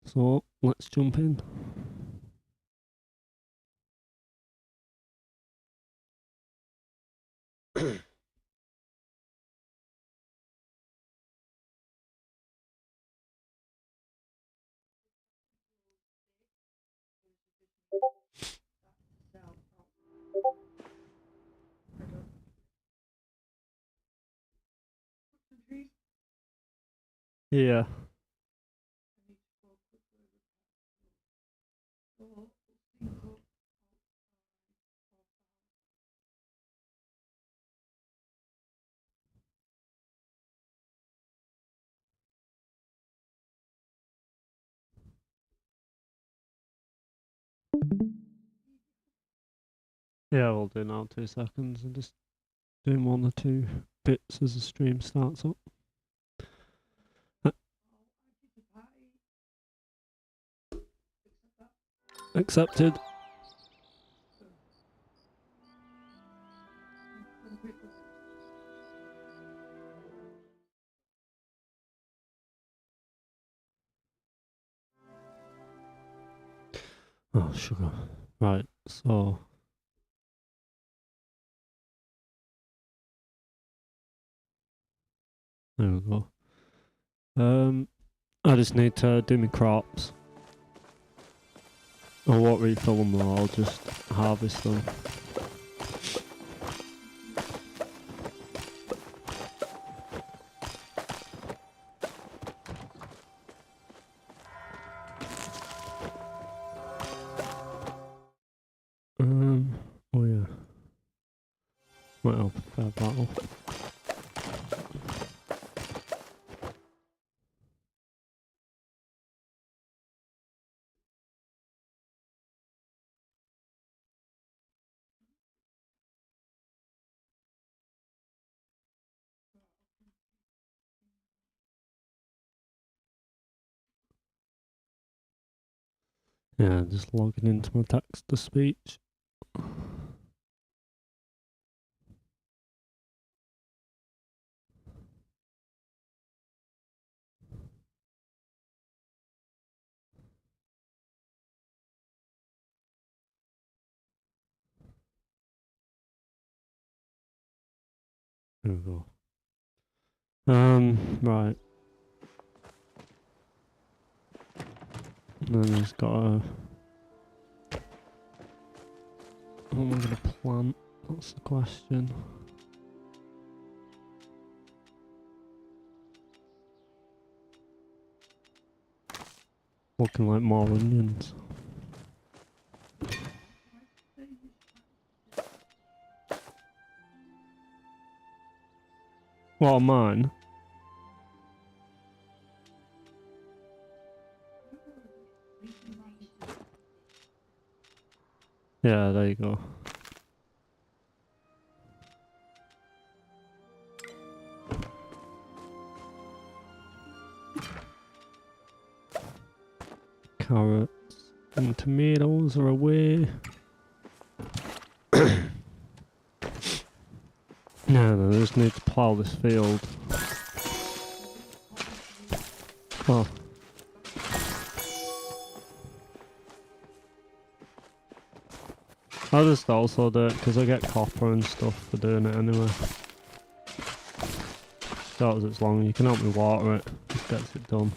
So let's jump in. Yeah. Yeah, we'll do now 2 seconds and just doing 1 or 2 bits as the stream starts up. Accepted. Oh, sugar. Right, so there we go. I just need to do my crops. I won't refill them though, I'll just harvest them. Oh yeah. Might help a fair battle. Yeah, just logging into my text to speech. There we go. Right. And then he's got a... What am I going to plant? That's the question. Looking like more onions. What, mine? Yeah, there you go. Carrots and tomatoes are away. No, I just need to plough this field. Oh. I'll just also do it because I get copper and stuff for doing it anyway. Short as it's long, you can help me water it, just gets it done.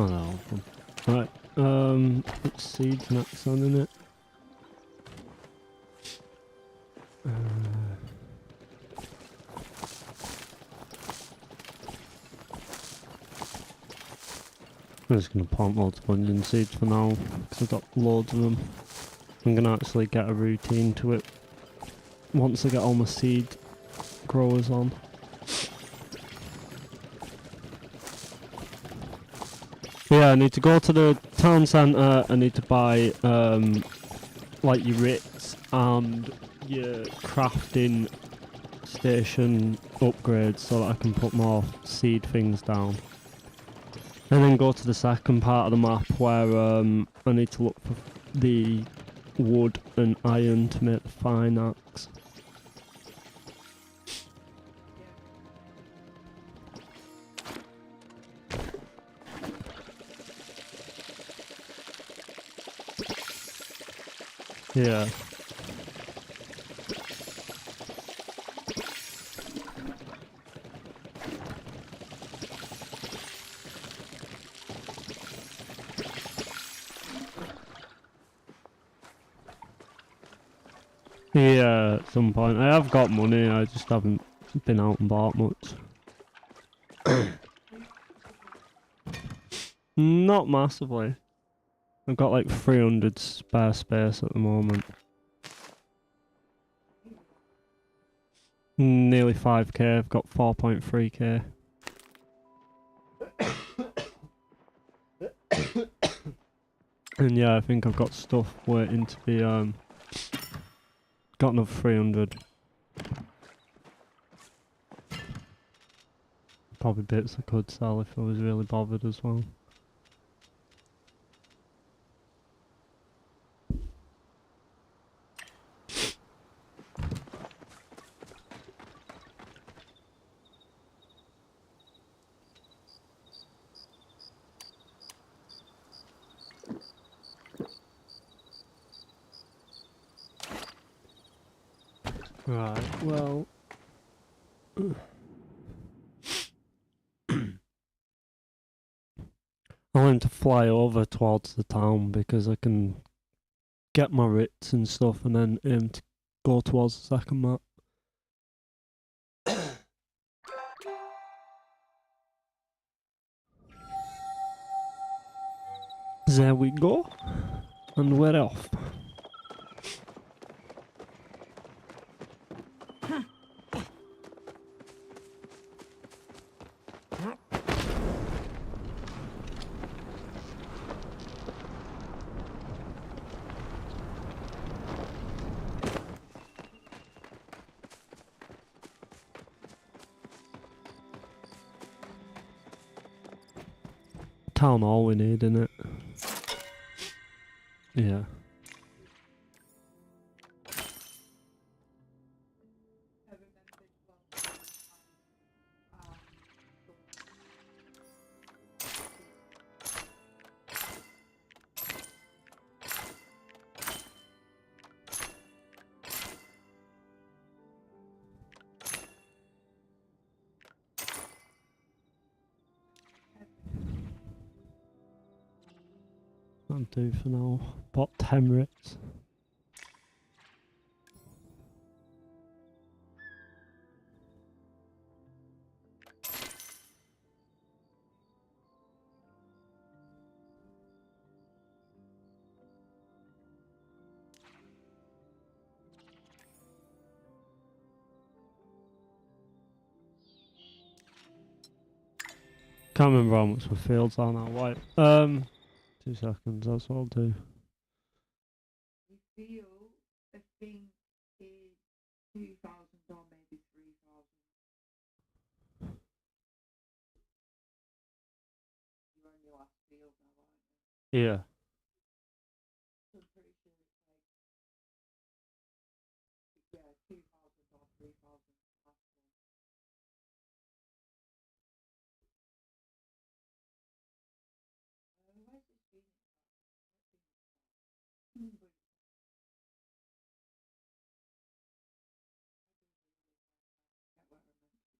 Oh, that'll help them. Right, put seeds next on in it. I'm just going to plant loads of onion seeds for now, because I've got loads of them. I'm going to actually get a routine to it once I get all my seed growers on. Yeah, Yeah, I need to go to the town centre. I need to buy like your writs and your crafting station upgrades so that I can put more seed things down. And then go to the second part of the map where I need to look for the wood and iron to make the fine axe. Yeah. Yeah, at some point. I have got money, I just haven't been out and bought much. Not massively. I've got like 300 spare space at the moment. Nearly 5k, I've got 4.3k. And yeah, I think I've got stuff waiting to be got another 300. Probably bits I could sell if I was really bothered as well. Right, well... I want to fly over towards the town because I can get my writs and stuff and then aim to go towards the second map. There we go. And we're off. Town hall we need, innit? Yeah. That'll do for now. Bought 10 writs. Can't remember how much my fields are now. Why? 2 seconds, that's what I'll do. We feel a thing is 2,000 or maybe 3,000. You're on your last field now, aren't you? Yeah. So I'm pretty sure it's like, yeah, 2,000 or 3,000 last one. Where's this been? But get where I'm meant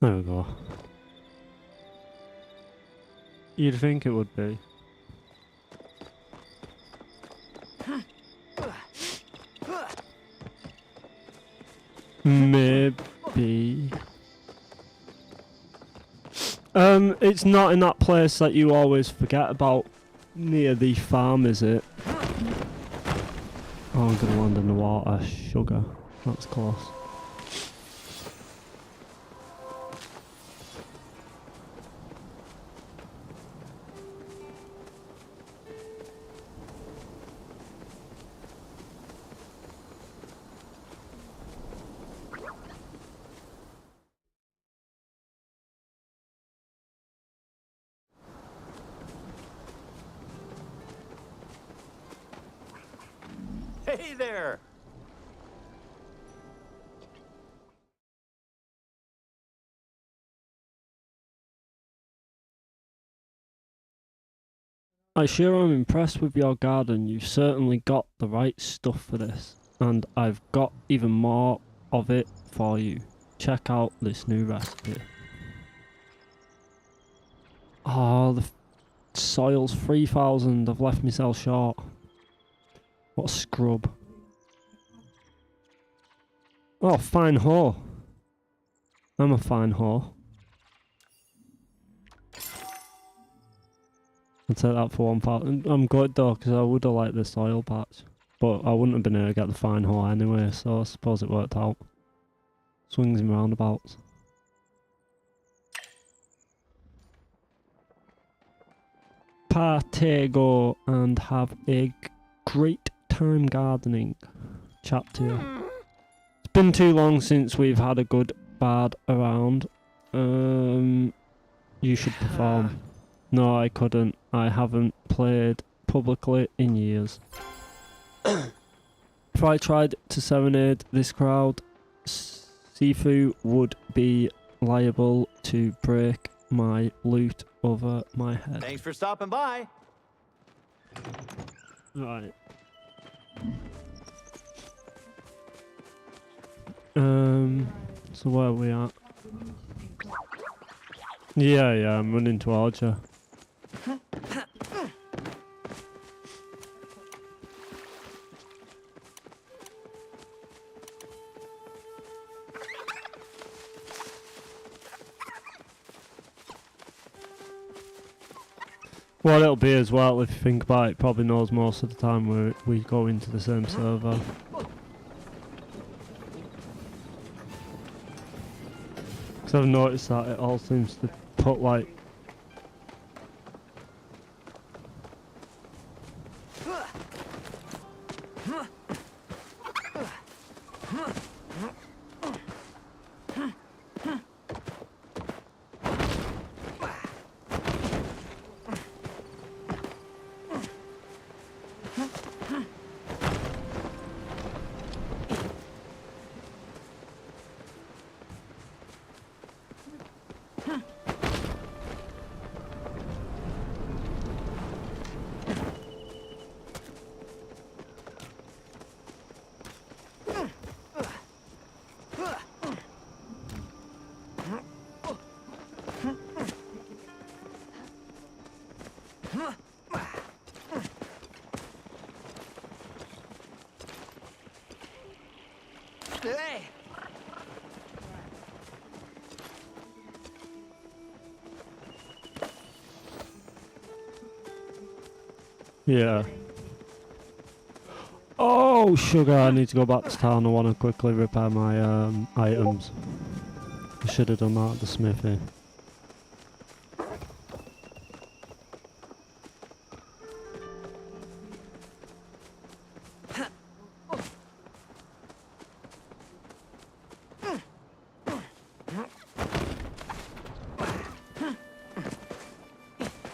to be going. There we go. You'd think it would be. Maybe. It's not in that place that you always forget about near the farm, is it? Oh, I'm gonna land in the water. Sugar. That's close. Hey there! I sure am impressed with your garden. You've certainly got the right stuff for this. And I've got even more of it for you. Check out this new recipe. Oh, the soil's 3,000. I've left myself short. What a scrub. Oh, fine hoe. I'm a fine hoe. I'll take that for 1,000. I'm good though, because I would have liked the soil patch. But I wouldn't have been able to get the fine hoe anyway, so I suppose it worked out. Swings and roundabouts. Partego and have a great time gardening. Chat to you. It's been too long since we've had a good bard around. You should perform. No, I couldn't. I haven't played publicly in years. If I tried to serenade this crowd, Sifu would be liable to break my lute over my head. Thanks for stopping by. Right. So where are we at? Yeah, I'm running towards you. What it'll be as well, if you think about it, probably knows most of the time we go into the same server. Because I've noticed that it all seems to put like... Hey! Yeah. Oh, sugar, I need to go back to town. I want to quickly repair my items. I should have done that at the smithy.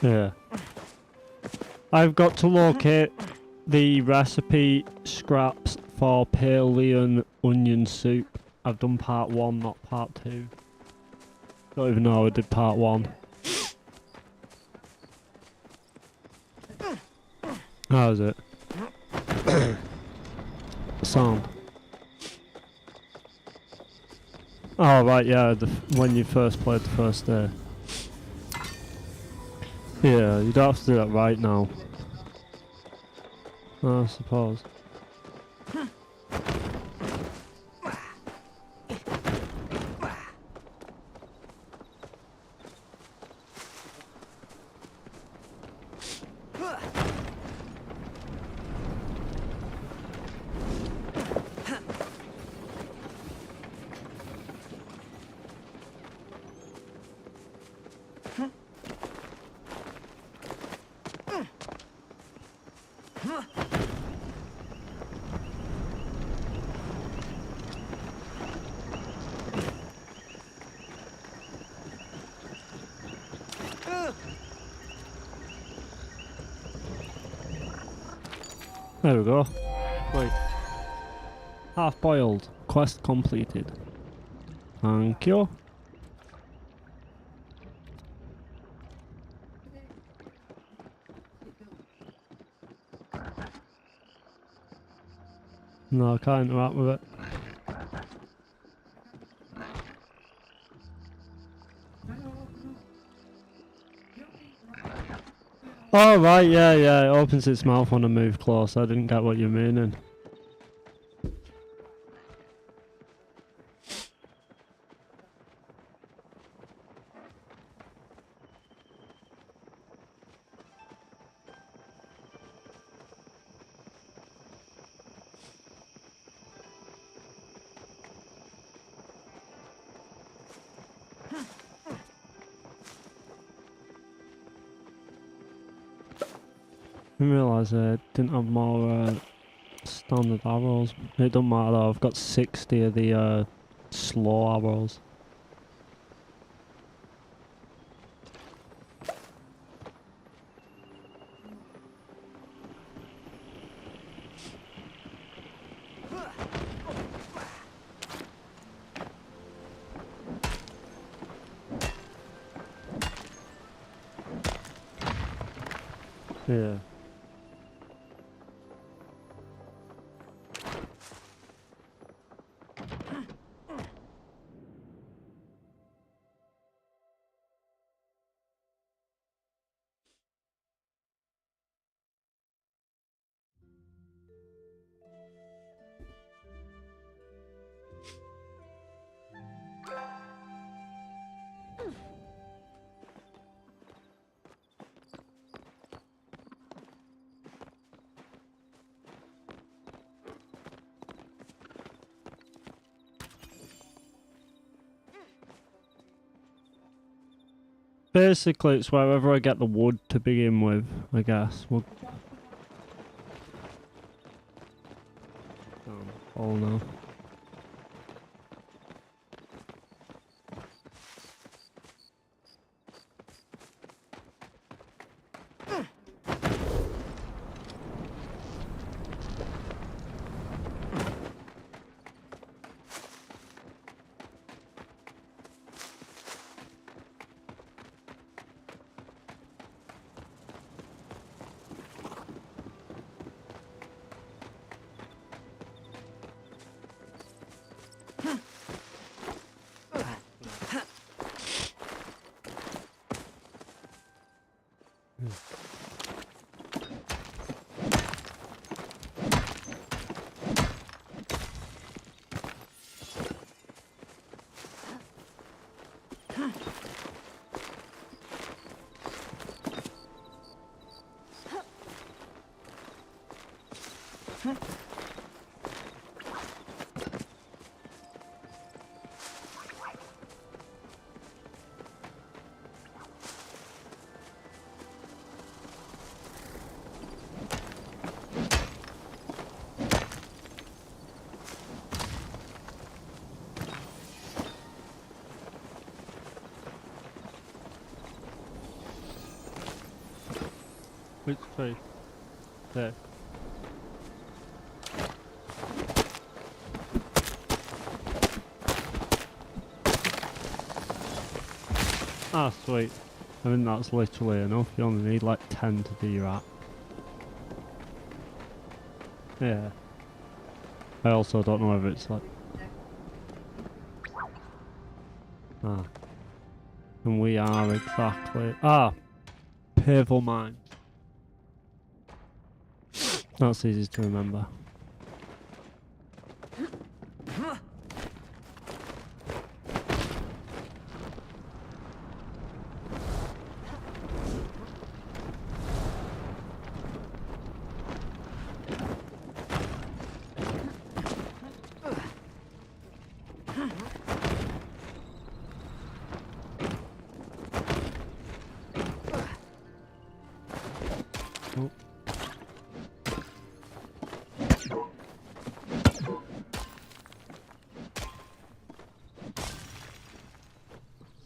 Yeah. I've got to locate the recipe scraps for Palian onion soup. I've done part 1, not part 2. Don't even know I did part 1. How is it? Sound. Oh right, yeah, when you first played the first day. Yeah, you don't have to do that right now. I suppose. There we go. Wait. Half boiled. Quest completed. Thank you. No, I can't interact with it. Oh right, yeah, yeah. It opens its mouth when I move close. I didn't get what you're meaning. I didn't realise I didn't have more standard arrows. It don't matter though. I've got 60 of the slow arrows. Yeah. Basically, it's wherever I get the wood to begin with, I guess. We'll... Oh no. Which tree? There. Ah, sweet. I mean, that's literally enough. You only need like 10 to do that. Yeah. I also don't know if it's like... Ah. And we are exactly... Ah! Pavel Mine. That's easy to remember. Oh.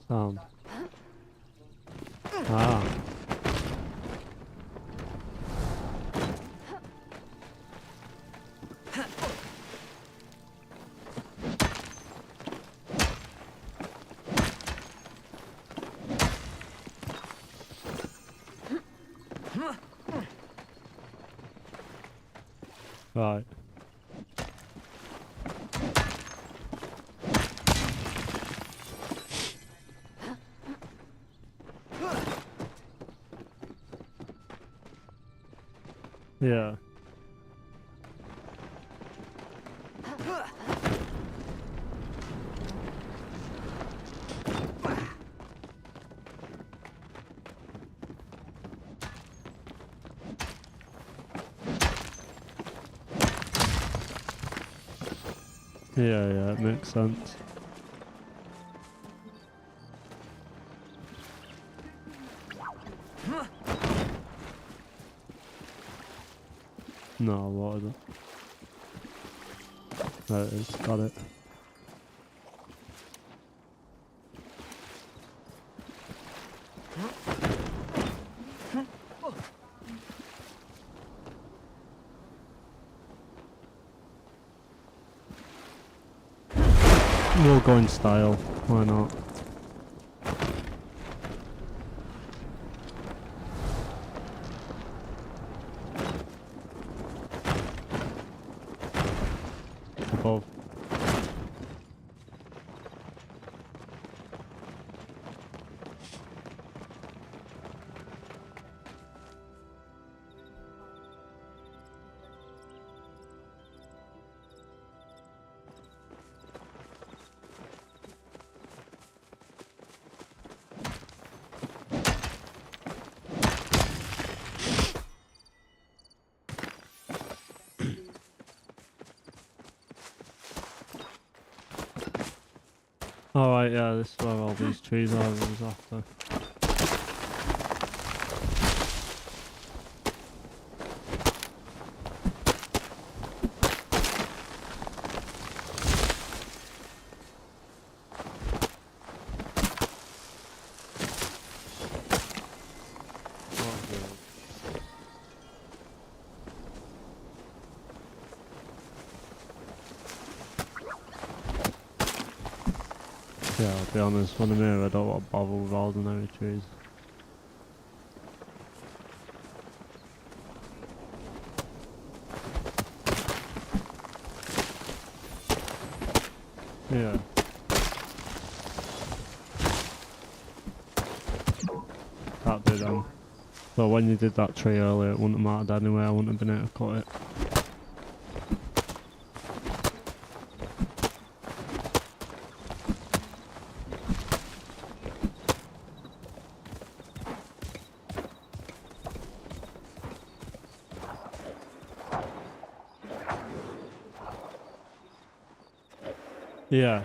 Sound. Ah. Right. Yeah. Yeah, it makes sense. No, what is it? There it is, got it. We'll go in style, why not? Above. Alright, yeah, this is where all these trees are, I was after. Yeah, I'll be honest, when I'm here I don't want to bother with ordinary trees. Yeah. That did So when you did that tree earlier it wouldn't have mattered anyway, I wouldn't have been able to cut it. Yeah.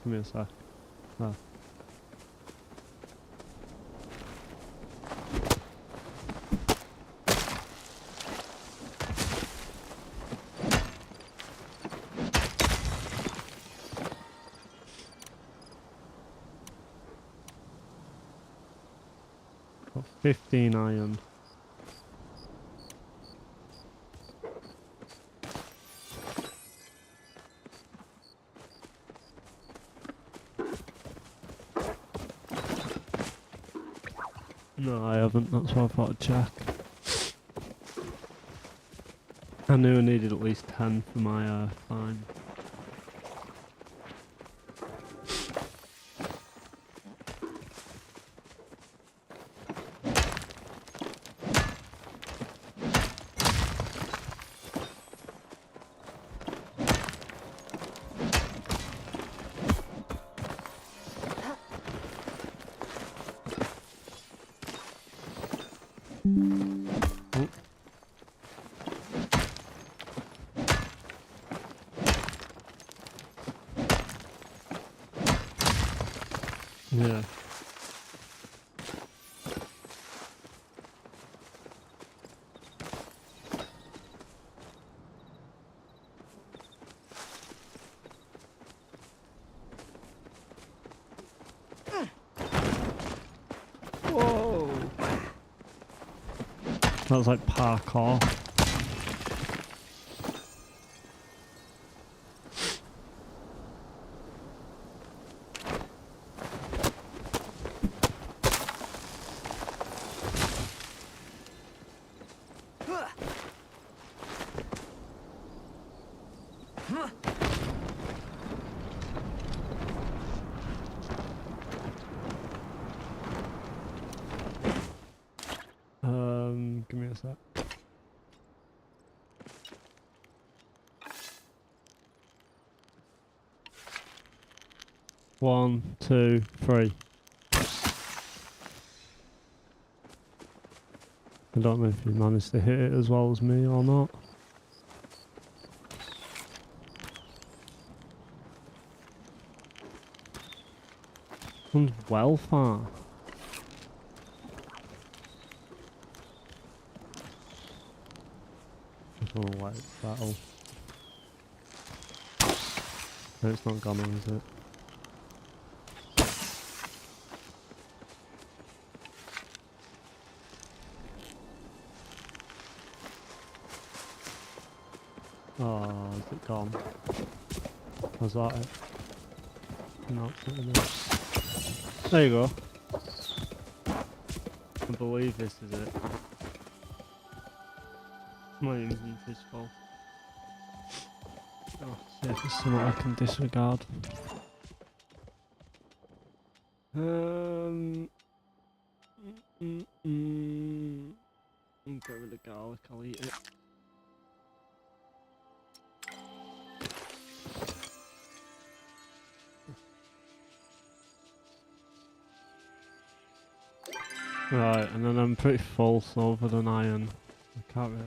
Give me a sec. Ah. Got 15 iron. No, I haven't, that's why I thought I'd check. I knew I needed at least 10 for my fine. Oh. Yeah. That was like parkour. Give me a sec. One, two, three. I don't know if you managed to hit it as well as me or not. One's well far. I don't know why it's battle. No, it's not gone, is it? Oh, is it gone? Was that it? No, it's not in there. There you go. I believe this is it. My inventory's full. Oh, see if there's something I can disregard. Get rid of garlic, I'll eat it. Right, and then I'm pretty full silver than iron. I can't really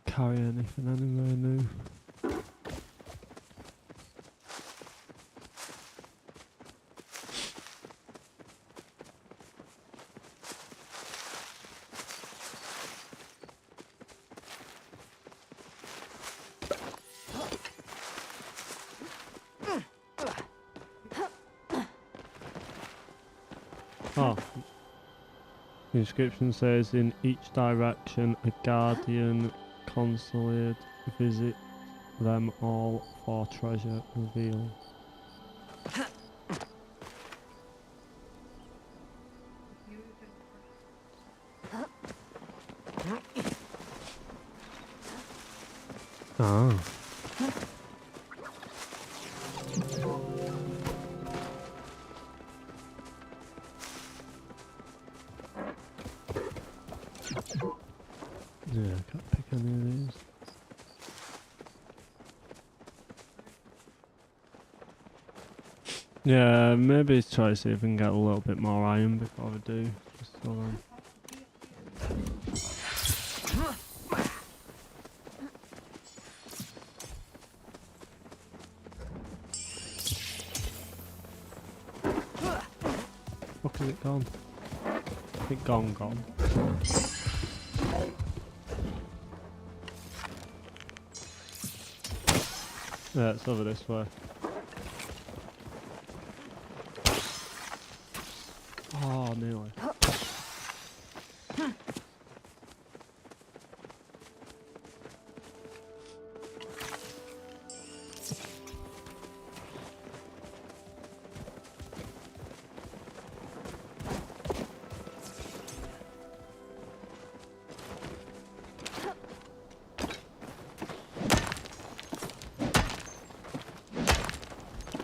carry anything anywhere new. Oh. The inscription says, in each direction a guardian consulate visit them all for treasure revealed. Ah. Yeah, I can't pick any of these. Yeah, maybe try to see if we can get a little bit more iron before we do. Just so then. Fuck, is it gone? I think gone. Yeah, it's over this way. Oh, nearly.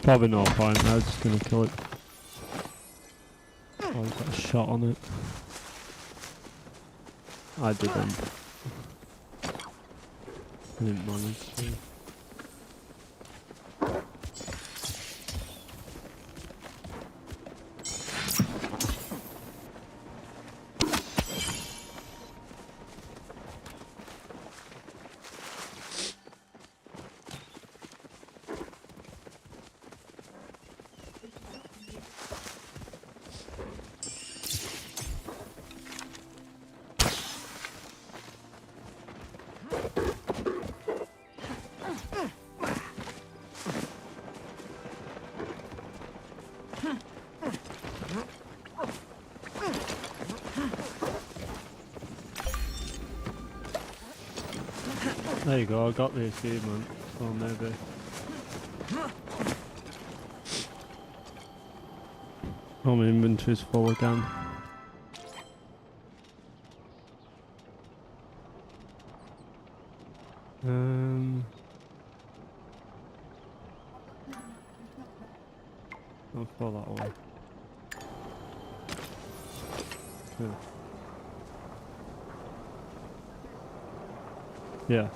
Probably no point, I'm just gonna kill it. Oh, he's got a shot on it. I didn't. I didn't manage to. There you go, I got the achievement, so maybe. Oh, my inventory's full again. I'll throw that away. Yeah.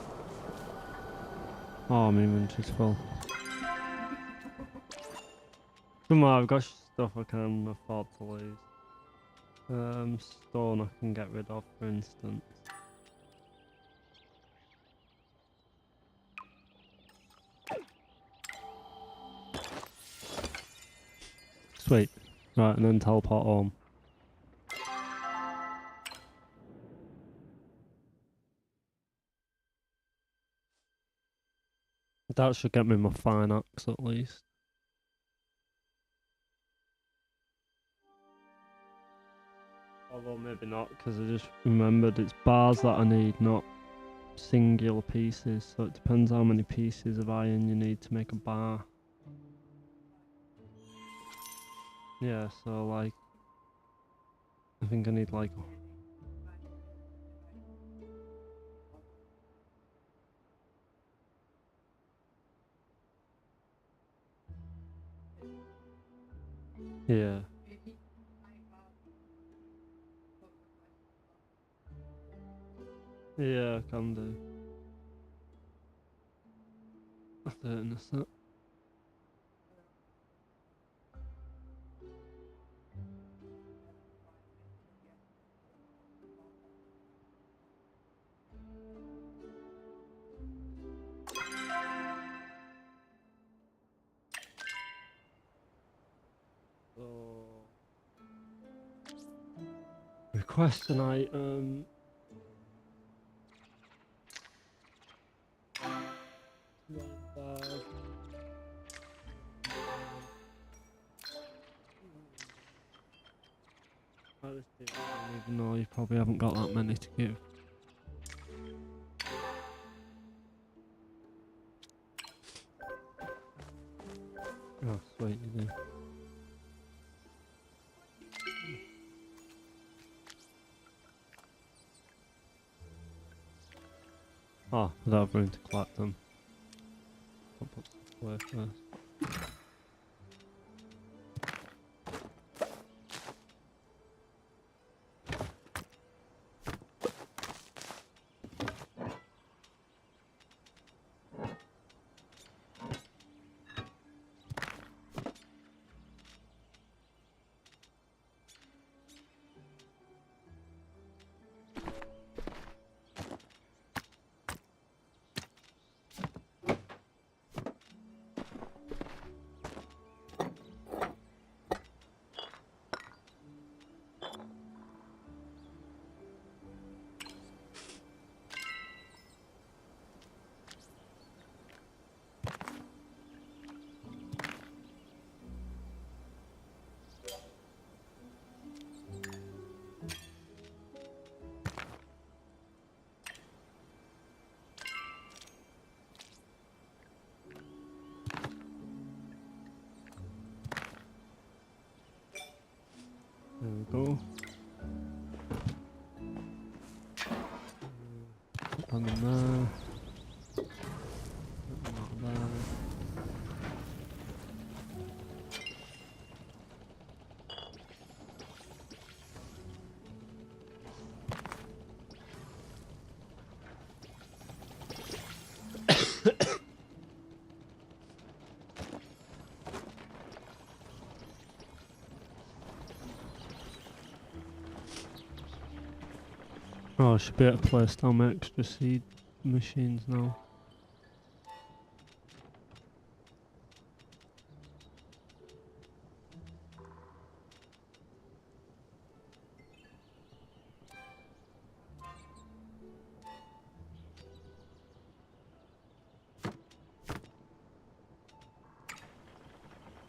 Oh, my inventory's full. Somehow I've got stuff I can afford to lose. Stone I can get rid of, for instance. Sweet. Right, and then teleport home. That should get me my fine axe at least. Although maybe not, because I just remembered it's bars that I need, not singular pieces. So it depends how many pieces of iron you need to make a bar. Yeah, so like, I think I need like... Yeah. Yeah, I can do. I'll do it in a sec. So... Request an item... Even though you probably haven't got that many to give. Oh, sweet, you do. Oh, without room to collect them. I'll put stuff away first. There we go. Put that in there. Put that there. Oh, I should be able to place down my extra seed machines now.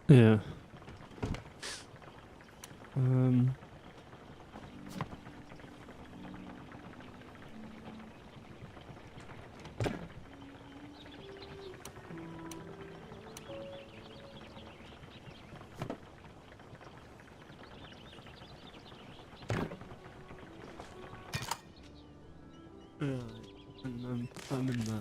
Yeah. Right, and then I'm in there.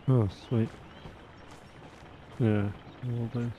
Oh, sweet. Yeah, will do.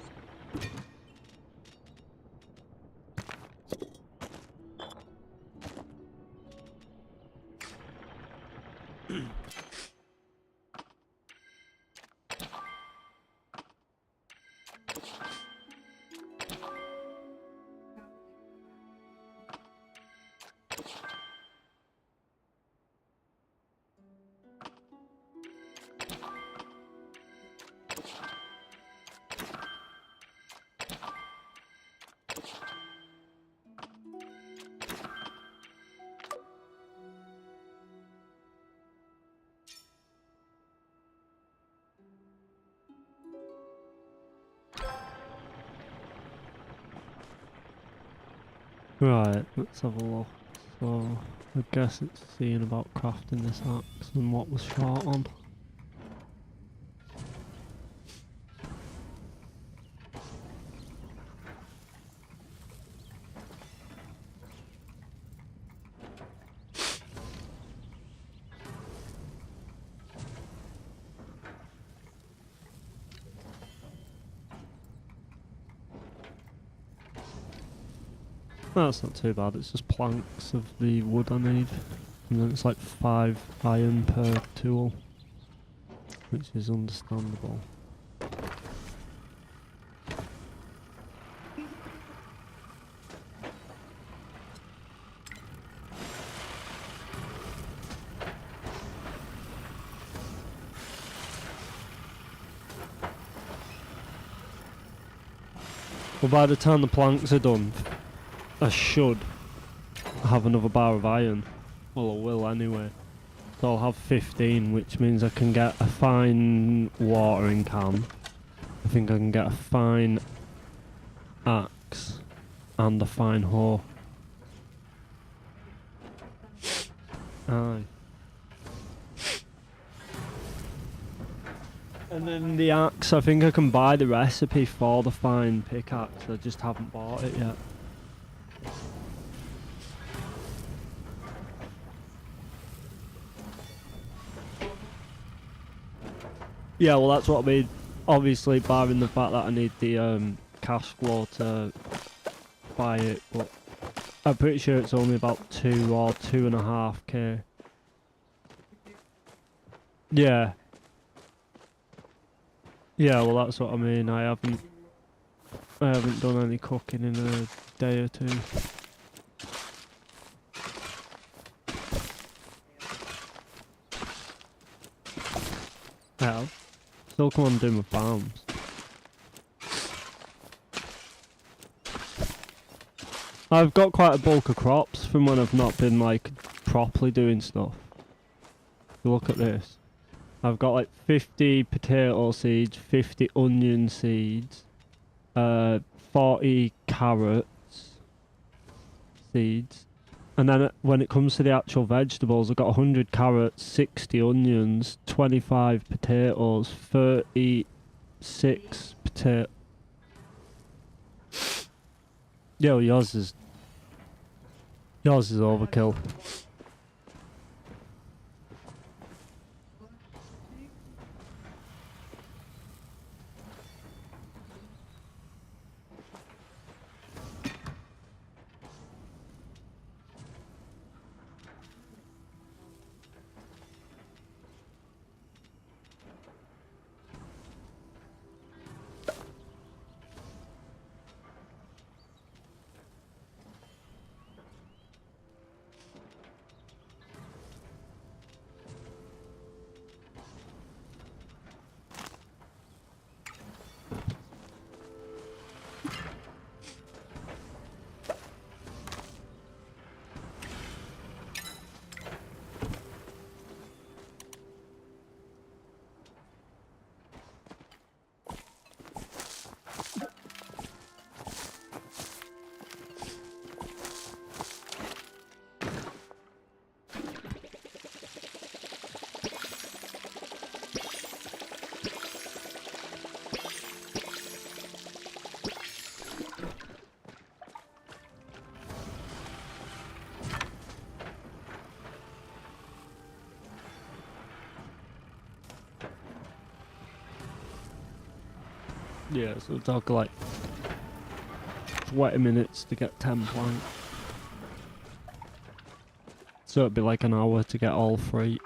Right, let's have a look. So, I guess it's seeing about crafting this axe and what was short on. That's not too bad, it's just planks of the wood I need. And then it's like 5 iron per tool, which is understandable. Well, by the time the planks are done, I should have another bar of iron. Well, I will anyway. So I'll have 15, which means I can get a fine watering can. I think I can get a fine axe and a fine hoe. Aye. And then the axe, I think I can buy the recipe for the fine pickaxe, I just haven't bought it yet. Yeah, well that's what I mean. Obviously, barring the fact that I need the cash flow to buy it, but I'm pretty sure it's only about 2 or 2.5k. Yeah. Yeah, well that's what I mean. I haven't done any cooking in a day or two. Hell, still come on do my farms. I've got quite a bulk of crops from when I've not been like properly doing stuff. If you look at this, I've got like 50 potato seeds, 50 onion seeds, 40 carrots seeds, and then when it comes to the actual vegetables, I've got 100 carrots, 60 onions, 25 potatoes, 36 potato. Yo, yours is overkill. Yeah, so it'll take like 20 minutes to get 10 plank. So it'd be like an hour to get all 3.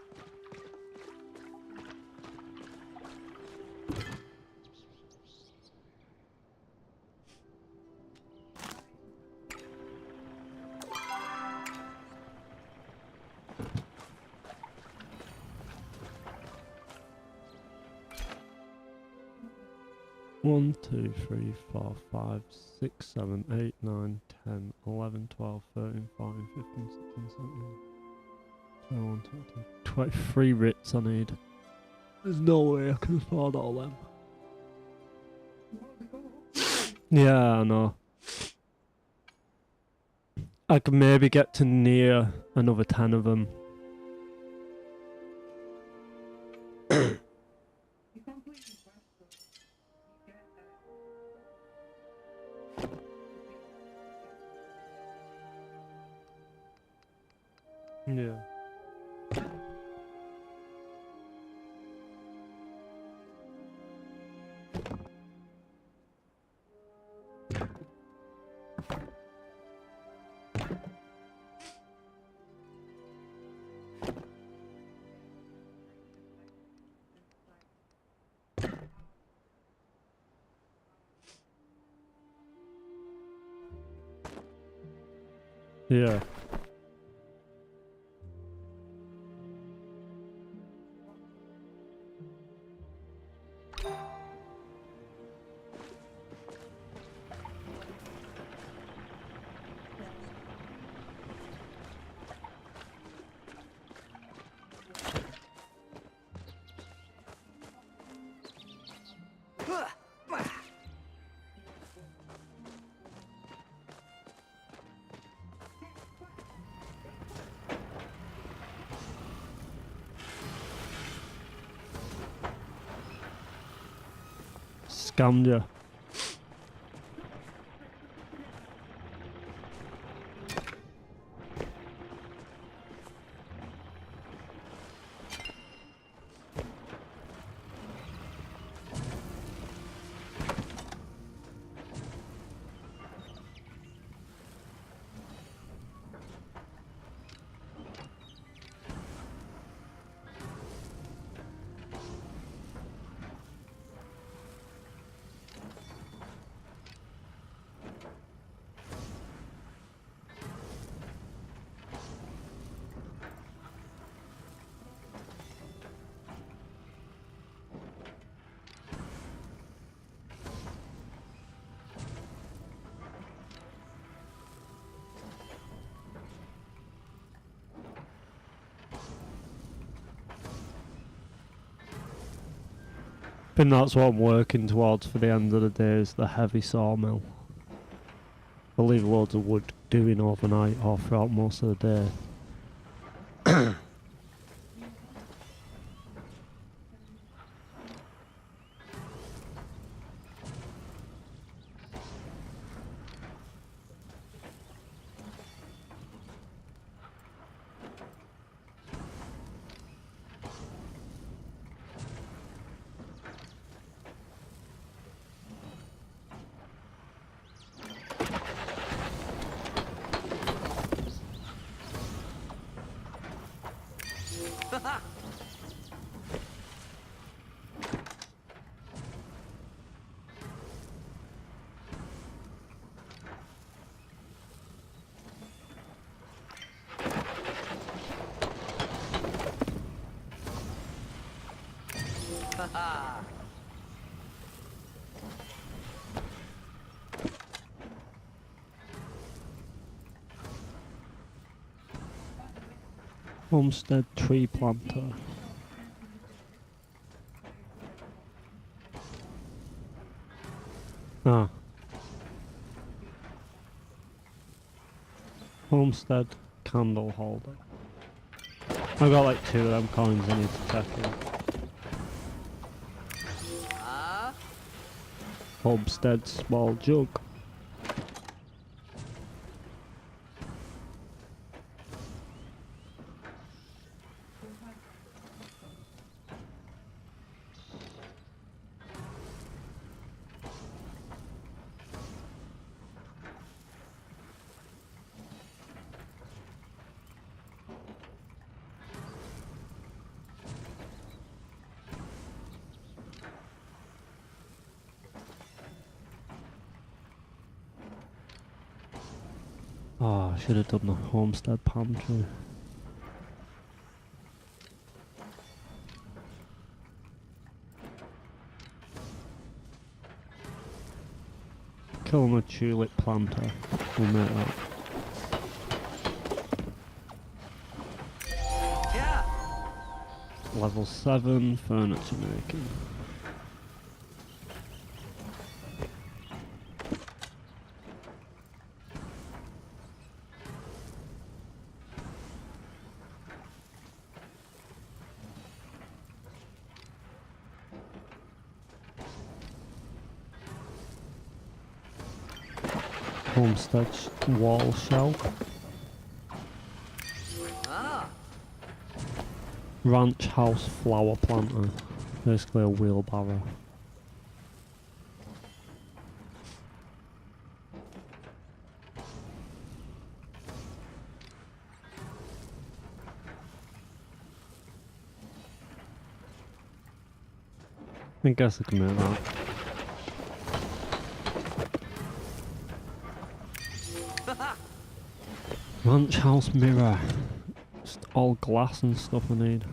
One, 2, 3, 4, 5, 6, 7, 8, 9, 10, 11, 12, 13, 14, 15, 16, 17, 21, 22, 23 writs I need. There's no way I can afford all them. Yeah, I know. I could maybe get to near another 10 of them. You complete the quest though. You get Yeah. Yeah. Scammed you. I think that's what I'm working towards for the end of the day, is the heavy sawmill. I'll leave loads of wood doing overnight or throughout most of the day. Homestead tree planter. Ah. Homestead candle holder. I got like 2 of them coins I need to check in. Homestead small jug. Oh, I should have done the homestead pantry. Kill him a tulip planter. We'll make that. Yeah. Level 7 furniture making. Homestead wall shelf. Ah. Ranch house flower planter. Basically a wheelbarrow. I guess I can make that. Ranch house mirror. Just all glass and stuff I need.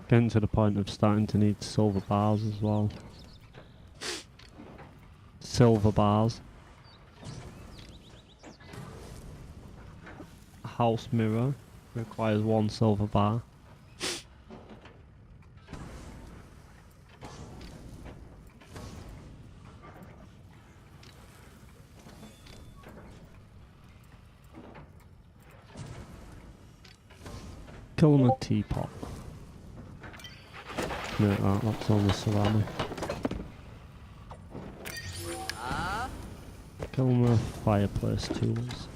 Getting to the point of starting to need silver bars as well. Silver bars. House mirror requires 1 silver bar. Kill him a teapot. Make that, that's only ceramic. Ah. Kill him a fireplace tools.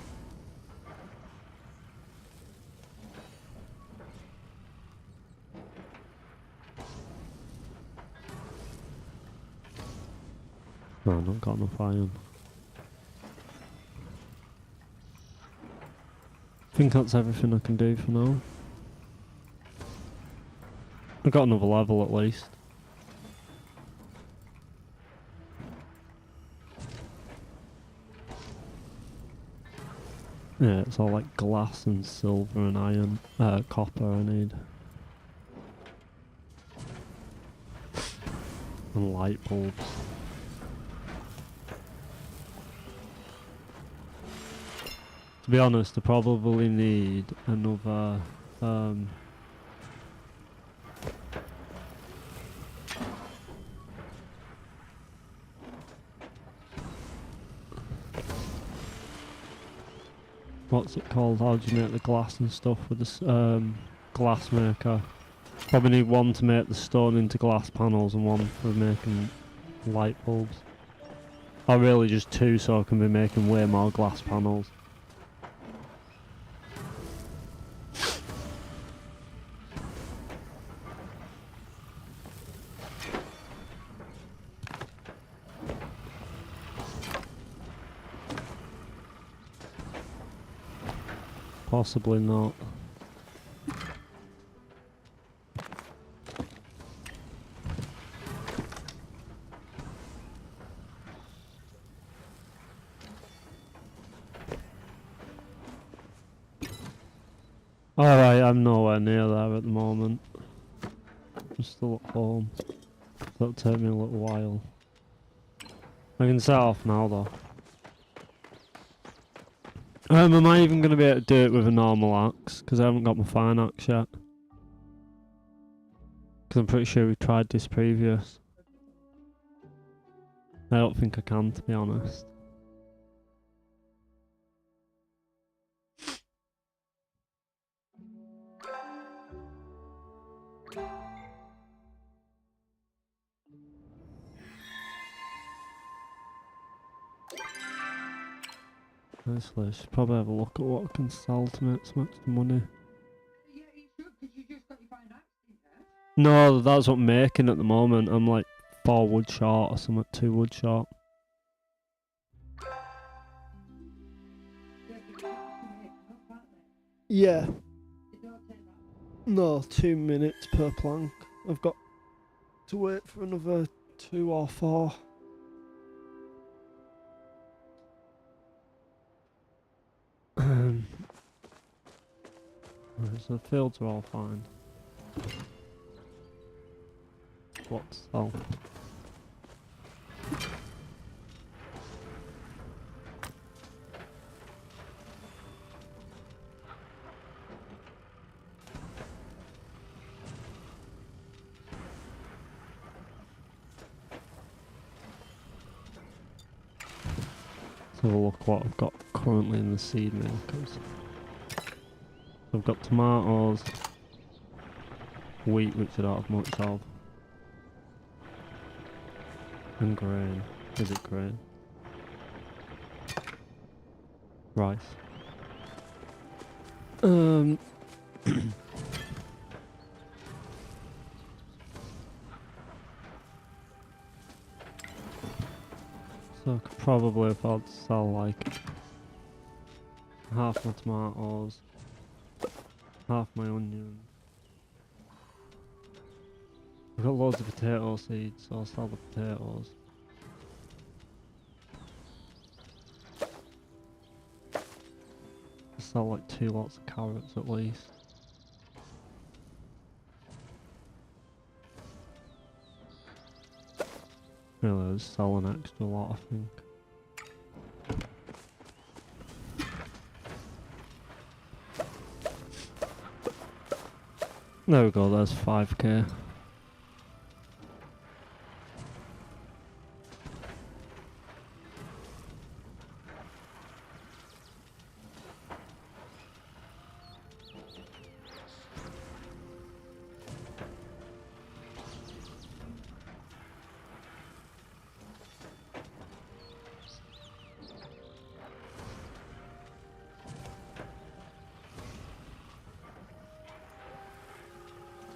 No, I've not got enough iron. I think that's everything I can do for now. I've got another level at least. Yeah, it's all like glass and silver and iron, copper I need. And light bulbs. To be honest, I probably need another, what's it called? How do you make the glass and stuff with this glass maker? Probably need 1 to make the stone into glass panels and 1 for making light bulbs. Or really just 2 so I can be making way more glass panels. Possibly not. Alright, I'm nowhere near there at the moment. I'm still at home. That'll take me a little while. I can set off now though. Am I even going to be able to do it with a normal axe? Because I haven't got my fine axe yet. Because I'm pretty sure we tried this previous. I don't think I can, to be honest. Honestly, I should probably have a look at what I can sell to make some extra money. Yeah, you should, because you just got your fine axe, didn't you? No, that's what I'm making at the moment. I'm like 4 wood short or something, 2 wood short. Yeah, but you can make them up, aren't they? Yeah. No, 2 minutes per plank. I've got to wait for another 2 or 4. Right, so the fields are all fine. What's all? Let's have a look what I've got currently in the seed makers. I've got tomatoes, wheat, which I don't have much of, and grain. Is it grain? Rice. So I could probably afford to sell like half my tomatoes, half my onions. I've got loads of potato seeds, so I'll sell the potatoes. I'll sell like 2 lots of carrots at least. Really, I'll sell an extra lot, I think. There we go, there's 5k.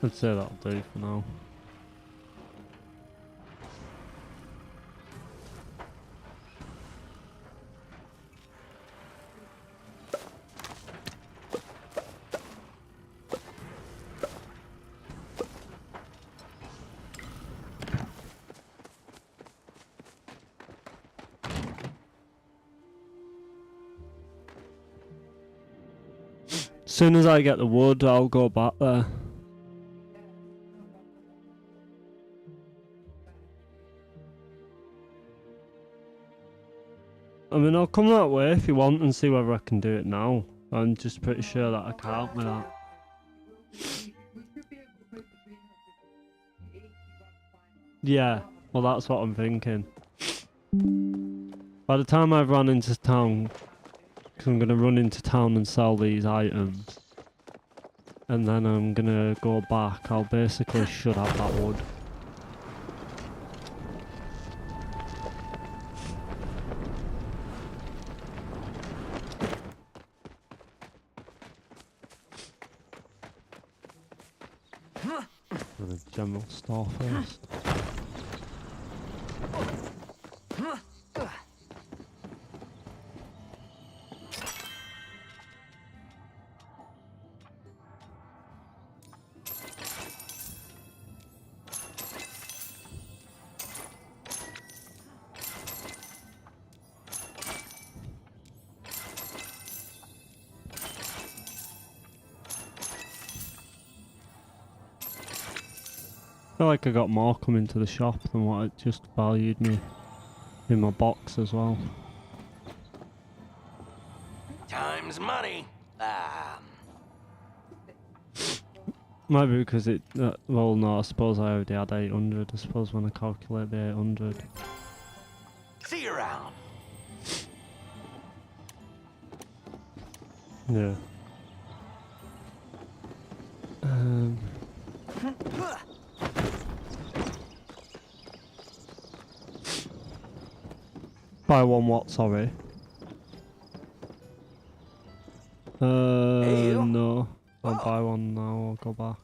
I'd say that'll do for now. As soon as I get the wood, I'll go back there. I mean, I'll come that way if you want and see whether I can do it now. I'm just pretty sure that I can't with that. Yeah, well that's what I'm thinking. By the time I've run into town, because I'm going to run into town and sell these items, and then I'm going to go back, I'll basically should have that wood. For the general store first. I feel like I got more coming to the shop than what it just valued me in my box as well. Time's money. Might be because it, well no, I suppose I already had 800, I suppose when I calculate the 800. See you around. Yeah. Buy one what, sorry? Hey, you. No. I'll Oh. buy one now, I'll go back.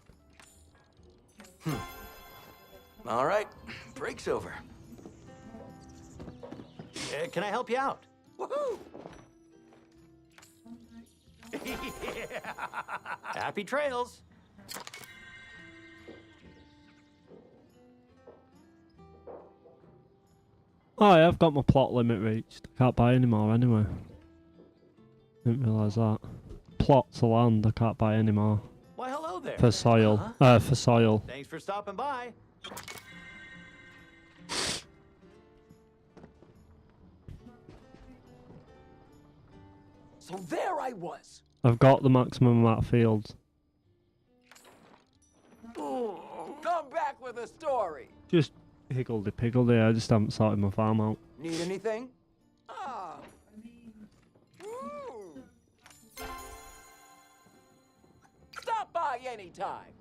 All right, break's over. Can I help you out? Woohoo! Happy trails. Oh, yeah, I've got my plot limit reached. I can't buy any more anyway. Didn't realise that. Plots of land, I can't buy any more. Why, hello there. For soil. For soil. Thanks for stopping by. So there I was. I've got the maximum amount of fields. Come back with a story. Just higgledy-piggledy, I just haven't sorted my farm out. Need anything? Ah. Ooh. Stop by anytime.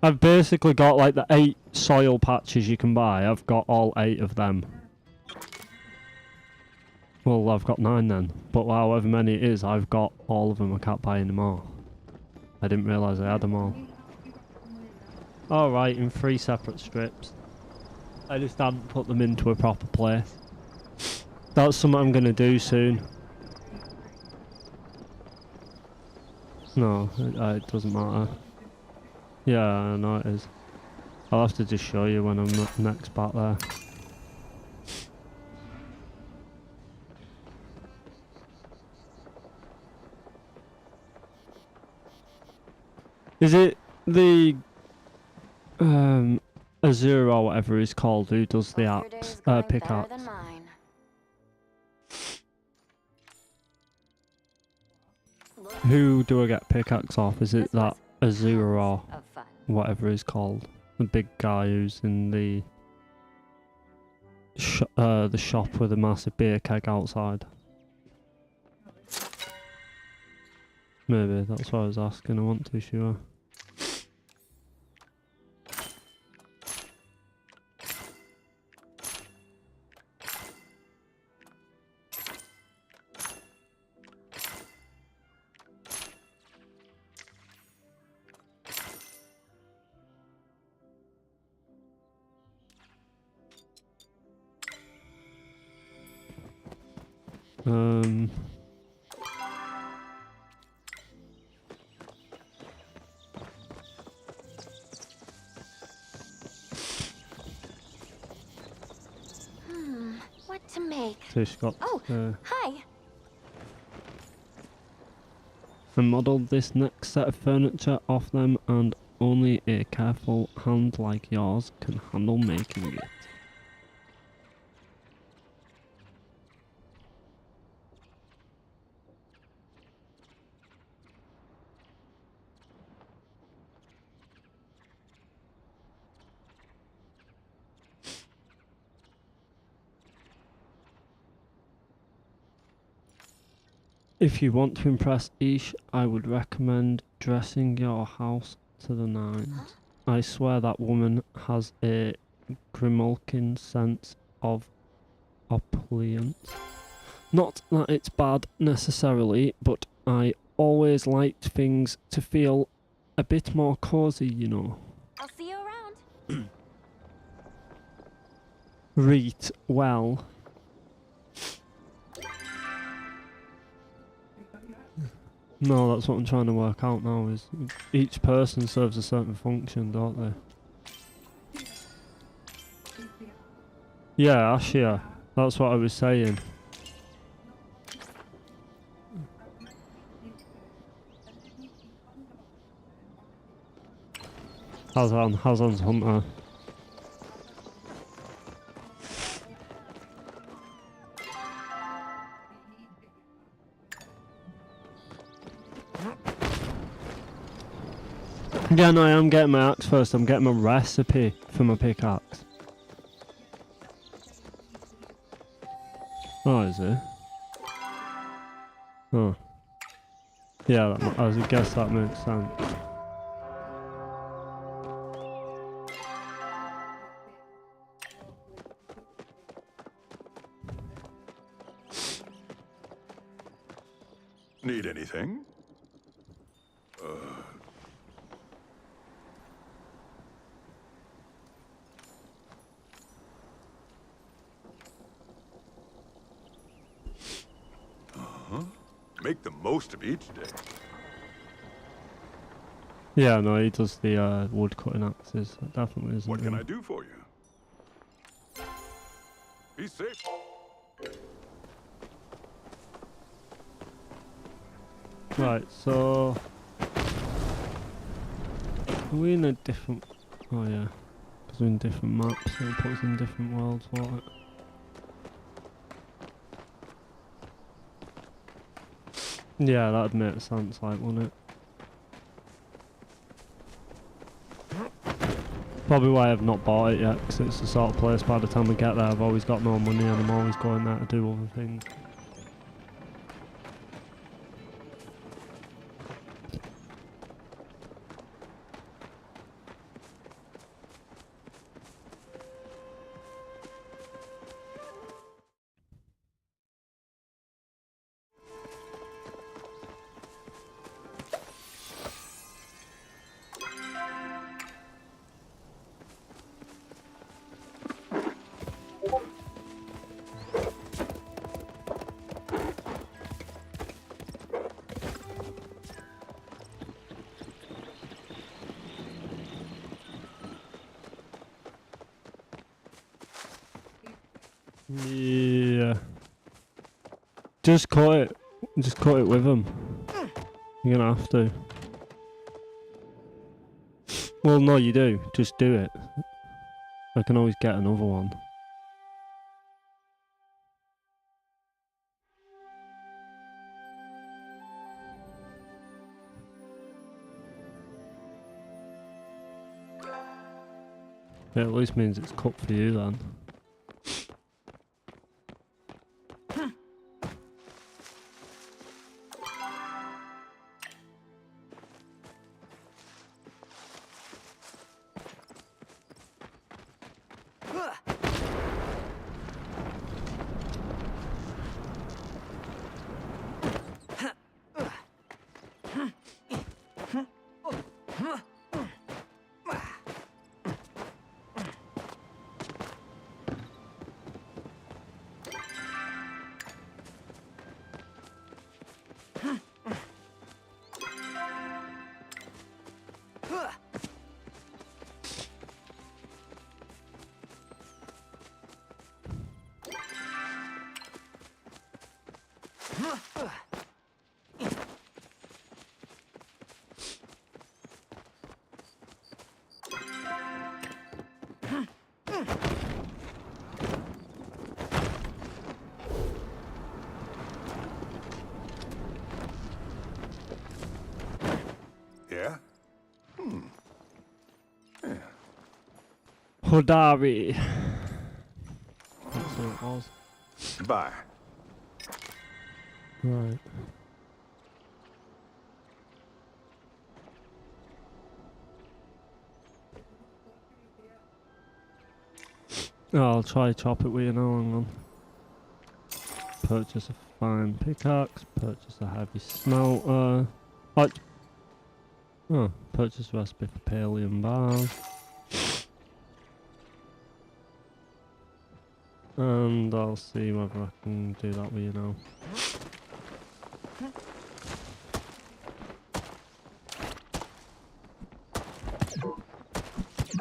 I've basically got like the 8 soil patches you can buy. I've got all 8 of them. Well, I've got 9 then. But however many it is, I've got all of them. I can't buy any more. I didn't realise I had them all. Alright, in 3 separate strips. I just hadn't put them into a proper place. That's something I'm going to do soon. No, it doesn't matter. Yeah, I know it is. I'll have to just show you when I'm next back there. Is it the Azure or whatever he's called who does the axe, pickaxe? Who do I get pickaxe off? Is it that Azure or whatever he's called? The big guy who's in the shop with a massive beer keg outside. Maybe, that's what I was asking, I wasn't too sure. What to make? Fish got. Hi. I modelled this next set of furniture off them, and only a careful hand like yours can handle making it. If you want to impress Ish, I would recommend dressing your house to the nines. I swear that woman has a grimalkin sense of opulence. Not that it's bad necessarily, but I always liked things to feel a bit more cosy, you know. I'll see you around. Reet well. No, that's what I'm trying to work out now, is each person serves a certain function, don't they? Yeah, Ashia. That's what I was saying. Hazan's Hunter. Yeah, no, I am getting my axe first. I'm getting my recipe for my pickaxe. Oh, is it? Oh. Yeah, I guess that makes sense. Need anything? Make the most of each day. Yeah, no, he does the wood cutting axes. That definitely isn't What can him. I do for you? Be safe. Right, so are we in a different? Oh yeah, because we're in different maps, so it puts us in different worlds, won't it? Yeah, that'd make sense, like, wouldn't it? Probably why I've not bought it yet, because it's the sort of place by the time we get there I've always got no money and I'm always going there to do other things. Yeah. Just cut it. Just cut it with them. You're gonna have to. Well, no, you do. Just do it. I can always get another one. It at least means it's cut for you then. Yeah? Hodari. That's what it was. Bye. Right. Oh, I'll try chop it with you now, hang on. Purchase a fine pickaxe, purchase a heavy smelter. Purchase recipe for Palian bars. And I'll see whether I can do that with you now.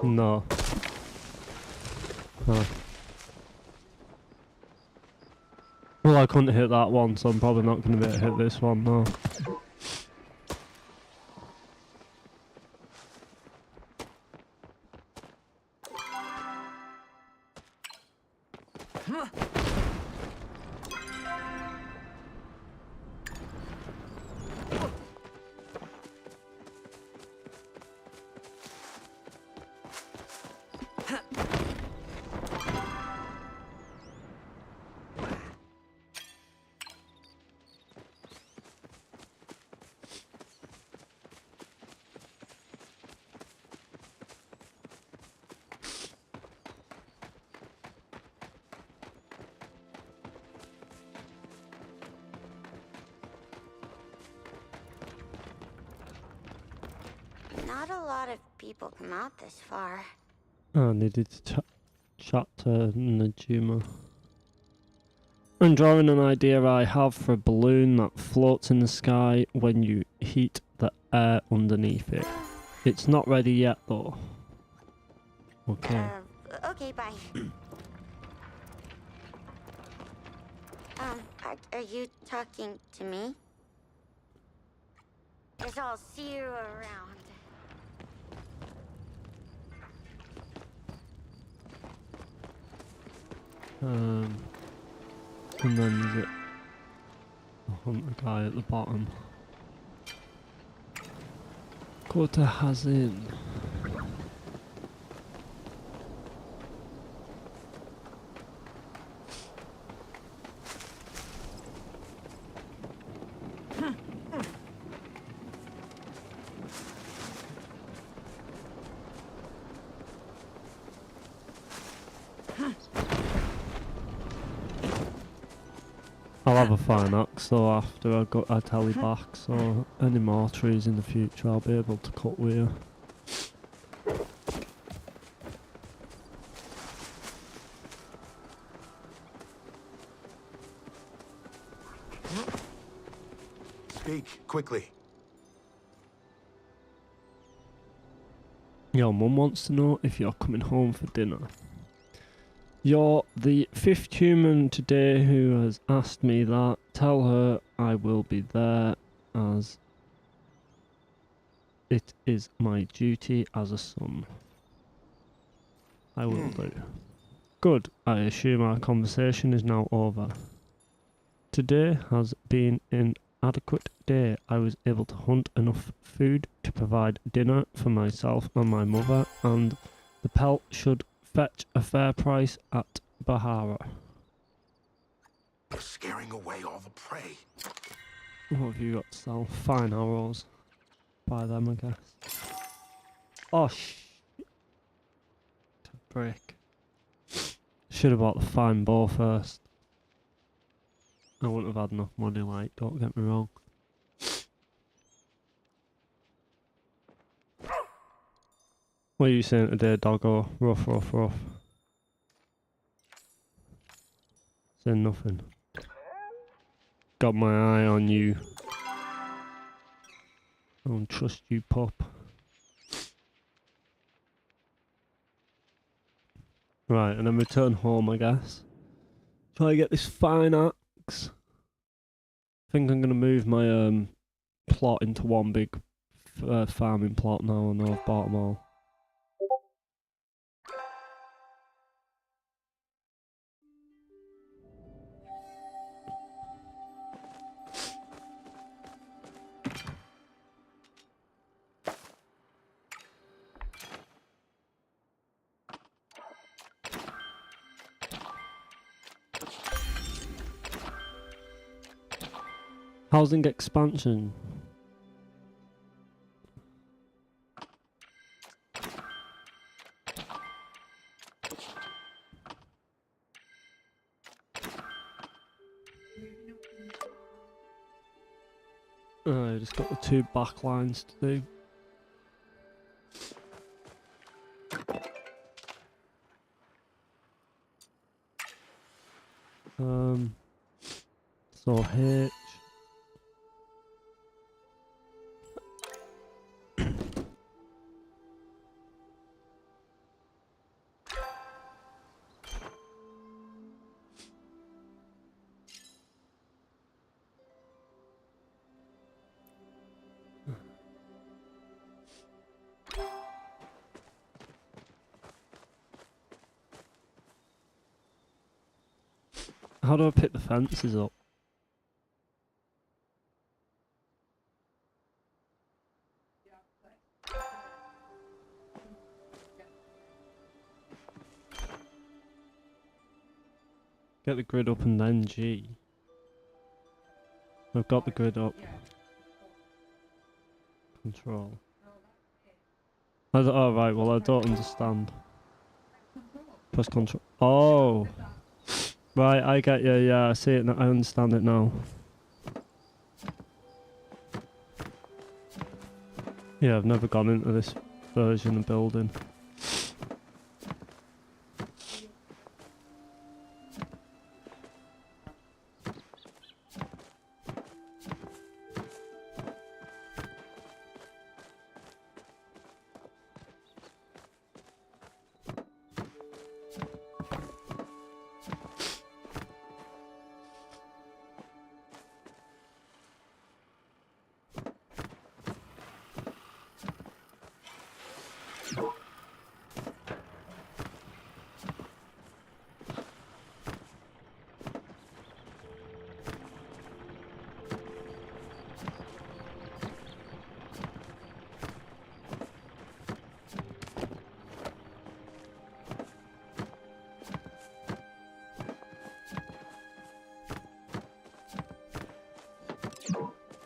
No. Huh. Well, I couldn't hit that one, so I'm probably not going to be able to hit this one, no. Not a lot of people come out this far. Oh, I needed to chat to Najima. I'm drawing an idea I have for a balloon that floats in the sky when you heat the air underneath it. It's not ready yet though. Okay. Okay, bye. Are you talking to me? Guess I'll see you around. And then there's a hunter guy at the bottom. Go to Hazin. I'll have a fine axe though after I tally back, so any more trees in the future I'll be able to cut with you. Speak quickly. Your mum wants to know if you're coming home for dinner. You're the 5th human today who has asked me that. Tell her I will be there, as it is my duty as a son. I will do. Good. I assume our conversation is now over. Today has been an adequate day. I was able to hunt enough food to provide dinner for myself and my mother, and the pelt should fetch a fair price at Bahara. You're scaring away all the prey. What have you got to sell? Fine arrows. Buy them, I guess. Oh, brick. Should have bought the fine bow first. I wouldn't have had enough money, like, don't get me wrong. What are you saying today, doggo? Rough, rough, rough. Saying nothing. Got my eye on you. I don't trust you, pup. Right, and then return home, I guess. Try to get this fine axe. I think I'm gonna move my plot into one big farming plot now. I know I've bought them all. Housing expansion. I just got the 2 back lines to do. So H. How do I pick the fences up? Get the grid up and then G. I've got the grid up. Control. Oh right, well I don't understand. Press control. Oh! Right, I get you, yeah, I see it now, I understand it now. Yeah, I've never gone into this version of building.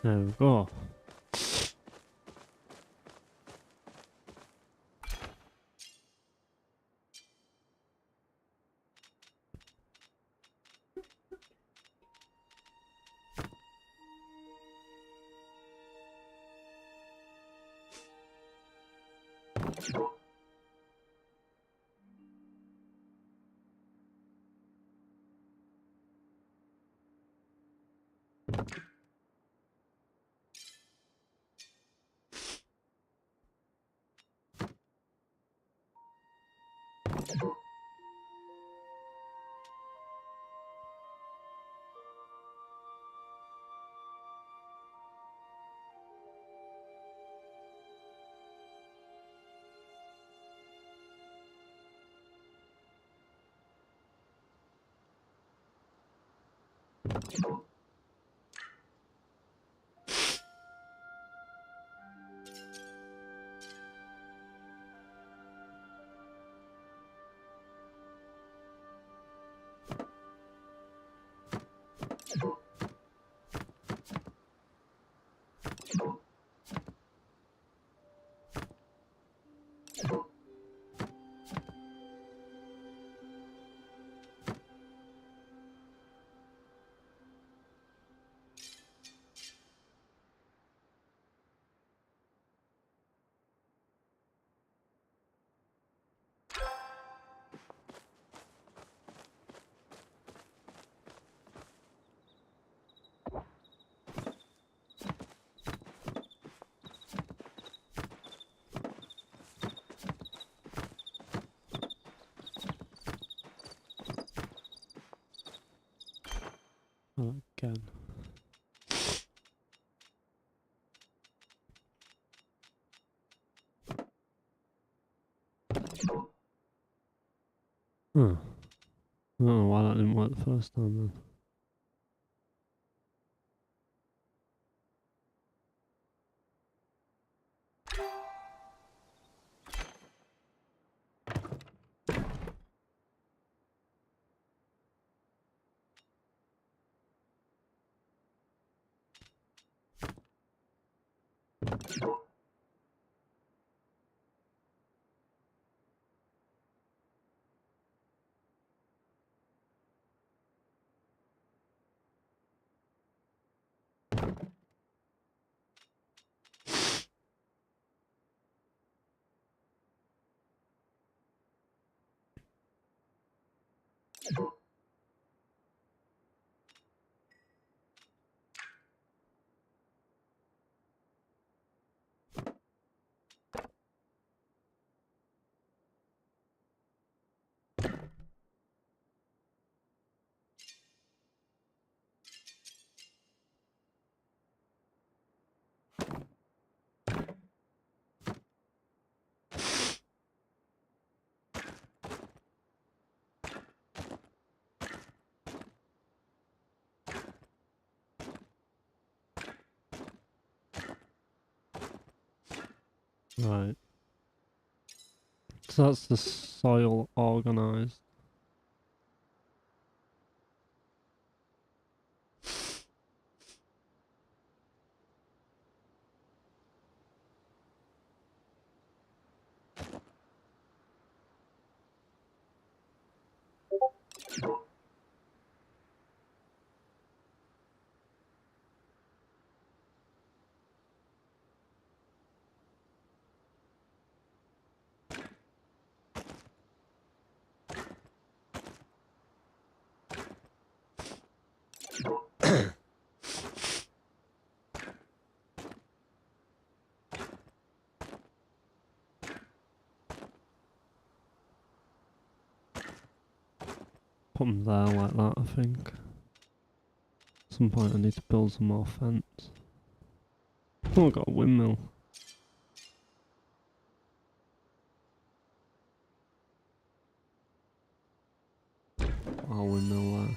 There we go. Again. Huh. I don't know why that didn't work the first time then. Right. So that's the soil organised. Put them there like that, I think. At some point I need to build some more fence. Oh, I got a windmill. Oh, windmill there.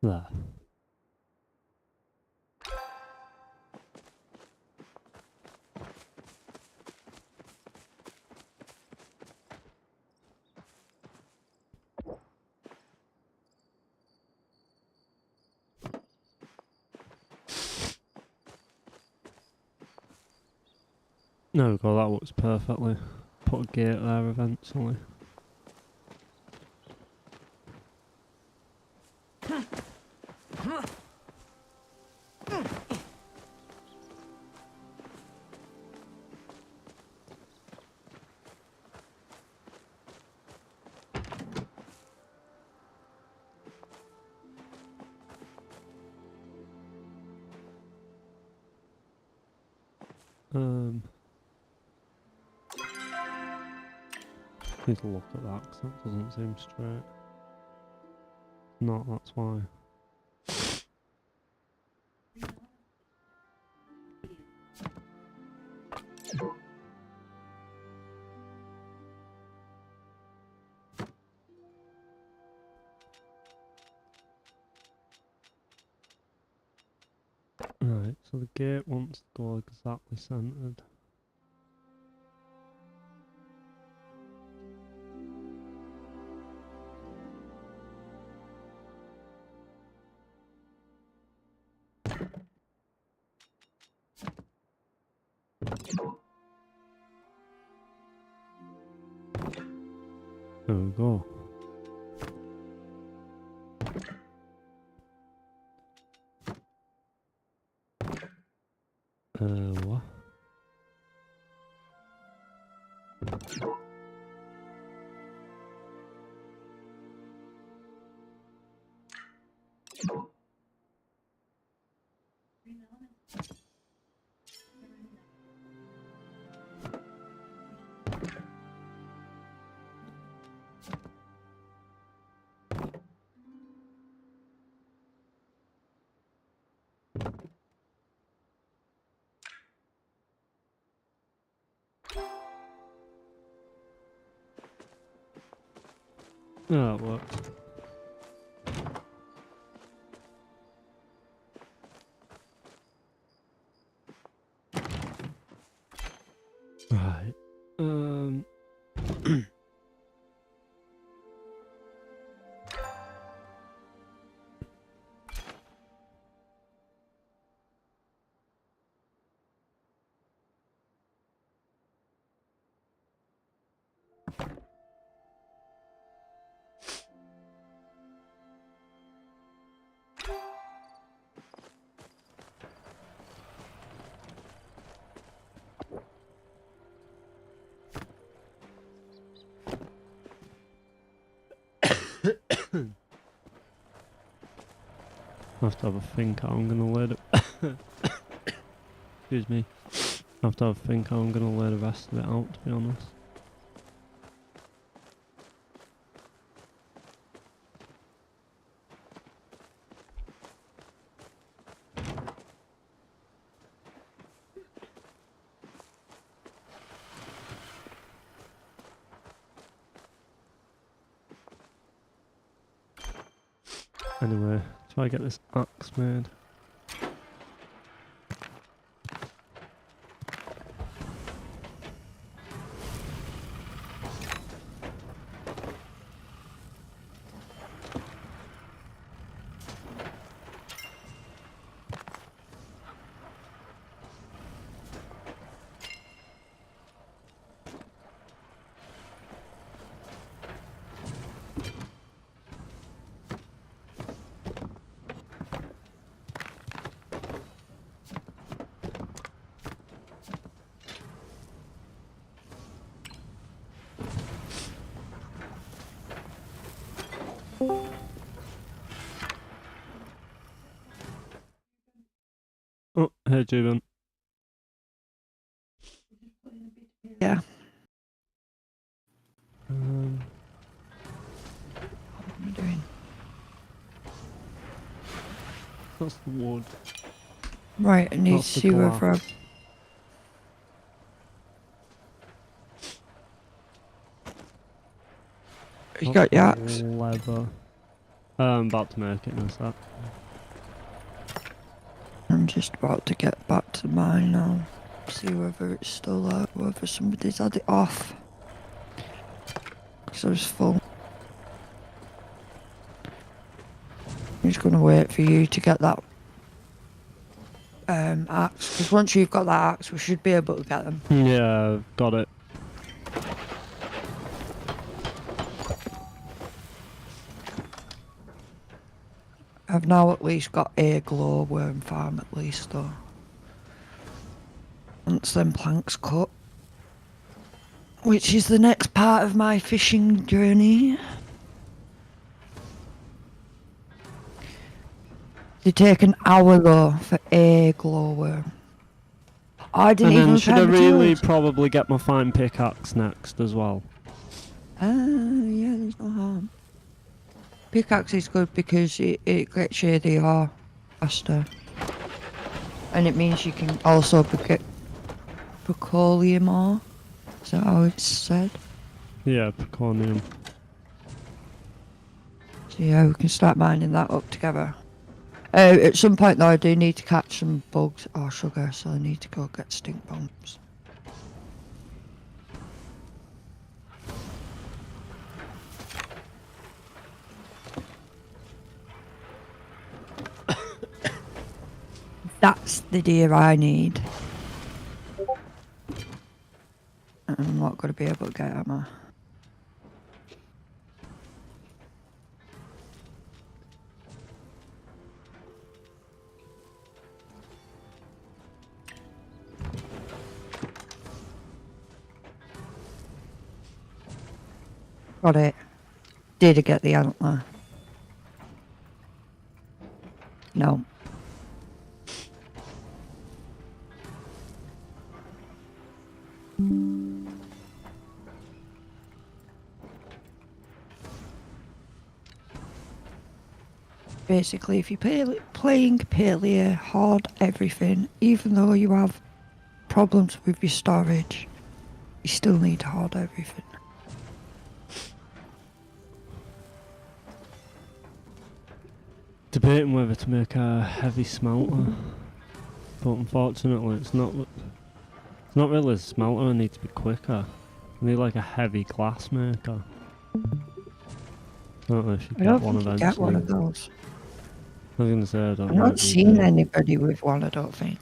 There. There we go, that works perfectly. Put a gate there eventually. Need to look at that because that doesn't seem straight. Not, that's why. Right, so the gate wants to go exactly centered. There we go. What? Yeah, that works. Right. I have to have a think how I'm gonna lay the excuse me. I have to have a think how I'm gonna lay the rest of it out, to be honest. Anyway, try to get this axe made. Oh, hey Julian. Yeah. Um, What am I doing? that's the wood. Right, I need That's to the see whether glass. you got That's the the axe. leather. I'm about to make it in a sec. I'm just about to get back to mine now. See whether it's still there, whether somebody's had it off. Because I was full. I'm just going to wait for you to get that axe. Because once you've got that axe, we should be able to get them. Yeah, got it. I've now at least got a glowworm farm at least though. Once them planks cut. Which is the next part of my fishing journey. They take an hour though for a glowworm. I didn't And even then should I prep the really tools. probably get my fine pickaxe next as well? Yeah, there's no harm. Pickaxe is good because it gets you the ore faster. And it means you can also get petroleum ore. Is that how it's said? Yeah, peconium. So yeah, we can start mining that up together. At some point though, I do need to catch some bugs or sugar, so I need to go get stink bombs. That's the deer I need. I'm not going to be able to get am I? Got it. Did I get the antler? No. Basically, if you're playing Palia, hoard everything, even though you have problems with your storage, you still need to hoard everything. Debating whether to make a heavy smelter, but unfortunately it's not really a smelter. I need to be quicker. I need like a heavy glass maker. I don't know if you I get don't one think you eventually. get one of those. I was gonna say I don't I've know not if you seen do. anybody with one, I don't think.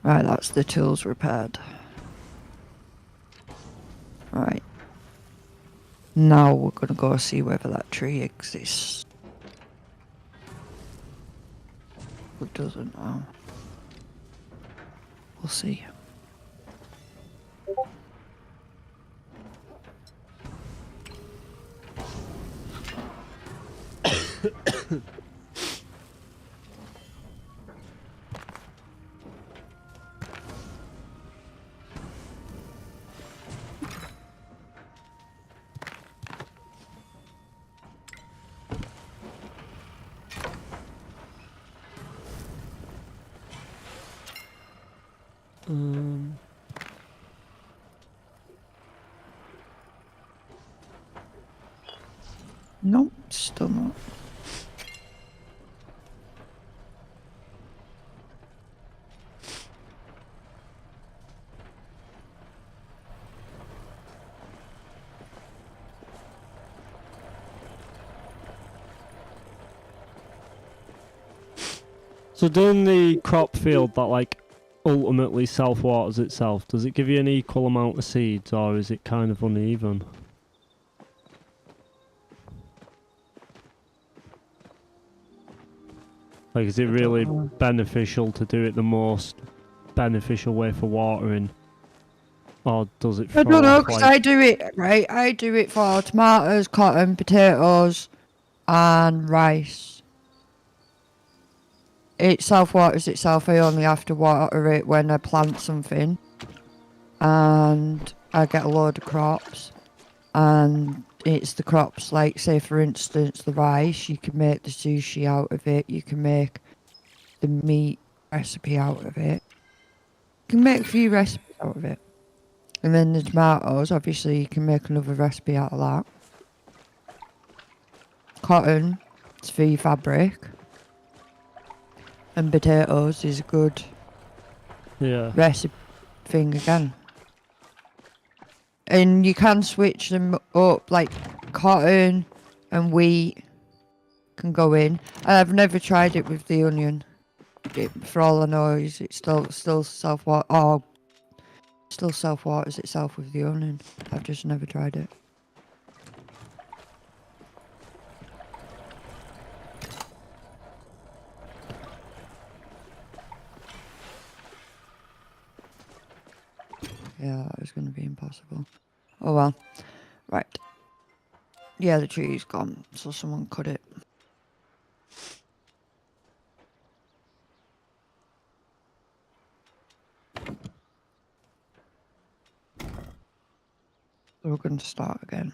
Right, that's the tools repaired. Right. Now we're gonna go see whether that tree exists. It doesn't now. We'll see. Nope, still not. So doing the crop field that like ultimately self-waters itself, does it give you an equal amount of seeds or is it kind of uneven? Like is it really beneficial to do it the most beneficial way for watering? Or does it I don't know, because like... I do it, right? I do it for tomatoes, cotton, potatoes, and rice. It self-waters itself. I only have to water it when I plant something. And I get a load of crops. And it's the crops, like, say, for instance, the rice. You can make the sushi out of it. You can make the meat recipe out of it. You can make a few recipes out of it. And then the tomatoes, obviously, you can make another recipe out of that. cotton is for your fabric. And potatoes is a good Yeah. recipe thing again. And you can switch them up, like cotton and wheat can go in. And I've never tried it with the onion. For all I know, it's still self-water. Oh, still self-waters itself with the onion. I've just never tried it. Yeah, that was going to be impossible. Oh well. Right. Yeah, the tree's gone, so someone cut it. So we're going to start again.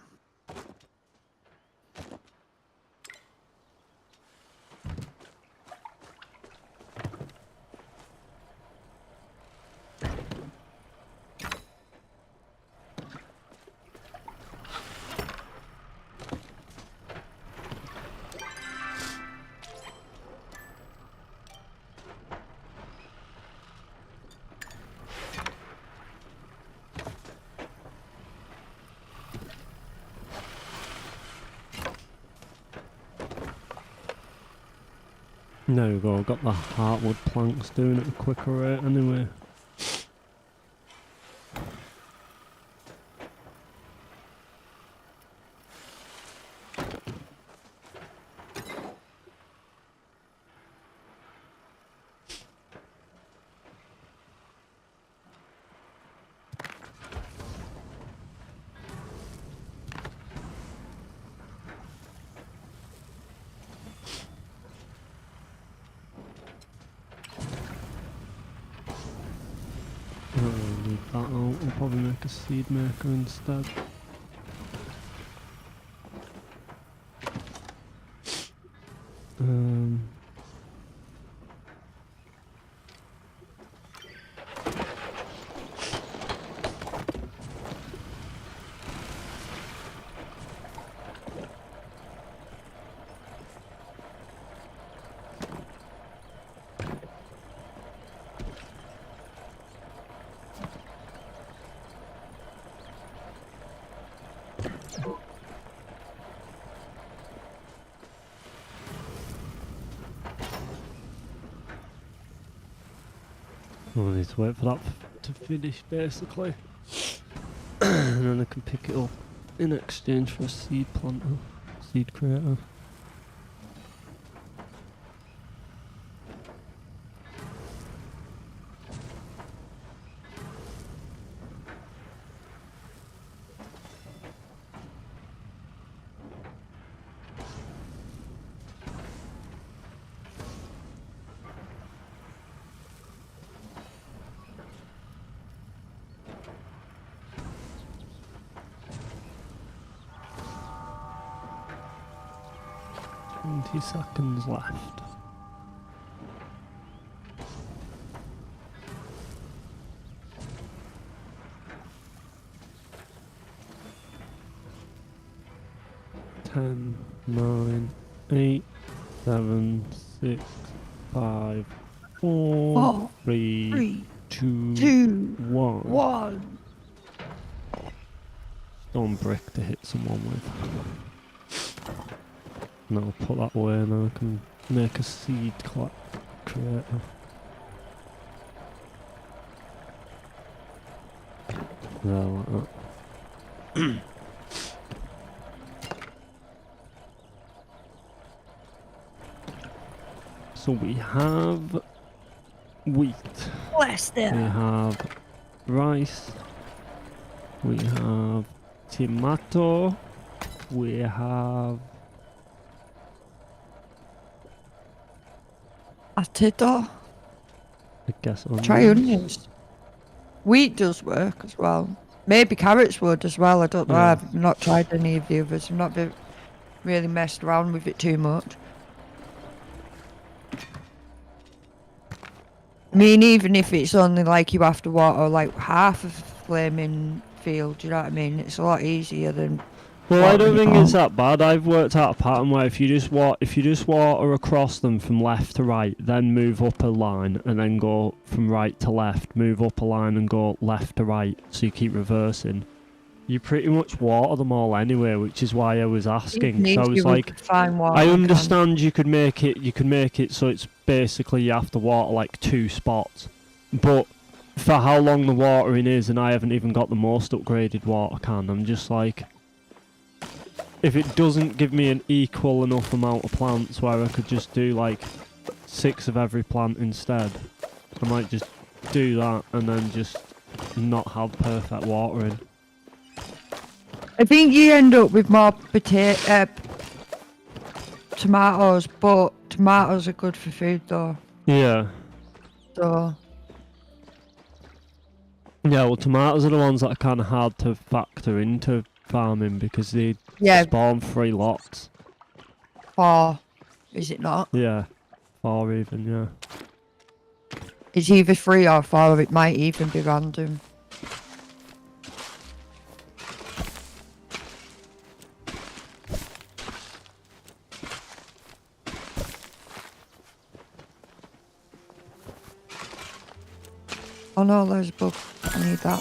There we go, got the heartwood planks doing it at a quicker rate anyway. Leave that out, we'll probably make a seed maker instead. I need to wait for that to finish basically. And then I can pick it up in exchange for a seed planter, seed creator. Seconds left. Ten, 9, 8, 7, 6, 5, 4, 3, 2, 1. Stone brick to hit someone with. And I'll put that away and I can make a seed creator. There, like that. So we have wheat. Bless them. We have rice. We have tomato. We have potato. I guess onions. Try onions. Wheat does work as well. Maybe carrots would as well. I don't know. Yeah. I've not tried any of the others. I've not really messed around with it too much. I mean, even if it's only like you have to water like half of a flaming field, do you know what I mean? It's a lot easier than Well, I don't watering think it it's out. that bad. I've worked out a pattern where if you just water across them from left to right, then move up a line, and then go from right to left, move up a line and go left to right, so you keep reversing. You pretty much water them all anyway, which is why I was asking. So I was like, Fine water, I can. understand you could make it so it's basically you have to water like 2 spots, but for how long the watering is, and I haven't even got the most upgraded water can, I'm just like, if it doesn't give me an equal enough amount of plants where I could just do like 6 of every plant instead, I might just do that and then just not have perfect watering. I think you end up with more tomatoes, but tomatoes are good for food though. Yeah. So Yeah, well, tomatoes are the ones that are kind of hard to factor into farming because they yeah, spawn 3 lots. 4, is it not? Yeah, 4 even, yeah. It's either 3 or 4. It might even be random. Oh no, there's a bug. I need that.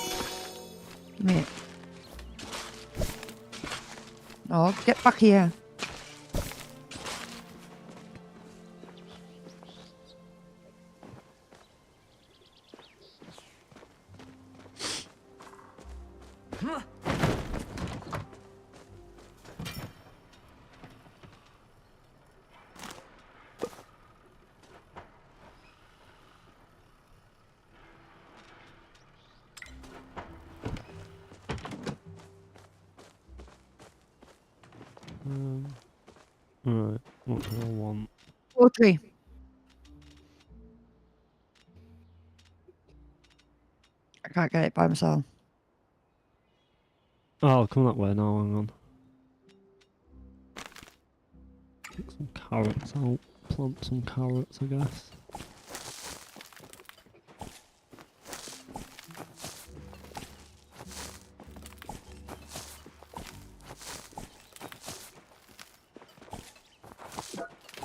Give me it. No, get back here. Right, what do I want? Poultry. I can't get it by myself. Oh, I'll come that way now, hang on. Get some carrots out. Plant some carrots, I guess.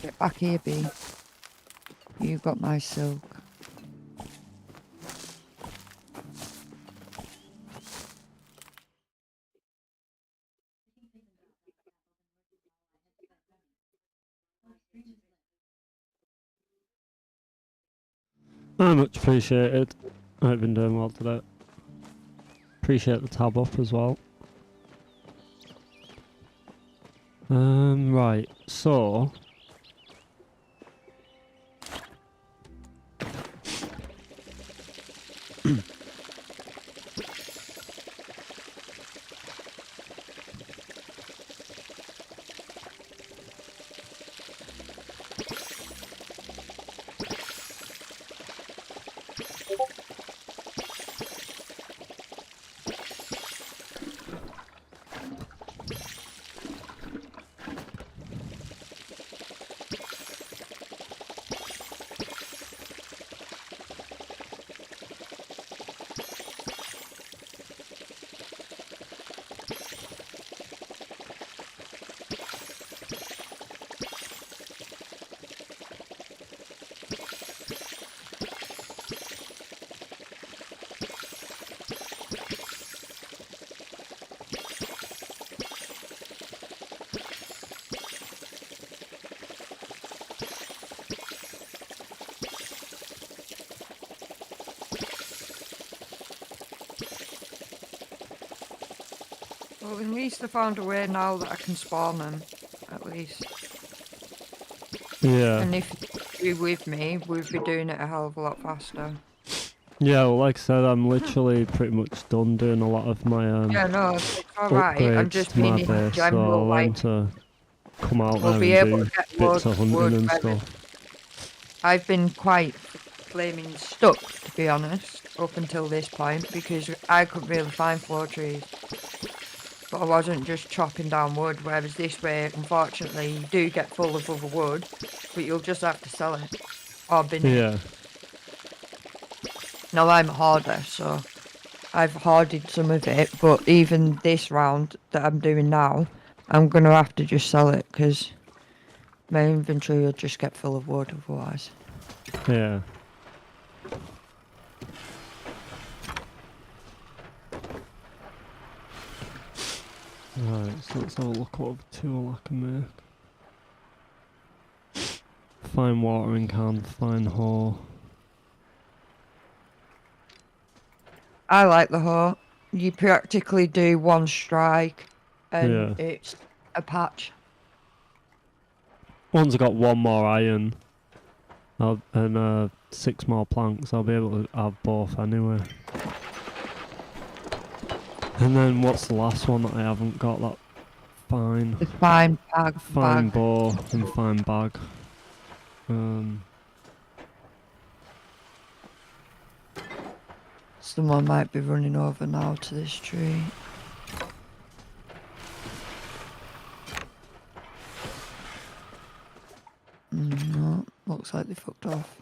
Get back here, B. You got my silk. Much appreciated. I've been doing well today. Appreciate the tab up as well. Right, so Well, at least I found a way now that I can spawn them, at least. yeah. And if you're with me, we'd be doing it a hell of a lot faster. Yeah, well, like I said, I'm literally pretty much done doing a lot of my Yeah, no, it's alright. I'm upgrades just to my meaning in base, so general, I'll like, want to come out we'll there be and able do to get bits of hunting wood and ready. stuff. I've been quite flaming stuck, to be honest, up until this point, because I couldn't really find floor trees. But I wasn't just chopping down wood, whereas this way, unfortunately, you do get full of other wood, but you'll just have to sell it, or bin it. Yeah. Now I'm a hoarder, so I've hoarded some of it, but even this round that I'm doing now, I'm going to have to just sell it because my inventory will just get full of wood otherwise. Yeah. Right, so let's have a look what tool I can make. Fine watering can, fine hoe. I like the hoe. You practically do one strike and Yeah. it's a patch. Once I got one more iron and 6 more planks, I'll be able to have both anyway. And then what's the last one that I haven't got? That fine. The fine bag. Fine bow and fine bag. Someone might be running over now to this tree. No, looks like they fucked off.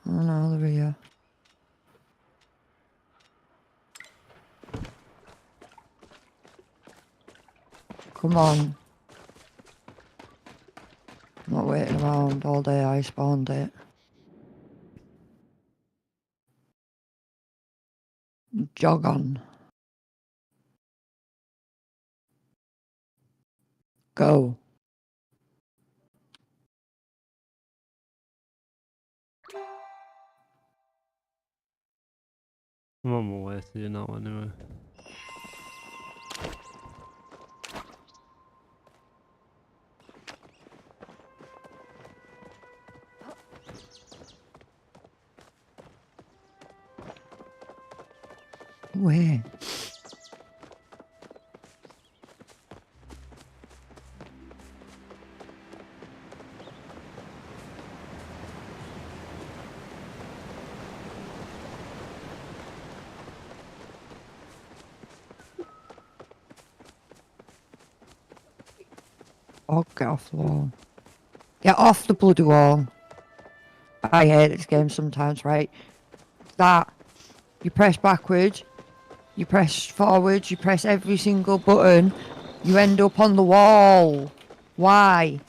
Oh no, they're here. Come on. I'm not waiting around all day, I spawned it. Jog on. Go. I'm on my way to you now anyway. Where? Oh, get off the wall. Get off the bloody wall. I hate this game sometimes, right? That, you press backwards, you press forwards, you press every single button, you end up on the wall. Why?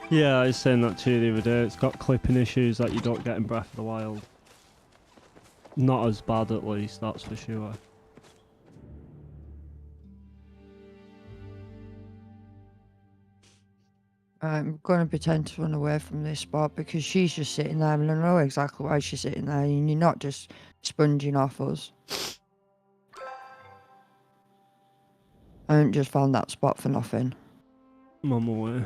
Yeah, I was saying that to you the other day. It's got clipping issues that you don't get in Breath of the Wild. Not as bad at least, that's for sure. I'm going to pretend to run away from this spot because she's just sitting there and I know exactly why she's sitting there and you're not just sponging off us. I haven't just found that spot for nothing. I'm on my way.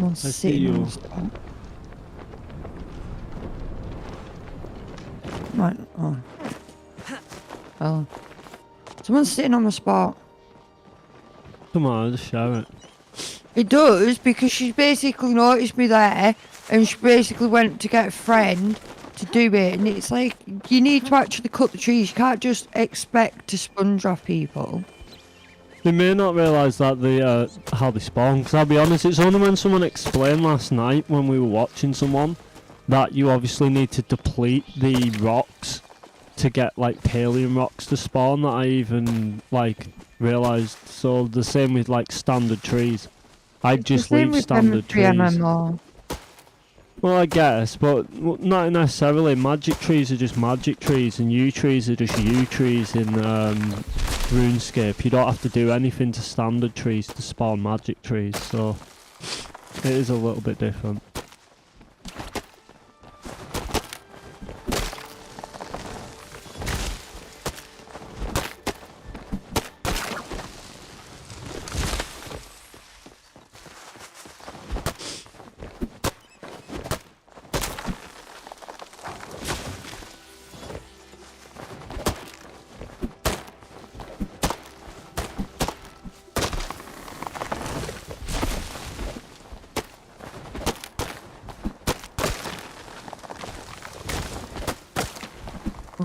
Someone's I see sitting on you. the spot. Right, oh. Oh. Someone's sitting on the spot. Come on, I'll just show it. It does, because she basically noticed me there, and she basically went to get a friend to do it, and it's like, you need to actually cut the trees, you can't just expect to sponge off people. They may not realise that they how they spawn, because I'll be honest, it's only when someone explained last night when we were watching someone that you obviously need to deplete the rocks to get like Palian rocks to spawn that I even like realised. So the same with like standard trees. I'd just leave standard trees. MMO. Well, I guess, but not necessarily. Magic trees are just magic trees, and yew trees are just yew trees in RuneScape. You don't have to do anything to standard trees to spawn magic trees, so it is a little bit different.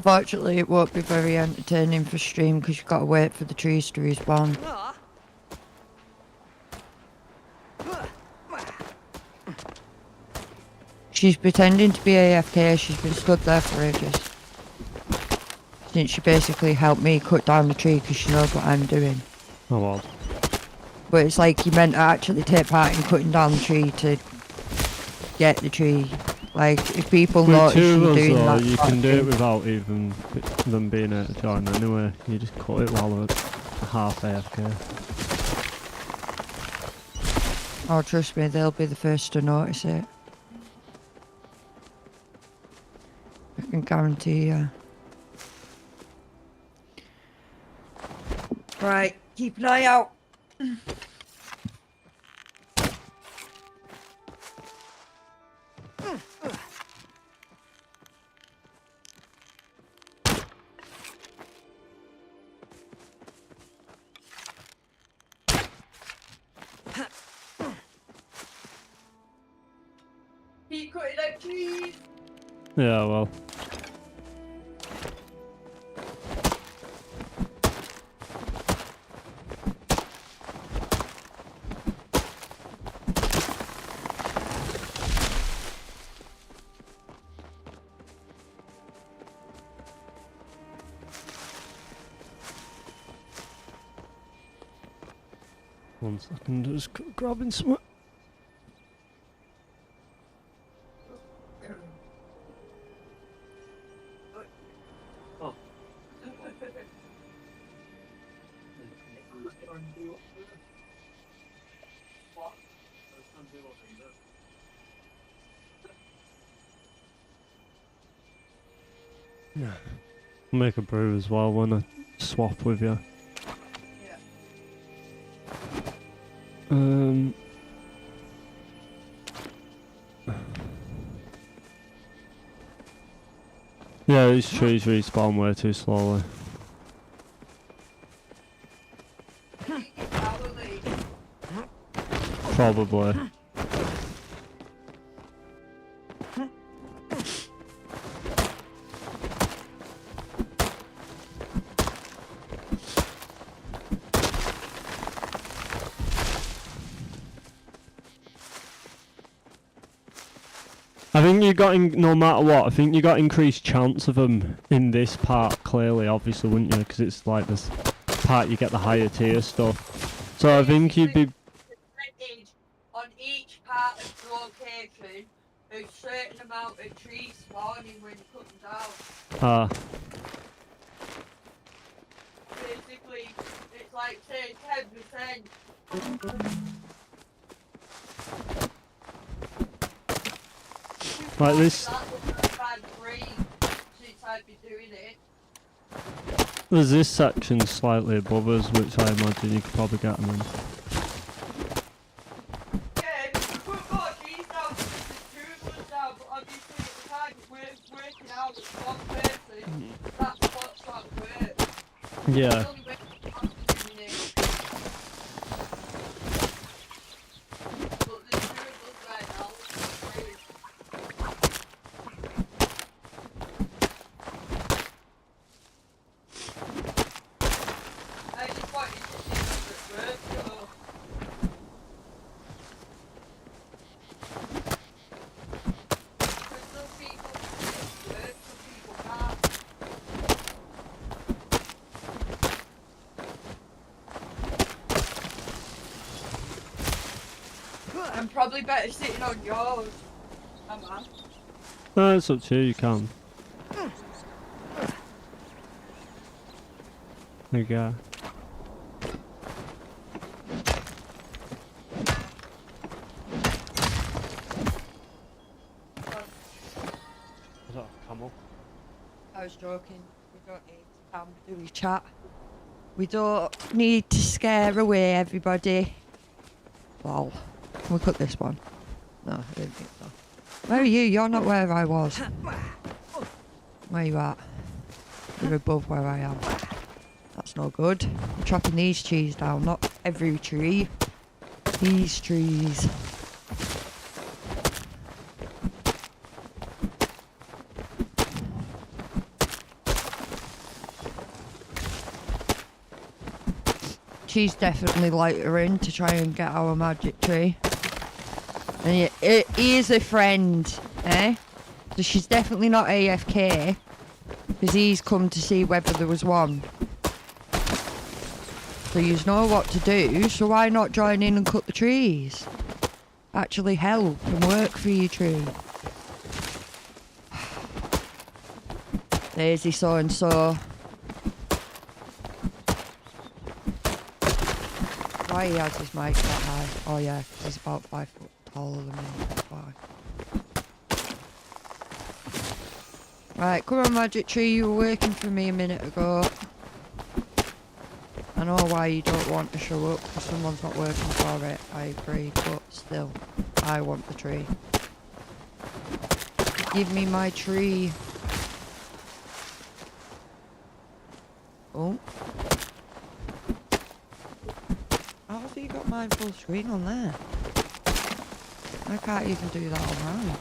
Unfortunately, it won't be very entertaining for stream because you've got to wait for the trees to respawn. Ah. She's pretending to be AFK. She's been stood there for ages. Since she basically helped me cut down the tree because she knows what I'm doing. Oh well. But it's like you meant to actually take part in cutting down the tree to get the tree. Like, if people With notice two you of us doing though, that you sort can of do it thing. without even them being able to join anyway. You just cut it while they're half AFK. Oh, trust me, they'll be the first to notice it. I can guarantee you. Right, keep an eye out. Keep cutting them trees. Yeah, well. One second, just grabbing some. Yeah. Make a brew as well when I swap with you. Yeah, these trees respawn way too slowly. Probably. I think you got no matter what. I think you got increased chance of them in this part. Clearly, obviously, wouldn't you? Because it's like this part you get the higher tier stuff. So I think you'd be. On each part of the location, there's a certain amount of trees spawning when you cut them down. Basically, it's like say 10%. Like this. That was bad free since I've been doing it. There's this section slightly above us, which I imagine you could probably get them in. Yeah, we put more trees down because there's two of us down, but obviously at the time we're working out with one person. That's what sort of works. Yeah. There's only way to doing it. But there's two of us right now, which is great. I just wanted to see if it worked, so. Because some people can make it work, some people can't. I'm probably better sitting on yours. Am I? No, it's up to you. You can. There you go. Is that a camel? I was joking. We don't need to do we chat? We don't need to scare away everybody. Lol. Can we cut this one? No, I don't think so. Where are you? You're not where I was. Where you at? You're above where I am. That's no good. I'm chopping these trees down, not every tree. These trees. she's definitely let her in to try and get our magic tree. And he is a friend, eh? So she's definitely not AFK. Because he's come to see whether there was one. So you know what to do, so why not join in and cut the trees? Actually help and work for your tree. Daisy so-and-so. Why he has his mic that high? Oh yeah, 'cause he's about 5 foot taller than me, that's why. Right, come on Magic Tree, you were working for me a minute ago. I know why you don't want to show up, because someone's not working for it, I agree, but still, I want the tree. Give me my tree. Oh. How have you got mine full screen on there? I can't even do that on mine.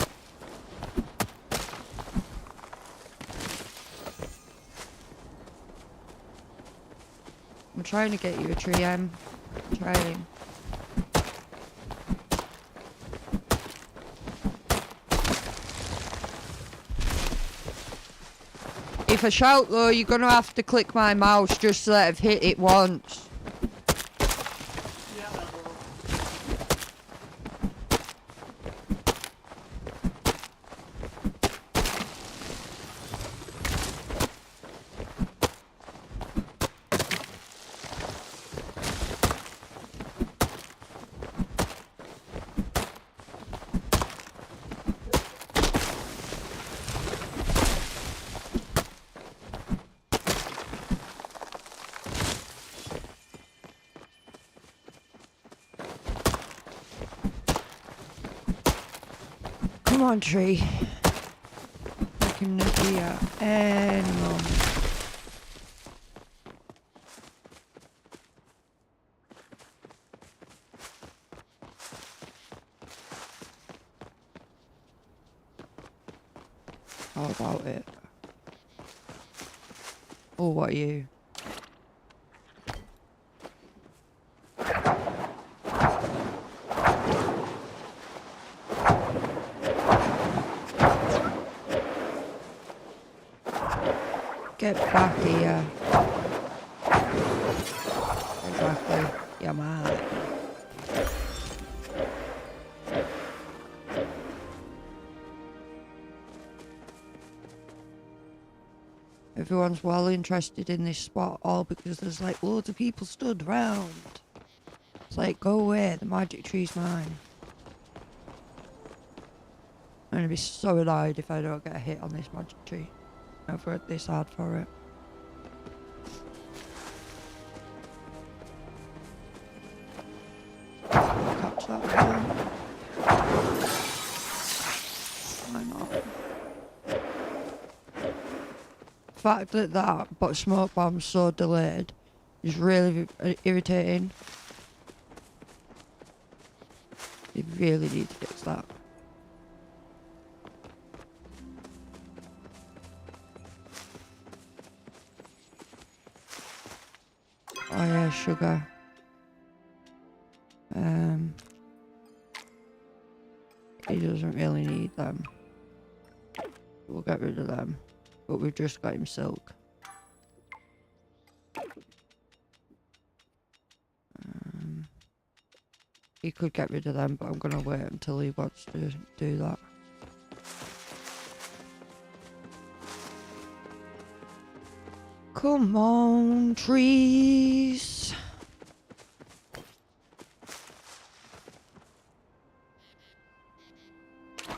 I'm trying to get you a tree, I'm trying. If I shout though, you're gonna have to click my mouse just so that I've hit it once. Come on, tree. I can be here any moment. How about it? Oh, what are you? Get back here. Exactly. Yeah, man. Everyone's well interested in this spot, all because there's like loads of people stood round. It's like, go away, the magic tree's mine. I'm gonna be so annoyed if I don't get a hit on this magic tree. I've worked this hard for it. Catch that one. Why not? The fact that but smoke bomb's so delayed is really irritating. You really need to fix that. Oh yeah, sugar. He doesn't really need them. We'll get rid of them. But we've just got him silk. He could get rid of them, but I'm gonna wait until he wants to do that. Come on, trees.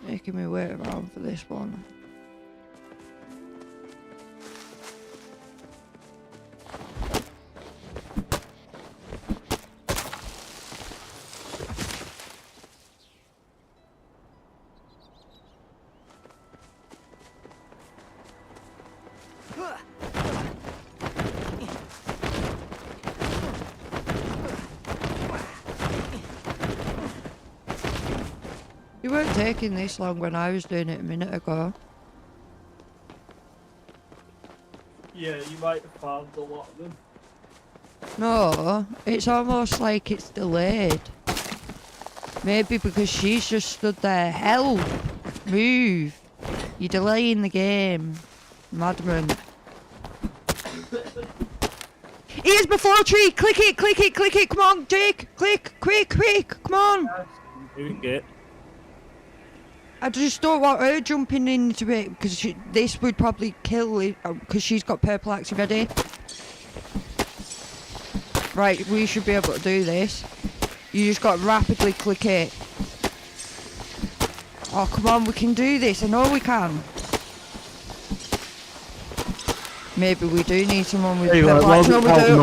Making me wait around for this one. You weren't taking this long when I was doing it a minute ago. Yeah, you might have found a lot of them. No, it's almost like it's delayed. Maybe because she's just stood there. Help! Move! You're delaying the game. Madman. Here's my floor tree! Click it, click it, click it! Come on, Jake! Click! Quick, quick! Come on! Doing it. I just don't want her jumping into it because this would probably kill it because she's got purple axe ready. Right, we should be able to do this. You just got to rapidly click it. Oh, come on, we can do this. I know we can. Maybe we do need someone with purple axe. No, we don't.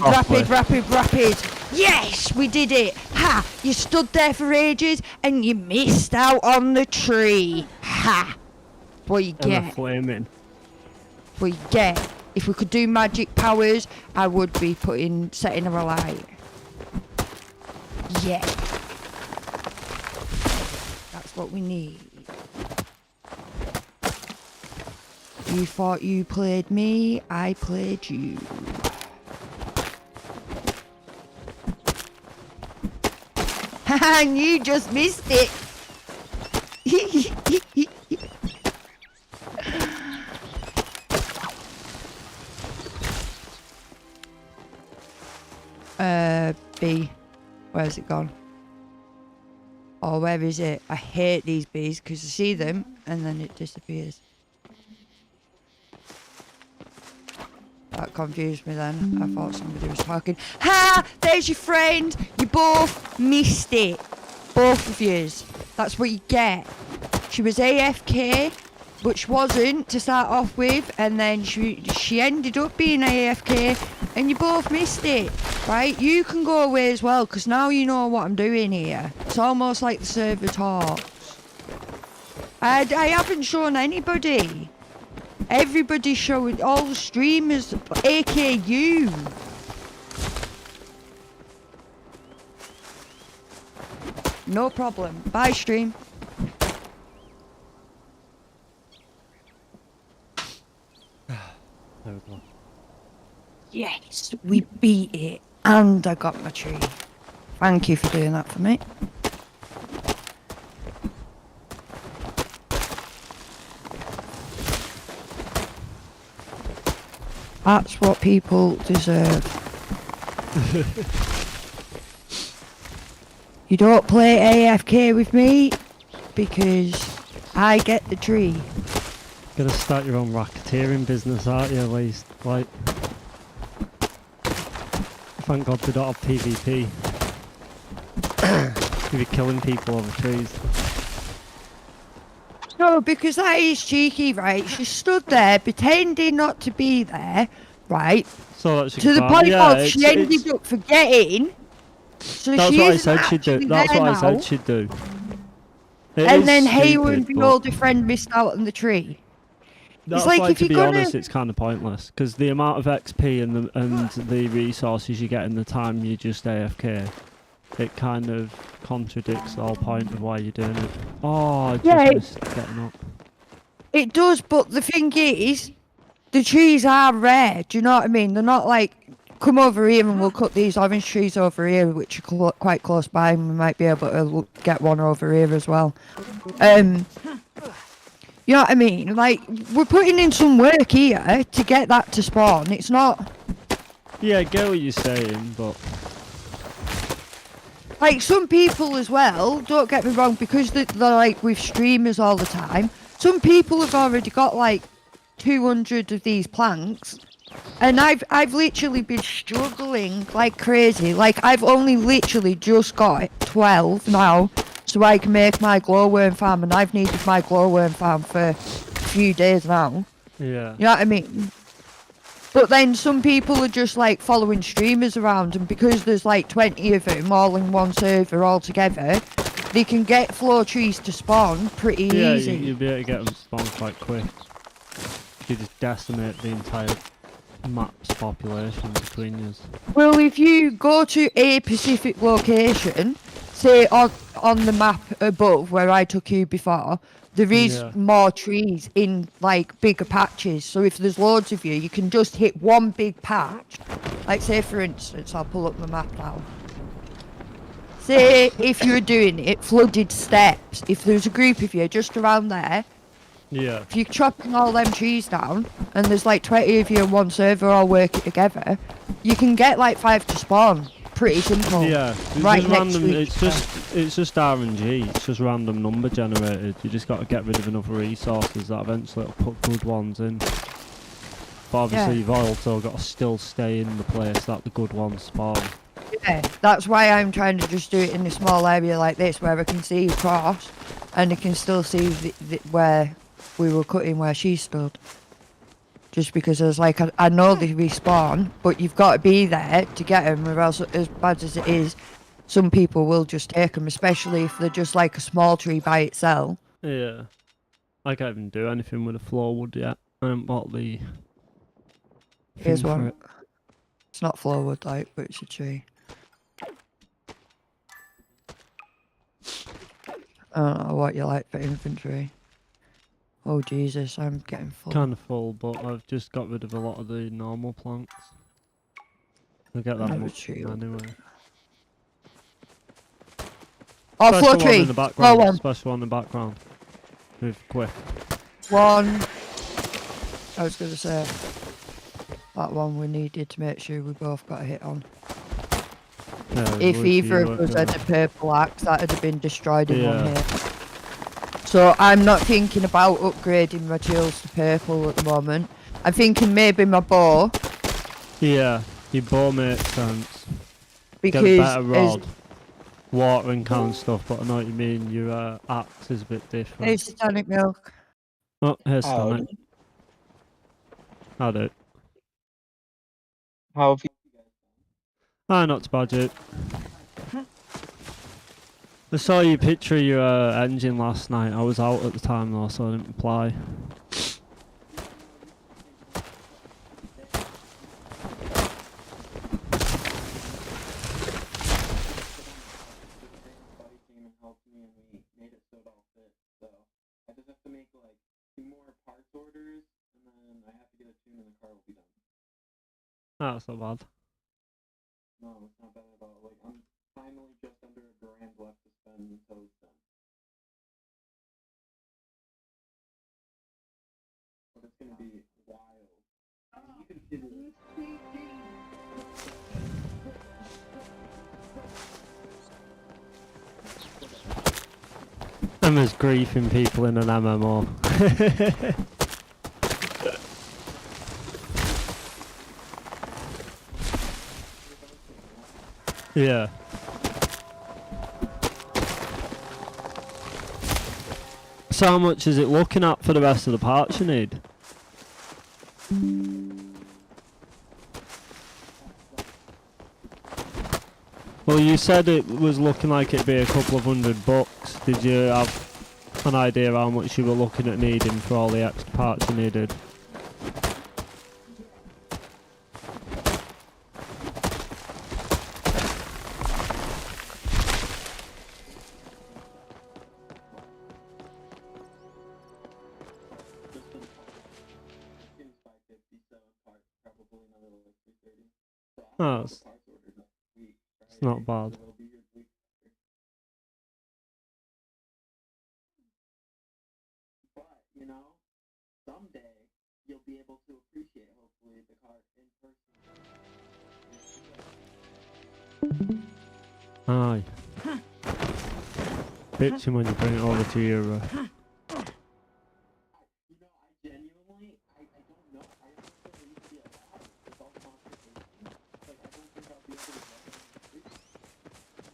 Rapid, rapid, rapid. Yes, we did it. Ha! You stood there for ages and you missed out on the tree. Ha! What you get? Flaming. What you get? If we could do magic powers, I would be setting her alight. Yeah. That's what we need. You thought you played me, I played you. Haha, and you just missed it. Bee. Where's it gone? Oh, where is it? I hate these bees because I see them and then it disappears. That confused me then. I thought somebody was talking. Ha! There's your friend! You both missed it. Both of yous. That's what you get. She was AFK, but she wasn't to start off with, and then she ended up being AFK, and you both missed it. Right? You can go away as well, because now you know what I'm doing here. It's almost like the server talks. I haven't shown anybody. Everybody's showing, all the streamers, aka you. No problem. Bye, stream. There we go. Yes, we beat it. And I got my tree. Thank you for doing that for me. That's what people deserve. You don't play AFK with me because I get the tree. Gonna start your own racketeering business, aren't you, at least? Like, thank God they don't have PvP. You'll be killing people over trees. No, because that is cheeky, right? She stood there pretending not to be there, right? So that's to the point of she ended up forgetting. So that's she what I isn't said she'd do. actually That's there what I now. said she'd do. It And is then Hayward stupid, and but your older friend missed out on the tree. That's like why, if to you're be gonna- honest, it's kind of pointless because the amount of XP and the resources you get in the time you just AFK, it kind of contradicts the whole point of why you're doing it. Oh, I just Yeah, missed getting up. It does, but the thing is, the trees are rare. Do you know what I mean? They're not like, come over here and we'll cut these orange trees over here, which are quite close by, and we might be able to get one over here as well. You know what I mean? Like, we're putting in some work here to get that to spawn. It's not... Yeah, I get what you're saying, but Like, some people as well, don't get me wrong, because they're like with streamers all the time, some people have already got like 200 of these planks, and I've literally been struggling like crazy. Like, I've only literally just got 12 now, so I can make my glowworm farm, and I've needed my glowworm farm for a few days now. yeah. You know what I mean? But then some people are just like following streamers around, and because there's like 20 of them all in one server all together, they can get floor trees to spawn pretty Yeah, easy. you'll be able to get them spawned quite quick. You just decimate the entire map's population between you. Well, if you go to a specific location, say on the map above where I took you before, there is Yeah. more trees in like bigger patches. So if there's loads of you, you can just hit one big patch. Like say for instance, I'll pull up the map now. Say if you were doing it, flooded steps. If there's a group of you just around there, Yeah. if you're chopping all them trees down and there's like 20 of you in one server all working together, you can get like 5 to spawn. Pretty simple. Yeah. It's Right just next random. to each It's just RNG. It's just random number generated. You just got to get rid of enough resources that eventually will put good ones in. But obviously, Yeah. you've also got to still stay in the place that the good ones spawn. Yeah, that's why I'm trying to just do it in a small area like this where I can see across and I can still see where we were cutting where she stood. Just because I was like, I know they respawn, but you've got to be there to get them, or else, as bad as it is, some people will just take them, especially if they're just like a small tree by itself. Yeah. I can't even do anything with a floor wood yet. I haven't bought the Here's thing for one. it. It's not floorwood like, but it's a tree. I don't know what you like for infantry. Oh Jesus, I'm getting full. Kind of full, but I've just got rid of a lot of the normal planks. I get that Another much tree. anyway. Oh, Special floor one tree! in the Floor background. one. Special one in the background. With Quiff. One. I was going to say, that one we needed to make sure we both got a hit on. Yeah, If literally either of worked us out. had a purple axe, that would have been destroyed in one Yeah. hit. So I'm not thinking about upgrading my tools to purple at the moment. I'm thinking maybe my bow, Yeah, your bow makes sense. because Get a better as- rod. Watering can and stuff, but I know what you mean. Your axe is a bit different. Hey, satanic milk. Oh, here's Howdy. Sonic. I do. How have you? Ah, not too bad, dude. I saw your picture of your engine last night. I was out at the time though, so I didn't reply. Buddy came and helped me, and we made it so it all fit. So I just have to make like 2 more parts orders, and then I have to get a tune, and the car will be done. Ah, that's not bad. No, it's not bad at all. Like I'm finally just under $1,000 left to spend until it's done. But it's gonna be wild. Emma's griefing people in an MMO. Yeah. So how much is it looking at for the rest of the parts you need? Well, you said it was looking like it'd be a couple of $100. Did you have an idea how much you were looking at needing for all the extra parts you needed? It's 550, so parts probably another like 330. So Oh, I'll have it's- the parts ordered next week. It's not Friday, bad. so they'll be here the week after. But, you know, someday you'll be able to appreciate, hopefully, the car in person. Aye. Bitching when you bring it over to your... You know, I genuinely, I don't know. I don't think it needs to be allowed with all the modifications. Like, I don't think I'll be able to get it on the street.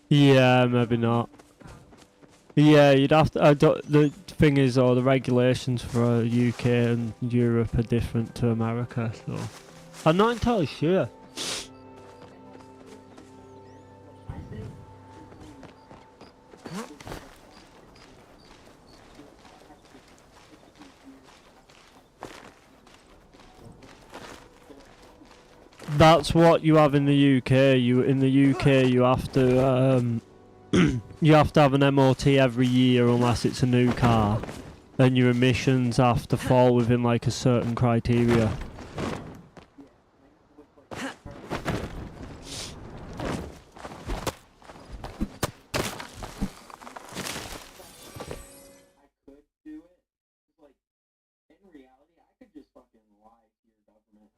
Yeah, maybe not. Yeah, you'd have to... the thing is, the regulations for UK and Europe are different to America, so... I'm not entirely sure. That's what you have in the UK. In the UK you have to you have to have an MOT every year unless it's a new car, and your emissions have to fall within like a certain criteria. I could do it. Like, in reality, I could just fucking lie to your government.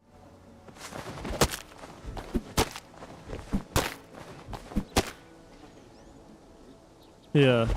Yeah.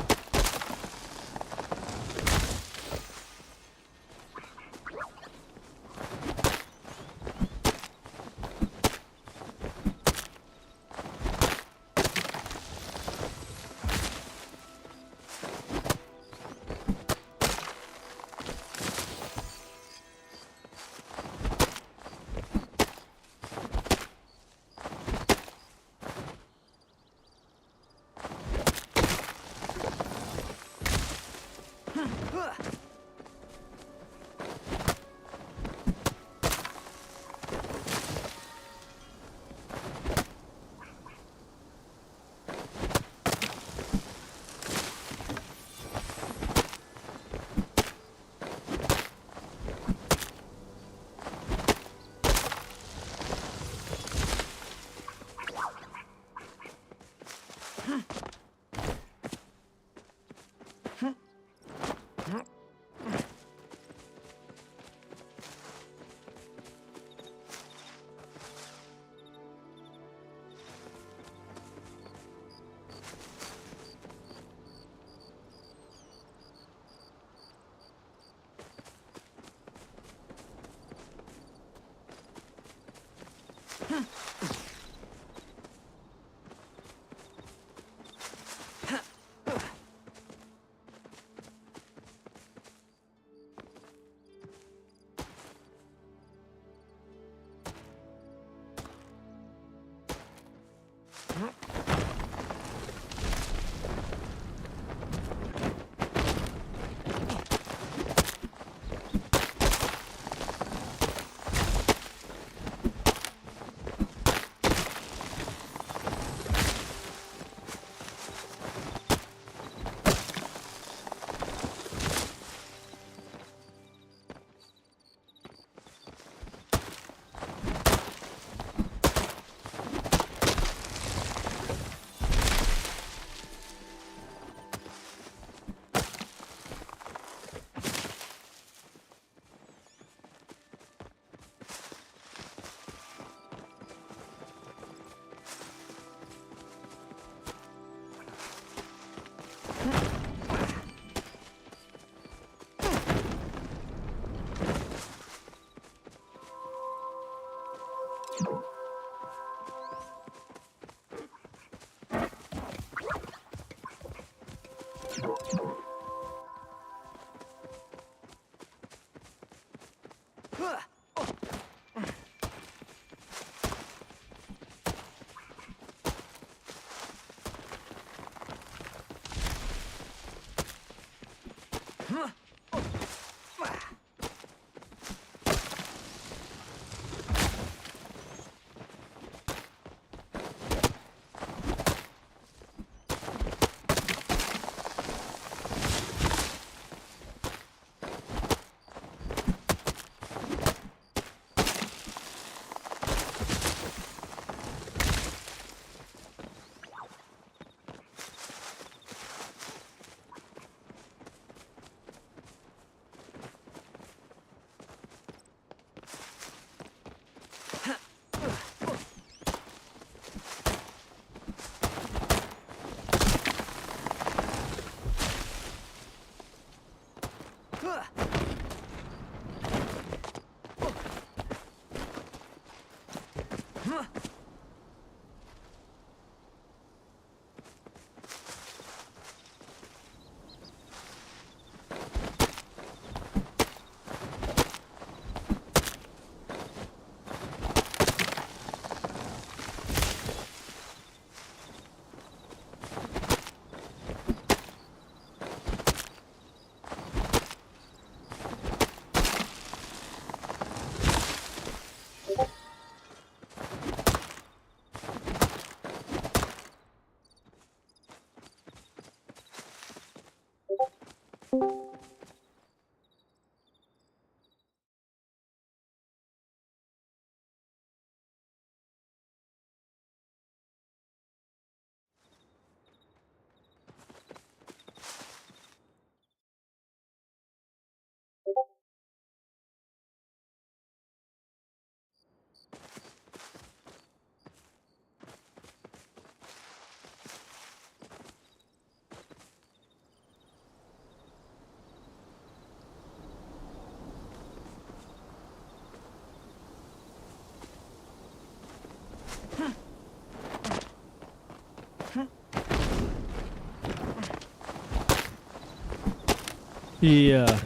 Yeah.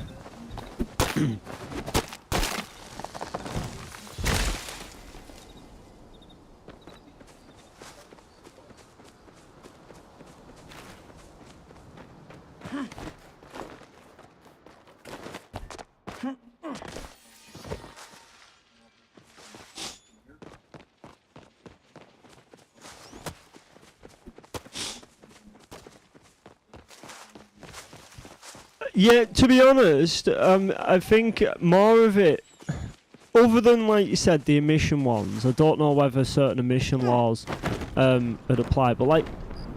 Yeah, to be honest, I think more of it, other than like you said, the emission ones, I don't know whether certain emission laws would apply, but like,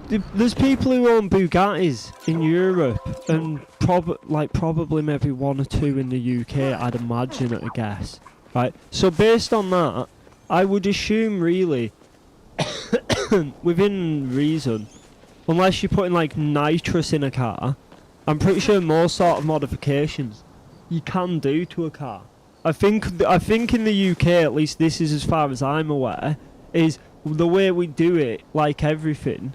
there's people who own Bugattis in Europe, and probably maybe one or two in the UK, I'd imagine at a guess, right? So based on that, I would assume really, within reason, unless you're putting like nitrous in a car, I'm pretty sure most sort of modifications you can do to a car. I think in the UK, at least this is as far as I'm aware, is the way we do it, like everything,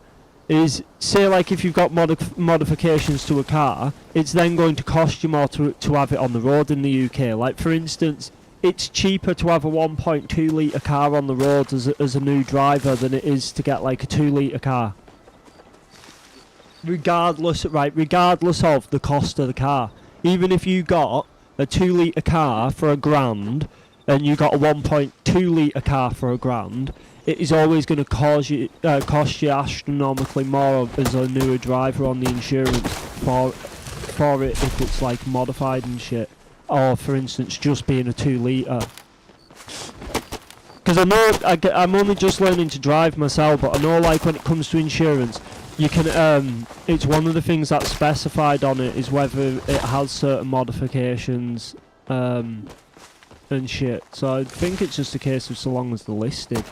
is say like if you've got modifications to a car, it's then going to cost you more to have it on the road in the UK. Like for instance, it's cheaper to have a 1.2 litre car on the road as a new driver than it is to get like a 2 litre car. Regardless of the cost of the car. Even if you got a 2 litre car for £1,000 and you got a 1.2 litre car for £1,000, it is always going to cost you astronomically more as a newer driver on the insurance for it if it's like modified and shit. Or for instance, just being a 2 litre. Because I know I'm only just learning to drive myself, but I know like when it comes to insurance, you can it's one of the things that's specified on it is whether it has certain modifications and shit. So I think it's just a case of so long as they're listed.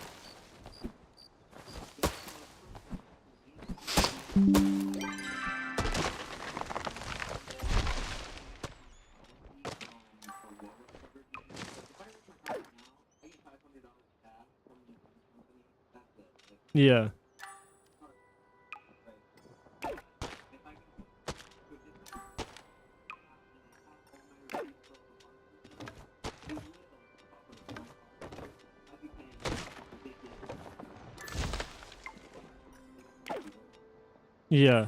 Yeah. Yeah.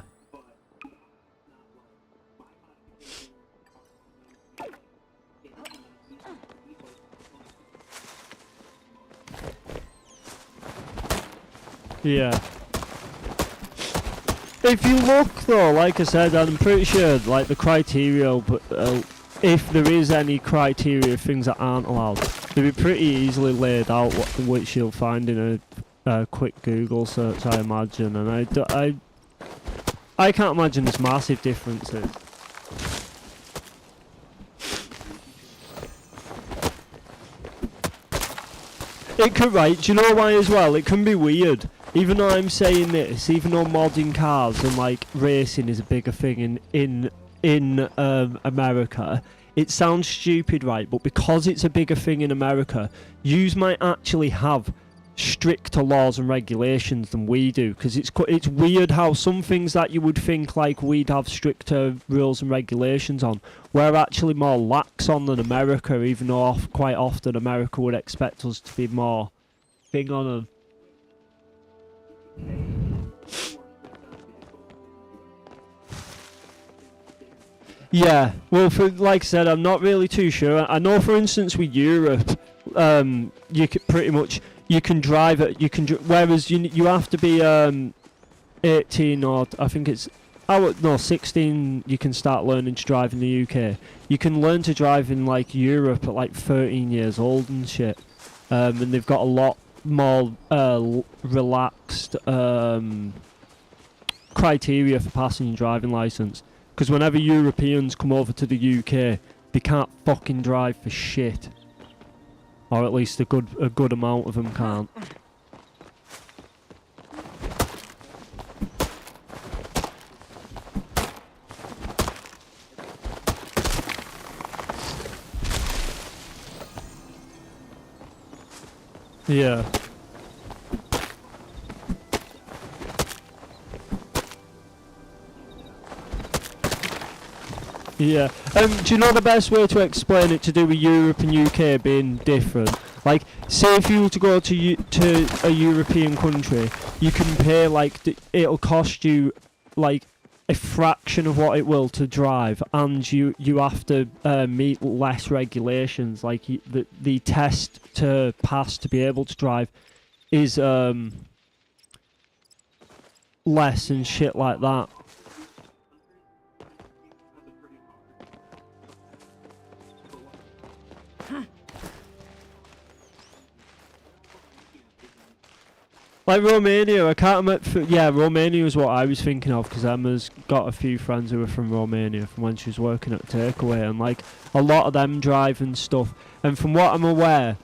Yeah. If you look though, like I said, I'm pretty sure like the criteria, but if there is any criteria of things that aren't allowed, they'll be pretty easily laid out, which you'll find in a quick Google search, I imagine. And I can't imagine there's massive differences. It could, right, do you know why as well? It can be weird. Even though I'm saying this, even though modding cars and like racing is a bigger thing in America, it sounds stupid, right? But because it's a bigger thing in America, yous might actually have stricter laws and regulations than we do, because it's weird how some things that you would think like we'd have stricter rules and regulations on, we're actually more lax on than America, even though quite often America would expect us to be more thing on them. Yeah, well, like I said, I'm not really too sure. I know, for instance, with Europe, you can pretty much can drive it. Whereas you have to be 18 or I think it's 16. You can start learning to drive in the UK. You can learn to drive in like Europe at like 13 years old and shit. And they've got a lot more relaxed criteria for passing your driving license. Because whenever Europeans come over to the UK, they can't fucking drive for shit. Or at least a good amount of them can't. Yeah. Yeah. Do you know the best way to explain it to do with Europe and UK being different? Like, say if you were to go to a European country, you can pay like it'll cost you like a fraction of what it will to drive, and you have to meet less regulations. Like the test to pass to be able to drive is less and shit like that. Like Romania, I can't remember. Yeah, Romania is what I was thinking of, because Emma's got a few friends who are from Romania from when she was working at Takeaway, and like a lot of them drive and stuff. And from what I'm aware,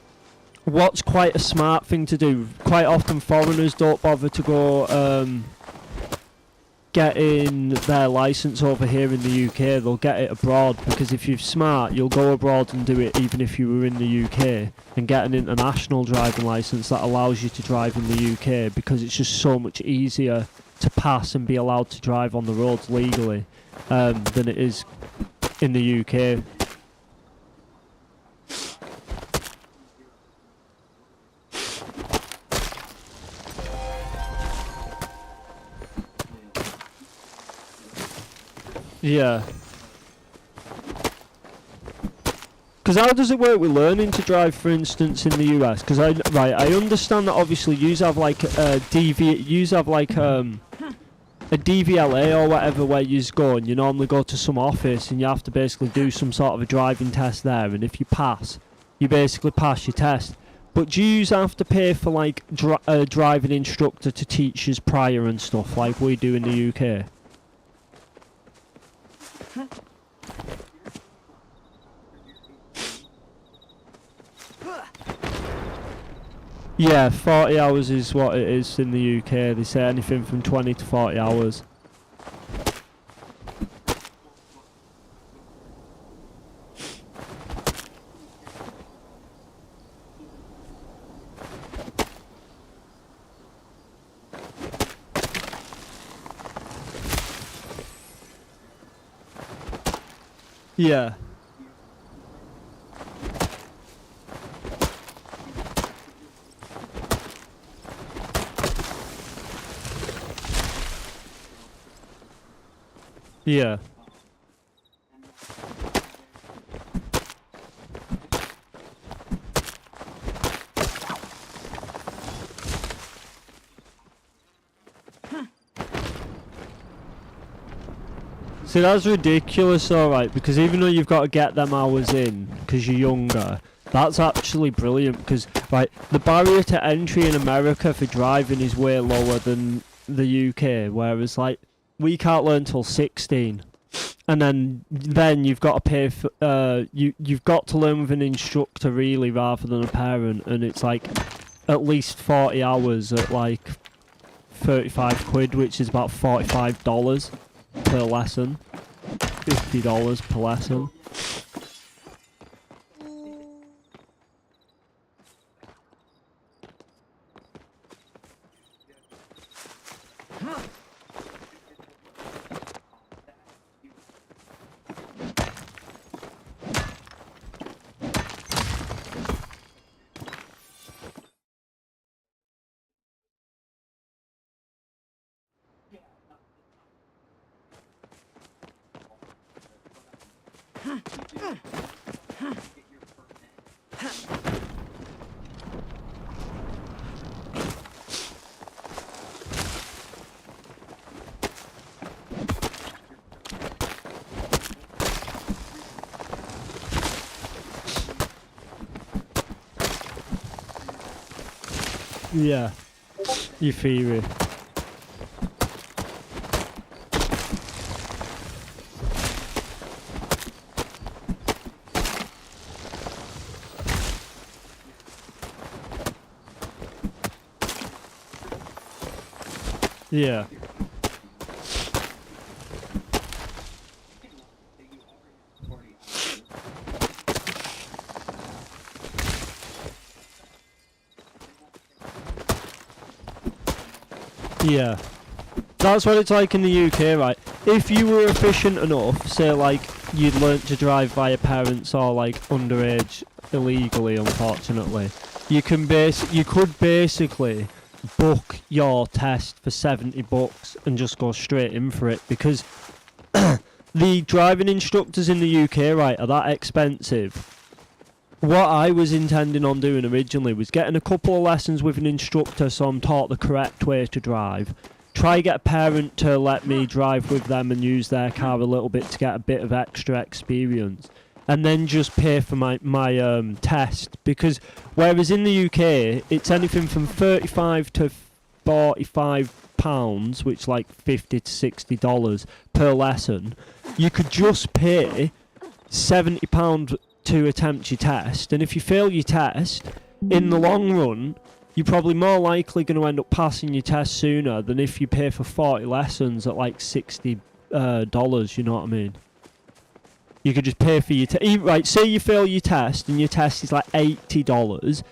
what's quite a smart thing to do, quite often foreigners don't bother to go getting their license over here in the UK. They'll get it abroad, because if you're smart, you'll go abroad and do it even if you were in the UK, and get an international driving license that allows you to drive in the UK, because it's just so much easier to pass and be allowed to drive on the roads legally than it is in the UK. Yeah. Because how does it work with learning to drive, for instance, in the US? Because I understand that obviously you have like a DVLA or whatever where you go, and you normally go to some office and you have to basically do some sort of a driving test there, and if you pass, you basically pass your test. But do you have to pay for like a driving instructor to teach us prior and stuff like we do in the UK? Yeah, 40 hours is what it is in the UK. They say anything from 20 to 40 hours. Yeah. Yeah. See, that's ridiculous, alright, because even though you've got to get them hours in because you're younger, that's actually brilliant, because, right, the barrier to entry in America for driving is way lower than the UK, whereas, like, we can't learn till 16. And then you've got to pay for, you've got to learn with an instructor, really, rather than a parent, and it's, like, at least 40 hours at, like, 35 quid, which is about $45 per lesson. $50 per lesson. Yeah, your theory. Yeah. Yeah. That's what it's like in the UK, right? If you were efficient enough, say like you'd learnt to drive via parents or like underage illegally, unfortunately. You could basically book your test for $70 and just go straight in for it, because the driving instructors in the UK, right, are that expensive. What I was intending on doing originally was getting a couple of lessons with an instructor so I'm taught the correct way to drive. Try get a parent to let me drive with them and use their car a little bit to get a bit of extra experience. And then just pay for my test. Because whereas in the UK, it's anything from 35 to 45 pounds, which like $50 to $60 per lesson, you could just pay £70 to attempt your test, and if you fail your test, in the long run, you're probably more likely going to end up passing your test sooner than if you pay for 40 lessons at like $60, you know what I mean? You could just pay for your test. Right, say you fail your test and your test is like $80,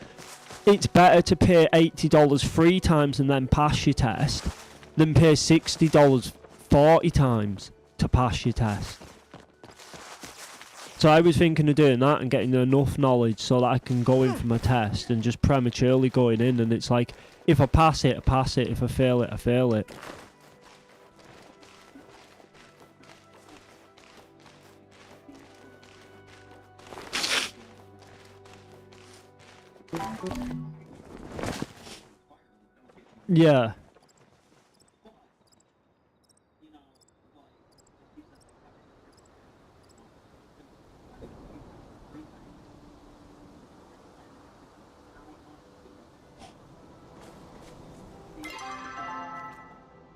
it's better to pay $80 3 times and then pass your test than pay $60 40 times to pass your test. So I was thinking of doing that and getting enough knowledge so that I can go in for my test and just prematurely going in, and it's like, if I pass it, I pass it, if I fail it, I fail it. Yeah.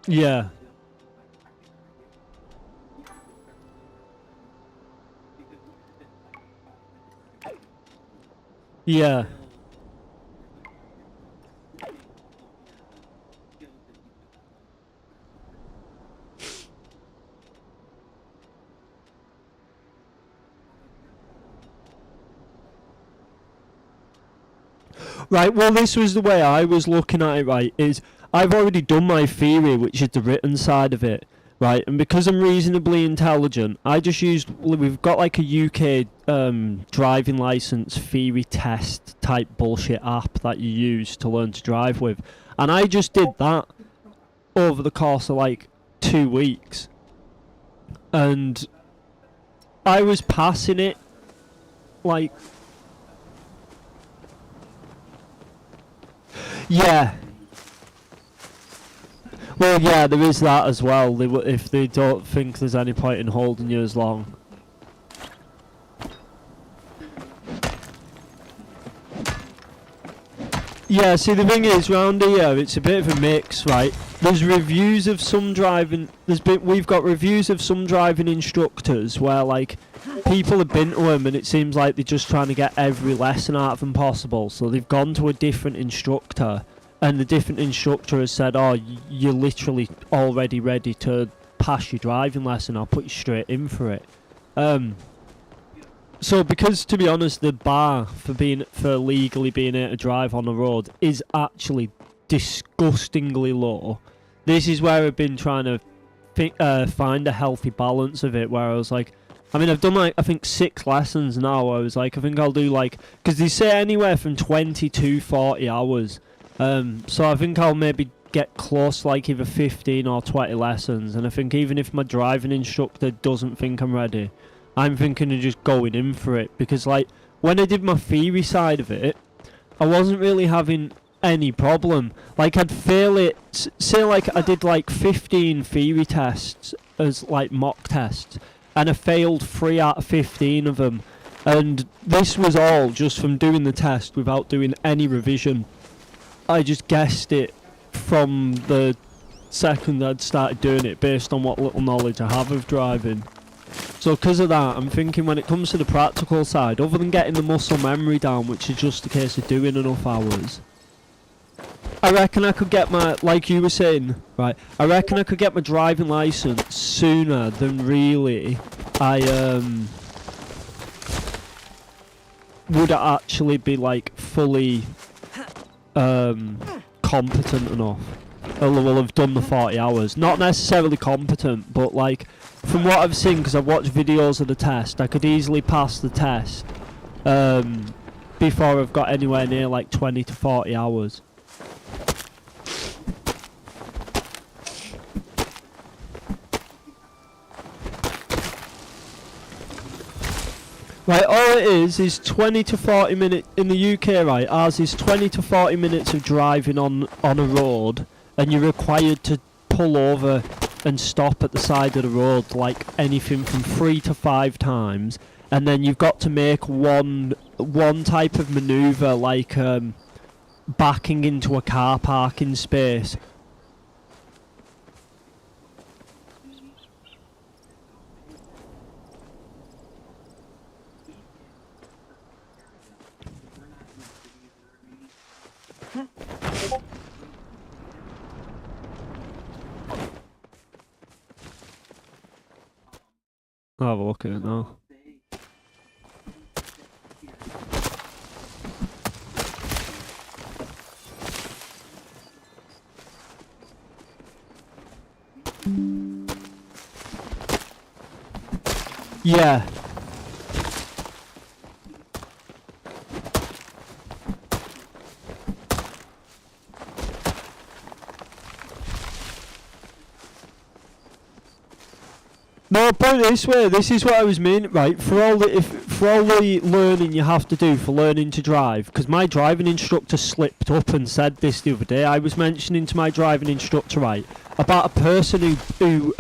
Yeah. Yeah. Right, well, this was the way I was looking at it, right, is I've already done my theory, which is the written side of it, right, and because I'm reasonably intelligent, I just used, we've got like a UK driving licence theory test type bullshit app that you use to learn to drive with, and I just did that over the course of like 2 weeks, and I was passing it like... Yeah. Well, yeah, there is that as well. If they don't think there's any point in holding you as long. Yeah, see, the thing is, round here, it's a bit of a mix, right? There's reviews of some driving... We've got reviews of some driving instructors where, like, people have been to them and it seems like they're just trying to get every lesson out of them possible. So they've gone to a different instructor, and the different instructor has said, oh, you're literally already ready to pass your driving lesson, I'll put you straight in for it. So because, to be honest, the bar for legally being able to drive on the road is actually disgustingly low, this is where I've been trying to find a healthy balance of it, where I was like, I mean, I've done like, I think 6 lessons now. I was like, I think I'll do like, because they say anywhere from 20 to 40 hours. So I think I'll maybe get close, like either 15 or 20 lessons. And I think even if my driving instructor doesn't think I'm ready, I'm thinking of just going in for it. Because like, when I did my theory side of it, I wasn't really having any problem. Like, I'd fail it, say like I did like 15 theory tests as like mock tests, and I failed 3 out of 15 of them, and this was all just from doing the test without doing any revision. I just guessed it from the second I'd started doing it based on what little knowledge I have of driving. So because of that, I'm thinking when it comes to the practical side, other than getting the muscle memory down, which is just a case of doing enough hours, I reckon I could get my, like you were saying, right, I reckon I could get my driving licence sooner than really I would actually be like fully competent enough. will have done the 40 hours. Not necessarily competent, but like from what I've seen, because I've watched videos of the test, I could easily pass the test before I've got anywhere near like 20 to 40 hours. Right, all it is 20 to 40 minutes in the UK, right? Ours is 20 to 40 minutes of driving on a road, and you're required to pull over and stop at the side of the road like anything from 3 to 5 times, and then you've got to make one type of manoeuvre like backing into a car parking space. I'll have a look at it now. Yeah. No, put it this way, this is what I was meaning, right? For all the learning you have to do for learning to drive, because my driving instructor slipped up and said this the other day. I was mentioning to my driving instructor, right, about a person who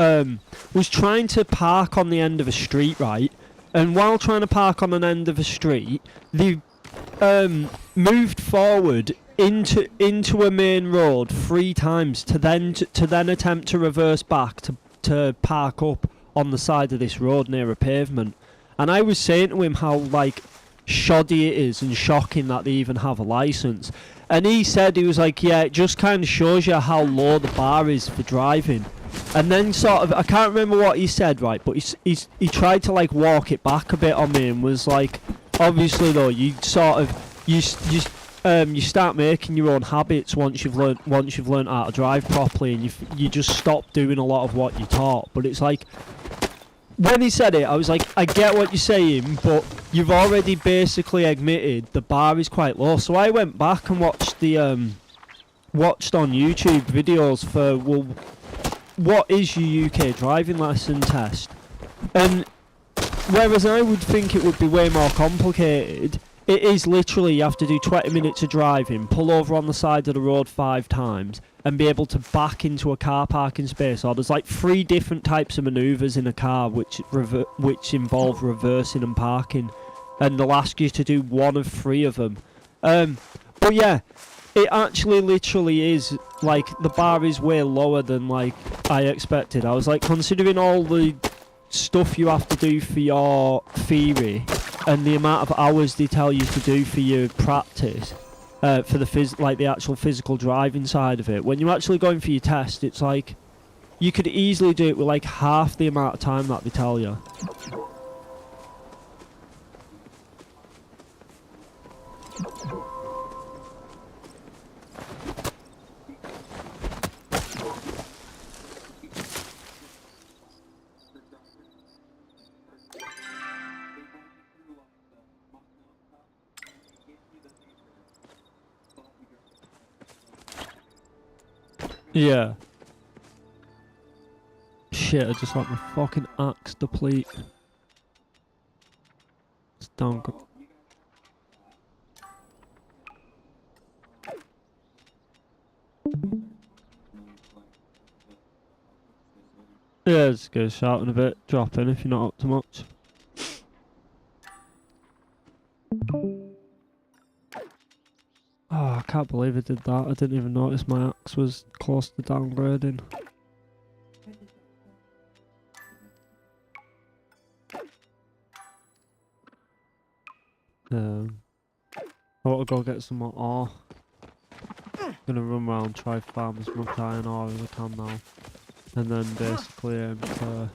was trying to park on the end of a street, right? And while trying to park on an end of a street, they moved forward into a main road 3 times to then attempt to reverse back to park up on the side of this road near a pavement. And I was saying to him how like shoddy it is and shocking that they even have a license. And he said, he was like, yeah, it just kind of shows you how low the bar is for driving. And then sort of, I can't remember what he said, right, but he tried to like walk it back a bit on me and was like, obviously though, you sort of you start making your own habits once you've learned how to drive properly, and you just stop doing a lot of what you taught. But it's like, when he said it, I was like, I get what you're saying, but you've already basically admitted the bar is quite low. So I went back and watched watched on YouTube videos for, well, what is your UK driving lesson test? And whereas I would think it would be way more complicated, it is literally, you have to do 20 minutes of driving, pull over on the side of the road 5 times, and be able to back into a car parking space. Or there's like 3 different types of manoeuvres in a car which involve reversing and parking, and they'll ask you to do 1 of 3 of them. But yeah, it actually literally is, like, the bar is way lower than like I expected. I was like, considering all the stuff you have to do for your theory and the amount of hours they tell you to do for your practice, for the actual physical driving side of it, when you're actually going for your test, it's like you could easily do it with like half the amount of time that they tell you. Yeah. Shit, I just let my fucking axe deplete. It's down good. Yeah, just go shouting a bit, drop in if you're not up to much. Oh, I can't believe I did that. I didn't even notice my axe was close to downgrading. I want to go get some more ore. Gonna run around, try farm as much iron ore as I can now. And then basically aim to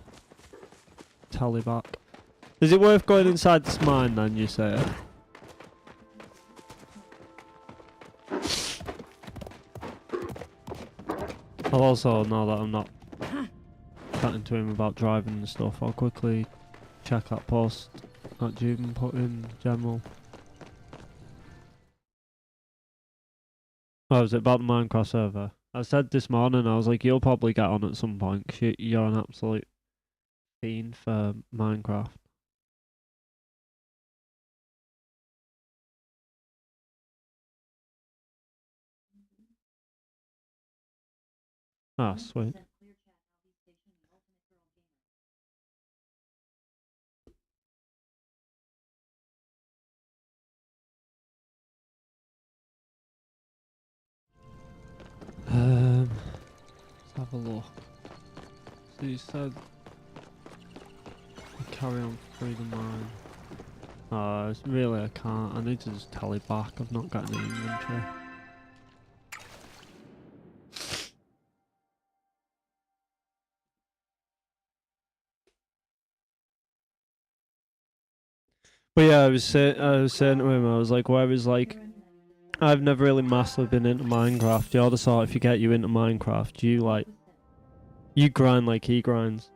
tally back. Is it worth going inside this mine then, you say? I'll also, now that I'm not chatting to him about driving and stuff, I'll quickly check that post that Juben put in general. Oh, was it about the Minecraft server? I said this morning, I was like, you'll probably get on at some point, 'cause you're an absolute fiend for Minecraft. Ah, sweet. Let's have a look. So you said you carry on through the mine. Really I can't. I need to just tally back. I've not got any inventory. But yeah, I was saying to him, I was like, whereas like, I've never really massively been into Minecraft. You're the sort, if you get you into Minecraft, you like, you grind like he grinds.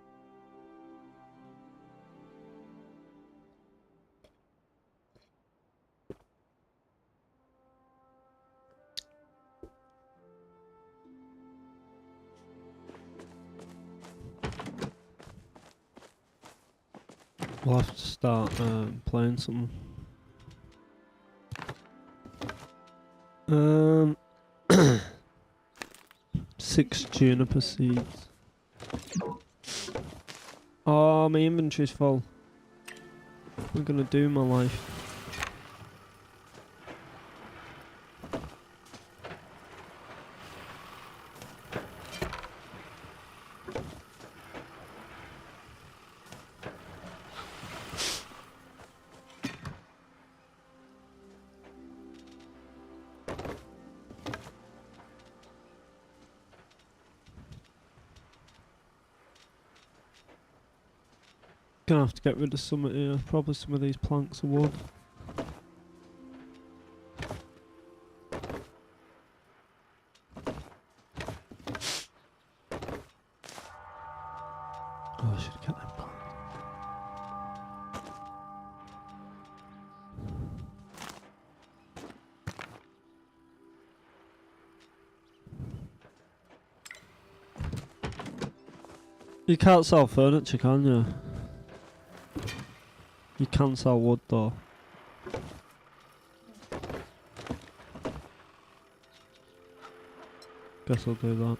We'll have to start playing something. 6 juniper seeds. Oh, my inventory's full. What am I gonna do in my life? Gonna have to get rid of some of here. Probably some of these planks of wood. Oh, I should get them back. You can't sell furniture, can you? You can sell wood though. Guess I'll do that.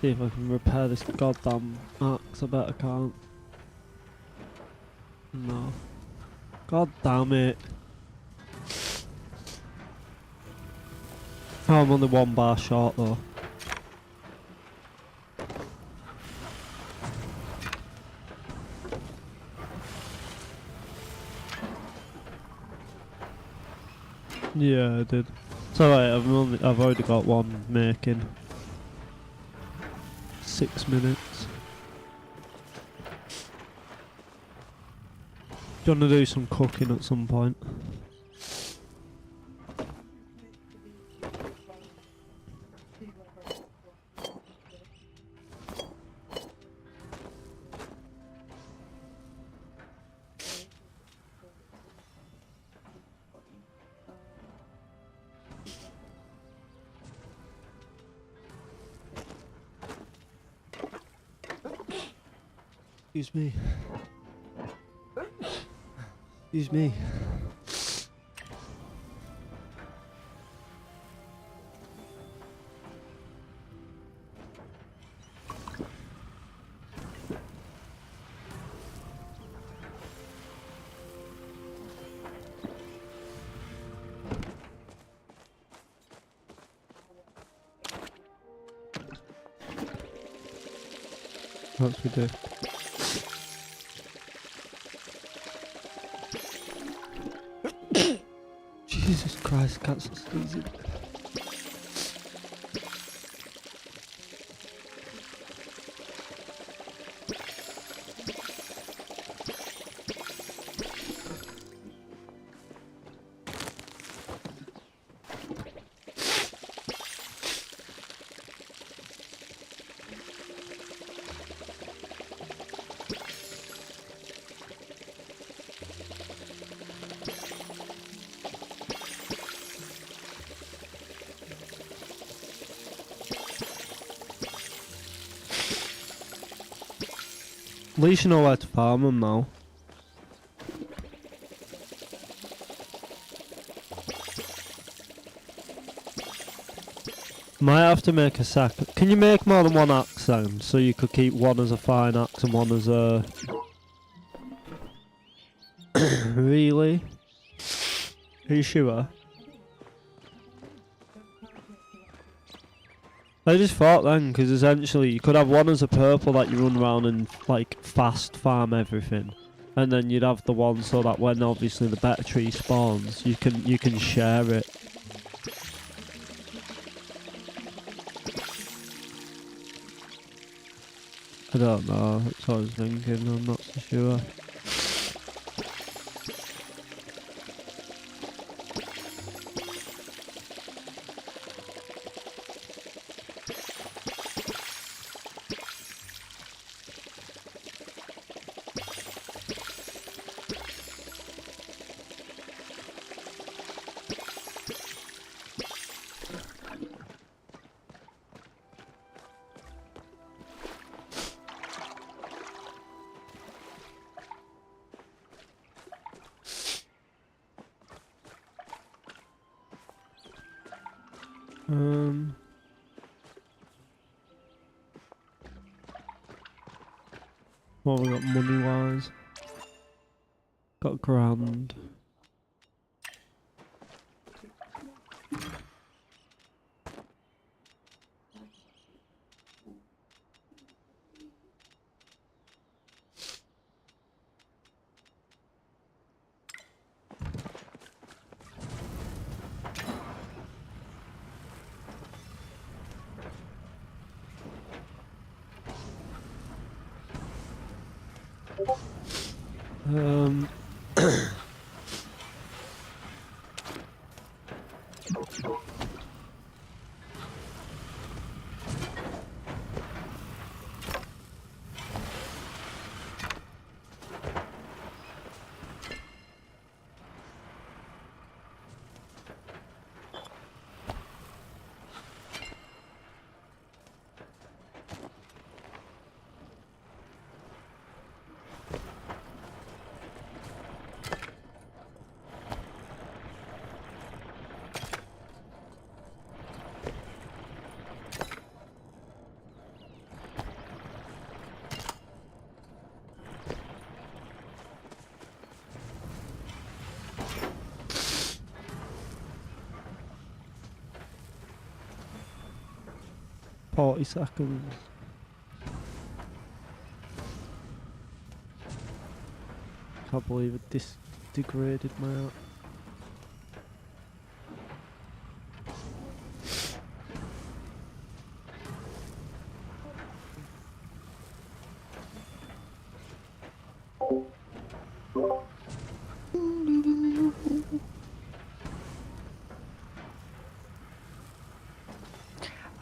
See if I can repair this goddamn axe. I bet I can't. No. God damn it. Oh, I'm only 1 bar short though. Yeah, I did. It's alright, I've already got one making. 6 minutes. Do you want to do some cooking at some point? Excuse me. Excuse me. What we do? Jesus Christ. Christ, cats are sneezing. At least you know where to farm them now. Might have to make a second. Can you make more than one axe then? So you could keep one as a fine axe and one as a... Really? Are you sure? I just thought then, because essentially you could have one as a purple that you run around and like fast farm everything, and then you'd have the one so that when obviously the better tree spawns, you can share it. I don't know. That's what I was thinking. I'm not so sure. What have we got money wise? Got grand. Forty seconds. Can't believe it degraded my art.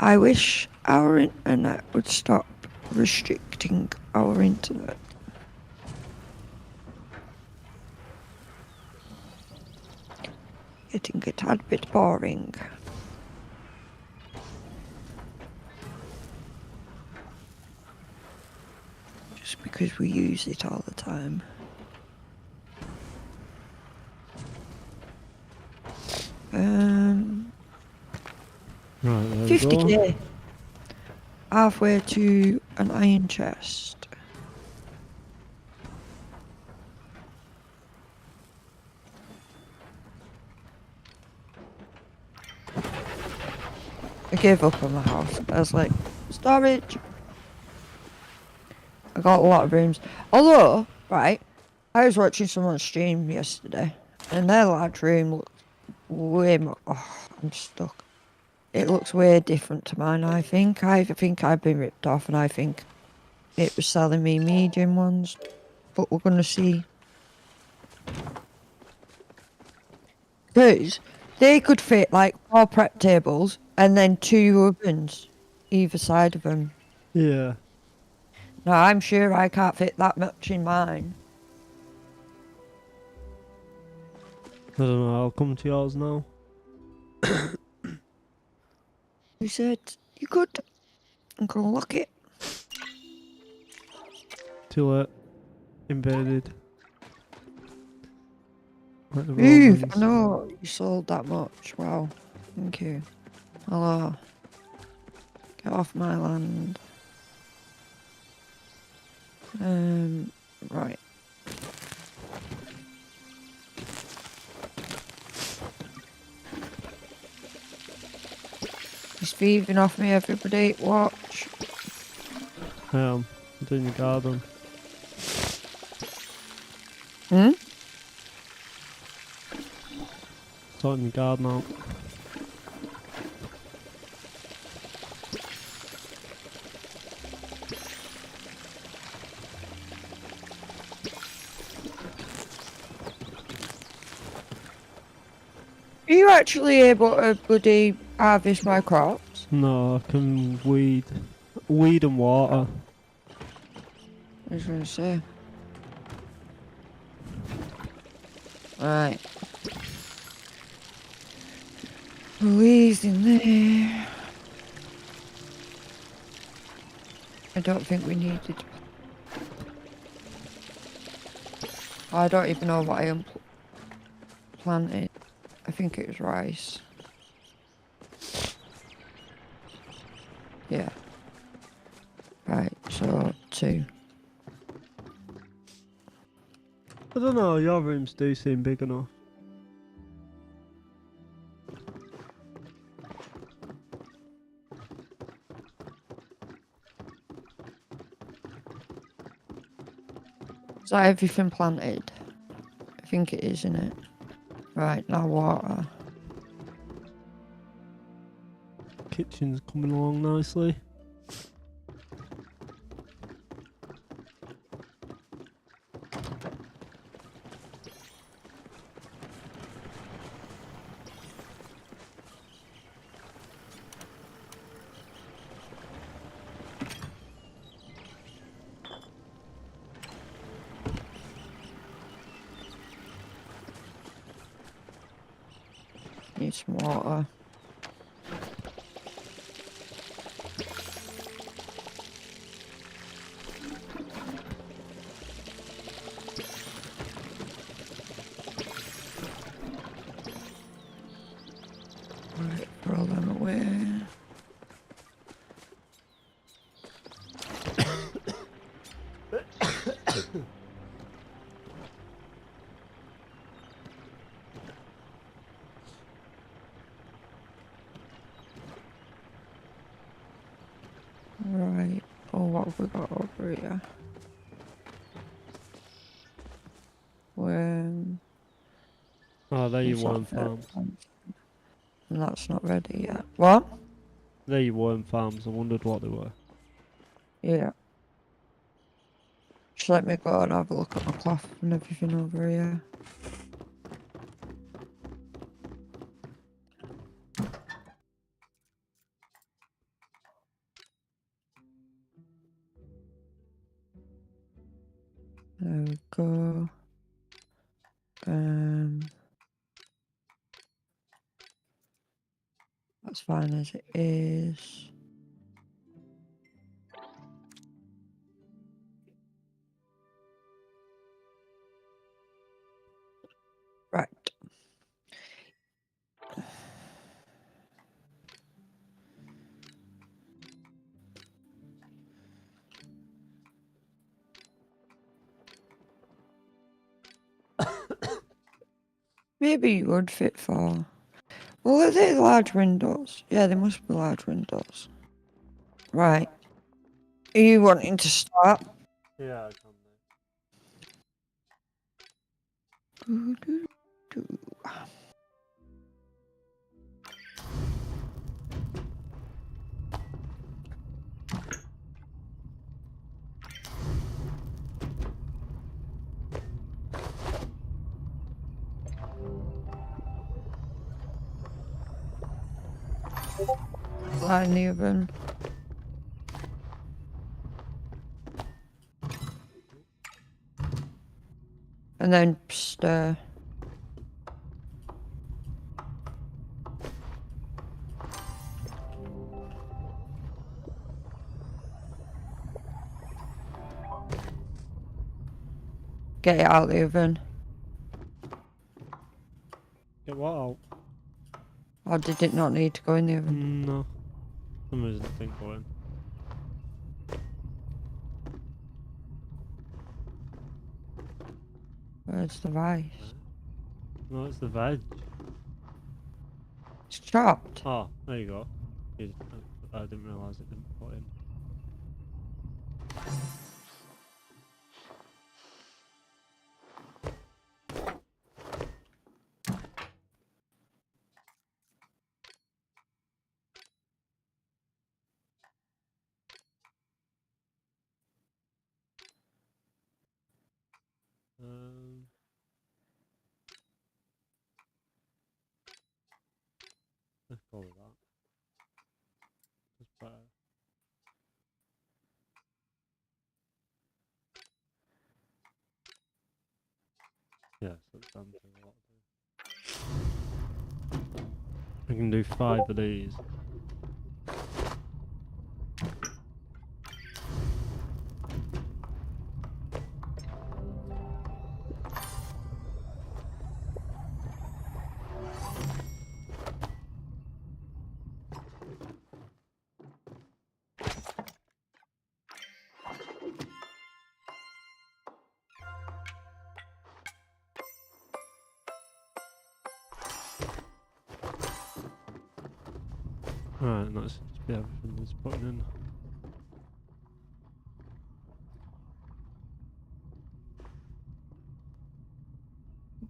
I wish our internet would stop restricting our internet. Getting a tad bit boring. Just because we use it all the time. Right, there we go. 50k. Halfway to an iron chest. I gave up on the house. I was like, storage. I got a lot of rooms. Although, right, I was watching someone stream yesterday, and their large room looked way more. Oh, I'm stuck. It looks way different to mine, I think. I think I've been ripped off, and I think it was selling me medium ones. But we're going to see. Because they could fit like 4 prep tables and then 2 ovens either side of them. Yeah. Now, I'm sure I can't fit that much in mine. I don't know. I'll come to yours now. He said, you could. I'm going to lock it. Too late. Invaded. Like the Ooh, Romans. I know you sold that much. Wow. Thank you. Hello. Get off my land. Right. He's thieving off me, everybody. Watch. I am. I'm doing the garden. Hmm? Sorting the garden out. Are you actually able to bloody harvest my crops? No, I can weed and water. I was going to say. Right. Louise in there. I don't think we needed. I don't even know what I planted. I think it was rice. Yeah. Right, so 2. I don't know, your rooms do seem big enough. Is that everything planted? I think it is, isn't it? Right, now water. Kitchen's coming along nicely. Need some water. Right, throw them away. Right. Oh, what have we got over here? When Oh, there you it's worm not farms. and that's not ready yet. What? There you worm farms. I wondered what they were. Yeah. Just let me go and have a look at my cloth and everything over here. There we go. That's fine as it is. Right. Maybe you would fit for. Well, are they large windows? Yeah, they must be large windows. Right. Are you wanting to start? Yeah, I can do. Doo-doo-doo. Light in the oven. And then stir. Get it out of the oven. Get what out? Or did it not need to go in the oven? No. For some reason I think go in. Where's the rice? No, it's the veg. It's chopped. Oh, there you go. I didn't realise it didn't put in. Let's go with that. That's better. Yeah, so it's done to a lot. I can do 5 of these. Alright, let's just be everything that's putting in.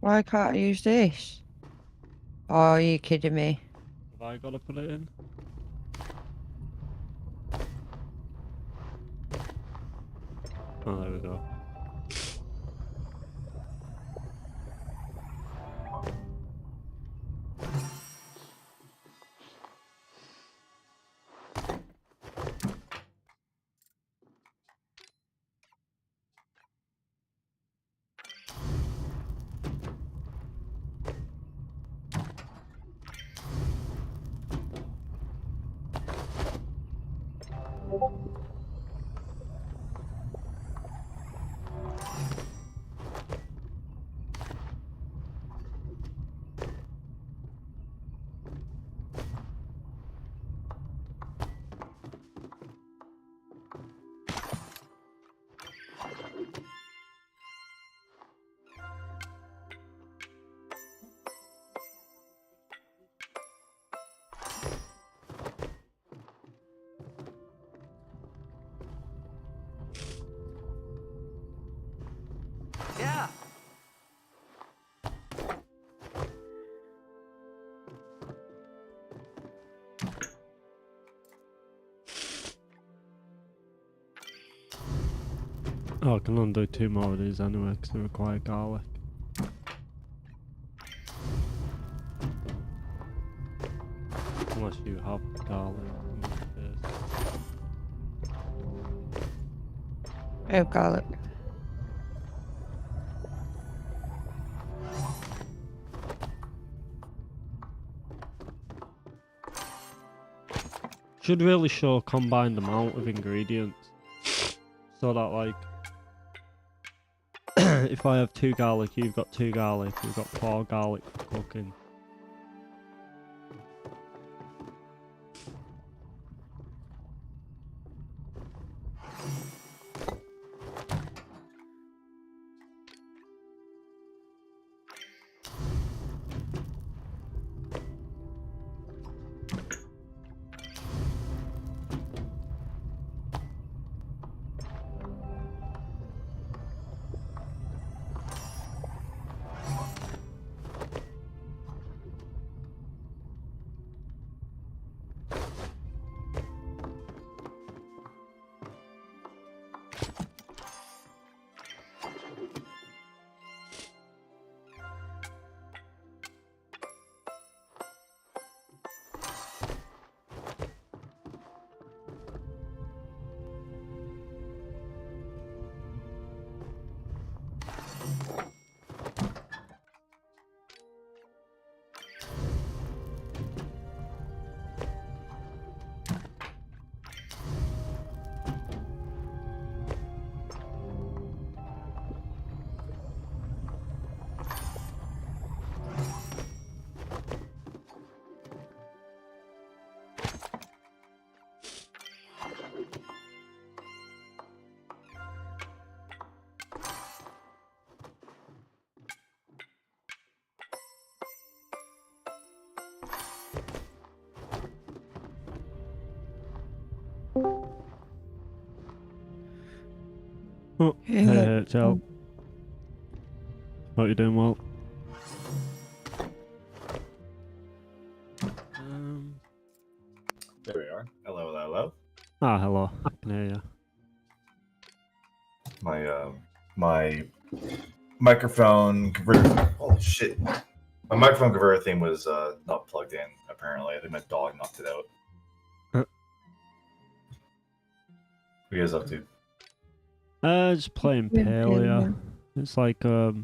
Why can't I use this? Oh, are you kidding me? Have I got to put it in? Oh, there we go. Yeah. Oh, I can only do 2 more of these anyway because they require garlic. Unless you have garlic in your base. I have garlic. Should really show combined amount of ingredients. So that like if I have 2 garlic, you've got 2 garlic, you've got 4 garlic for cooking. Oh, hey, Joe. What you doing, Walt? There we are. Hello, hello, hello. Ah, hello. I can hear you. My microphone converter. Oh shit! My microphone converter thing was not plugged in. Apparently, I think my dog knocked it out. Huh. What are you guys up to? Just playing Palia. It's like a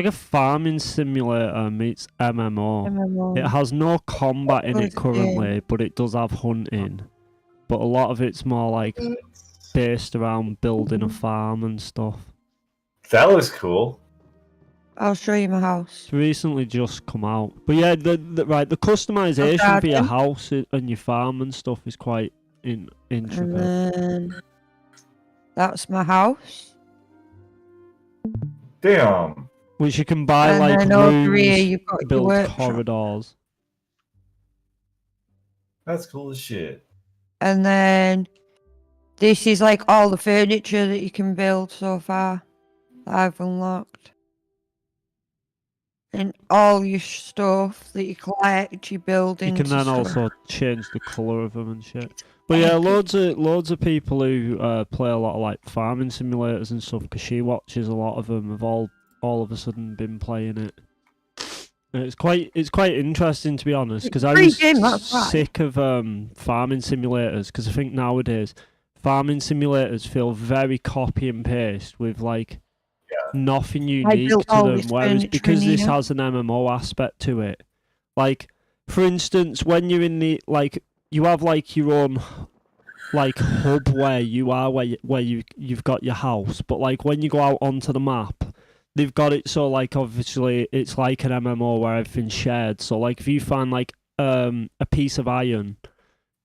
farming simulator meets MMO. It has no combat in it currently, but it does have hunting. But a lot of it's more like based around building a farm and stuff. That looks cool. I'll show you my house. It's recently just come out. But yeah, the customization for your house and your farm and stuff is quite intricate. And then that's my house. Damn. Which you can buy And like then over here rooms, you've got your build workshop. corridors. That's cool as shit. And then this is like all the furniture that you can build so far that I've unlocked. And all your stuff that you collect, you build You into can then stuff. also change the colour of them and shit. But yeah, loads of people who play a lot of like farming simulators and stuff, because she watches a lot of them, have all of a sudden been playing it. And it's quite interesting, to be honest, because I was sick of farming simulators, because I think nowadays farming simulators feel very copy and paste with like nothing unique to them, whereas because this has an MMO aspect to it, like for instance, when you're in the like, you have like your own like hub where you are, where you've got your house, but like when you go out onto the map, they've got it so like obviously it's like an MMO where everything's shared. So like if you find like a piece of iron,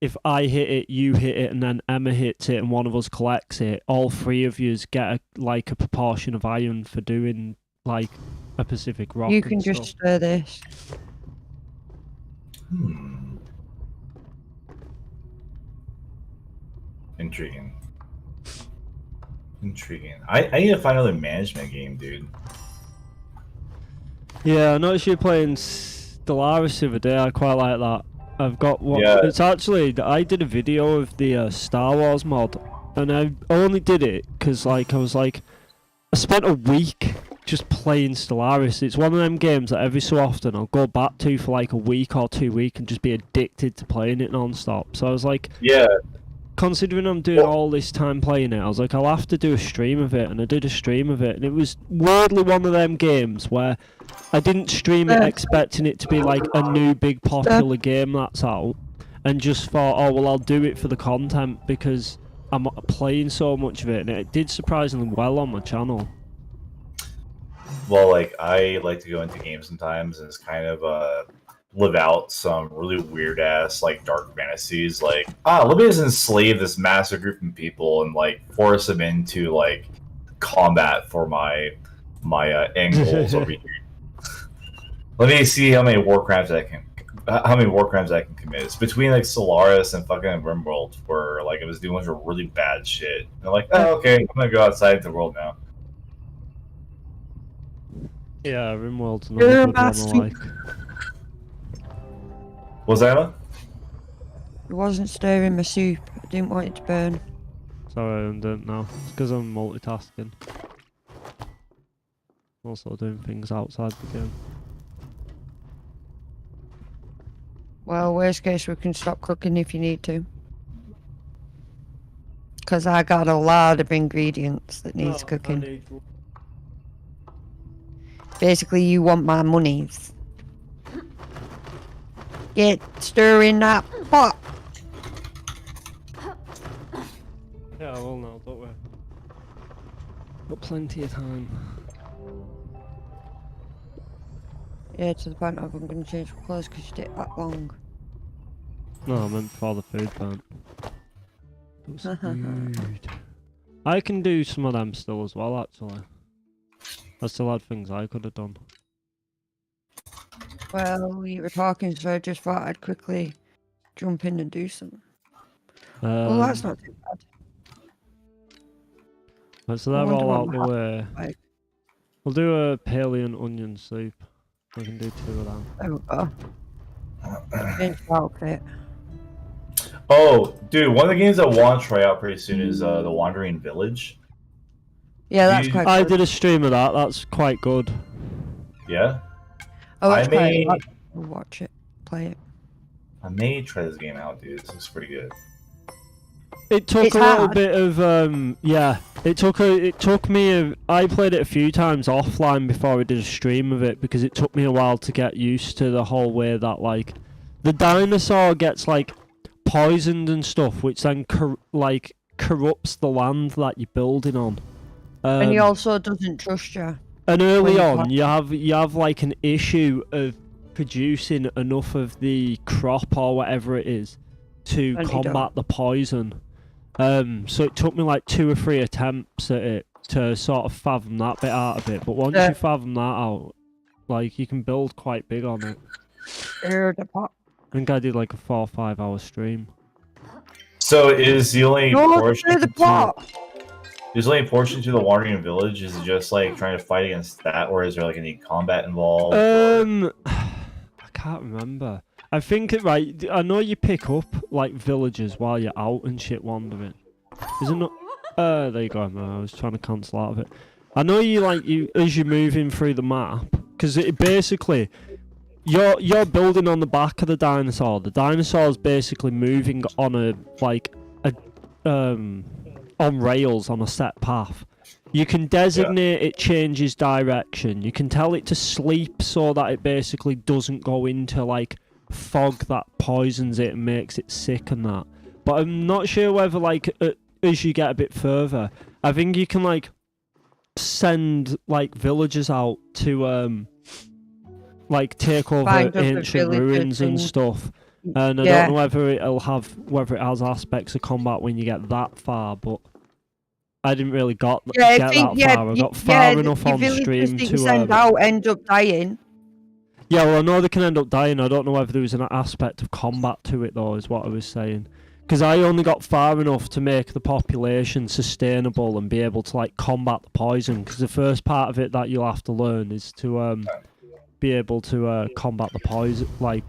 if I hit it, you hit it, and then Emma hits it, and one of us collects it, all three of you get a proportion of iron for doing like a Pacific rock. You can just stir this. Intriguing. I need to find another management game, dude. Yeah, I noticed you playing Stellaris the other day. I quite like that. I've got what? Yeah. It's actually, I did a video of the Star Wars mod, and I only did it because like I spent a week just playing Stellaris. It's one of them games that every so often I'll go back to for like a week or 2 weeks and just be addicted to playing it non-stop. So I was like, yeah. Considering I'm doing all this time playing it, I was like, I'll have to do a stream of it, and I did a stream of it, and it was weirdly one of them games where I didn't stream it expecting it to be like a new big popular game that's out, and just thought, oh well, I'll do it for the content because I'm playing so much of it, and it did surprisingly well on my channel. Well, like I like to go into games sometimes and it's kind of live out some really weird ass like dark fantasies, like let me just enslave this massive group of people and like force them into like combat for my end goals over here. Let me see how many war crimes I can commit. It's between like Solaris and fucking RimWorld, where like I was doing a bunch of really bad shit. And I'm like, oh, okay, I'm gonna go outside the world now. Yeah, RimWorld's another good one I like. Was that one? It wasn't stirring my soup. I didn't want it to burn. Sorry, I don't know. It's because I'm multitasking. Also doing things outside the game. Well, worst case, we can stop cooking if you need to. Because I got a lot of ingredients that needs cooking. Basically, you want my monies. Get stirring that pot. Yeah, I will now, don't worry. Got plenty of time. Yeah, to the point of I'm going to change my clothes because you take that long. No, I meant for the food plant. I can do some of them still as well, actually. I still had things I could have done. Well, you were talking, so I just thought I'd quickly jump in and do some. Well, that's not too bad. Right, so I they're wonder all what out my the house way. looks like. We'll do a Palia and onion soup. We can do 2 of them. There we go. Change the outfit. Oh, dude, one of the games I want to try out pretty soon is The Wandering Village. Yeah, that's You- quite I good. did a stream of that. That's quite good. Yeah? Oh, that's I may- quite. I'll watch it. Play it. I may try this game out, dude. This looks pretty good. It took It's a little hard. bit of yeah. It took me. I played it a few times offline before I did a stream of it because it took me a while to get used to the whole way that like the dinosaur gets like poisoned and stuff, which then corrupts the land that you're building on. And he also doesn't trust you. And early you on, plant- you have like an issue of producing enough of the crop or whatever it is to And you don't. combat the poison. So it took me like 2 or 3 attempts at it to sort of fathom that bit out of it. But once Yeah. you fathom that out, like you can build quite big on it. Here, the pot. I think I did like a 4 or 5 hour stream. So is the only Go portion through the pot. is the only portion to the Wandering Village? Is it just like trying to fight against that, or is there like any combat involved? I can't remember. I think right. I know you pick up like villagers while you're out and shit wandering. Is it not? There you go. I was trying to cancel out of it. I know you as you're moving through the map because it basically you're building on the back of the dinosaur. The dinosaur's basically moving on on rails on a set path. You can designate it changes direction. You can tell it to sleep so that it basically doesn't go into like fog that poisons it and makes it sick and that. But I'm not sure whether like as you get a bit further, I think you can like send like villagers out to like take over Find other ancient villagers ruins and and- stuff. And I Yeah. don't know whether it has aspects of combat when you get that far, but I didn't really get that far. I got far enough the on villagers stream that you to send out end up dying. yeah, well, I know they can end up dying. I don't know whether there was an aspect of combat to it though, is what I was saying. Because I only got far enough to make the population sustainable and be able to like combat the poison. Because the first part of it that you'll have to learn is to be able to combat the poison. Like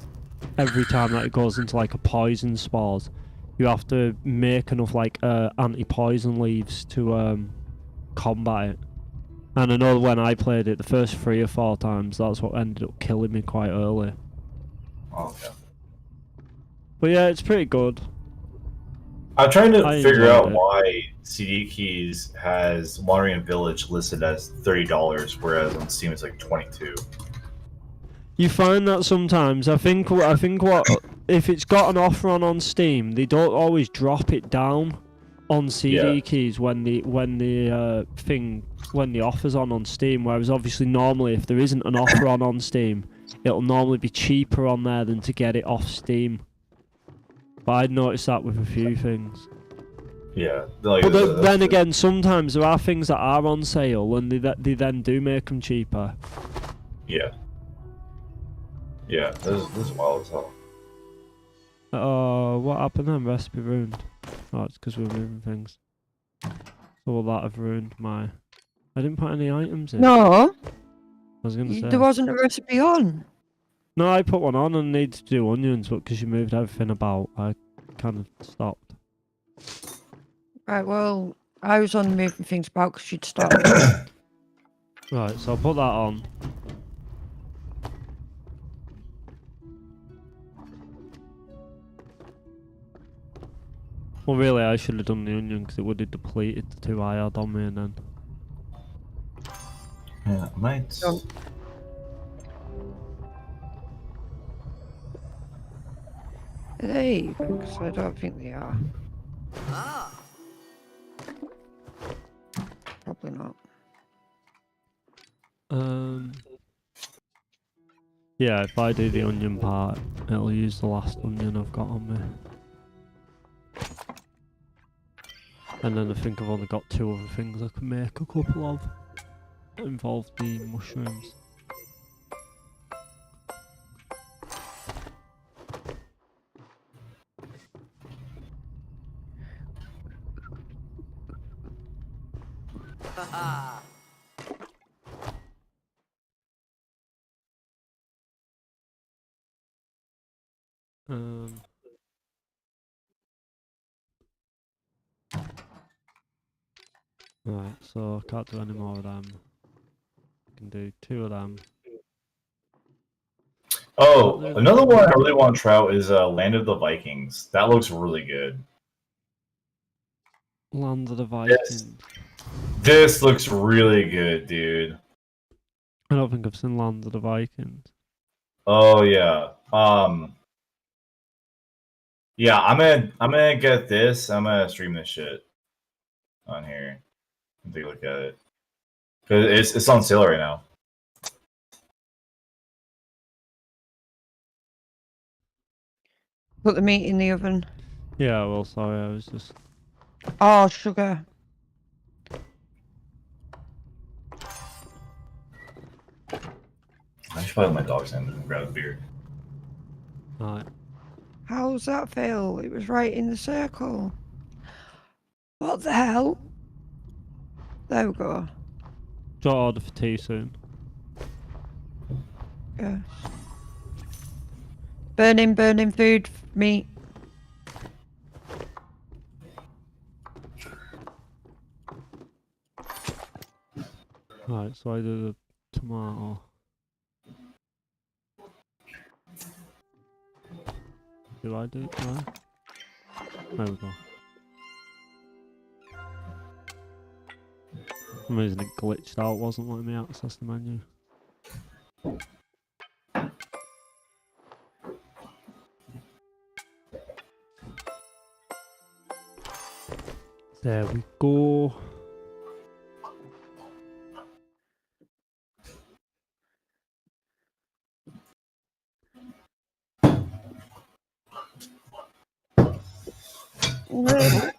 every time that it goes into like a poison spores, you have to make enough like anti-poison leaves to combat it. And I know when I played it, the first 3 or 4 times, that's what ended up killing me quite early. Okay. But yeah, it's pretty good. I'm trying to I figure out enjoyed it. why CD Keys has Wandering Village listed as $30, whereas on Steam it's like $22. You find that sometimes. I think what if it's got an offer on Steam, they don't always drop it down on CD Yeah. keys when the offer's on Steam. Whereas obviously normally if there isn't an offer on Steam, it'll normally be cheaper on there than to get it off Steam. But I'd noticed that with a few things. Yeah. Like, But then again, sometimes there are things that are on sale and they then do make them cheaper. Yeah. Yeah, this is wild as hell. Oh, what happened then? Recipe ruined. Oh, it's because we're moving things. So will that have ruined my... I didn't put any items in. No, I was going to say. there wasn't a recipe on. No, I put one on and needed to do onions, but because you moved everything about, I kind of stopped. Right, well, I was on moving things about because you'd stopped. Right, so I'll put that on. Well, really, I should have done the onion because it would have depleted the 2 I had on me and then... Yeah, might. Don't- Are they? Because I don't think they are. Ah. Probably not. Yeah, if I do the onion part, it'll use the last onion I've got on me. And then I think I've only got 2 other things I can make a couple of that involve the mushrooms. Um. Right, so I can't do any more of them. I can do 2 of them. Oh, Can't do another that. one I really want to try out is Land of the Vikings. That looks really good. Land of the This, Vikings. this looks really good, dude. I don't think I've seen Land of the Vikings. Oh yeah. Yeah, I'm gonna get this. I'm gonna stream this shit on here. Take a look at it. Cause it's on sale right now. Put the meat in the oven. Yeah, well, sorry, I was just. Oh, sugar. I should probably let my dogs in and grab a beer. Right. How's that feel? It was right in the circle. What the hell? There we go. Do you order for tea soon? Yes. Burning food, meat. Right, so I do the tomato. Do I do it? No? There we go. For some reason it glitched out, wasn't letting me access the menu. There we go.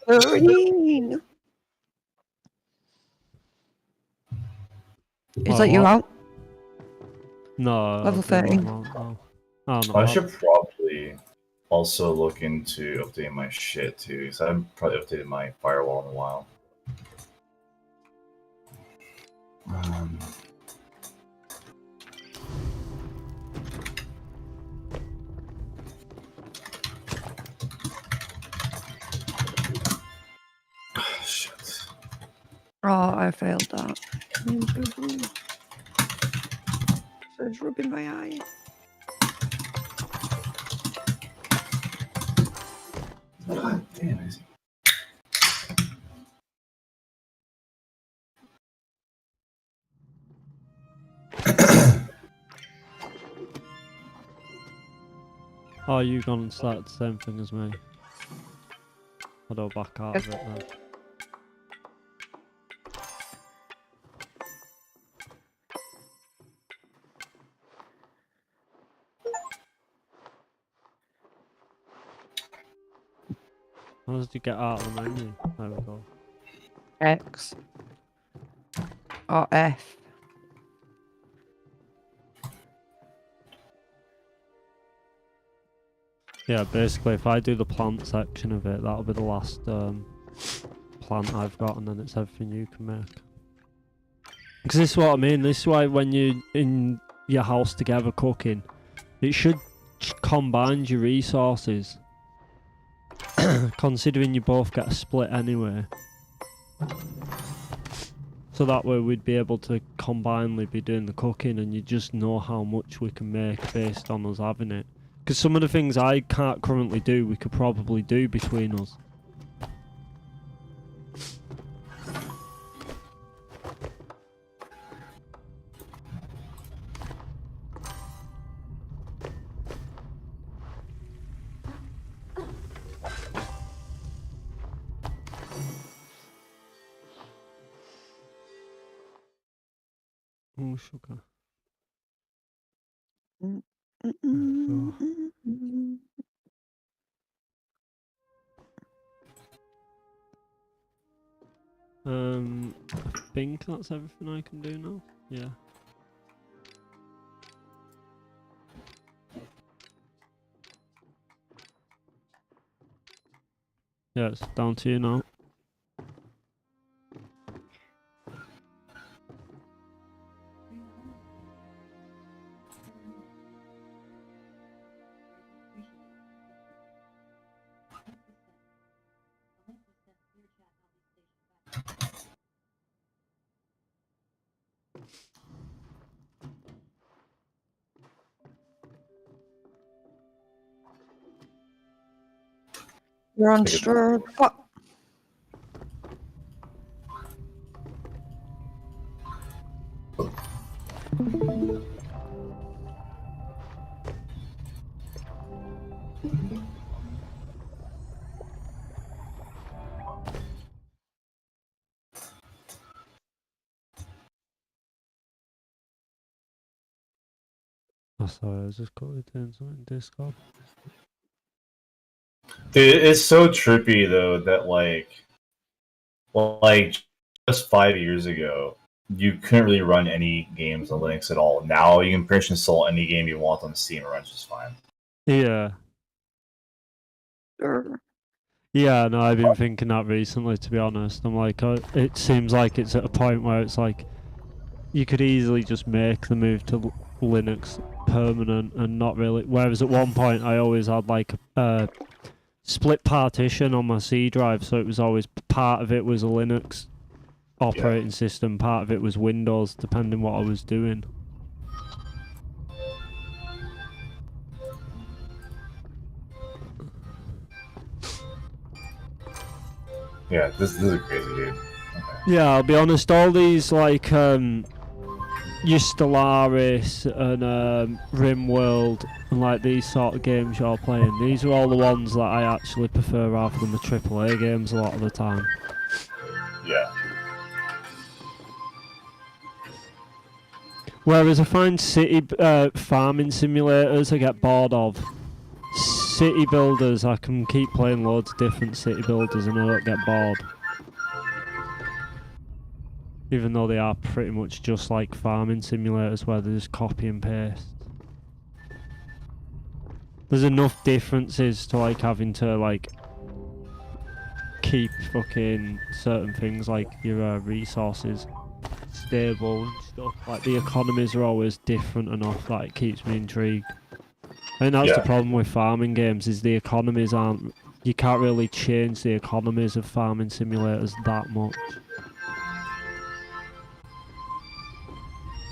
Green. Is What, that you what? out? No, Level I'll do 13. one more. No. Oh, not I bad. should probably also look into updating my shit too, because I haven't probably updated my firewall in a while. Shit. Oh, I failed that. So it's rubbing my eye. God damn it. Oh, you gone and started the same thing as me. I don't back out of it then. How did you get out of the menu? There we go. X. Or F. Yeah, basically if I do the plant section of it, that'll be the last plant I've got, and then it's everything you can make. Because this is what I mean, this is why when you're in your house together cooking, it should combine your resources. Considering you both get a split anyway. So that way we'd be able to combinedly be doing the cooking, and you just know how much we can make based on us having it. Because some of the things I can't currently do, we could probably do between us. Oh, sugar. I think that's everything I can do now. Yeah. Yeah, it's down to you now. You're on Take it. stir. What? Oh, sorry, I was just quickly doing something in Discord. Dude, it's so trippy though that like just 5 years ago, you couldn't really run any games on Linux at all. Now you can pretty much install any game you want on Steam, it runs just fine. Yeah. Yeah, no, I've been thinking that recently, to be honest. I'm like, it seems like it's at a point where it's like, you could easily just make the move to Linux permanent and not really. Whereas at one point, I always had like a split partition on my C drive, so it was always part of it was a Linux operating system, part of it was Windows, depending what I was doing. Yeah, this is crazy, dude. Okay. Yeah, I'll be honest, all these like your Stellaris and RimWorld and like these sort of games you're playing, these are all the ones that I actually prefer rather than the AAA games a lot of the time. Yeah. Whereas I find city farming simulators I get bored of. City builders, I can keep playing loads of different city builders and I don't get bored. Even though they are pretty much just like farming simulators where they just copy and paste. There's enough differences to like having to like keep fucking certain things like your resources stable and stuff. Like the economies are always different enough that it keeps me intrigued. I think that's the problem with farming games is the economies aren't... You can't really change the economies of farming simulators that much.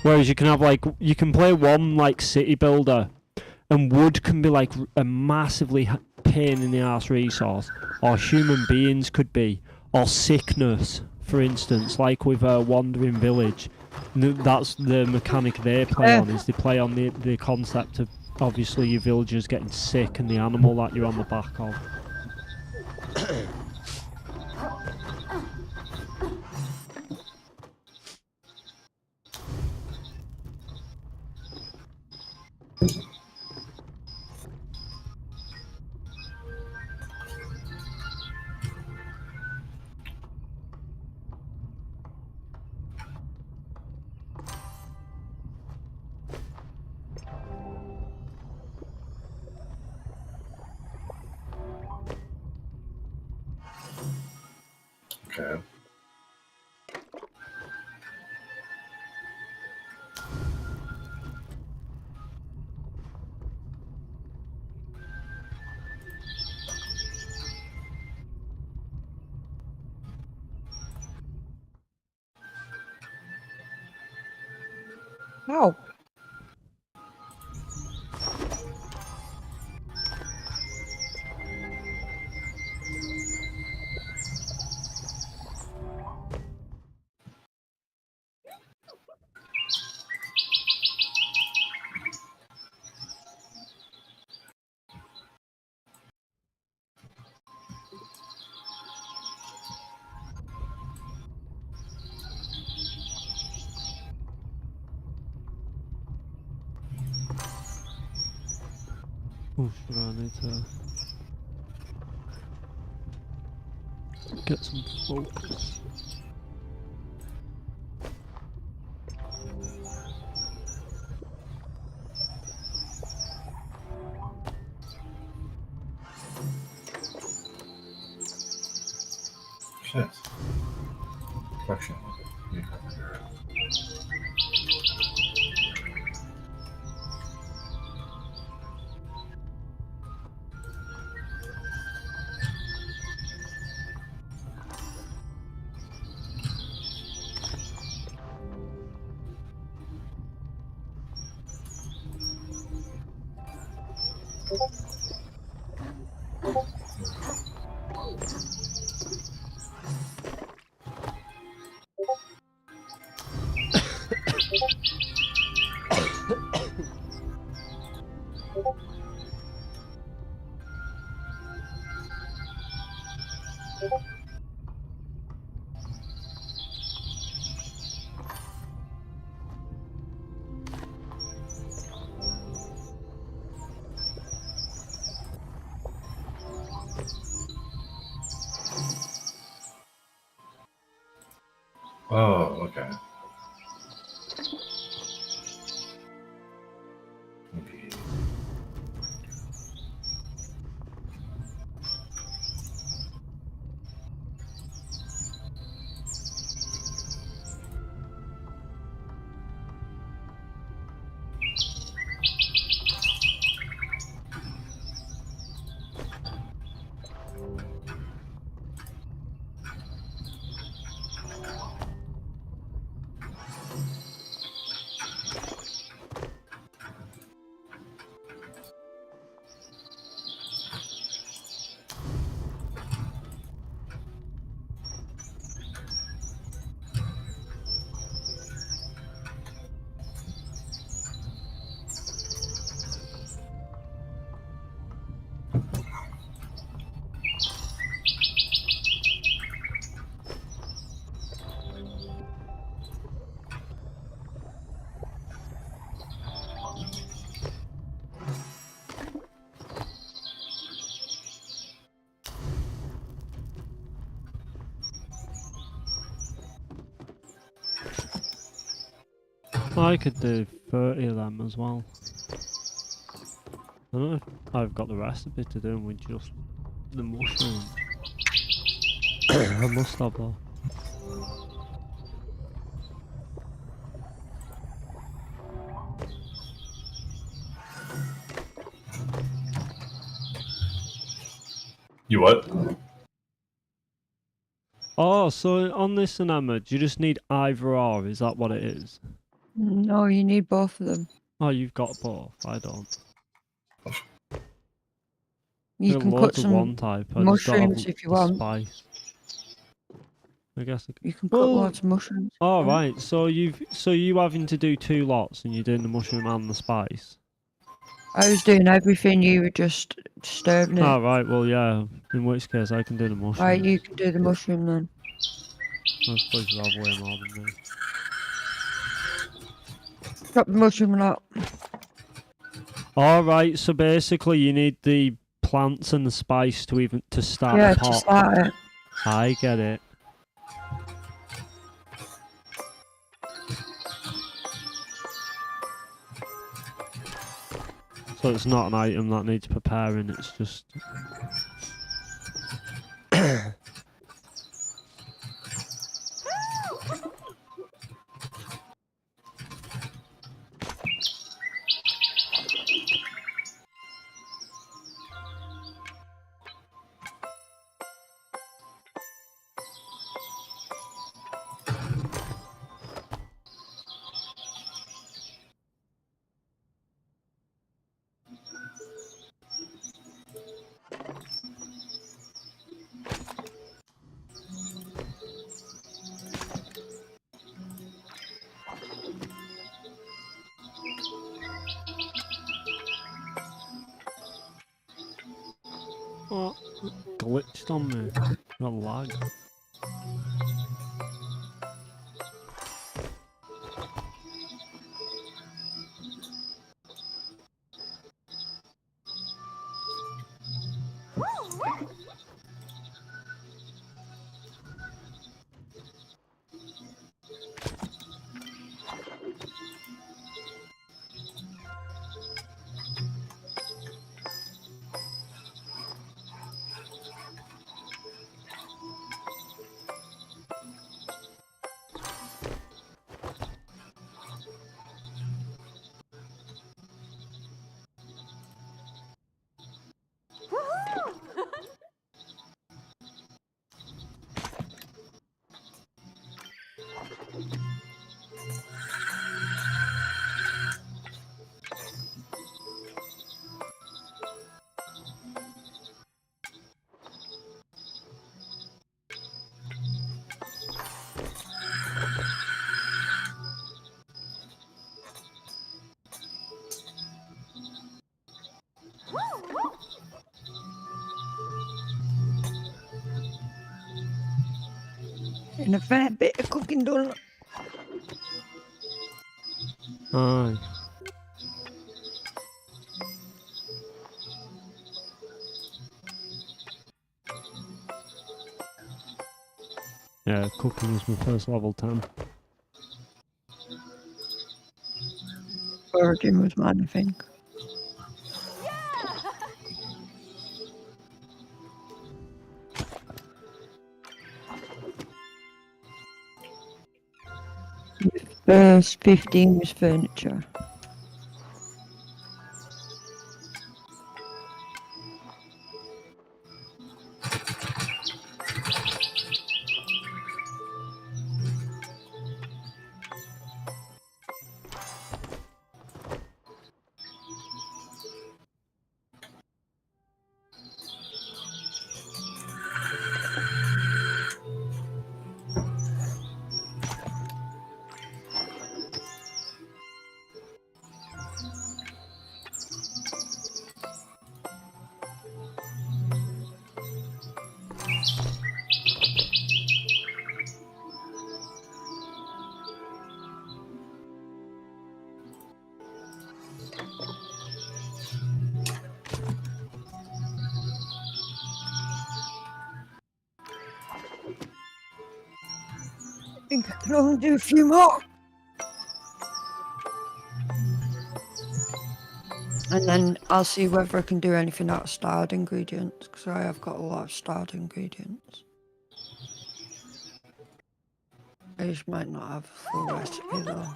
Whereas you can have like... You can play one like city builder and wood can be like a massively pain in the arse resource. Or human beings could be. Or sickness, for instance, like with Wandering Village. That's the mechanic they play on, is they play on the concept of obviously your villagers getting sick and the animal that you're on the back of. Okay. Oh. Oh, should I need to get some focus? Shit. Question. Yeah. Oh, okay. Maybe. I could do 30 of them as well. I don't know if I've got the recipe to do them with just the mushroom. I must have though. You what? Oh, so on this enema, do you just need either or? Is that what it is? No, you need both of them. Oh, you've got both. I don't. You Got can loads put of one some type. I just don't mushrooms have if you the want. spice. I guess. You can put loads of mushrooms. All right. So you having to do 2 lots, and you're doing the mushroom and the spice. I was doing everything, you were just stirring it. All right. Well, yeah. In which case, I can do the mushroom. Right, you can do the mushroom then. I suppose you have way more than me. Drop the mushroom out. All right. So basically, you need the plants and the spice to start Yeah, the pot. to start it. I get it. So it's not an item that needs preparing, it's just... Oh, it glitched on me. Got lag. And a fair bit of cooking done. Aye. Yeah, cooking was my first level 10. Foraging was mine, I think. First 15 was furniture. I think I can only do a few more. And then I'll see whether I can do anything out of starred ingredients, because I have got a lot of starred ingredients. I just might not have a full recipe though.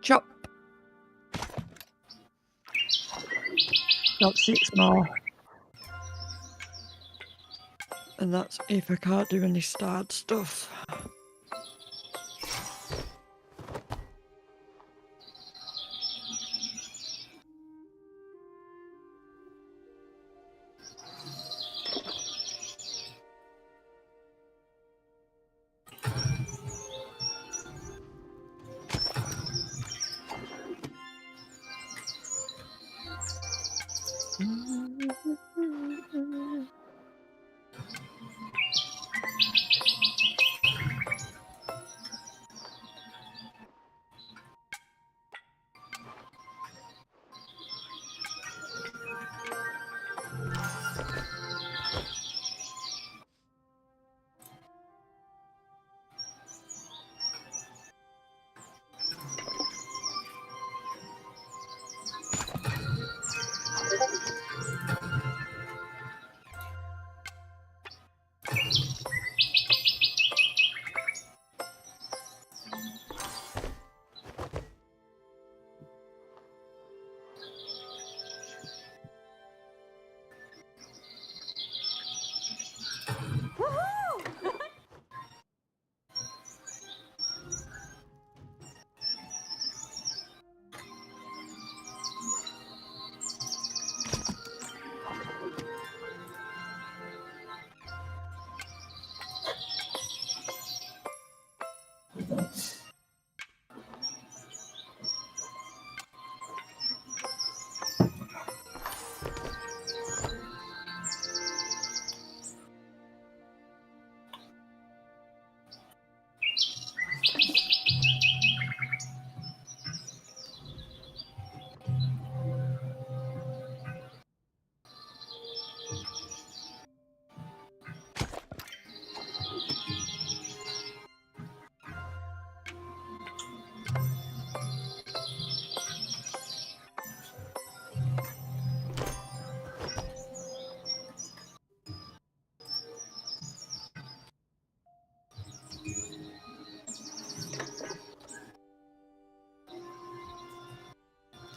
Chop! Got 6 more. And that's if I can't do any starred stuff.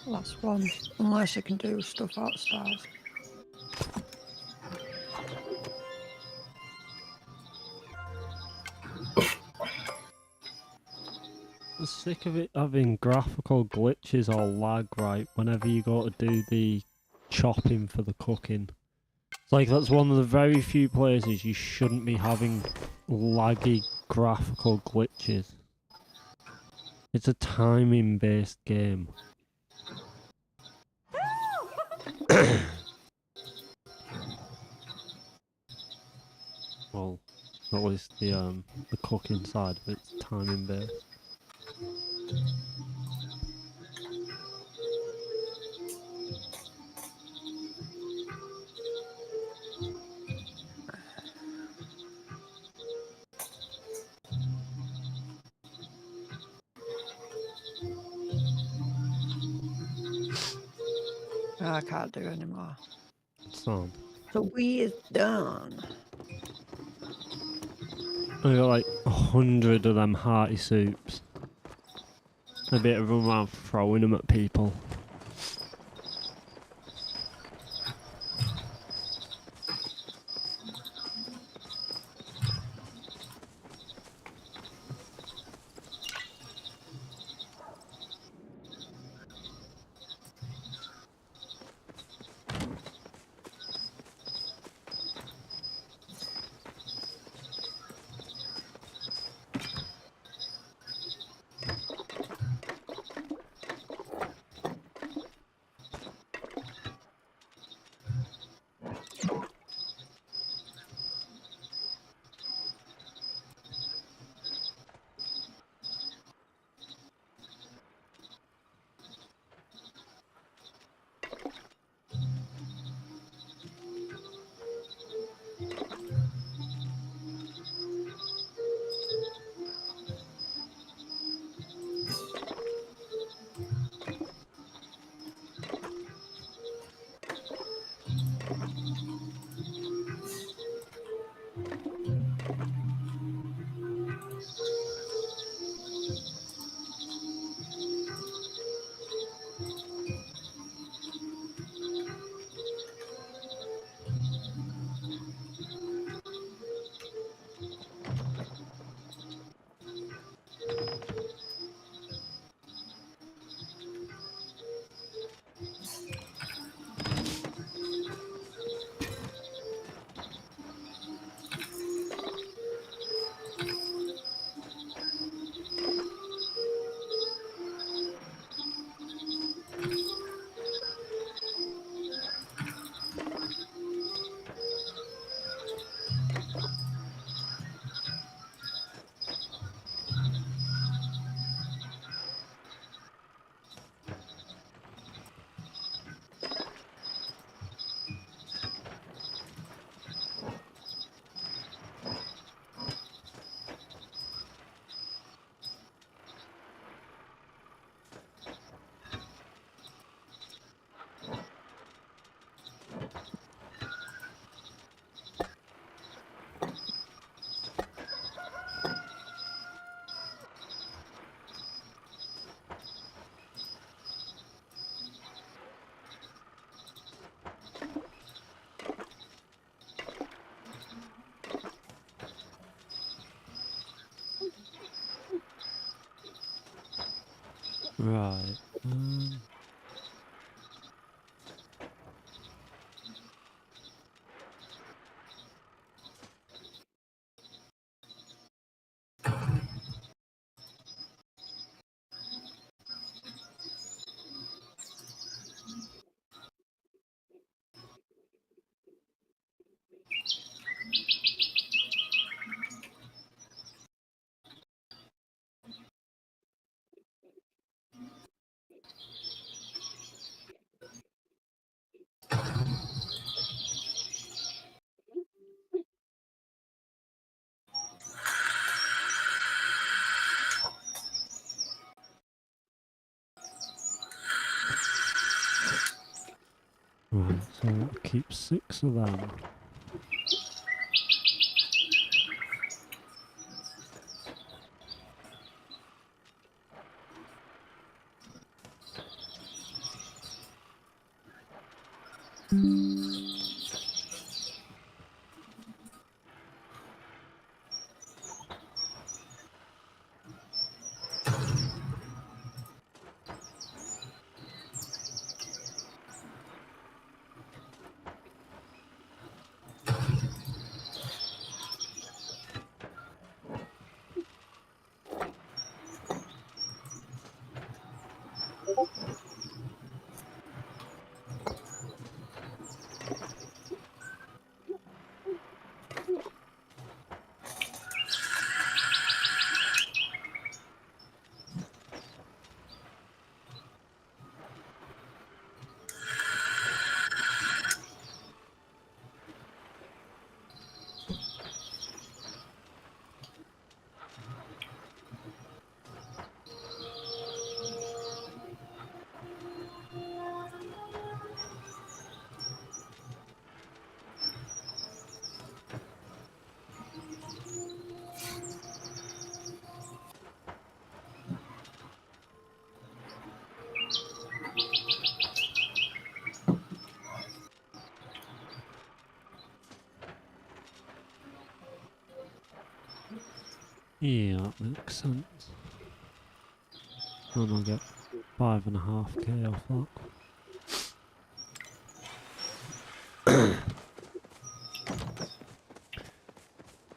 Last one, unless I can do stuff out of stars. I'm sick of it having graphical glitches or lag, right, whenever you go to do the chopping for the cooking. It's like that's one of the very few places you shouldn't be having laggy graphical glitches. It's a timing based game. Well, at least the cooking side of it's timing based. I can't do anymore. So So we is done. I got like 100 of them hearty soups. A bit of them around throwing them at people. Right. Right, so I'll keep 6 of them. Yeah, that makes sense. And I'll get 5.5k off that.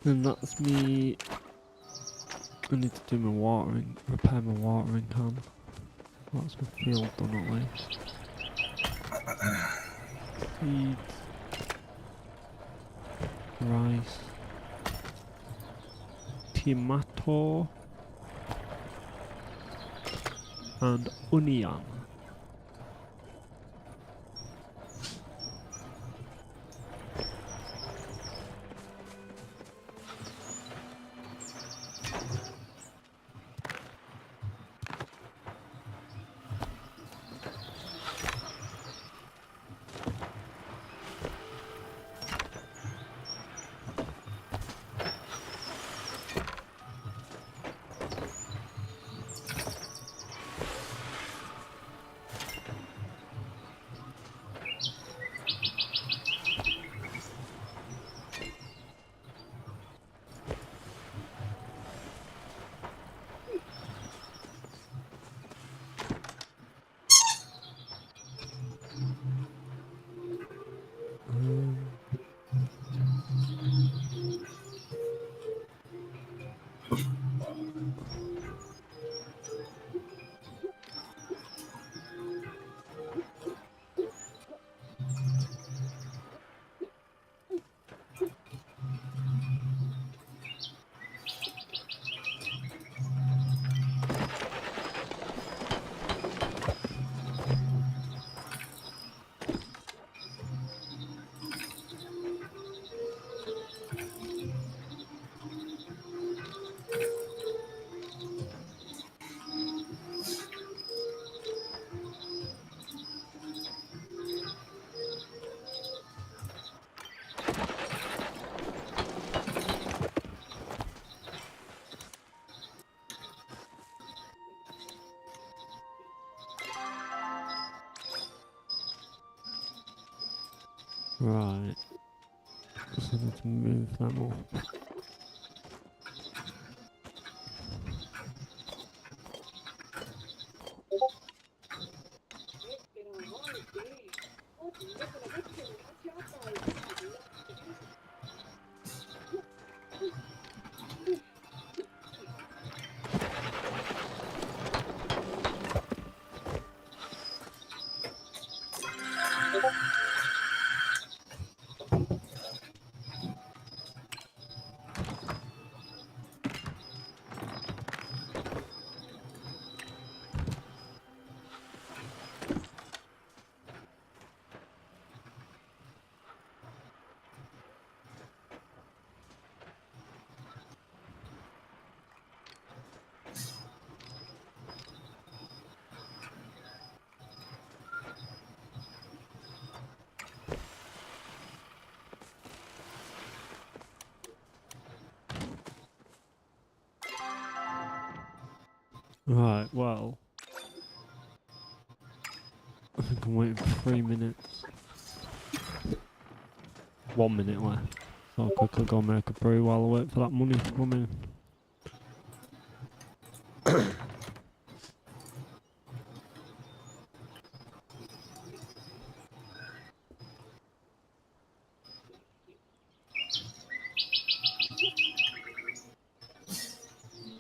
And that's me. I need to do my watering, repair my watering can. That's my field done at least. Seeds. Rice. Tomato. And onion. Right. So I need to move them up. Right, well. I think I'm waiting for 3 minutes. 1 minute left. So I'll quickly go make a brew while I wait for that money to come in.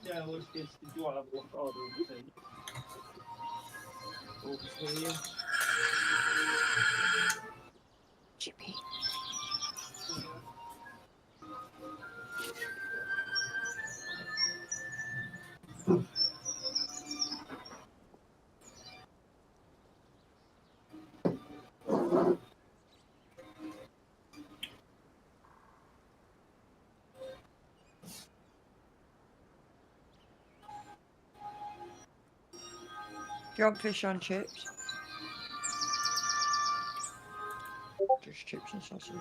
Yeah, let's get to have what order thing. Okay. Chippy. Do you want fish on chips? Just chips and sausage.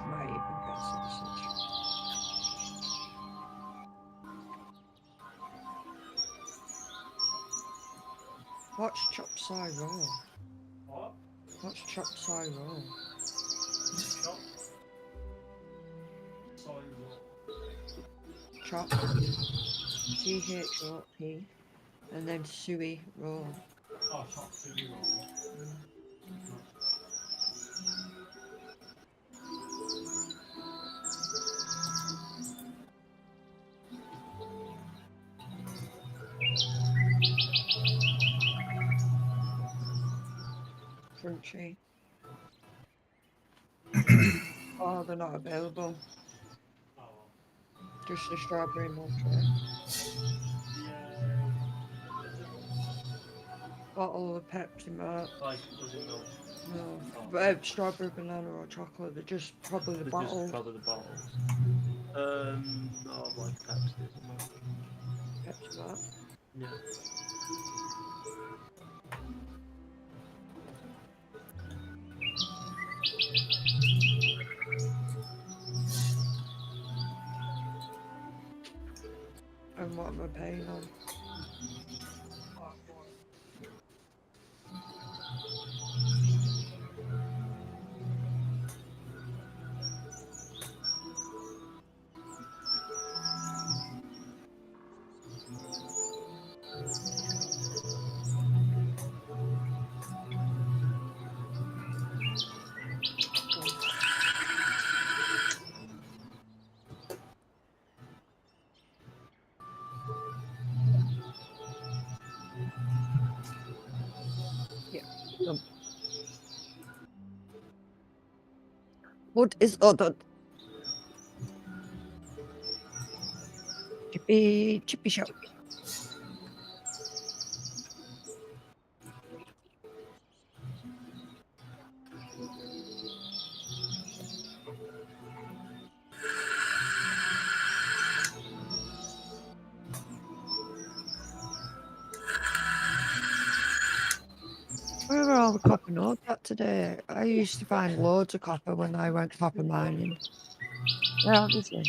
Might even get sausage. What's chopped soy raw? What? What's chopped soy raw? Chop. Soy raw. Chop. CHOP. And then suey raw. Oh, chop suey raw. Crunchy. Oh, they're not available. Oh, Just the strawberry milkshake. yeah. Bottle of Pepsi Max. Like, was it milk? No, Oh. but strawberry, banana, or chocolate. They're just probably the They're bottle. just probably the bottles. No, like Pepsi or something. Pepsi Max. Yeah. And what am I paying on? Yeah. What is ordered? Chippy shop. Where are all the copper notes at today? I used to find loads of copper when I went copper mining. Yeah, obviously.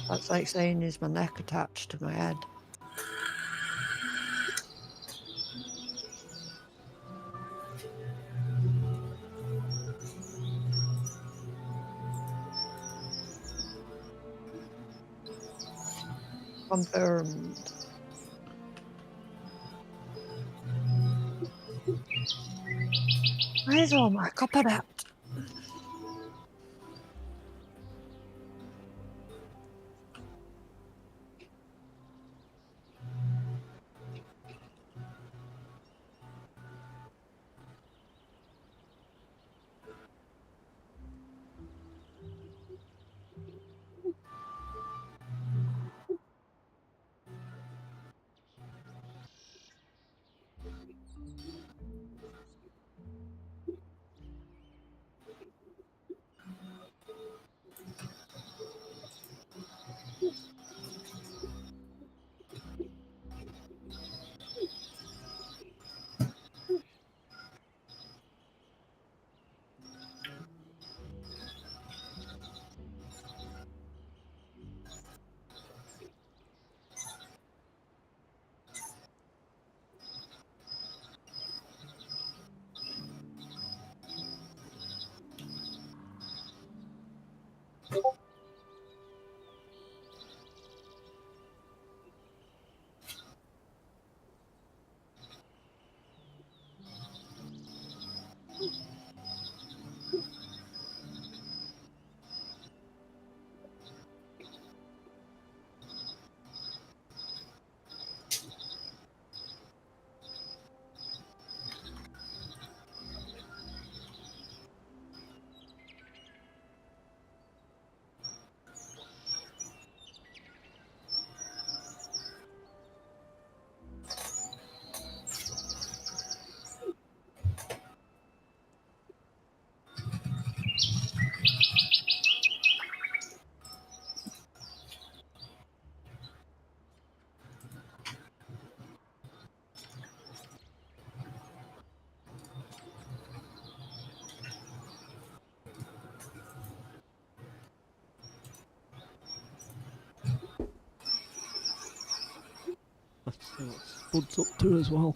That's like saying, is my neck attached to my head? Confirmed. Where's all my copper at? See what Spud's up to as well.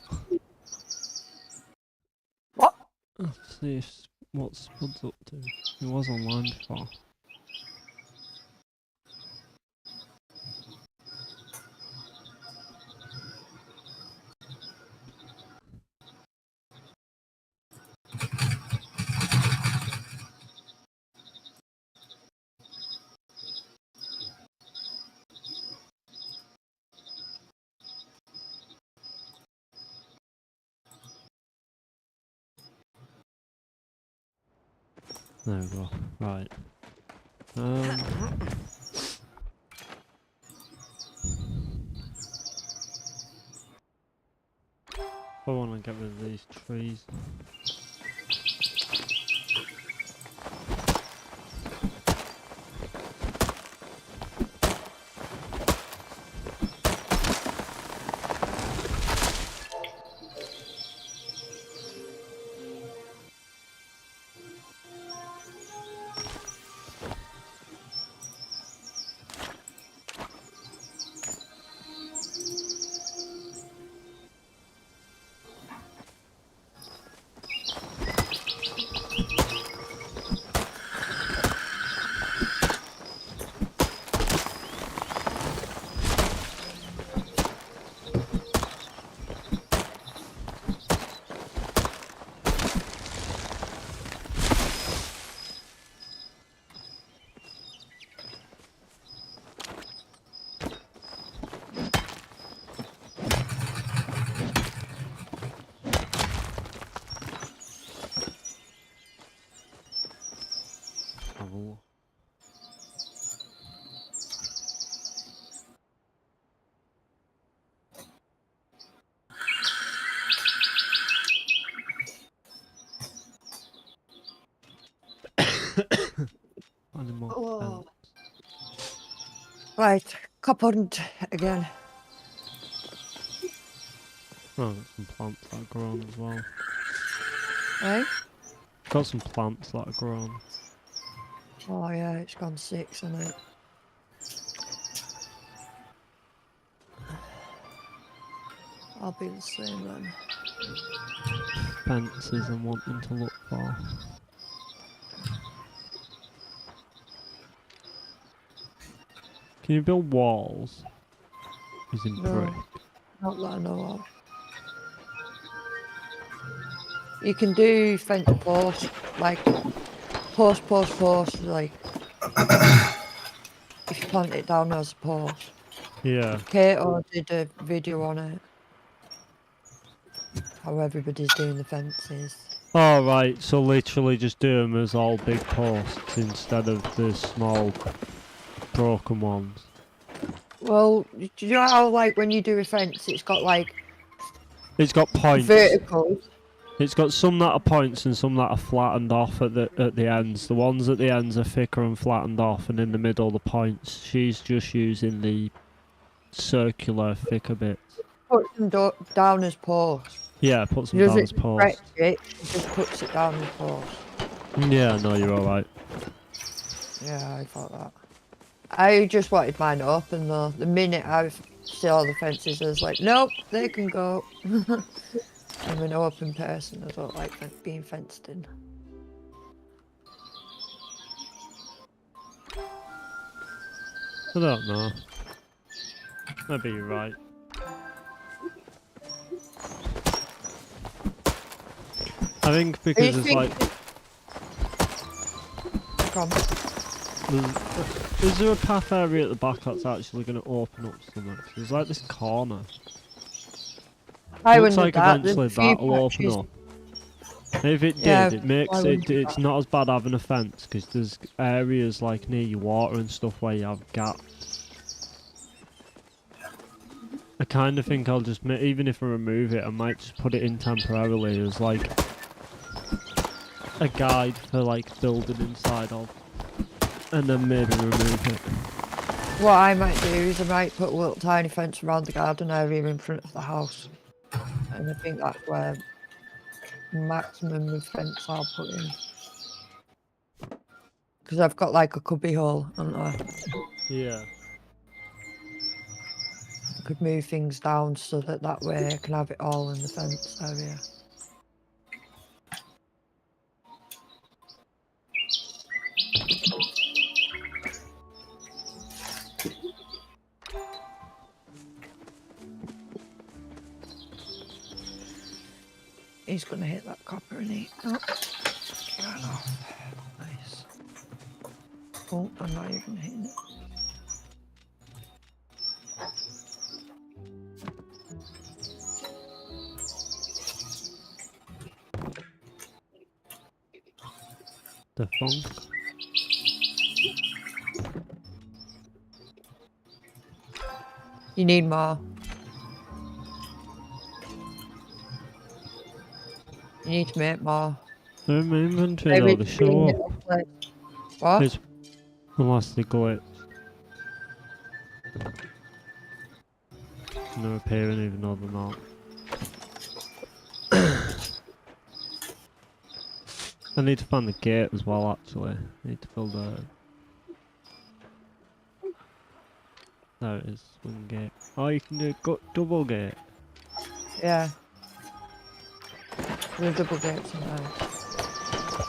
What? Let's see what Spud's up to. He was online before. There we go. Right. I want to get rid of these trees. Oh. Animal Oh. fence. Right, cop hunt again. Oh, got some plants that are grown as well. Eh? Got some plants that are grown. Oh yeah, it's gone 6, hasn't it? I'll be the same then. Fences I'm wanting to look for. Can you build walls using brick? Not that I know of. You can do fence post, like post, like if you plant it down as a post. Yeah. Kato did a video on it. How everybody's doing the fences. Oh right, so literally just do them as all big posts instead of the small broken ones. Well, do you know how like when you do a fence, it's got like It's got points. vertical. It's got some that are points and some that are flattened off at the ends. The ones at the ends are thicker and flattened off, and in the middle the points. She's just using the circular thicker bits. Put them down as posts. Yeah, put some She down as doesn't posts. stretch it, she just puts it down as posts. Yeah, no, you're alright. Yeah, I thought that. I just wanted mine open though. The minute I saw the fences, I was like, nope, they can go. I'm an open person. I don't like being fenced in. I don't know. Maybe you're right. I think because it's like... Come. Is there a path area at the back that's actually going to open up something? There's like this corner. I Looks wondered like that. eventually that'll open up. If it did, Yeah, it makes it's not as bad having a fence because there's areas like near your water and stuff where you have gaps. I kind of think I'll just even if I remove it, I might just put it in temporarily as like a guide for like building inside of, and then maybe remove it. What I might do is I might put a little tiny fence around the garden area in front of the house, and I think that's where maximum of fence I'll put in. Because I've got like a cubby hole, haven't I? Yeah. could move things down so that way I can have it all in the fence area. He's gonna hit that copper and he. Oh, get off. Nice. Oh, I'm not even hitting it. The funk. You need more. You need to make more. They're in my inventory though, they show up. What? It's, unless they glitch. And they're appearing even though they're not. I need to find the gate as well actually. I need to build a... There it is, swing gate. Oh, you can do double gate. Yeah. The double gates are nice.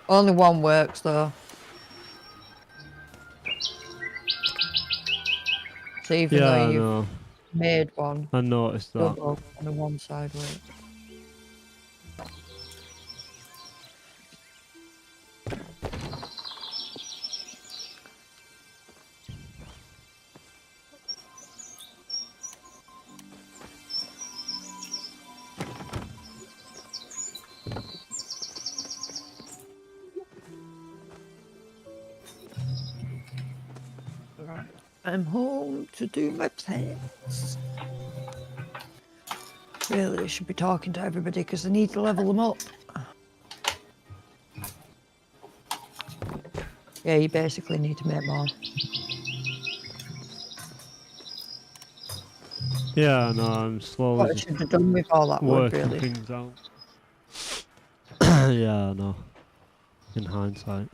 Only one works though. So even Yeah, though I you've know. made one, I noticed that. double on the one side works. Right. I'm home to do my plans. Really, I should be talking to everybody because I need to level them up. Yeah, you basically need to make more. Yeah, no, I'm slowly What I just should have done with all that wood, working really. things out. Yeah, no. In hindsight.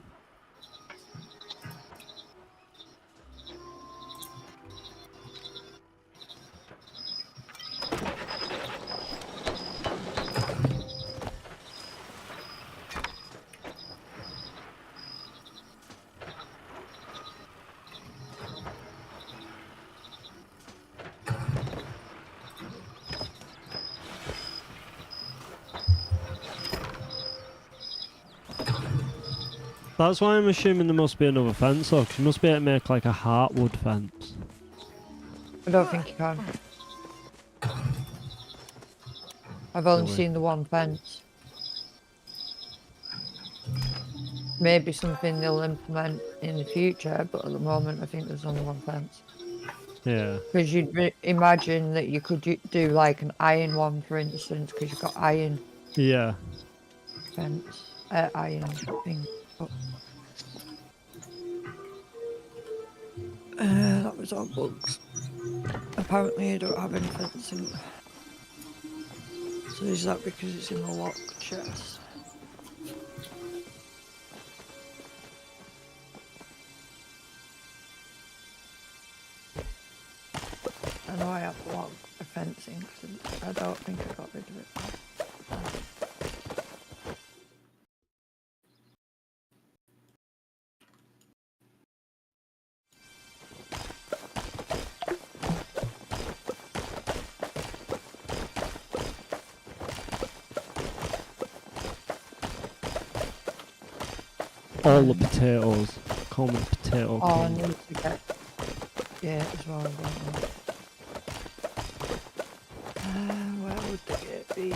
That's why I'm assuming there must be another fence though, 'cause you must be able to make like a heartwood fence. I don't think you can. I've only Really? seen the one fence. Maybe something they'll implement in the future, but at the moment I think there's only one fence. Yeah. Because you'd imagine that you could do like an iron one, for instance, because you've got iron Yeah. fence, iron thing. But, that was all bugs. Apparently I don't have any fencing. So is that because it's in the locked chest? I know I have a lot of fencing, because I don't think I got rid of it. All the potatoes. Call me potato Oh, I king. need to get... Yeah, as well, don't I? Where would the gate be?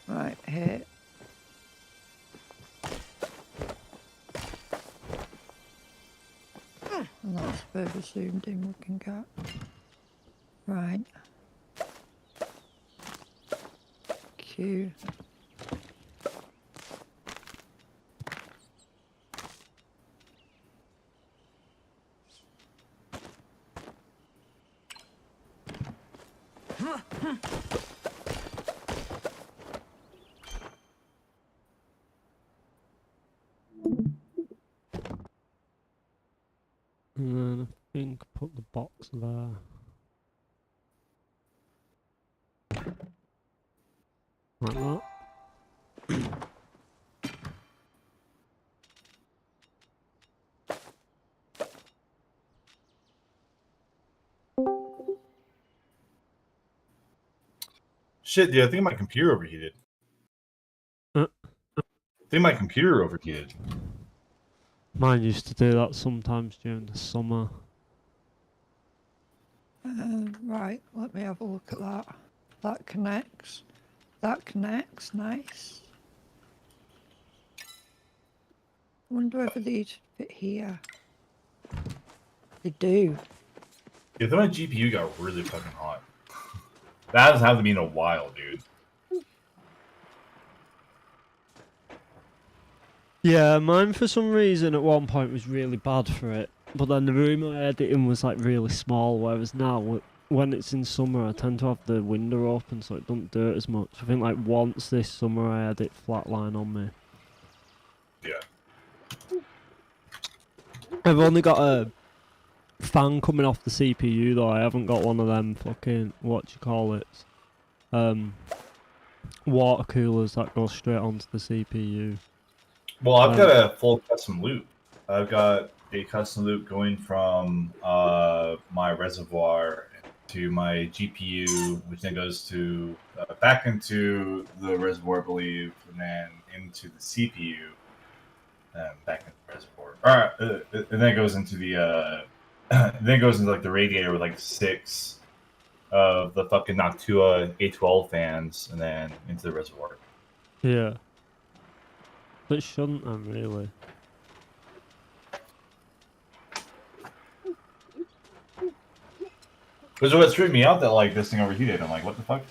Right, here. And that's further zoomed in looking at. Right. Q. box there. Like that. Shit, dude, I think my computer overheated. Uh. I think my computer overheated. Mine used to do that sometimes during the summer. Right, let me have a look at that. That connects. That connects, nice. Wonder whether they'd fit here. They do. Yeah, my GPU got really fucking hot. That hasn't happened to me in a while, dude. Yeah, mine for some reason at one point was really bad for it. But then the room I had it in was like really small, whereas now when it's in summer I tend to have the window open so it doesn't do it as much. I think like once this summer I had it flatline on me. Yeah. I've only got a fan coming off the CPU though. I haven't got one of them fucking, what do you call it? Water coolers that go straight onto the CPU. Well, I've got a full custom loop. I've got a custom loop going from my reservoir to my GPU, which then goes to back into the reservoir, I believe, and then into the CPU, back into the reservoir. And then it goes into the then it goes into like the radiator with like 6 of the fucking Noctua A12 fans, and then into the reservoir. Yeah. But shouldn't I really? Because what screwed me out that like this thing overheated. I'm like, what the fuck?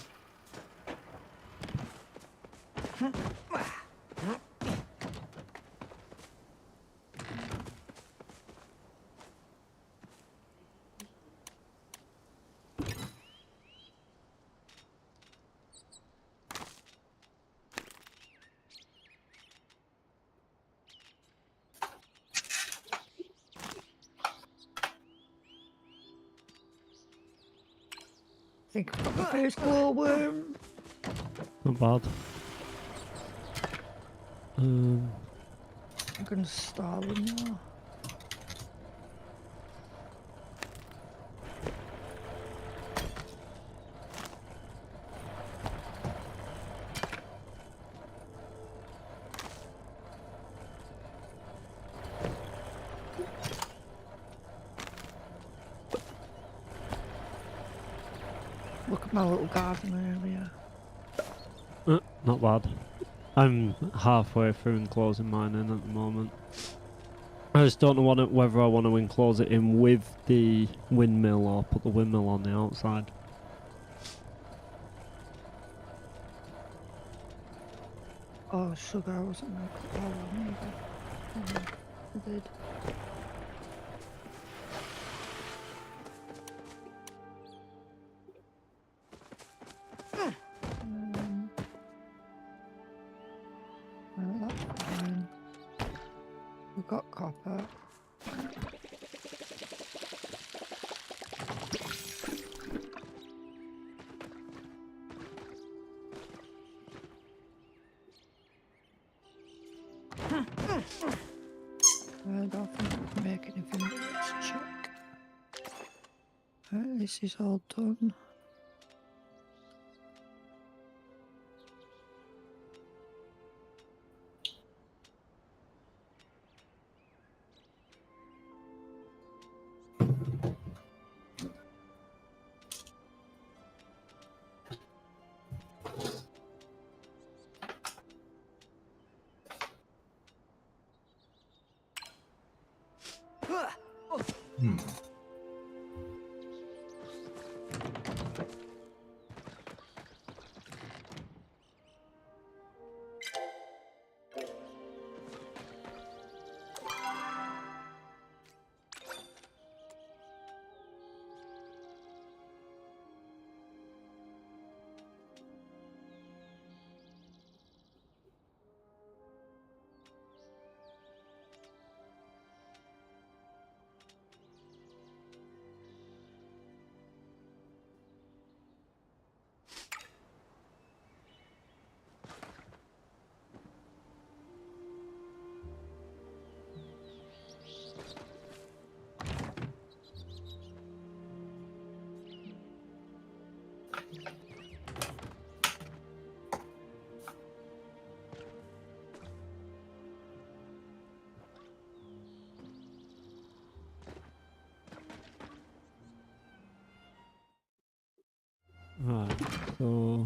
I think I've got the first glowworm. Not bad. I'm gonna starve him now. Look at my little garden area. Not bad. I'm halfway through enclosing mine in at the moment. I just don't know whether I want to enclose it in with the windmill or put the windmill on the outside. Oh, sugar, I wasn't gonna put that on either. I did. That's fine. We've got copper. I don't think we can make anything, but let's check. Right, this is all done. Hmm. Right, so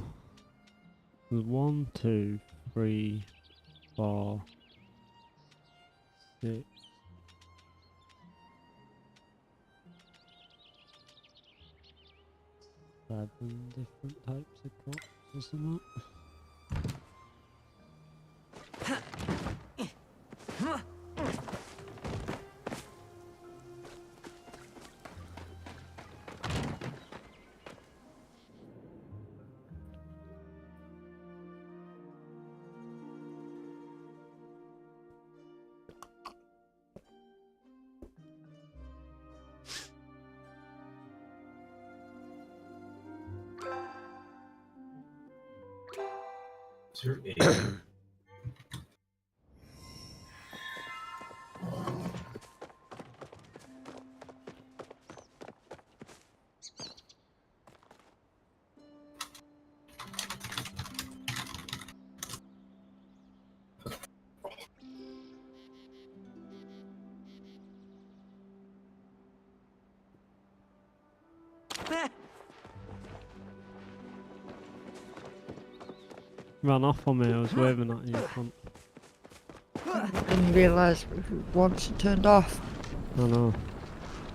there's 1, 2, 3, 4, 6, 7 different types of crops or something. Is there a- Ran off on me, I was waving at you. Cunt. Didn't realise once it turned off. I know.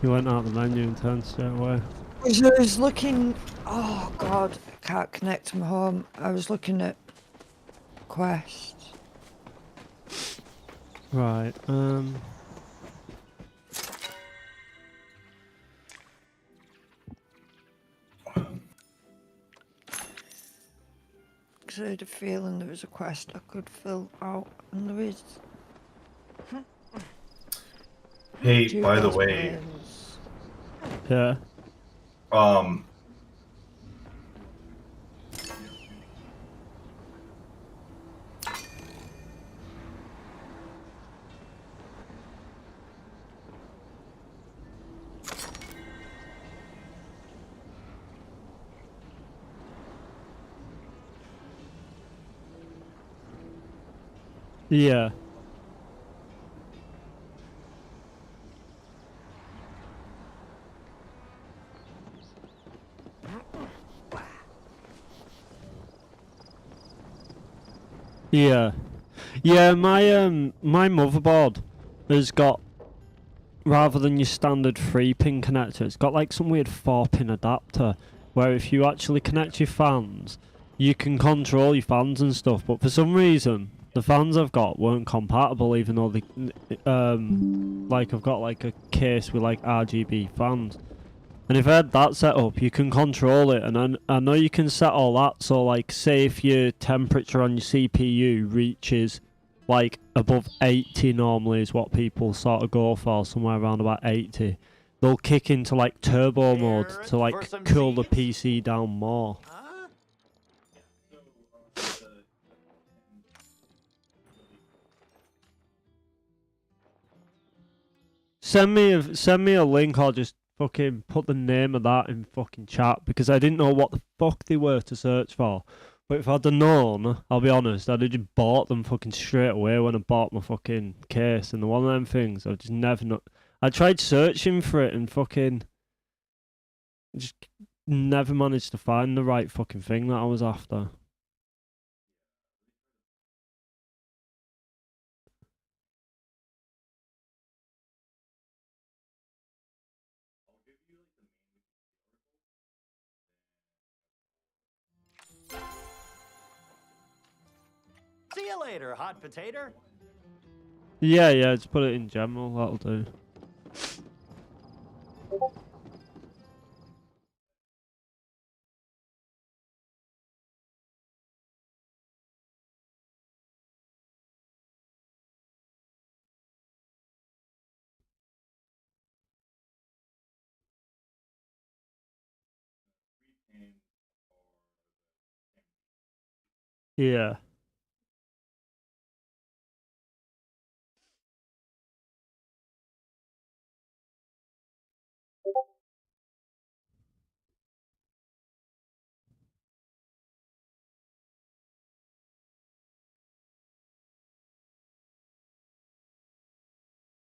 You went out the menu and turned straight away. I was looking. Oh god, I can't connect to my home. I was looking at quests. Right, Because I had a feeling there was a quest I could fill out, and there is. Hey, by the Julia's way, Plains. yeah. um, Yeah. Yeah. Yeah, my motherboard has got, rather than your standard 3-pin connector, it's got like some weird 4-pin adapter where if you actually connect your fans, you can control your fans and stuff, but for some reason the fans I've got weren't compatible, even though they like I've got like a case with like RGB fans. And if I had that set up, you can control it, and I know you can set all that, so like say if your temperature on your CPU reaches like above 80 normally is what people sort of go for, somewhere around about 80, they'll kick into like turbo mode to For like some cool the seeds? PC down more. Huh? Send me a link, or just fucking put the name of that in fucking chat, because I didn't know what the fuck they were to search for. But if I'd have known, I'll be honest, I'd have just bought them fucking straight away when I bought my fucking case. And one of them things, I've just never know. I tried searching for it and fucking just never managed to find the right fucking thing that I was after. See you later, hot potato. Yeah, just put it in general, that'll do. Yeah.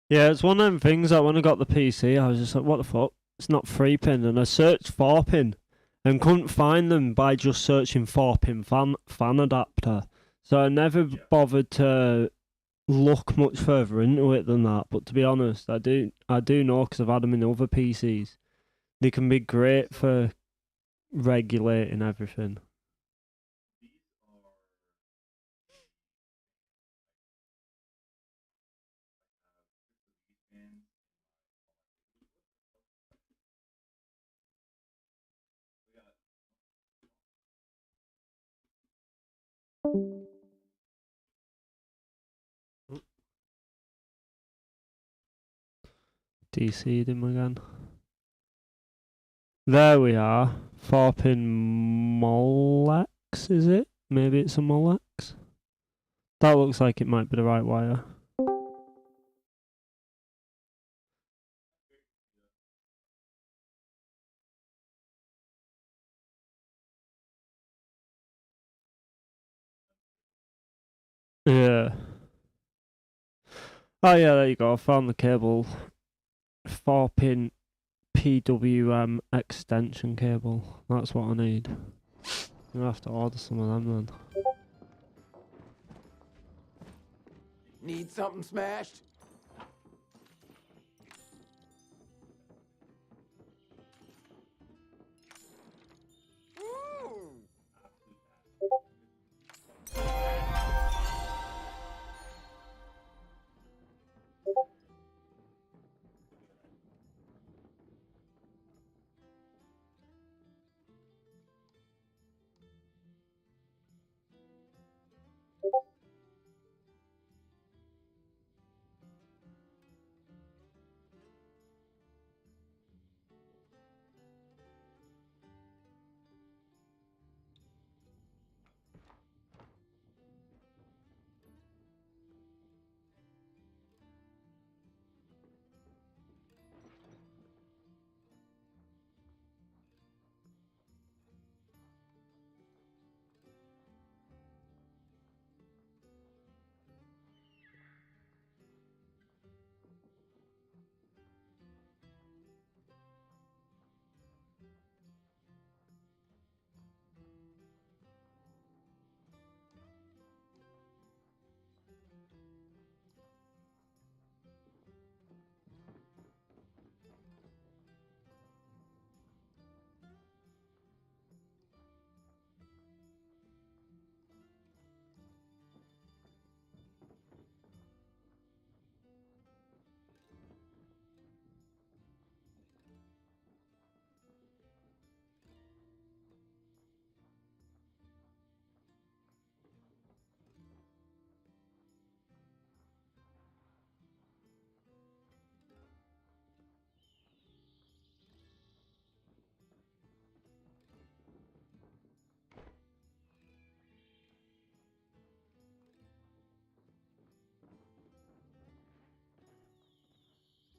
Yeah, it's one of them things that when I got the PC, I was just like, what the fuck? It's not 3-pin. And I searched 4-pin and couldn't find them by just searching 4-pin fan adapter. So I never bothered to look much further into it than that. But to be honest, I do know because I've had them in other PCs. They can be great for regulating everything. DC'd him again. There we are. 4-pin Molex, is it? Maybe it's a Molex? That looks like it might be the right wire. Yeah. Oh yeah, there you go. I found the cable. 4-pin PWM extension cable. That's what I need. I'm gonna have to order some of them then. Need something smashed?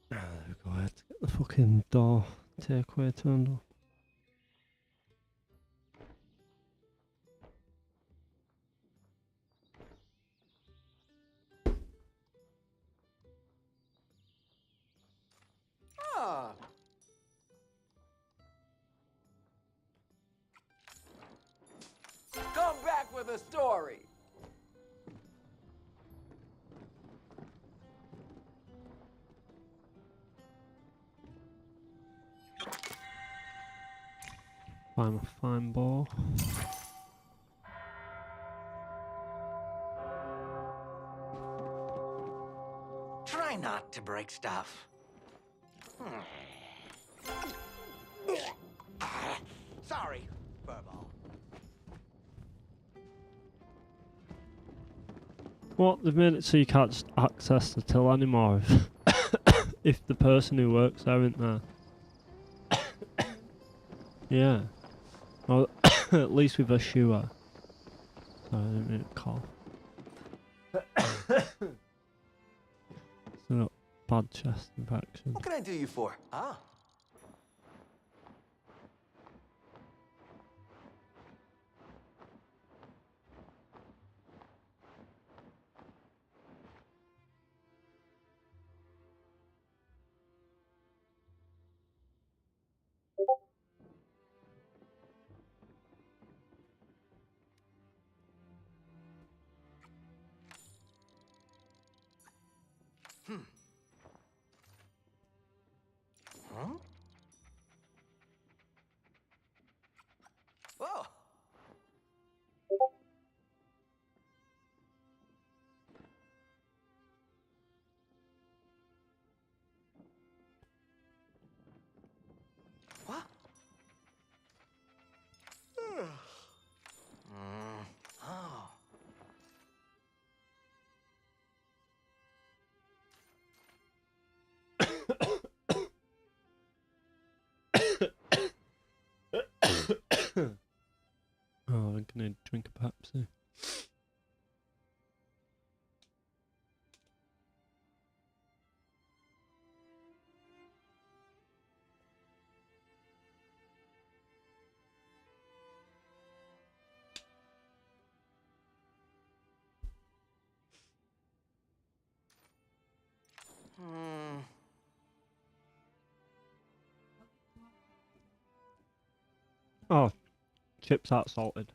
There we go. I had to get the fucking door takeaway turned off. Ah. Come back with a story. Find a fine ball. Try not to break stuff. Sorry, Furball. What? They've made it so you can't just access the till anymore if the person who works there isn't there. Yeah. Well, at least with a shoer. Sorry, I didn't mean to cough. It's not bad chest infection. What can I do you for? Ah. think I need to drink a Pepsi. Oh, chips aren't salted.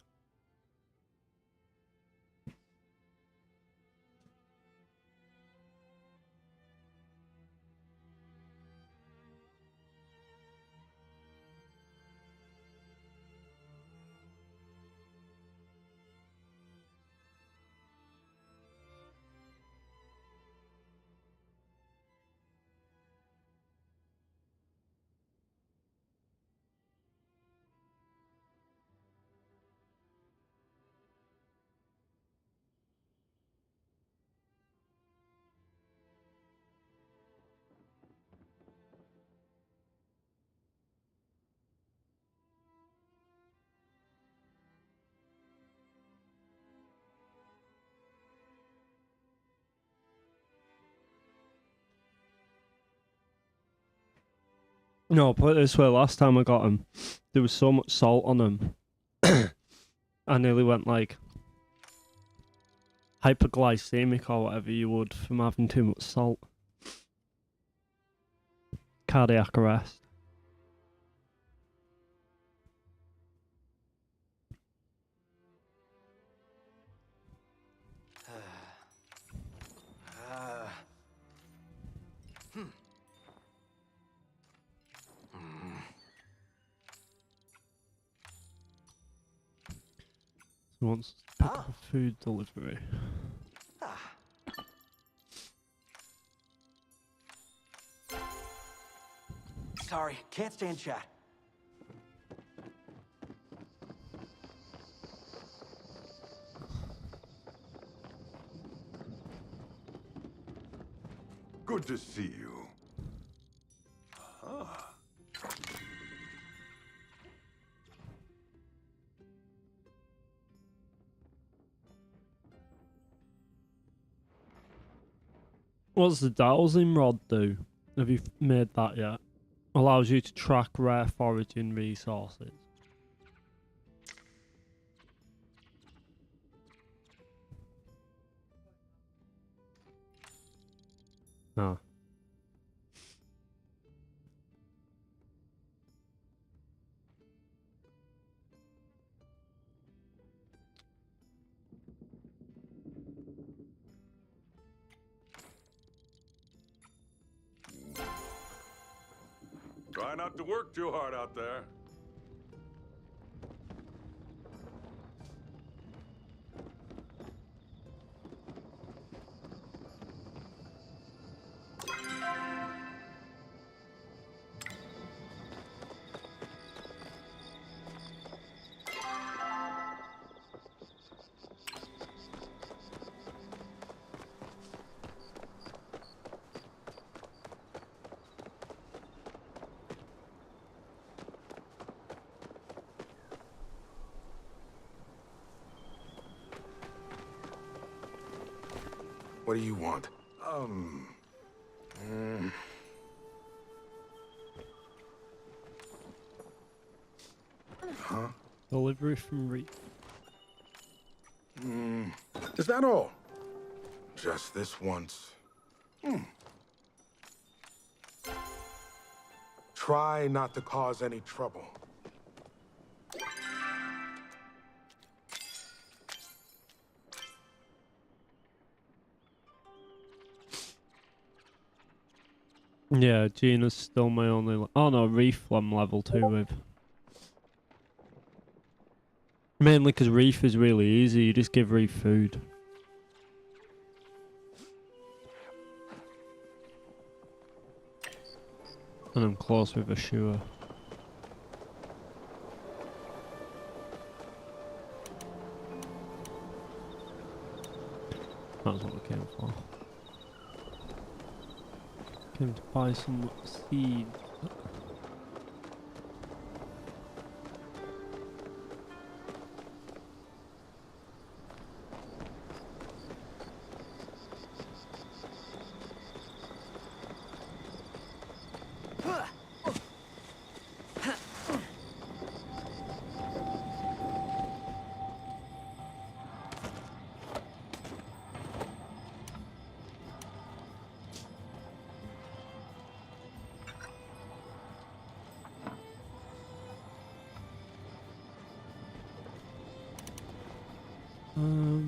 No, put it this way, last time I got them, there was so much salt on them. I nearly went like hyperglycemic or whatever you would from having too much salt. Cardiac arrest. He wants to pick up a food delivery. Sorry, can't stand chat. Good to see you. Ah. What's the dowsing rod do? Have you made that yet? Allows you to track rare foraging resources. Ah. Try not to work too hard out there. What do you want? Huh? Delivery from Reef. Is that all? Just this once. Try not to cause any trouble. Yeah, Gina's still my only... Oh no, Reef I'm level 2 with. Mainly because Reef is really easy, you just give Reef food. And I'm close with Ashura. That's what we came for. Came to buy some seeds. Oh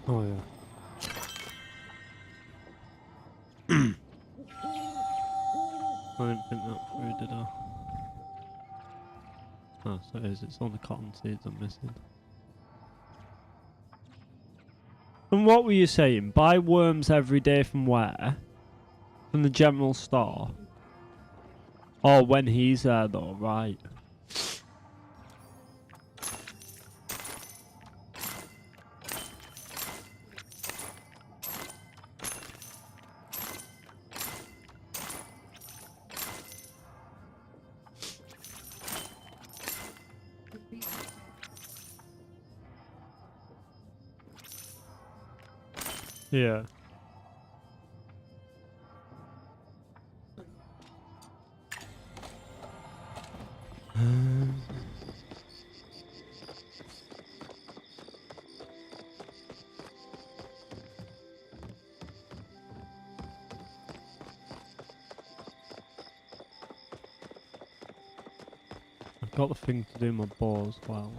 yeah. I didn't think that through, did I? Oh, so it is. It's all the cotton seeds I'm missing. And what were you saying? Buy worms every day from where? From the general store? Oh, when he's there though, right. Yeah. I've got the thing to do my bow as well.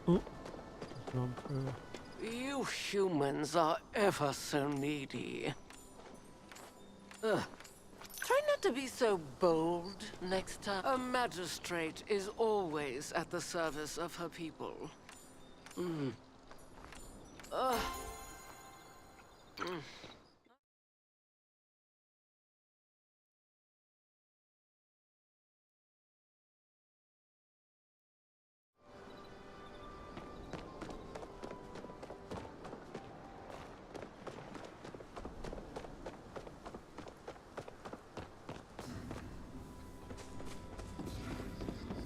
Oh, just run through. You humans are ever so needy. Ugh. Try not to be so bold next time. A magistrate is always at the service of her people. Mm. Ugh. Mm.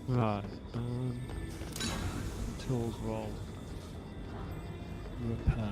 Right. Tools roll. Repair.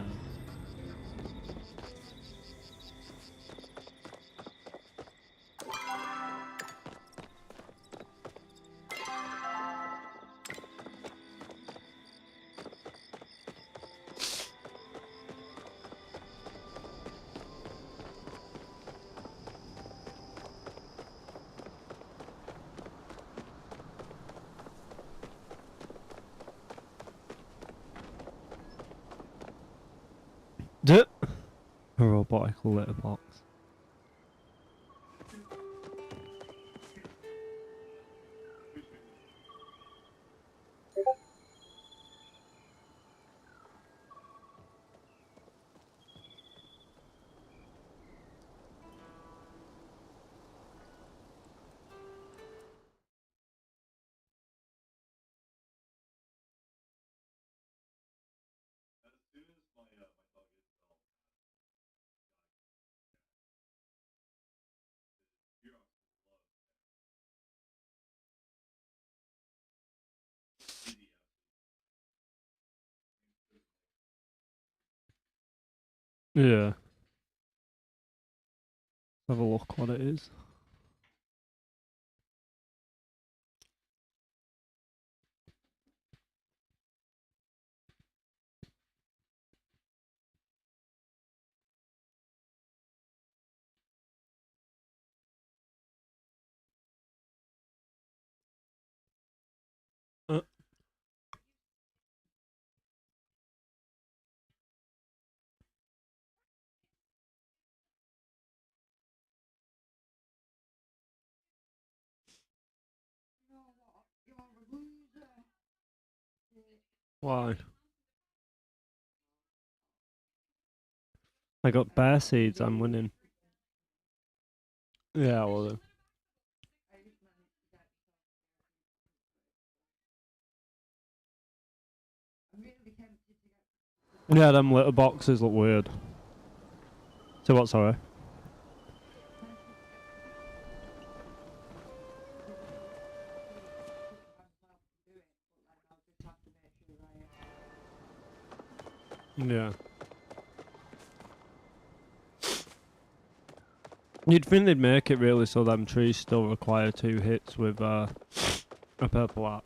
Duh. A robotical litter box. Yeah. Have a look what it is. Why? I got bear seeds, I'm winning. Yeah, well. Yeah, them litter boxes look weird. So what, sorry? Yeah. You'd think they'd make it really so them trees still require 2 hits with a purple axe.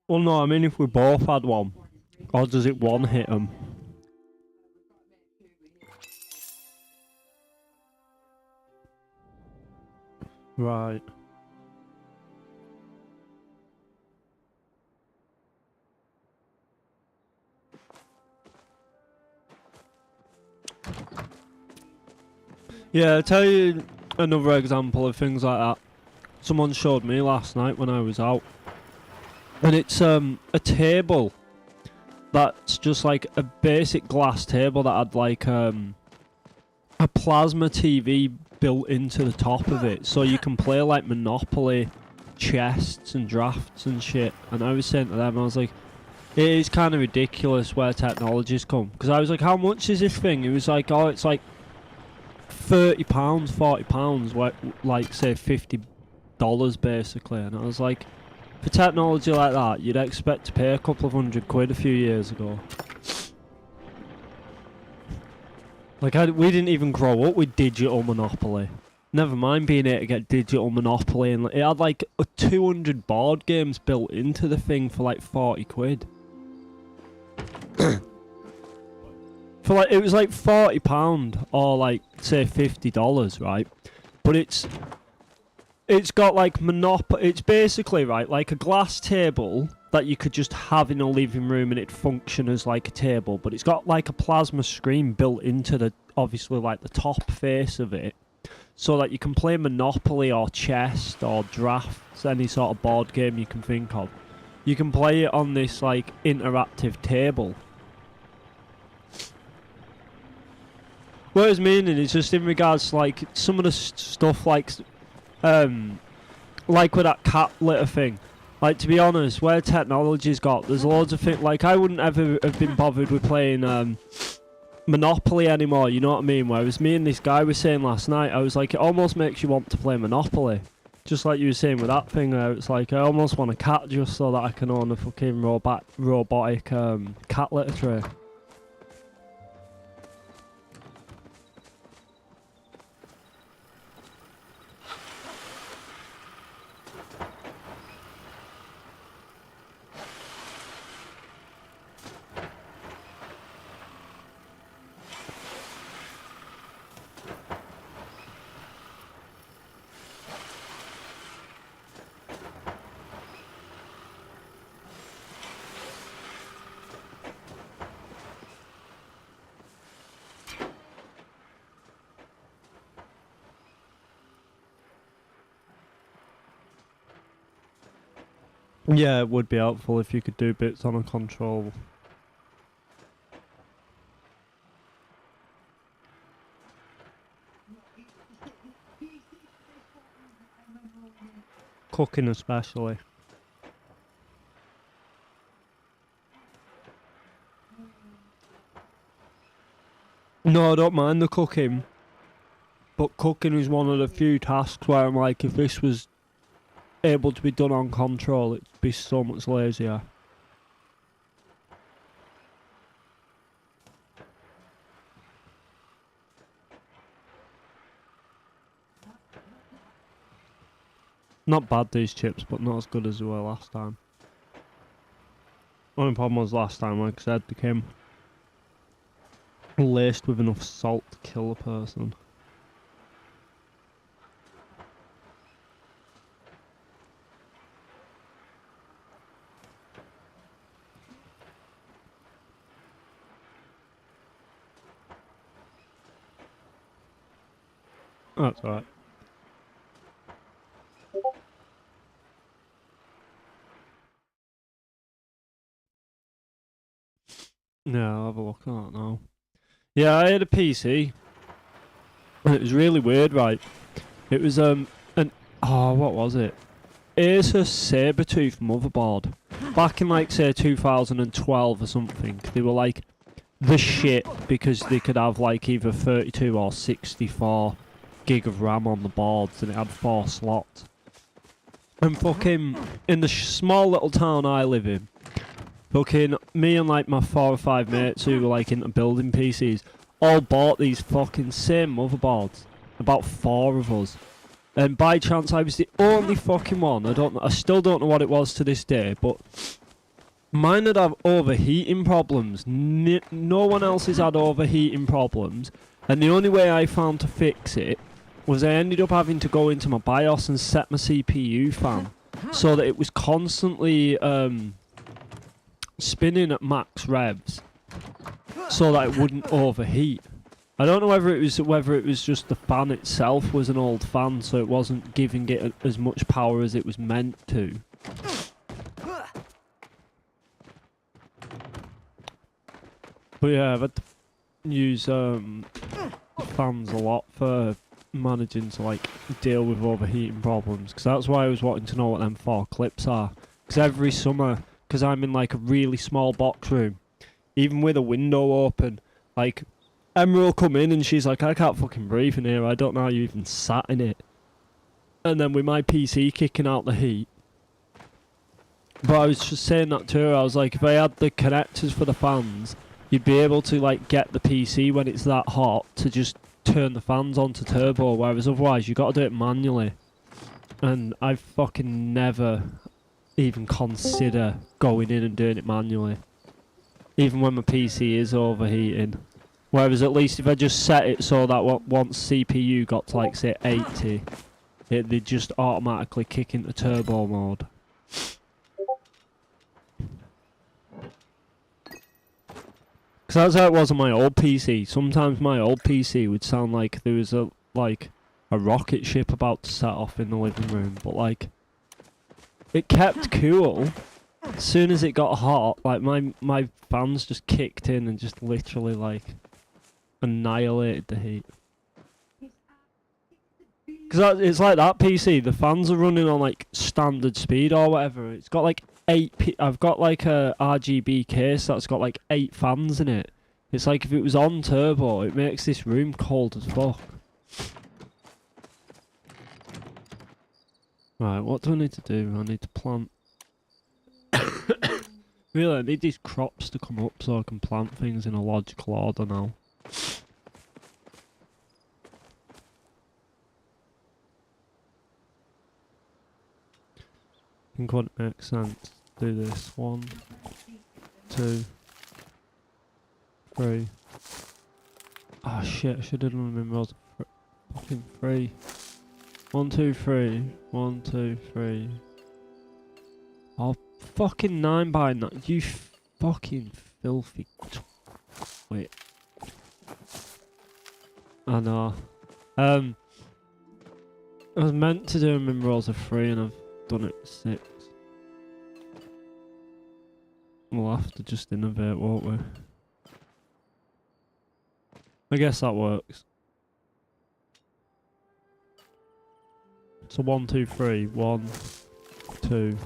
Well, no, I mean if we both had one, or does it one hit them? Right. Yeah, I'll tell you another example of things like that. Someone showed me last night when I was out. And it's a table that's just like a basic glass table that had like a plasma TV built into the top of it, so you can play like Monopoly, chests and drafts and shit. And I was saying to them, I was like, it is kind of ridiculous where technology's come. Because I was like, how much is this thing? It was like, oh, it's like £30, £40, like say $50 basically. And I was like, for technology like that, you'd expect to pay a couple of £100 a few years ago. Like, we didn't even grow up with digital Monopoly. Never mind being able to get digital Monopoly, and it had like 200 board games built into the thing for like £40. For like, it was like £40 or like say $50, right? But it's got like it's basically, right, like a glass table that you could just have in a living room and it'd function as like a table, but it's got like a plasma screen built into the, obviously like the top face of it, so that you can play Monopoly or chess or drafts, any sort of board game you can think of. You can play it on this like interactive table. What I was meaning is just in regards to like some of the stuff like with that cat litter thing. Like, to be honest, where technology's got, there's loads of things. Like, I wouldn't ever have been bothered with playing Monopoly anymore, you know what I mean? Whereas me and this guy were saying last night, I was like, it almost makes you want to play Monopoly. Just like you were saying with that thing there, it's like, I almost want a cat just so that I can own a fucking robotic cat litter tray. Yeah, it would be helpful if you could do bits on a control. Cooking especially. No, I don't mind the cooking. But cooking is one of the few tasks where I'm like, if this was able to be done on control, it'd be so much lazier. Not bad, these chips, but not as good as they were last time. Only problem was last time, like I said, they came laced with enough salt to kill a person. That's alright. Yeah, I'll have a look at that now. Yeah, I had a PC. And it was really weird, right? It was what was it? Asus Sabertooth motherboard. Back in like say 2012 or something. They were like the shit because they could have like either 32 or 64 gig of RAM on the boards, and it had 4 slots. And fucking in the small little town I live in, fucking me and like my 4 or 5 mates who were like into building PCs all bought these fucking same motherboards. About 4 of us. And by chance I was the only fucking one. I still don't know what it was to this day, but mine had have overheating problems. No one else has had overheating problems. And the only way I found to fix it was I ended up having to go into my BIOS and set my CPU fan so that it was constantly spinning at max revs so that it wouldn't overheat. I don't know whether it was just the fan itself was an old fan, so it wasn't giving it as much power as it was meant to. But yeah, I've had to use fans a lot for managing to like deal with overheating problems, because that's why I was wanting to know what them 4 clips are. Because every summer, because I'm in like a really small box room, even with a window open, like Emma will come in and she's like, I can't fucking breathe in here, I don't know how you even sat in it. And then with my PC kicking out the heat. But I was just saying that to her, I was like, if I had the connectors for the fans, you'd be able to like get the PC when it's that hot to just turn the fans on to turbo, whereas otherwise you got to do it manually. And I fucking never even consider going in and doing it manually, even when my PC is overheating. Whereas at least if I just set it so that once CPU got to like say 80, they'd just automatically kick into turbo mode. Because that's how it was on my old PC. Sometimes my old PC would sound like there was a rocket ship about to set off in the living room, but like it kept cool. As soon as it got hot, like my fans just kicked in and just literally like annihilated the heat. Because it's like that PC, the fans are running on like standard speed or whatever. It's got like I've got like a RGB case that's got like 8 fans in it. It's like if it was on turbo, it makes this room cold as fuck. Right, what do I need to do? I need to plant. Really, I need these crops to come up so I can plant things in a logical order now. I think what makes sense. Do this. 1, 2, 3. Ah shit, I should have done them in rows of fucking 3. 1, 2, 3. 1, 2, 3. Oh, fucking 9 by 9. You fucking filthy wait. I know. I was meant to do them in rows of 3 and I've done it 6. We'll have to just innovate, won't we? I guess that works. So 1, 2, 3. 1, 2,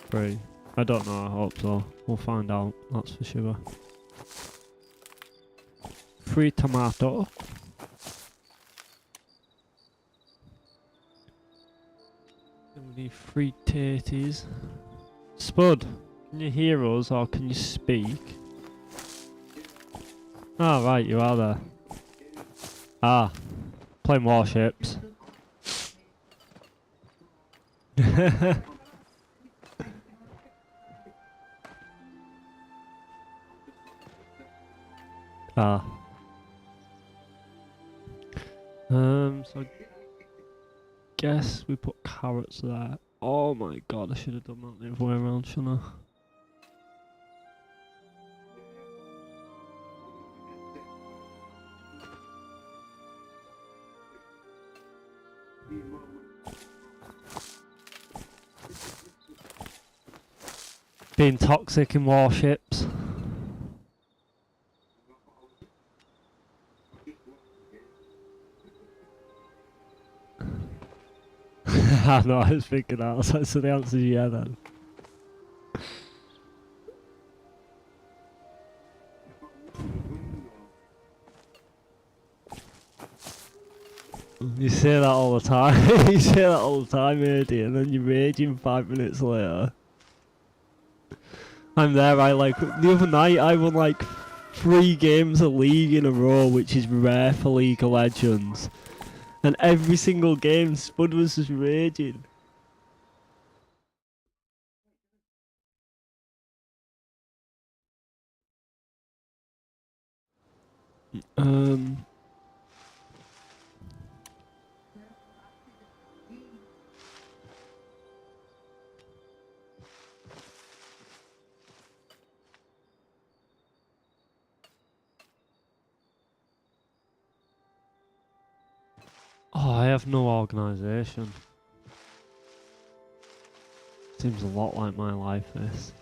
3. I don't know, I hope so. We'll find out, that's for sure. 3 tomato. We need 3 tatties. Spud, can you hear us or can you speak? Ah, right, you are there. Ah, playing warships. Ah. So I guess we put carrots there. Oh my god, I should have done that the other way around, shouldn't I? Being toxic in warships. I know, I was thinking that, so the answer is yeah then. You say that all the time. You say that all the time, Eddie, and then you're raging 5 minutes later. I'm there. I like the other night. I won like 3 games of League in a row, which is rare for League of Legends. And every single game, Spud was just raging. Oh, I have no organisation. Seems a lot like my life, this.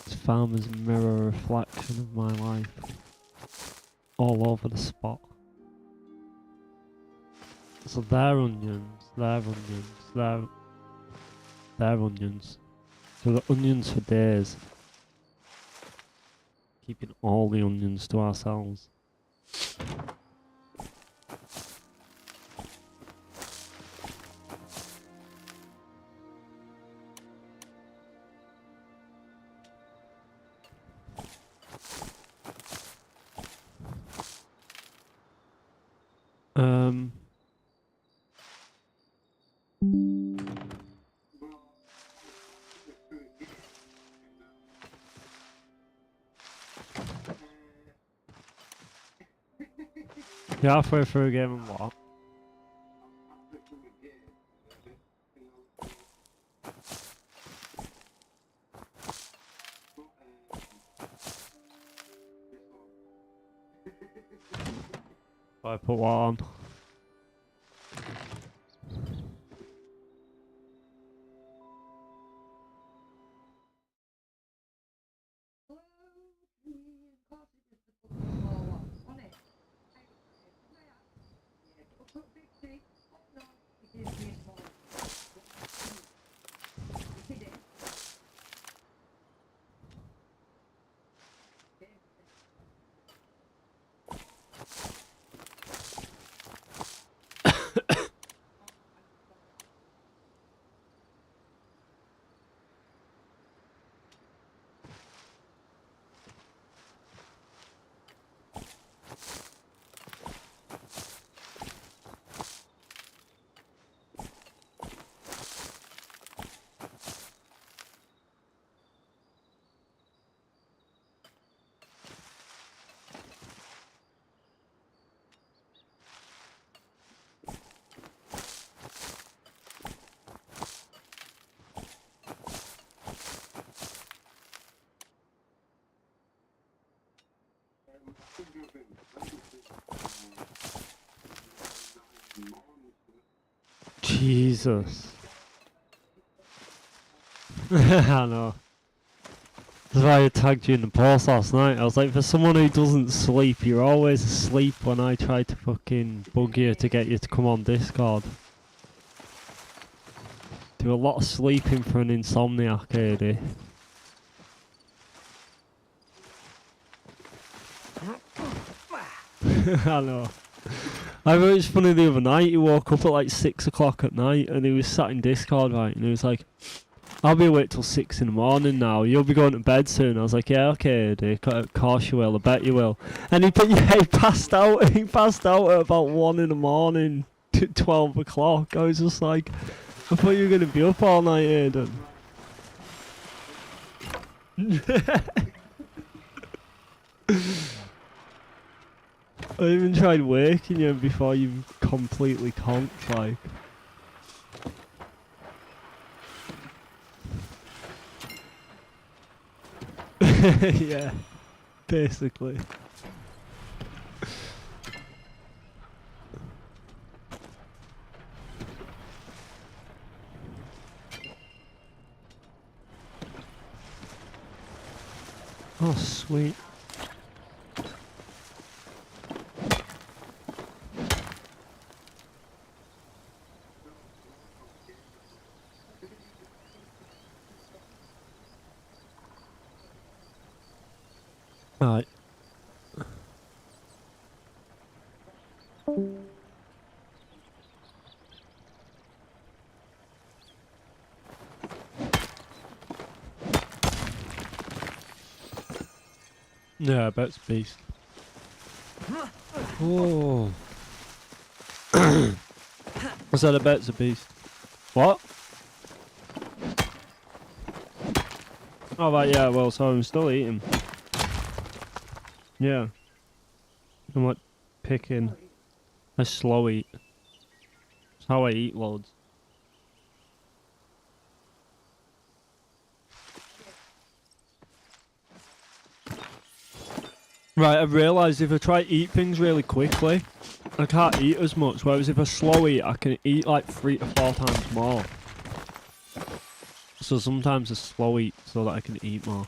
This farmer's mirror reflection of my life. All over the spot. So they're onions, they're onions, they're onions. So the onions for days. Keeping all the onions to ourselves. You're halfway through a game and what? I put what on? Jesus. I know. That's why I tagged you in the post last night. I was like, for someone who doesn't sleep, you're always asleep when I try to fucking bug you to get you to come on Discord. Do a lot of sleeping for an insomniac, AD. I know. I thought it was funny the other night, he woke up at like 6 o'clock at night and he was sat in Discord, right, and he was like, I'll be awake till 6 in the morning now, you'll be going to bed soon. I was like, yeah, okay, AD, of course you will, I bet you will. And he passed out at about 1 in the morning, to 12 o'clock. I was just like, I thought you were going to be up all night, Aiden. I even tried waking you before you completely conked, like. Yeah, basically. Oh, sweet. Right. Yeah, I bet it's a beast. Oh. I said I bet it's a beast. What? Oh, right, yeah, well, so I'm still eating. Yeah. I'm like picking. I slow eat. That's how I eat loads. Right, I've realised if I try to eat things really quickly, I can't eat as much, whereas if I slow eat, I can eat like 3 to 4 times more. So sometimes I slow eat so that I can eat more.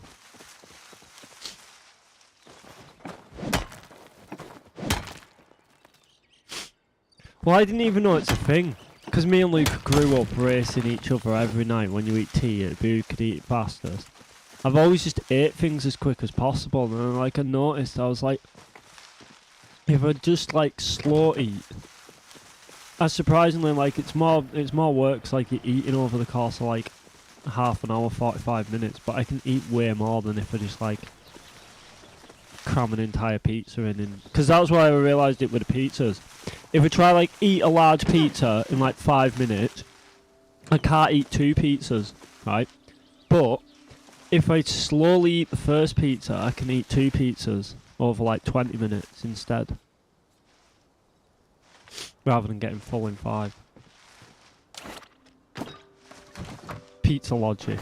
Well, I didn't even know it's a thing. Because me and Luke grew up racing each other every night when you eat tea, it'd be who could eat it fastest. I've always just ate things as quick as possible, and then, like, I noticed, I was like, if I just like slow eat, surprisingly, like, it's more work 'cause, like, you're eating over the course of like half an hour, 45 minutes, but I can eat way more than if I just like cram an entire pizza in. Because that was why I realised it with the pizzas. If I try like eat a large pizza in like 5 minutes, I can't eat 2 pizzas, right? But if I slowly eat the first pizza, I can eat 2 pizzas over like 20 minutes instead. Rather than getting full in 5. Pizza logic.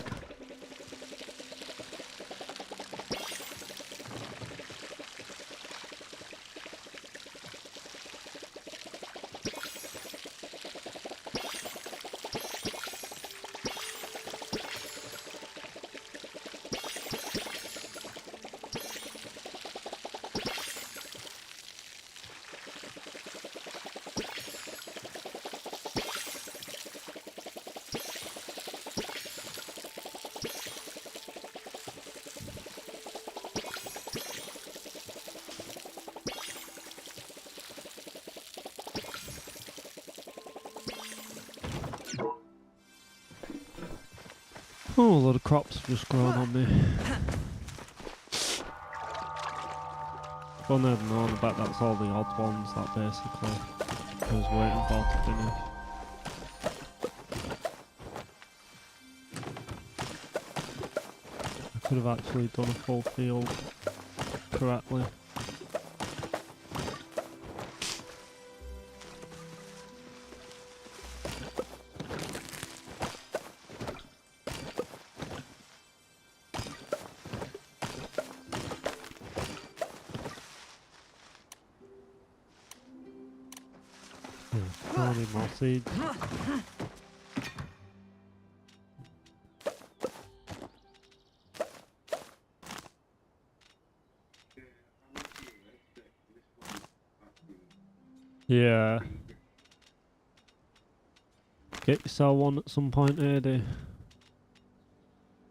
Oh, a lot of crops have just grown on me. Well, never known, I bet that's all the odd ones that basically I was waiting for to finish. I could have actually done a full field correctly. I need more seeds. Yeah. Get yourself one at some point, Eddie.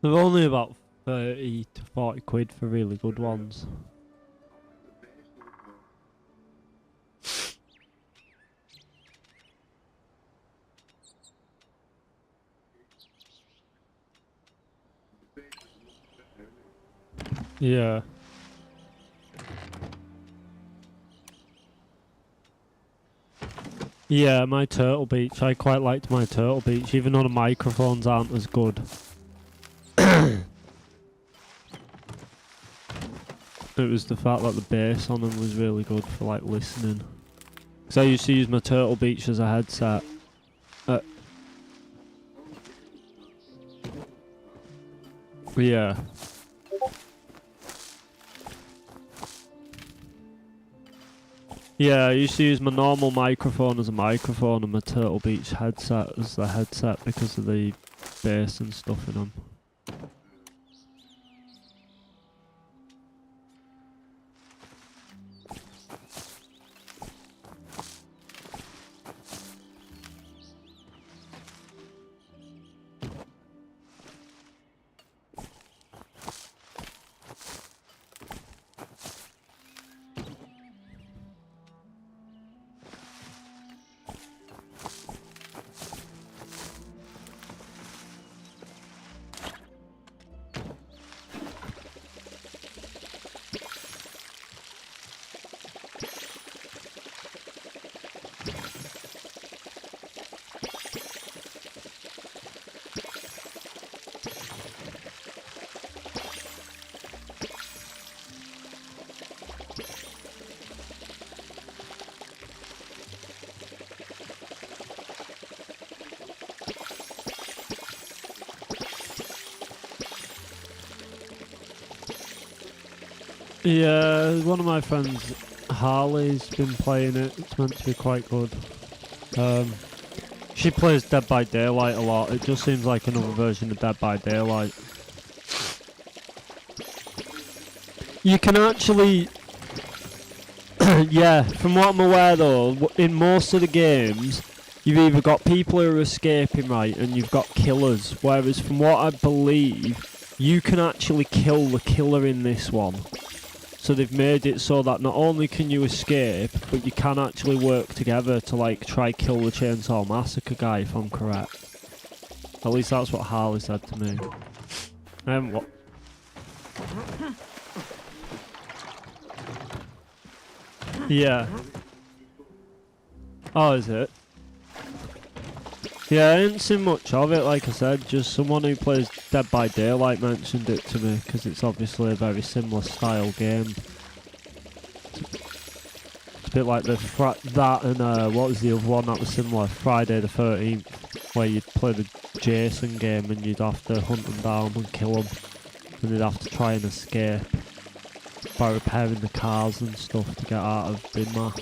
They're only about 30 to 40 quid for really good ones. Yeah. Yeah, my Turtle Beach. I quite liked my Turtle Beach, even though the microphones aren't as good. It was the fact that the bass on them was really good for like listening. Because I used to use my Turtle Beach as a headset. Yeah. Yeah, I used to use my normal microphone as a microphone and my Turtle Beach headset as the headset because of the bass and stuff in them. Yeah, one of my friends, Harley's been playing it. It's meant to be quite good. She plays Dead by Daylight a lot. It just seems like another version of Dead by Daylight. You can actually... yeah, from what I'm aware though, in most of the games, you've either got people who are escaping, right, and you've got killers. Whereas from what I believe, you can actually kill the killer in this one. So they've made it so that not only can you escape, but you can actually work together to like try kill the Chainsaw Massacre guy, if I'm correct. At least that's what Harley said to me. What? Yeah. Oh, is it? Yeah, I ain't seen much of it, like I said. Just someone who plays Dead by Daylight mentioned it to me, because it's obviously a very similar style game. It's a bit like that and what was the other one that was similar? Friday the 13th, where you'd play the Jason game and you'd have to hunt them down and kill them. And they'd have to try and escape by repairing the cars and stuff to get out of the map.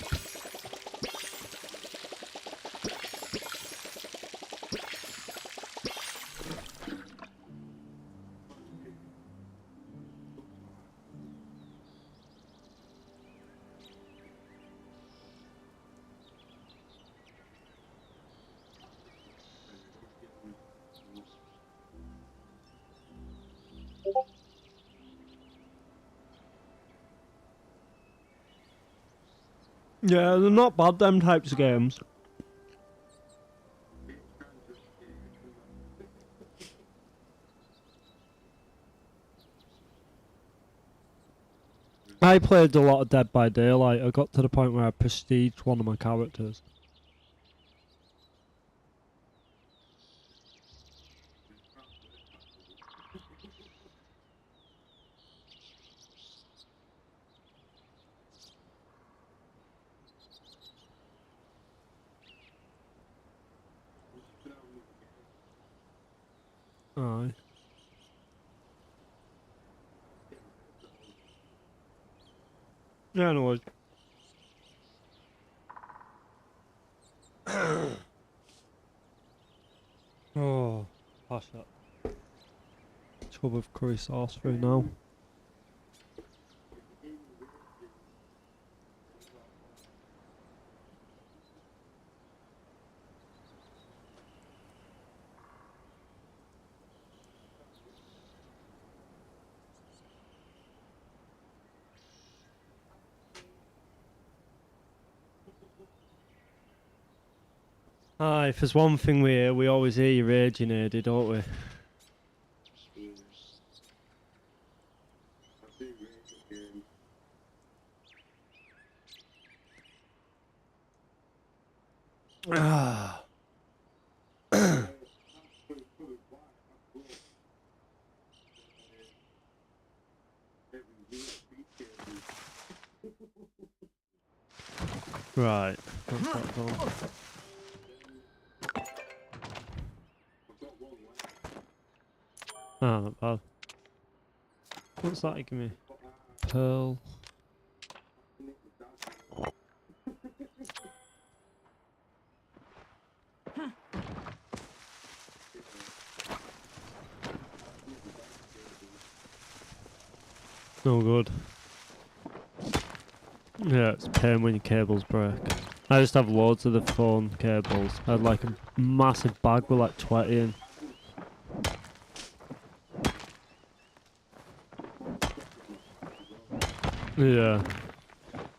Yeah, they're not bad, them types of games. I played a lot of Dead by Daylight. I got to the point where I prestiged one of my characters. Aye. Yeah, no worries. Oh, pass that. Tub of curry sauce through now. Aye, if there's one thing we hear, we always hear you raging, Eddie, don't we? Ah. Right, what's that done? Ah, not bad. What's that give me? Pearl. No good. Yeah, it's a pain when your cables break. I just have loads of the phone cables. I had like a massive bag with like 20 in. Yeah.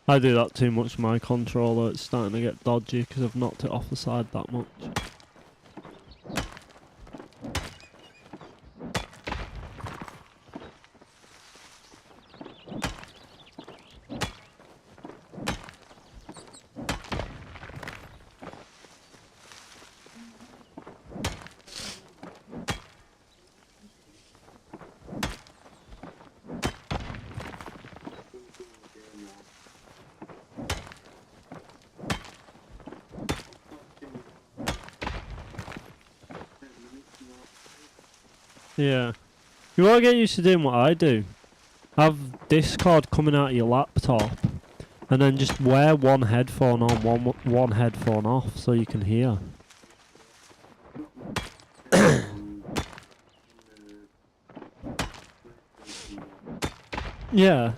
I do that too much with my controller. It's starting to get dodgy because I've knocked it off the side that much. Yeah. You want to get used to doing what I do. have Discord coming out of your laptop, and then just wear one headphone on, one headphone off, so you can hear. Yeah,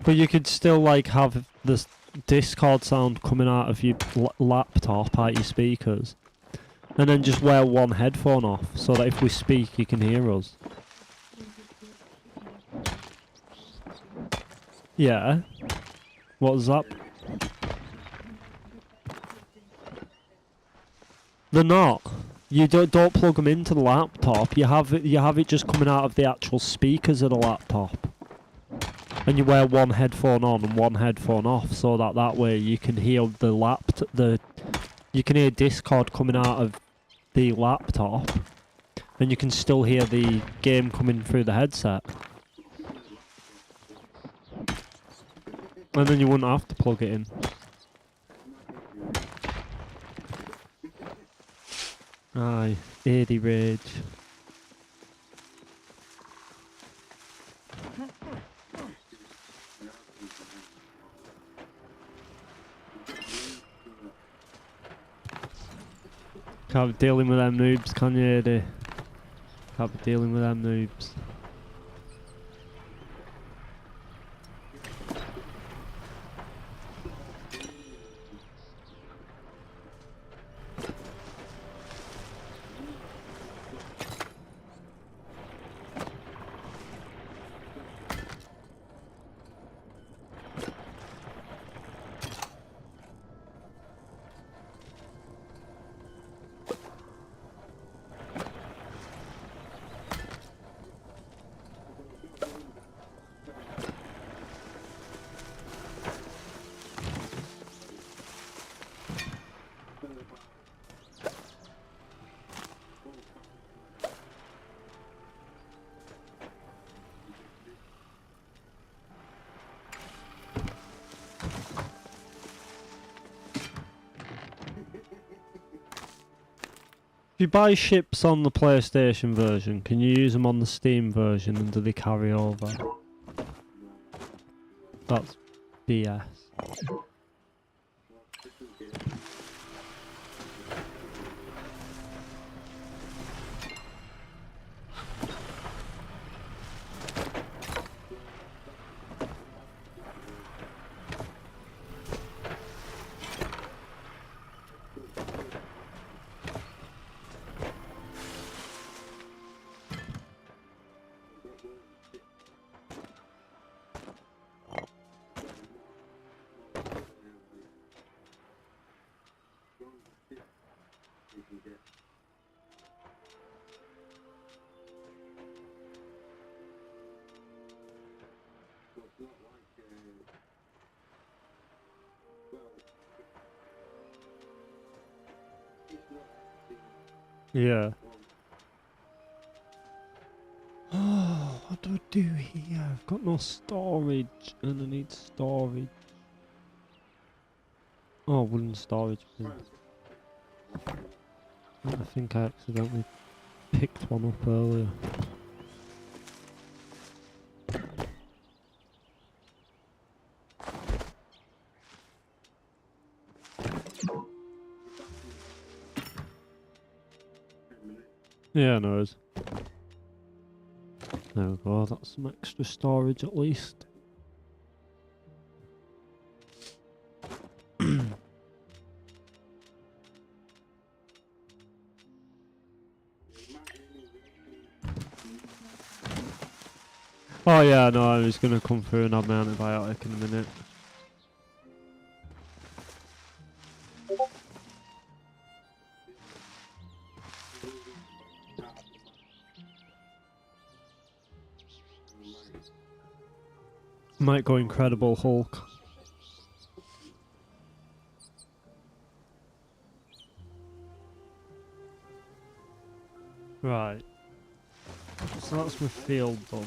but you could still like have this Discord sound coming out of your laptop out your speakers, and then just wear one headphone off, so that if we speak, you can hear us. Yeah. What was that? They're not. You don't plug them into the laptop. You have it just coming out of the actual speakers of the laptop. And you wear one headphone on and one headphone off, so that way you can hear you can hear Discord coming out of the laptop, and you can still hear the game coming through the headset. And then you wouldn't have to plug it in. Aye, 80 rage. Can't be dealing with them noobs, can you, Eddie? Can't be dealing with them noobs. If you buy ships on the PlayStation version, can you use them on the Steam version and do they carry over? That's BS. Yeah. Oh, what do I do here? I've got no storage and I need storage. Oh, wooden storage bin. I think I accidentally picked one up earlier. Yeah, no worries. There we go, that's some extra storage at least. Oh yeah, no, I was gonna come through and have my antibiotic in a minute. Might go Incredible Hulk. Right. So that's my field done.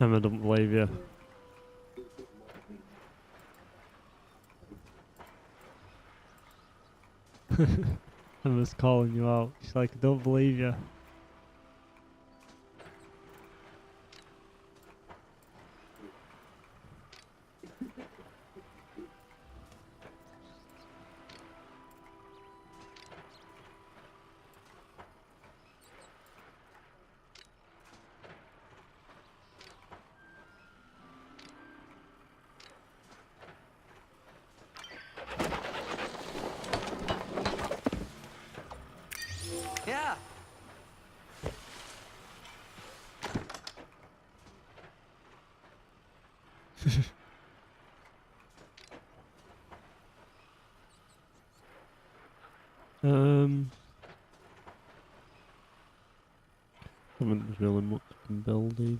Emma, don't believe you. Emma's calling you out. She's like, I don't believe you. Yeah. I haven't really much to build either.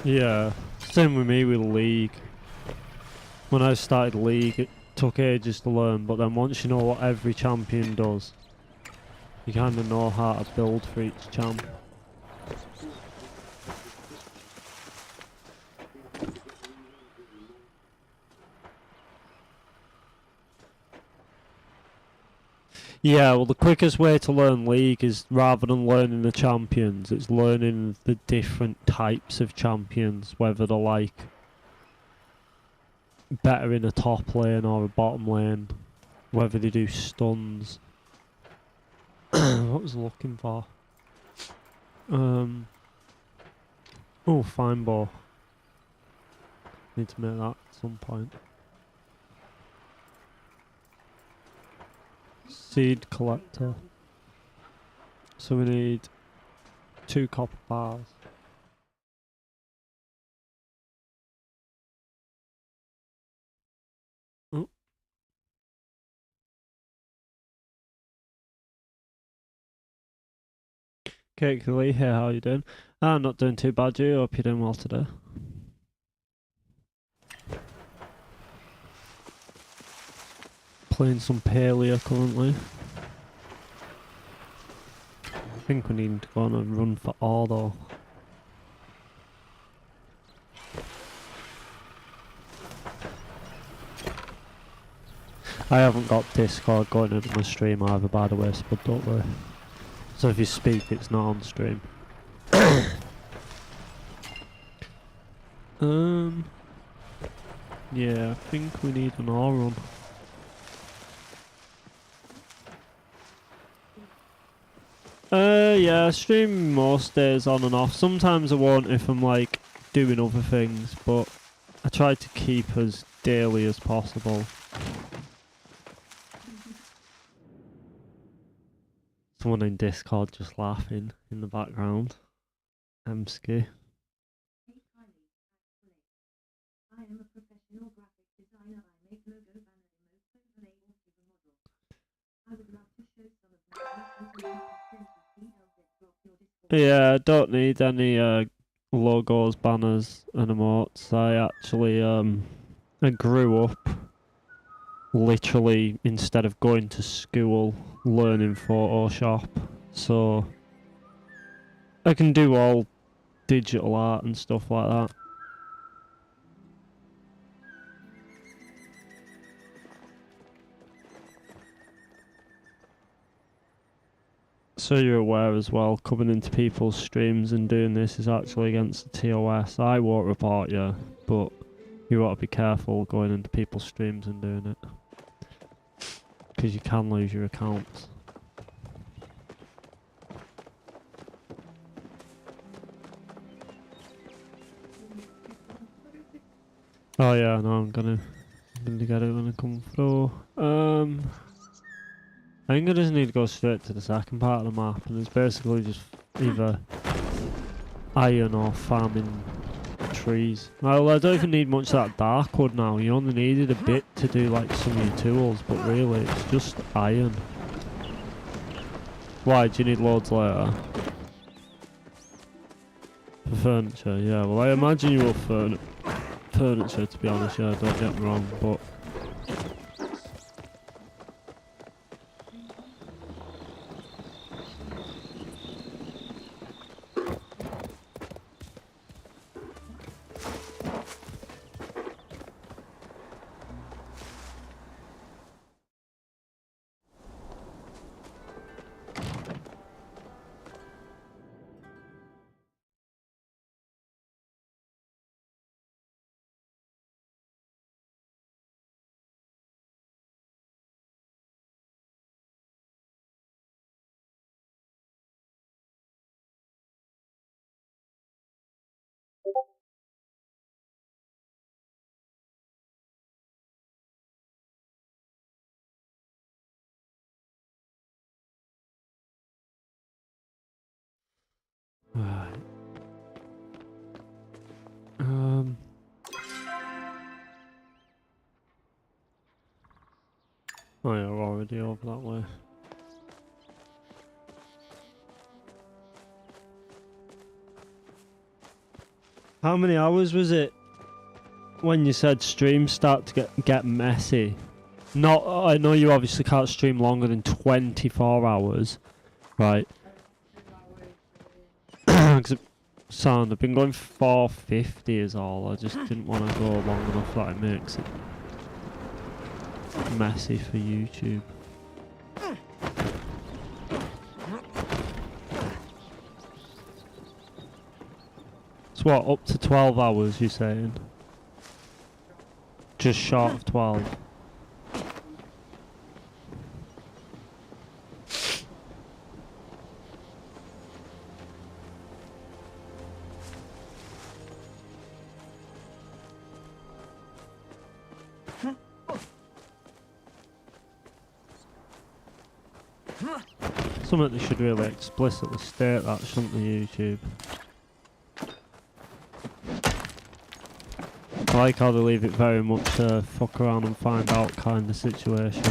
Yeah, same with me with League. When I started League, it took ages to learn, but then once you know what every champion does, you kind of know how to build for each champ. Yeah, well the quickest way to learn League is rather than learning the champions, it's learning the different types of champions, whether they're like better in a top lane or a bottom lane, whether they do stuns. What was I looking for? Oh, fine ball. Need to make that at some point. Seed collector. So we need 2 copper bars. Oh. Cake Lee here, how you doing? I'm not doing too bad, you? Hope you're doing well today. Playing some Palia currently. I think we need to go on a run for all though. I haven't got Discord going into my stream either, by the way, but don't worry. So if you speak, it's not on stream. Yeah, I think we need an all run. Yeah, I stream most days on and off. Sometimes I won't if I'm like doing other things, but I try to keep as daily as possible. Someone in Discord just laughing in the background. Emsky. I am a professional graphic designer. I make logos and emotes and labels to the model. I would love to show some of my Yeah, I don't need any logos, banners and emotes. I actually I grew up literally, instead of going to school, learning Photoshop, so I can do all digital art and stuff like that. So you're aware as well, coming into people's streams and doing this is actually against the TOS. I won't report you, but you ought to be careful going into people's streams and doing it, because you can lose your accounts. Oh yeah, no, I'm gonna get it when I come through. I think I just need to go straight to the second part of the map, and it's basically just either iron or farming trees. Well, I don't even need much of that dark wood now. You only needed a bit to do like some of your tools, but really it's just iron. Why, do you need loads later? For furniture, yeah. Well, I imagine you will furniture, to be honest, yeah, don't get me wrong, but... Right. Oh yeah, we're already over that way. How many hours was it when you said streams start to get messy? Not, I know you obviously can't stream longer than 24 hours, right? Because sound, I've been going 450 is all. I just didn't want to go long enough that it makes it messy for YouTube. So what, up to 12 hours you're saying? Just short of 12? Something they should really explicitly state that, shouldn't they, YouTube? I like how they leave it very much fuck around and find out kind of situation.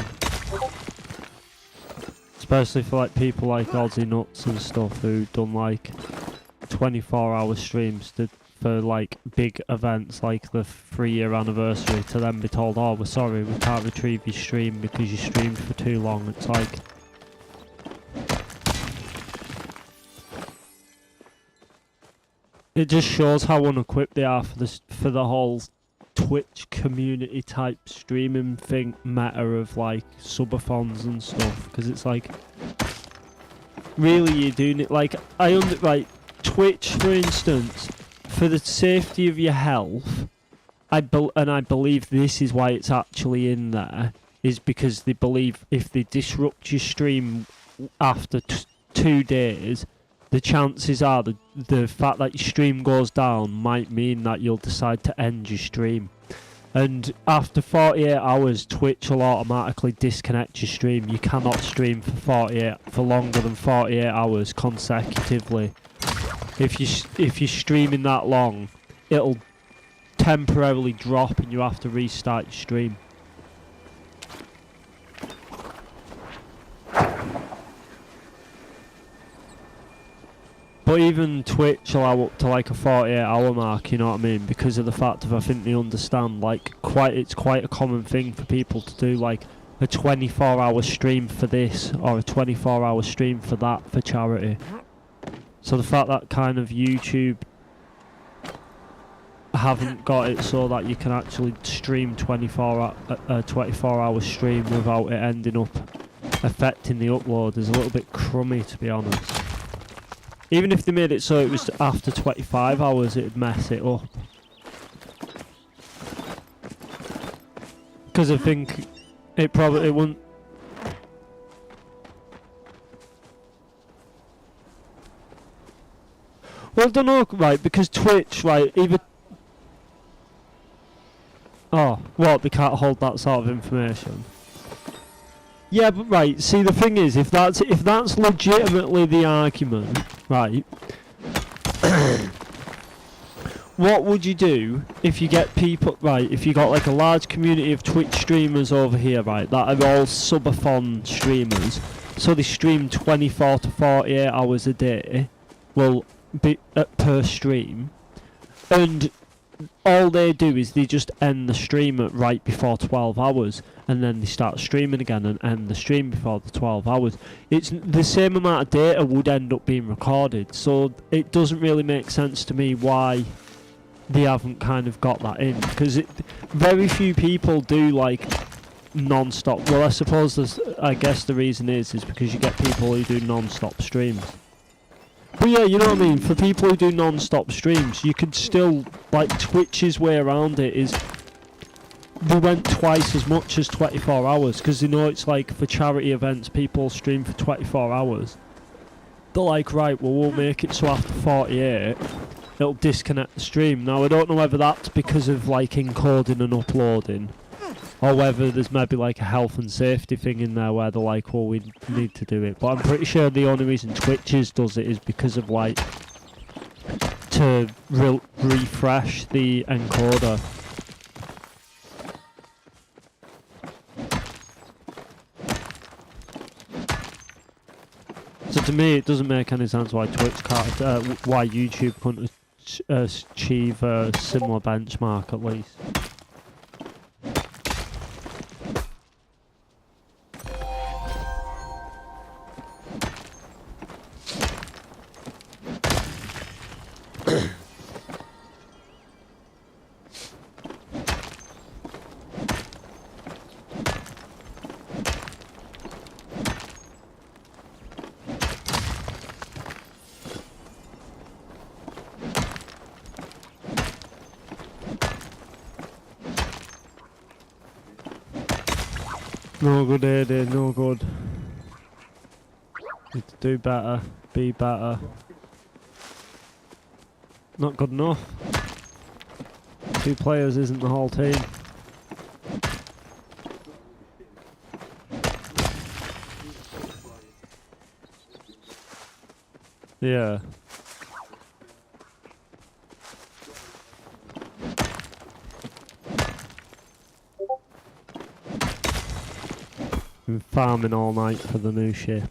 Especially for like people like Aussie Nuts and stuff who done like 24-hour streams for like big events like the 3-year anniversary, to then be told, oh, we're sorry, we can't retrieve your stream because you streamed for too long. It's like... It just shows how unequipped they are for the whole Twitch community type streaming thing meta of like subathons and stuff, because it's like, really you're doing it like, like Twitch for instance, for the safety of your health, and I believe this is why it's actually in there, is because they believe if they disrupt your stream after 2 days, the chances are the fact that your stream goes down might mean that you'll decide to end your stream. And after 48 hours, Twitch will automatically disconnect your stream. You cannot stream for longer than 48 hours consecutively. If you're streaming that long, it'll temporarily drop and you have to restart your stream. But even Twitch allow up to like a 48-hour mark, you know what I mean? Because of the fact of, I think they understand, like, it's quite a common thing for people to do, like, a 24-hour stream for this, or a 24-hour stream for that, for charity. So the fact that kind of YouTube haven't got it so that you can actually stream 24-hour stream without it ending up affecting the upload is a little bit crummy, to be honest. Even if they made it so it was after 25 hours, it'd mess it up. Because I think it wouldn't... Well, I don't know, right, because Twitch, right, either... Oh, what? They can't hold that sort of information. Yeah, but right. See, the thing is, if that's legitimately the argument, right? What would you do if you get people, right, if you got like a large community of Twitch streamers over here, right, that are all subathon streamers, so they stream 24 to 48 hours a day, well, per stream, and all they do is they just end the stream at right before 12 hours, and then they start streaming again and end the stream before the 12 hours. It's the same amount of data would end up being recorded, so it doesn't really make sense to me why they haven't kind of got that in, because very few people do like non-stop. Well, I suppose I guess the reason is because you get people who do non-stop streams. But yeah, you know what I mean, for people who do non-stop streams, you could still, like, Twitch's way around it is they went twice as much as 24 hours, because they know it's like for charity events people stream for 24 hours. They're like, right, well, we'll make it so after 48 it'll disconnect the stream. Now, I don't know whether that's because of like encoding and uploading, or whether there's maybe like a health and safety thing in there where they're like, well, we need to do it. But I'm pretty sure the only reason Twitch's does it is because of like to refresh the encoder. So to me, it doesn't make any sense why Twitch can't, why YouTube couldn't achieve a similar benchmark at least. No good, AD, no good. Need to do better, be better. Not good enough. 2 players isn't the whole team. Yeah. Been farming all night for the new ship.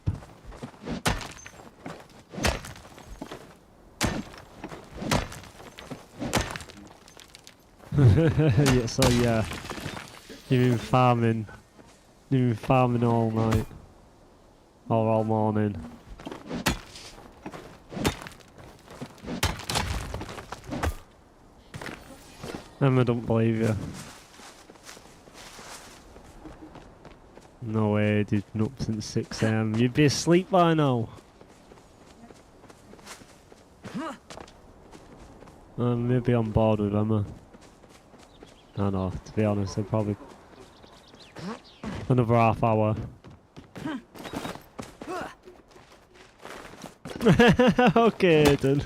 Yeah, so yeah, you've been farming all night, or all morning. Emma, don't believe you. No way, you've been up since 6 AM. You'd be asleep by now. Maybe on board with Emma. I know, to be honest, I'd probably... Another half hour. Okay, then.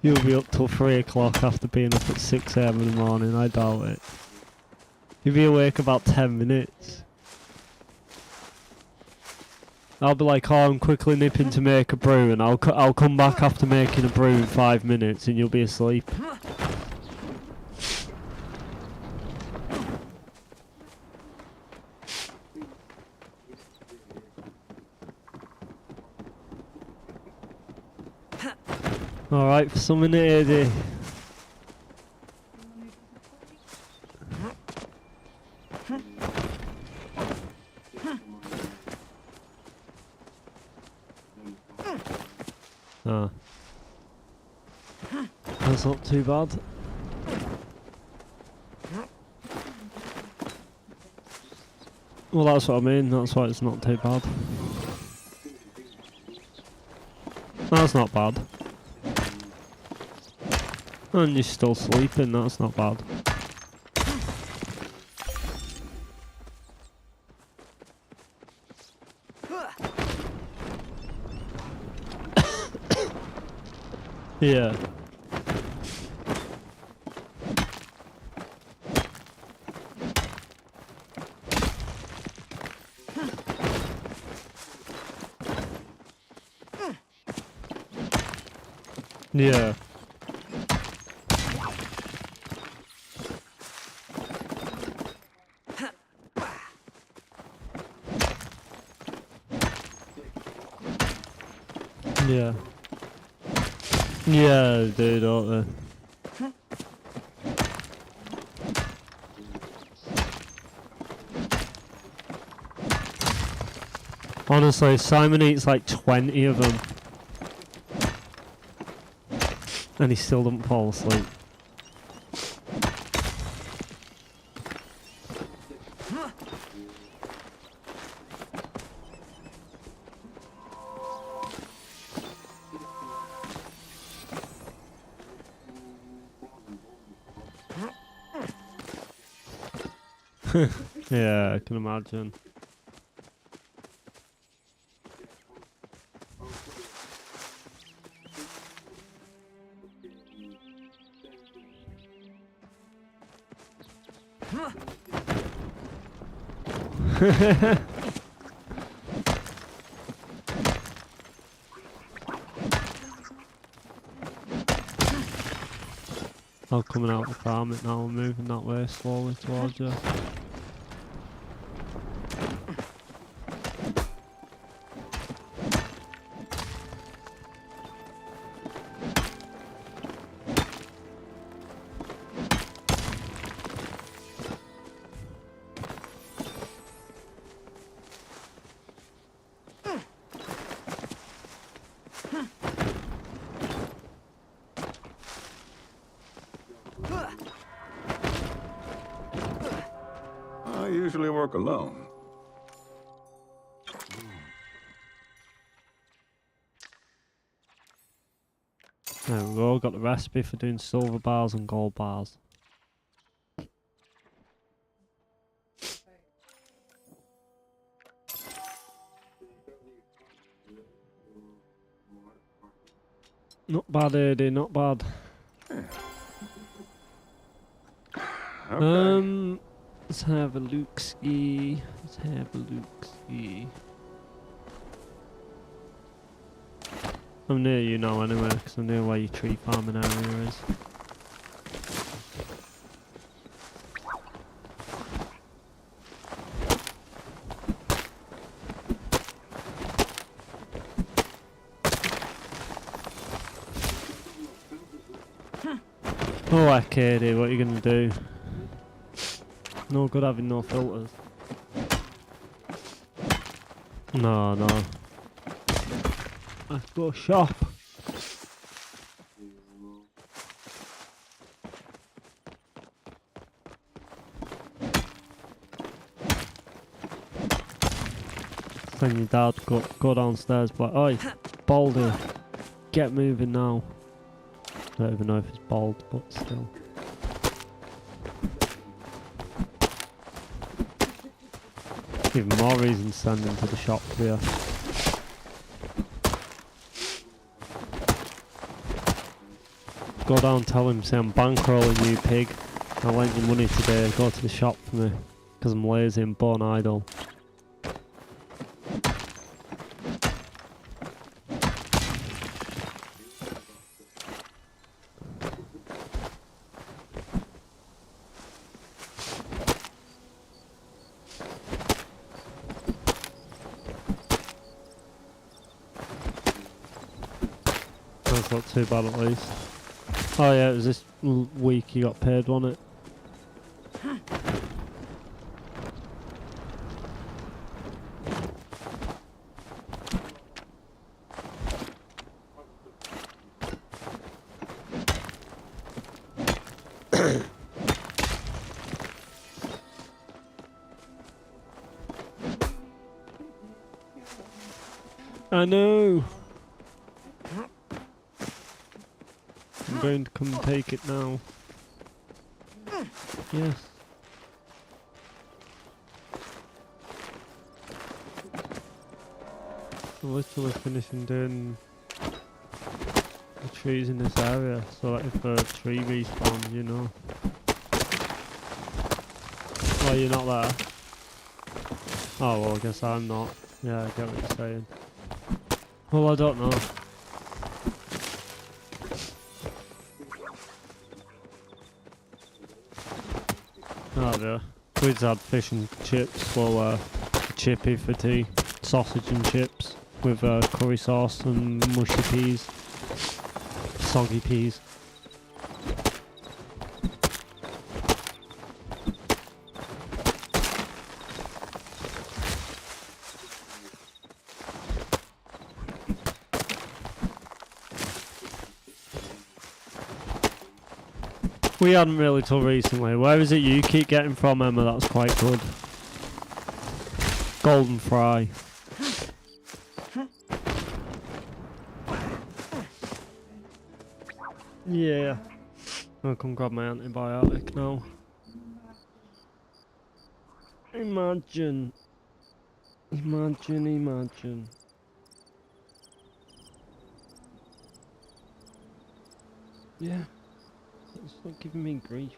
You'll be up till 3 o'clock after being up at 6 AM in the morning, I doubt it. You'll be awake about 10 minutes. I'll be like, oh, I'm quickly nipping to make a brew, and I'll come back after making a brew in 5 minutes, and you'll be asleep. Alright, for some minute, AD. Ah. That's not too bad. Well, that's what I mean, that's why it's not too bad. That's not bad. And you're still sleeping, that's not bad. Yeah. Yeah. Yeah. Yeah, they do, don't they? Honestly, Simon eats like 20 of them. And he still doesn't fall asleep. Yeah, I can imagine. I'm coming out the farm it now, I'm moving that way slowly towards you. I usually work alone. There we go, got the recipe for doing silver bars and gold bars. Not bad, Eddie, not bad. Okay. Let's have a look-ski. Let's have a look-ski. I'm near you now anyway, because I'm near where your tree farming area is. Oh, Katie, what are you gonna do? No good having no filters. No, no. Let's go shop. Then your dad go downstairs, but oi, Baldy, get moving now. I don't even know if it's bald, but still. Even more reason to send him to the shop here. Go down, tell him, say I'm bankrolling you, pig. I lent you money today, go to the shop for me. Because I'm lazy and born idle. That's not too bad at least. Oh yeah, it was this week you got paid, wasn't it? I know! I'm going to come and take it now. Yes. I'm literally finishing doing the trees in this area, so that if a tree respawns, you know. Oh, you're not there? Oh, well, I guess I'm not. Yeah, I get what you're saying. Well, I don't know. Oh dear. We just had fish and chips, well, chippy for tea. Sausage and chips with curry sauce and mushy peas. Soggy peas. We hadn't really till recently. Where is it you keep getting from, Emma? That's quite good. Golden fry. Yeah. I'll come grab my antibiotic now. Imagine. Imagine. Yeah. It's not giving me grief.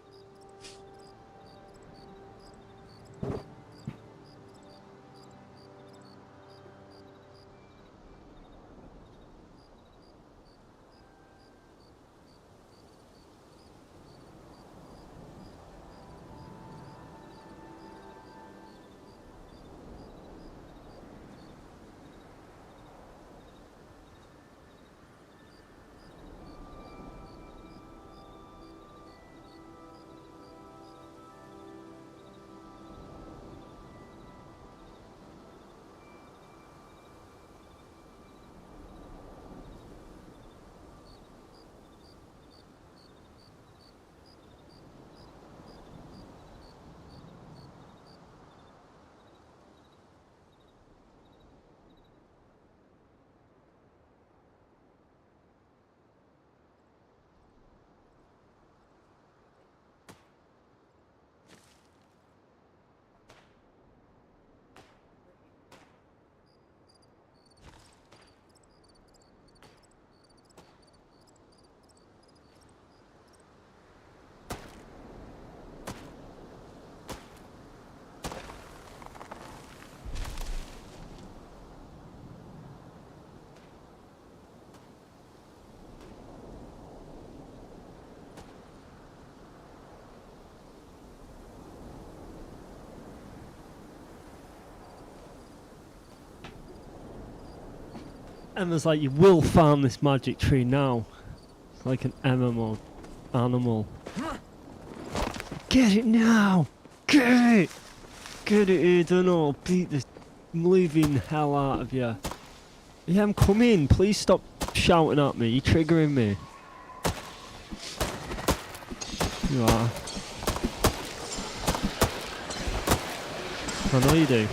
Emma's like, you will farm this magic tree now. It's like an MMO animal. Get it now! Get it! Get it, Eden, or beat the living hell out of you. Yeah, I'm coming. Please stop shouting at me. You're triggering me. You are. I know you do.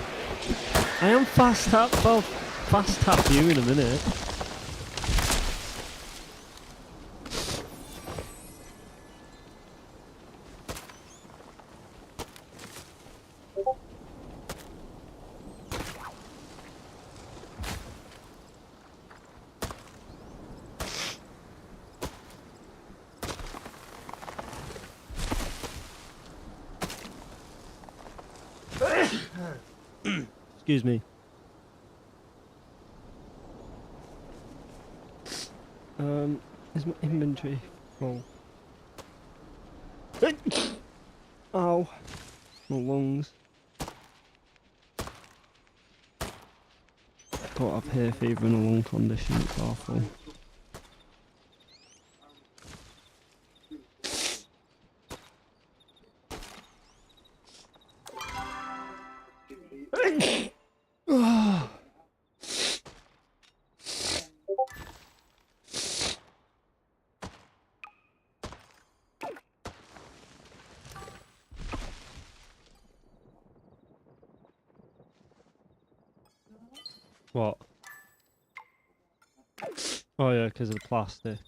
I am fast tap, Bob. Fast tap you in a minute. Excuse me. Is my inventory full? Ow. My lungs. Got up hay fever and a lung condition, it's awful. What? Oh yeah, because of the plastic.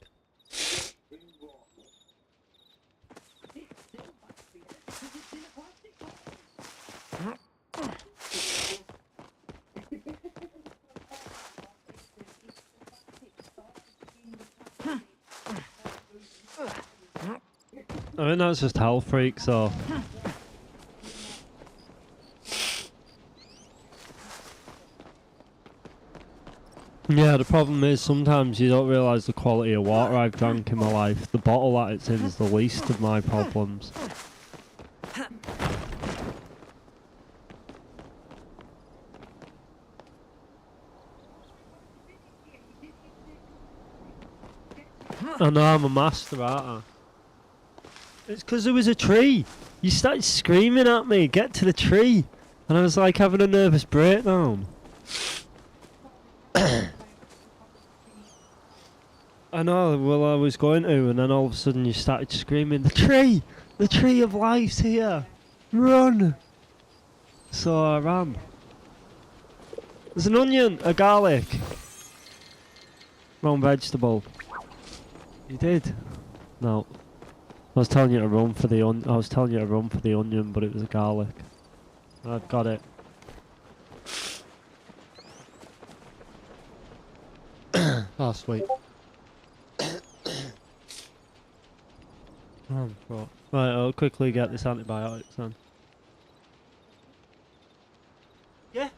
I think that's just health freaks, so. Yeah, the problem is sometimes you don't realise the quality of water I've drank in my life. The bottle that it's in is the least of my problems. I know I'm a master, aren't I? It's because there was a tree. You started screaming at me, get to the tree. And I was like having a nervous breakdown. I know, well I was going to, and then all of a sudden you started screaming, the tree! The tree of life's here! Run! So I ran. There's an onion, a garlic. Wrong vegetable. You did? No. I was telling you to run for the onion, but it was a garlic. I've got it. Oh, sweet. Oh, fuck. Right, I'll quickly get this antibiotics then. Yeah.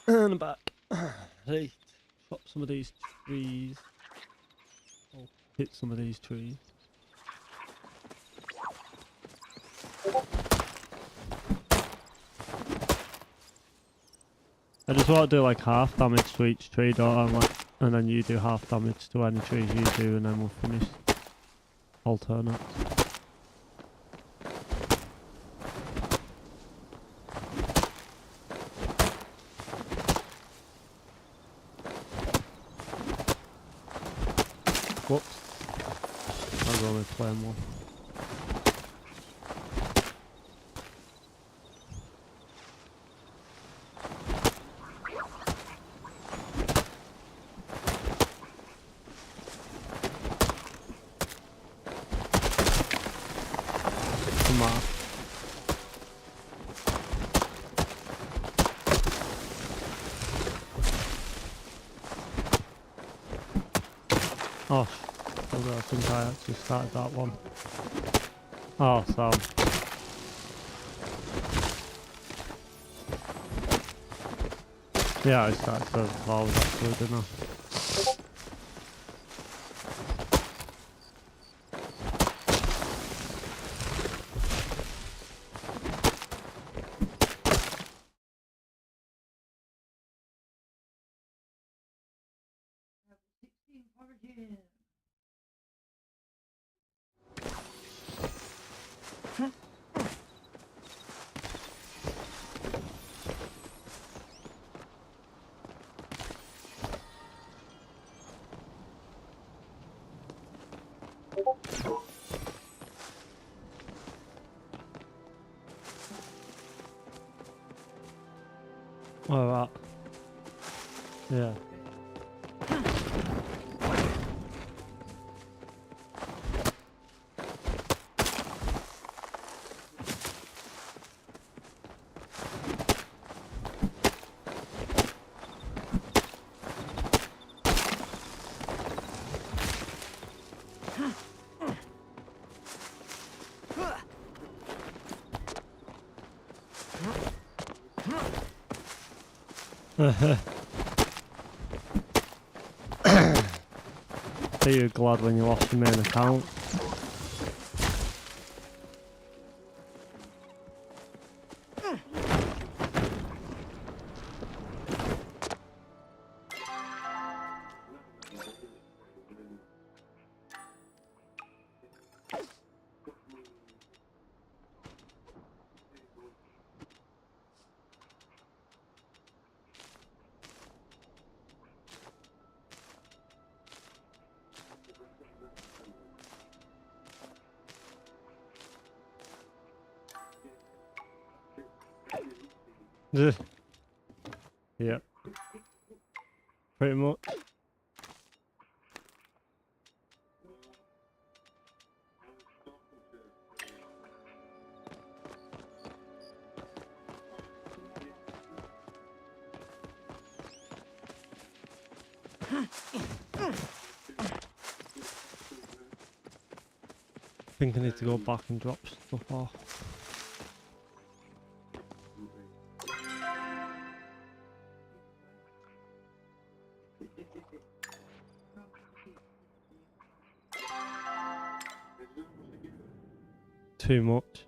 And I'm back. Hey, chop some of these trees. I'll hit some of these trees. I just want to do like half damage to each tree, don't I? Like, and then you do half damage to any trees you do, and then we'll finish alternate. Whoops. I was only playing one. Come on. Oh, hold on, I think I actually started that one. Oh, so. Yeah, I started the valve actually, didn't I? What about? Yeah. Are you glad when you lost your main account? Yep. Pretty much. I think I need to go back and drop stuff off. Too much.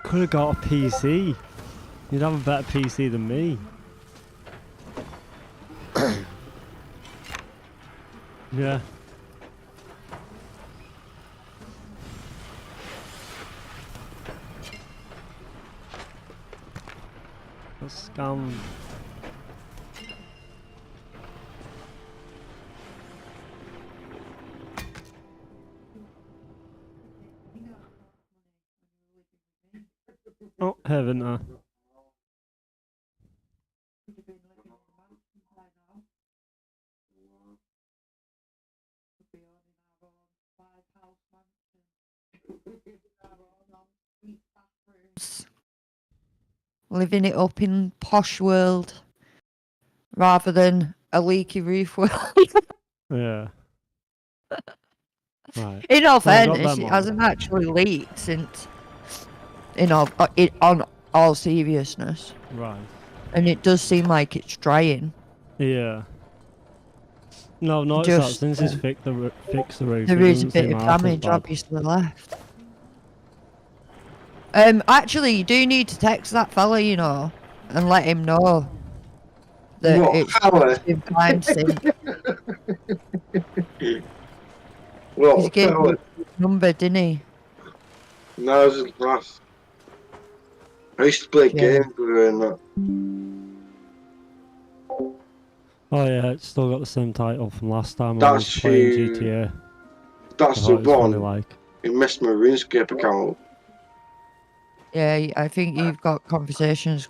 Could have got a PC. You'd have a better PC than me. Yeah. A scam. Oh, haven't I? Living it up in posh world rather than a leaky roof world. Yeah. Right. In all Well, I got fairness, them it on. hasn't actually leaked since, on all seriousness, Right. and it does seem like it's drying. Yeah. No, I've noticed that Just since he's fixed the roof, there it is a doesn't bit seem of half as damage bad. obviously left. Actually, you do need to text that fella, you know, and let him know that What, it's power? in time sync. What, He gave power? you his number, didn't he? No, it's just class. I used to play Yeah. games with her and that. Oh yeah, it's still got the same title from last time I was That's playing who- GTA. I That's the thought it was funny, one like. who messed my RuneScape account. Yeah, I think you've got conversations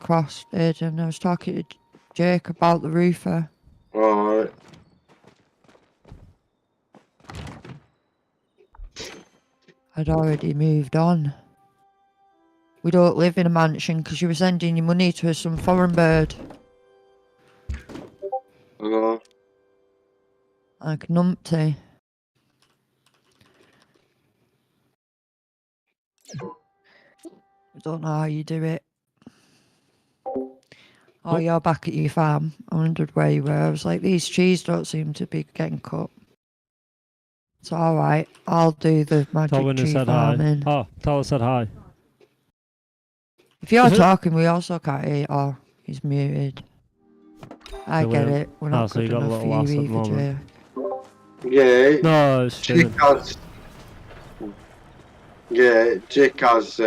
crossed, Aiden. I was talking to Jake about the roofer. Alright. I'd already moved on. We don't live in a mansion because you were sending your money to some foreign bird. Hello. Like numpty. I don't know how you do it. Oh, you're back at your farm. I wondered where you were. I was like, these trees don't seem to be getting cut. It's alright. I'll do the magic Tell Winner tree said hi. farming. Oh, Tyler said hi. If you're talking, we also can't hear. Oh, he's muted. I get Brilliant. it. We're not So you good got a enough for little lass you at the either, moment. Jay. Yeah. No, it's Jake chilling. has. Yeah, Jake has.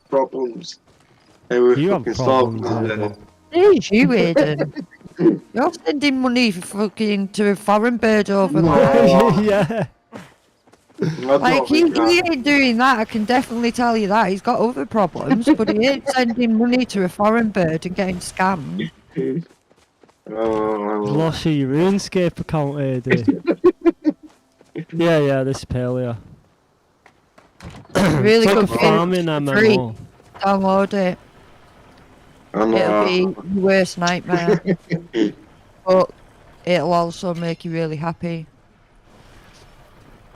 Problems. They were You have fucking problems, solving Aiden. Who's you, Aiden? You're sending money for fucking to a foreign bird over there. Yeah. Like, he ain't doing that, I can definitely tell you that. He's got other problems, but he ain't sending money to a foreign bird and getting scammed. Lost your RuneScape account, Aiden. yeah, this is Palia. Really it's like good a farming game. Free. MMO. Download it. It'll be your worst nightmare. But it'll also make you really happy.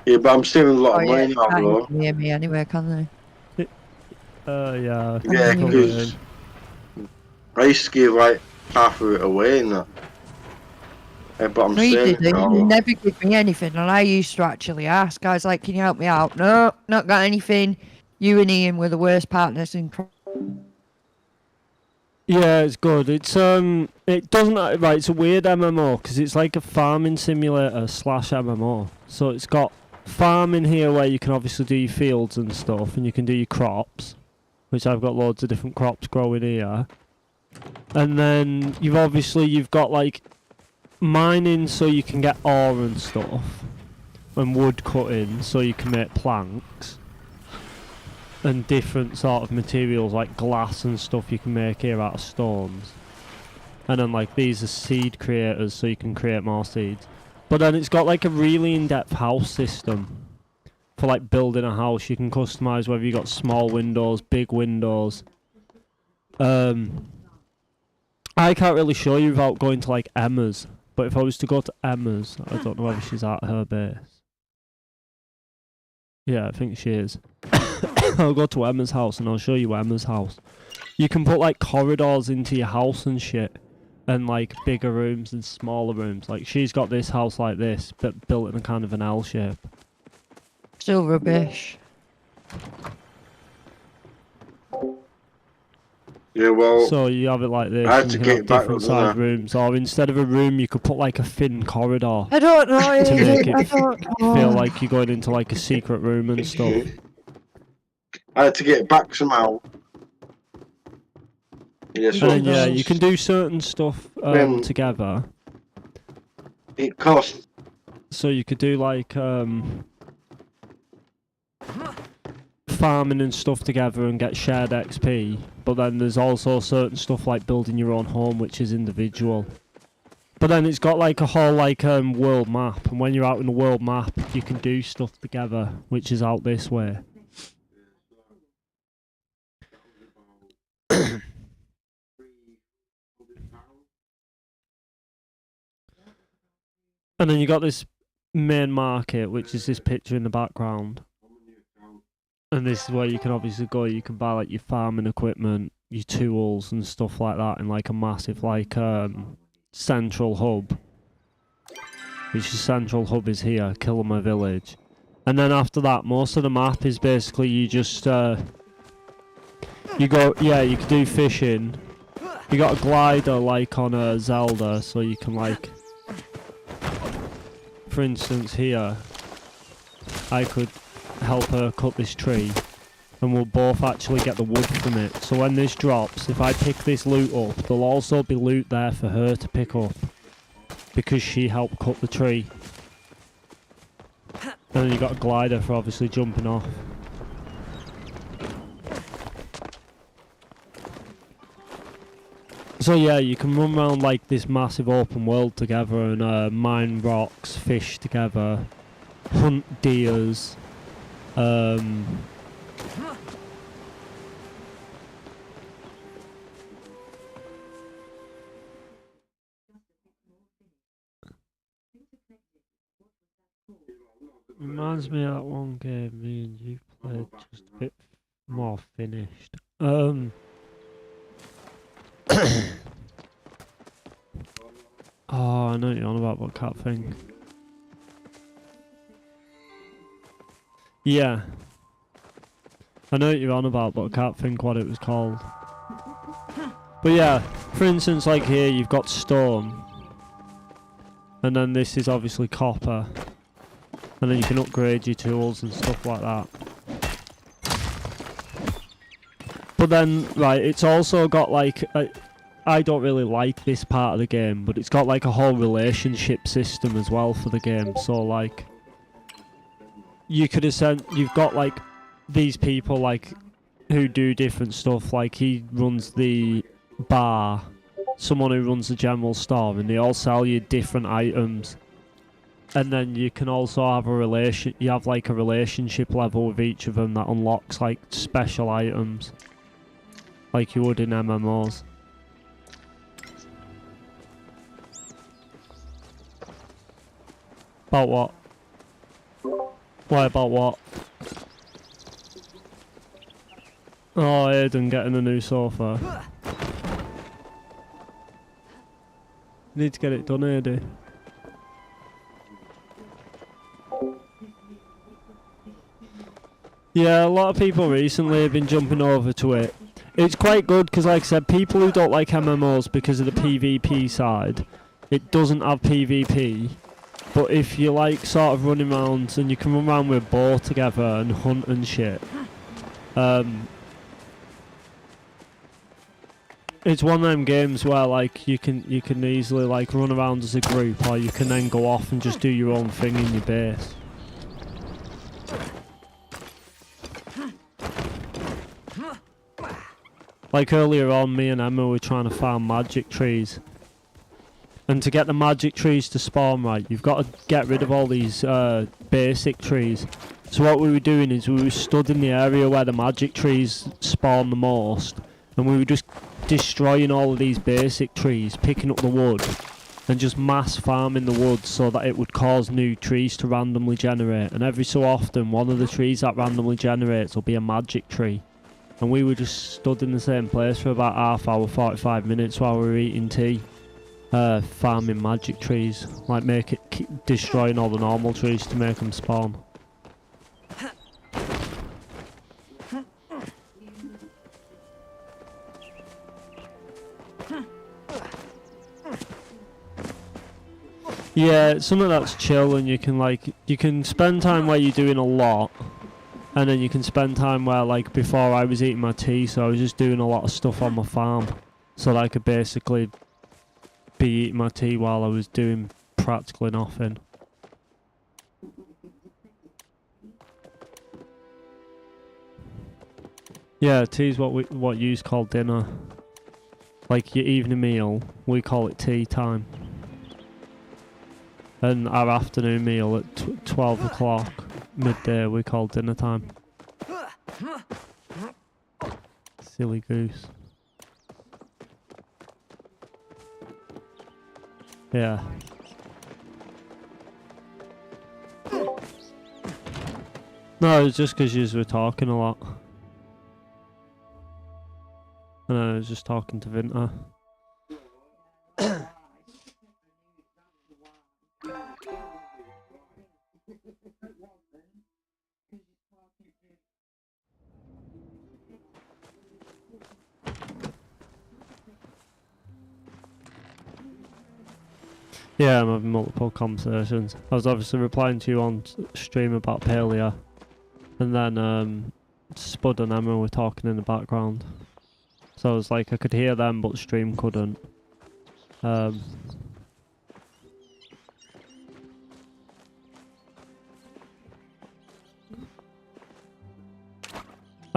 Yeah, but I'm saving a lot of money now, Can't though. even hear me anyway, can they? Yeah. Yeah, because I used to give like half of it away and that. Yeah, but I'm No, you saving didn't. now. You never give me anything, and I used to actually ask. I was like, "Can you help me out?" No, not got anything. You and Ian were the worst partners in. Yeah, it's good. It's it doesn't right. It's a weird MMO because it's like a farming simulator / MMO. So it's got farming here where you can obviously do your fields and stuff, and you can do your crops, which I've got loads of different crops growing here. And then you've got like mining, so you can get ore and stuff, and wood cutting, so you can make planks. And different sort of materials like glass and stuff you can make here out of stones. And then like these are seed creators, so you can create more seeds. But then it's got like a really in-depth house system for like building a house. You can customize whether you got small windows, big windows. I can't really show you without going to like Emma's, but if I was to go to Emma's, I don't know whether she's at her base. Yeah, I think she is. I'll go to Emma's house and I'll show you Emma's house. You can put like corridors into your house and shit, and like bigger rooms and smaller rooms. Like she's got this house like this, but built in a kind of an L shape. Still rubbish. Yeah, well. So you have it like this. I had and to you can get have back different with sized that. rooms, or instead of a room, you could put like a thin corridor. I don't know. To make I it don't know. feel like you're going into like a secret room and stuff. I had to get it back somehow. Yeah, so And then yeah, you can do certain stuff together. It costs. So you could do like farming and stuff together and get shared XP, but then there's also certain stuff like building your own home, which is individual. But then it's got like a whole like world map, and when you're out in the world map, you can do stuff together, which is out this way. And then you got this main market, which is this picture in the background. And this is where you can obviously go. You can buy like your farming equipment, your tools and stuff like that in like a massive like central hub. Which is central hub is here, Kilmer Village. And then after that, most of the map is basically you just you go, yeah, you can do fishing. You got a glider like on a Zelda, so you can like, for instance here, I could help her cut this tree, and we'll both actually get the wood from it. So when this drops, if I pick this loot up, there'll also be loot there for her to pick up, because she helped cut the tree. And then you got a glider for obviously jumping off. So yeah, you can run around like this massive open world together and mine rocks, fish together, hunt deers. Reminds me of that one game me and you played, just a bit more finished. Oh, I know what you're on about, what cat thing. Yeah. I know what you're on about, but I can't think what it was called. But yeah, for instance, like here you've got stone. And then this is obviously copper. And then you can upgrade your tools and stuff like that. But then, right, it's also got like... I don't really like this part of the game, but it's got like a whole relationship system as well for the game. So like, you could have you've got like these people like who do different stuff. Like he runs the bar, someone who runs the general store, and they all sell you different items. And then you can also have you have like a relationship level with each of them that unlocks like special items, like you would in MMOs. About what? Why about what? Oh, Aiden getting a new sofa. Need to get it done, Aiden. Yeah, a lot of people recently have been jumping over to it. It's quite good because, like I said, people who don't like MMOs because of the PvP side, it doesn't have PvP. But if you like sort of running around, and you can run around with a bow together and hunt and shit, it's one of them games where like you can easily like run around as a group, or you can then go off and just do your own thing in your base. Like earlier on, me and Emma were trying to farm magic trees. And to get the magic trees to spawn right, you've got to get rid of all these basic trees. So what we were doing is we were stood in the area where the magic trees spawn the most, and we were just destroying all of these basic trees, picking up the wood, and just mass farming the wood so that it would cause new trees to randomly generate. And every so often, one of the trees that randomly generates will be a magic tree. And we were just stood in the same place for about half hour, 45 minutes while we were eating tea. Farming magic trees, like destroying all the normal trees to make them spawn. Yeah, it's something that's chill, and you can spend time where you're doing a lot, and then you can spend time where, like, before I was eating my tea, so I was just doing a lot of stuff on my farm, so that I could basically be eating my tea while I was doing practically nothing. Yeah, tea's what you call dinner. Like your evening meal, we call it tea time. And our afternoon meal at 12 o'clock, midday, we call dinner time. Silly goose. Yeah. No, it's just because you were talking a lot. And I was just talking to Vinter. Yeah, I'm having multiple conversations. I was obviously replying to you on stream about Palia, and then Spud and Emma were talking in the background. So I was like, I could hear them, but stream couldn't. Are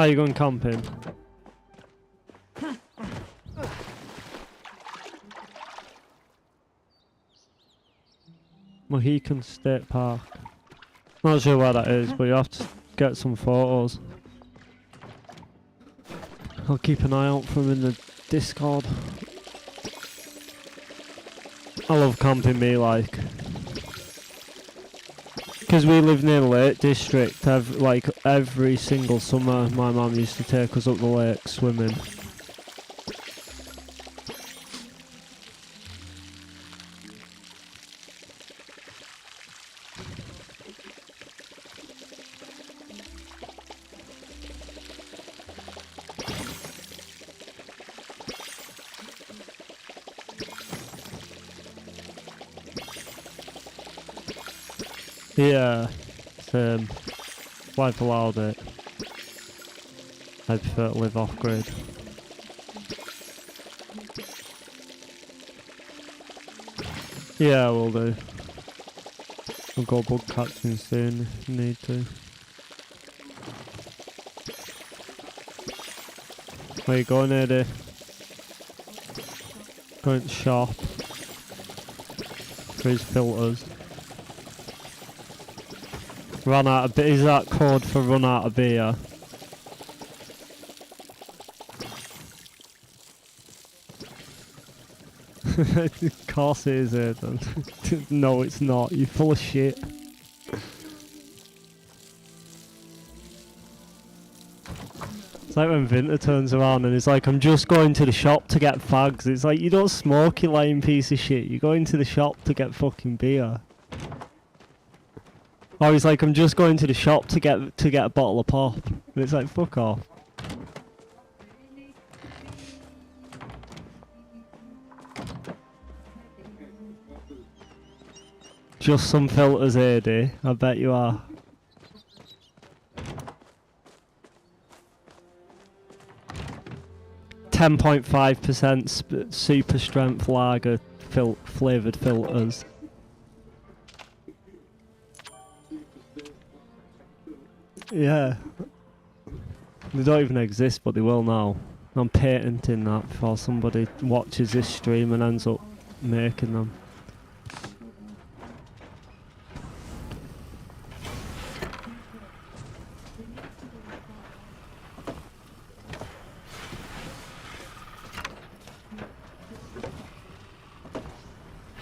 you going camping? Mohican State Park. Not sure where that is, but you have to get some photos. I'll keep an eye out for them in the Discord. I love camping, me like. Because we live near the Lake District, every single summer my mum used to take us up the lake swimming. Yeah, same. Life allowed it. I prefer to live off grid. Yeah, we'll do. We'll go bug catching soon if we need to. Where you going, Eddie? Going to shop. For his filters. Run out of beer. Is that code for run out of beer? Of course it is, Aidan. No, it's not. You're full of shit. It's like when Vinter turns around and he's like, I'm just going to the shop to get fags. It's like, you don't smoke, you lying piece of shit. You're going to the shop to get fucking beer. Or he's like, I'm just going to the shop to get a bottle of pop. And it's like, fuck off. Just some filters, AD. I bet you are. .5% super strength lager flavoured filters. Yeah. They don't even exist, but they will now. I'm patenting that before somebody watches this stream and ends up making them.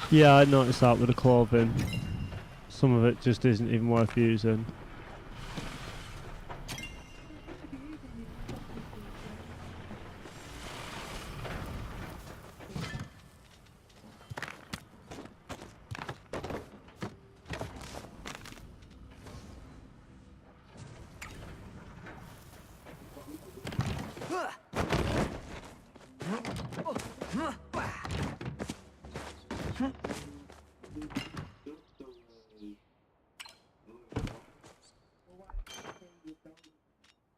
Yeah, I noticed that with the clothing. Some of it just isn't even worth using.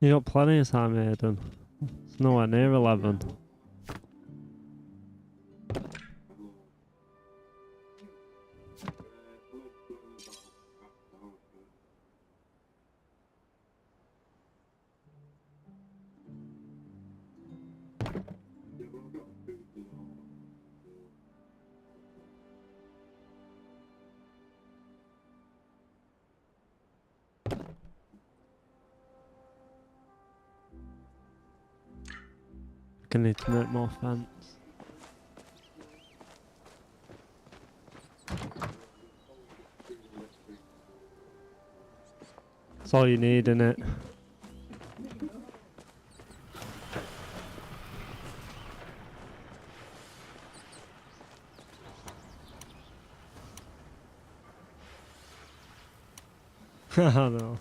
You got plenty of time, Aidan. It's nowhere near 11. I need to make more fence. That's all you need, innit? I know.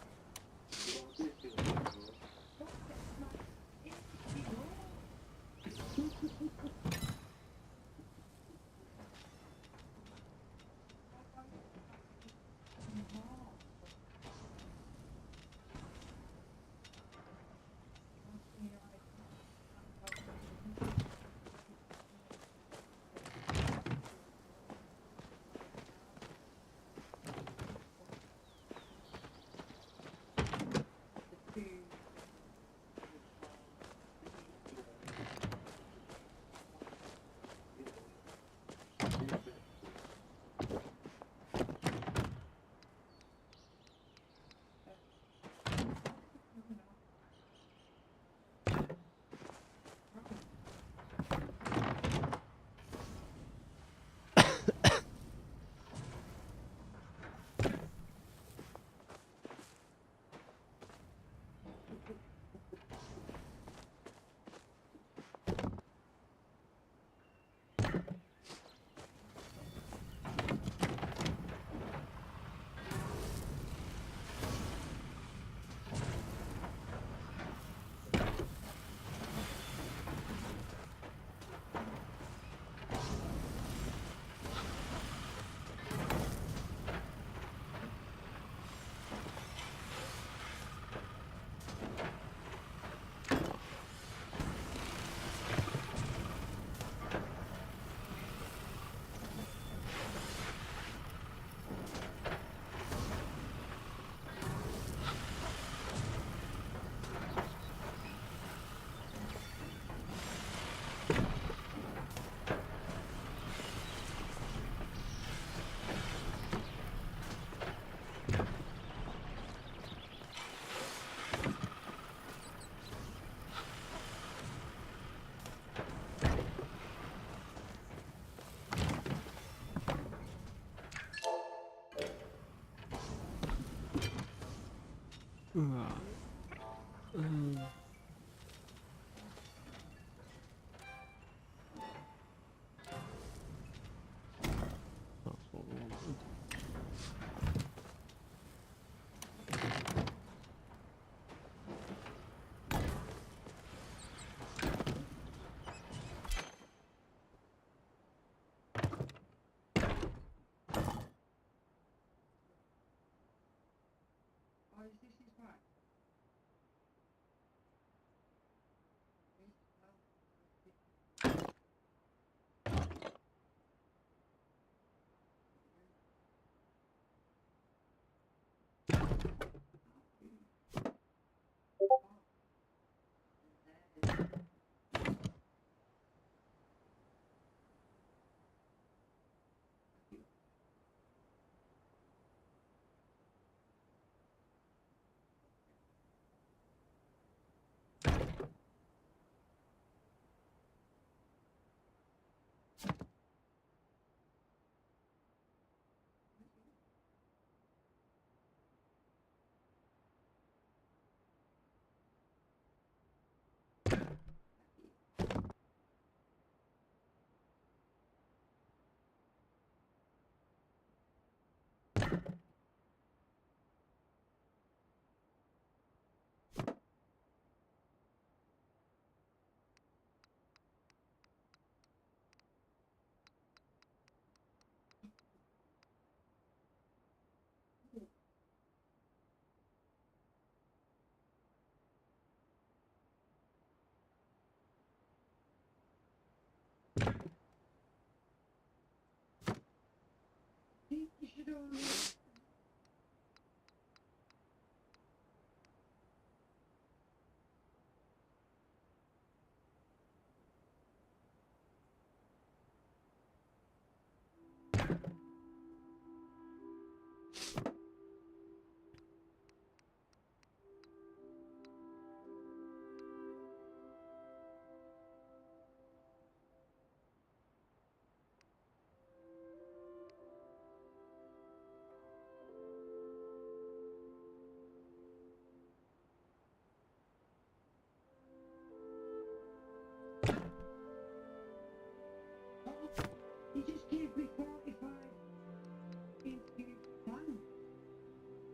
Right. That's what we wanted.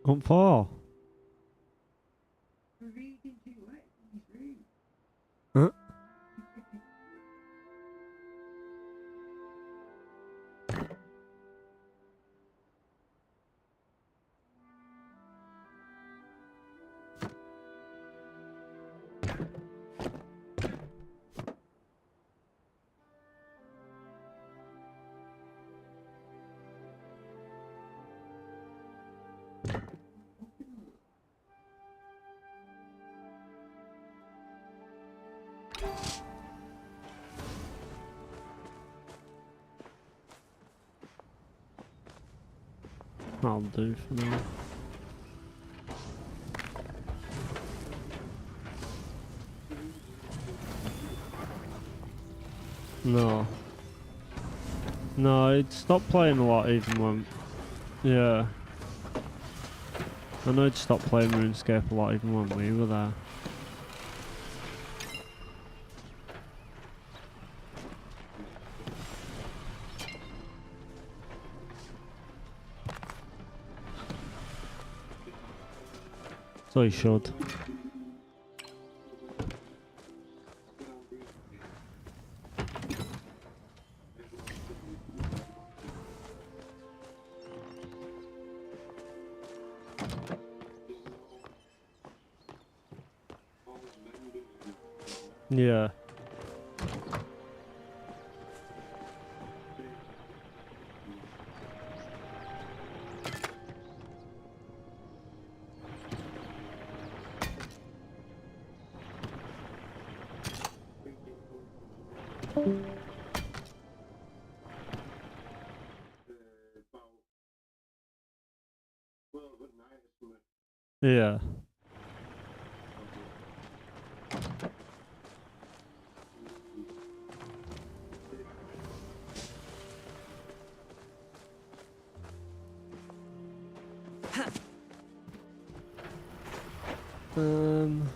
What for? Huh? I'll do for now. No. No, it stopped playing a lot even when... Yeah. I know it stopped playing RuneScape a lot even when we were there. So he should. Yeah. Yeah. Um.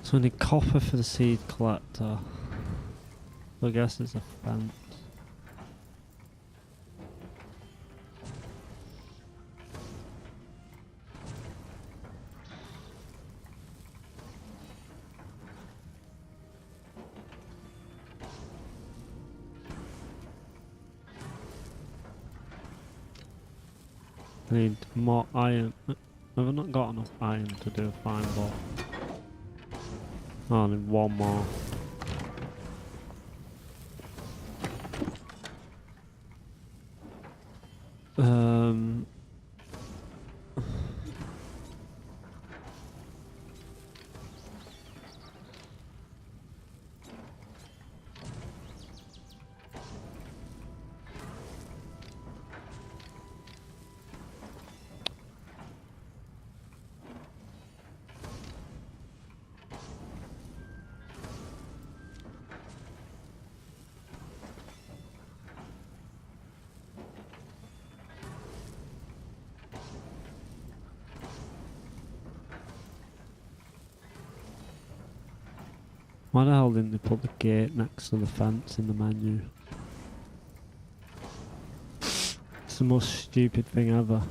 So we need copper for the seed collector. I guess it's a fence. I need more iron. Have I not got enough iron to do a fine ball? Oh, I need one more. Um. Why the hell didn't they put the gate next to the fence in the menu? It's the most stupid thing ever.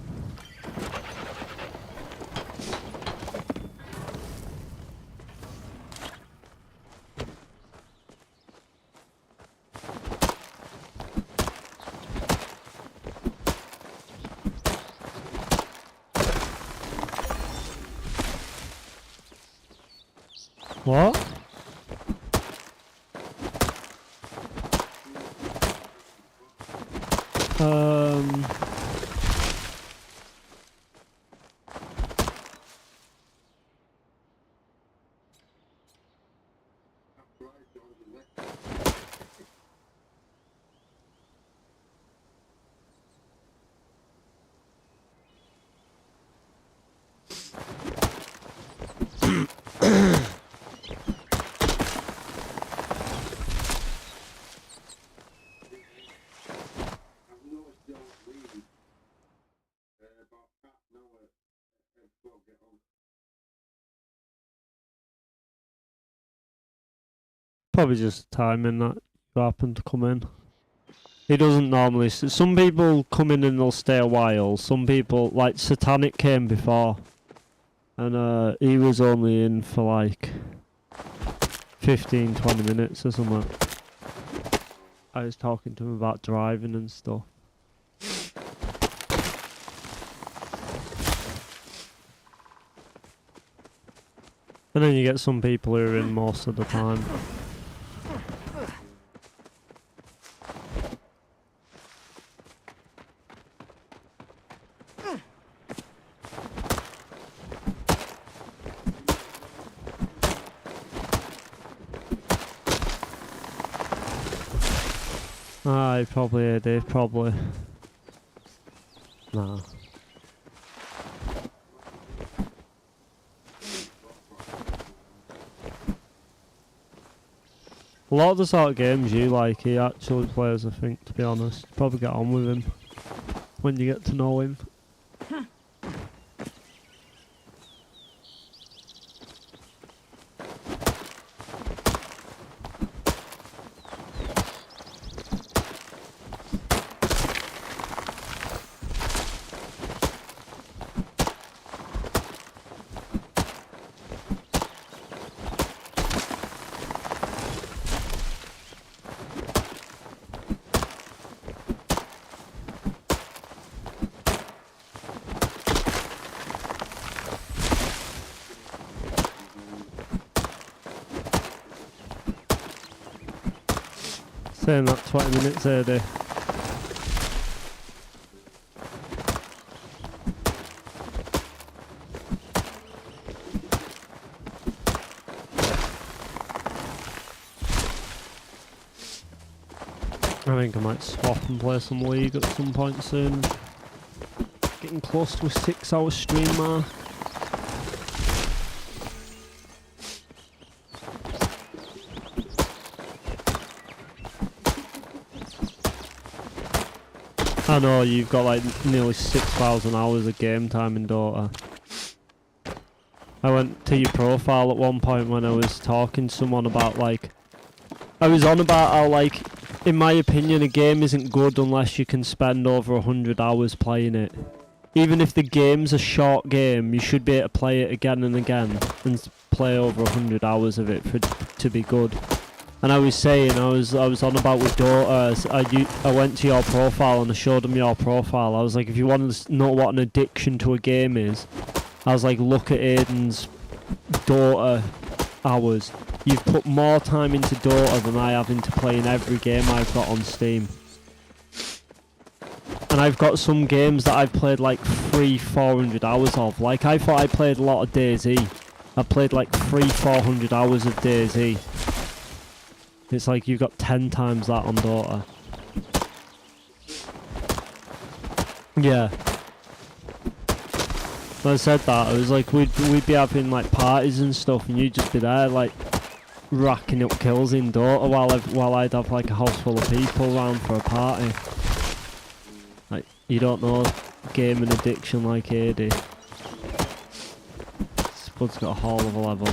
What? Probably just timing that you happen to come in. He doesn't normally. Some people come in and they'll stay a while. Some people, like Satanic, came before, and he was only in for like 15-20 minutes or something. I was talking to him about driving and stuff. And then you get some people who are in most of the time. Aye, probably Dave, probably. Nah. A lot of the sort of games you like, he actually plays, I think, to be honest. Probably get on with him when you get to know him. Saying that 20 minutes AD. I think I might swap and play some League at some point soon. Getting close to a 6-hour stream mark. I know you've got like nearly 6,000 hours of game time in Dota. I went to your profile at one point when I was talking to someone about like... I was on about how like, in my opinion, a game isn't good unless you can spend over 100 hours playing it. Even if the game's a short game, you should be able to play it again and again and play over 100 hours of it for to be good. And I was saying, I was on about with Dota. I went to your profile and I showed them your profile. I was like, if you want to know what an addiction to a game is, I was like, look at Aiden's Dota hours. You've put more time into Dota than I have into playing every game I've got on Steam. And I've got some games that I've played like 300-400 hours of. Like, I thought I played a lot of DayZ. I played like 300-400 hours of DayZ. It's like you've got 10 times that on Dota. Yeah. When I said that, I was like, we'd be having like parties and stuff, and you'd just be there like racking up kills in Dota while I'd have like a house full of people around for a party. Like, you don't know gaming addiction like AD. Spud's got a whole of a level.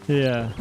Yeah.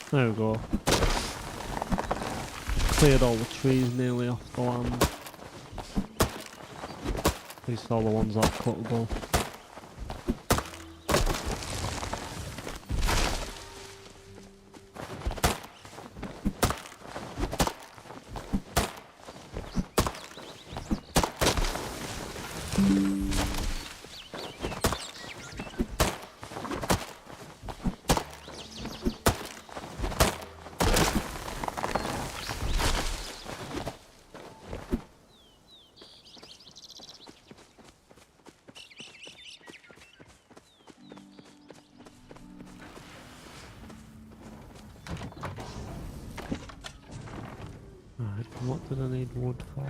There we go. Cleared all the trees nearly off the land. At least all the ones that are cuttable. What did I need wood for?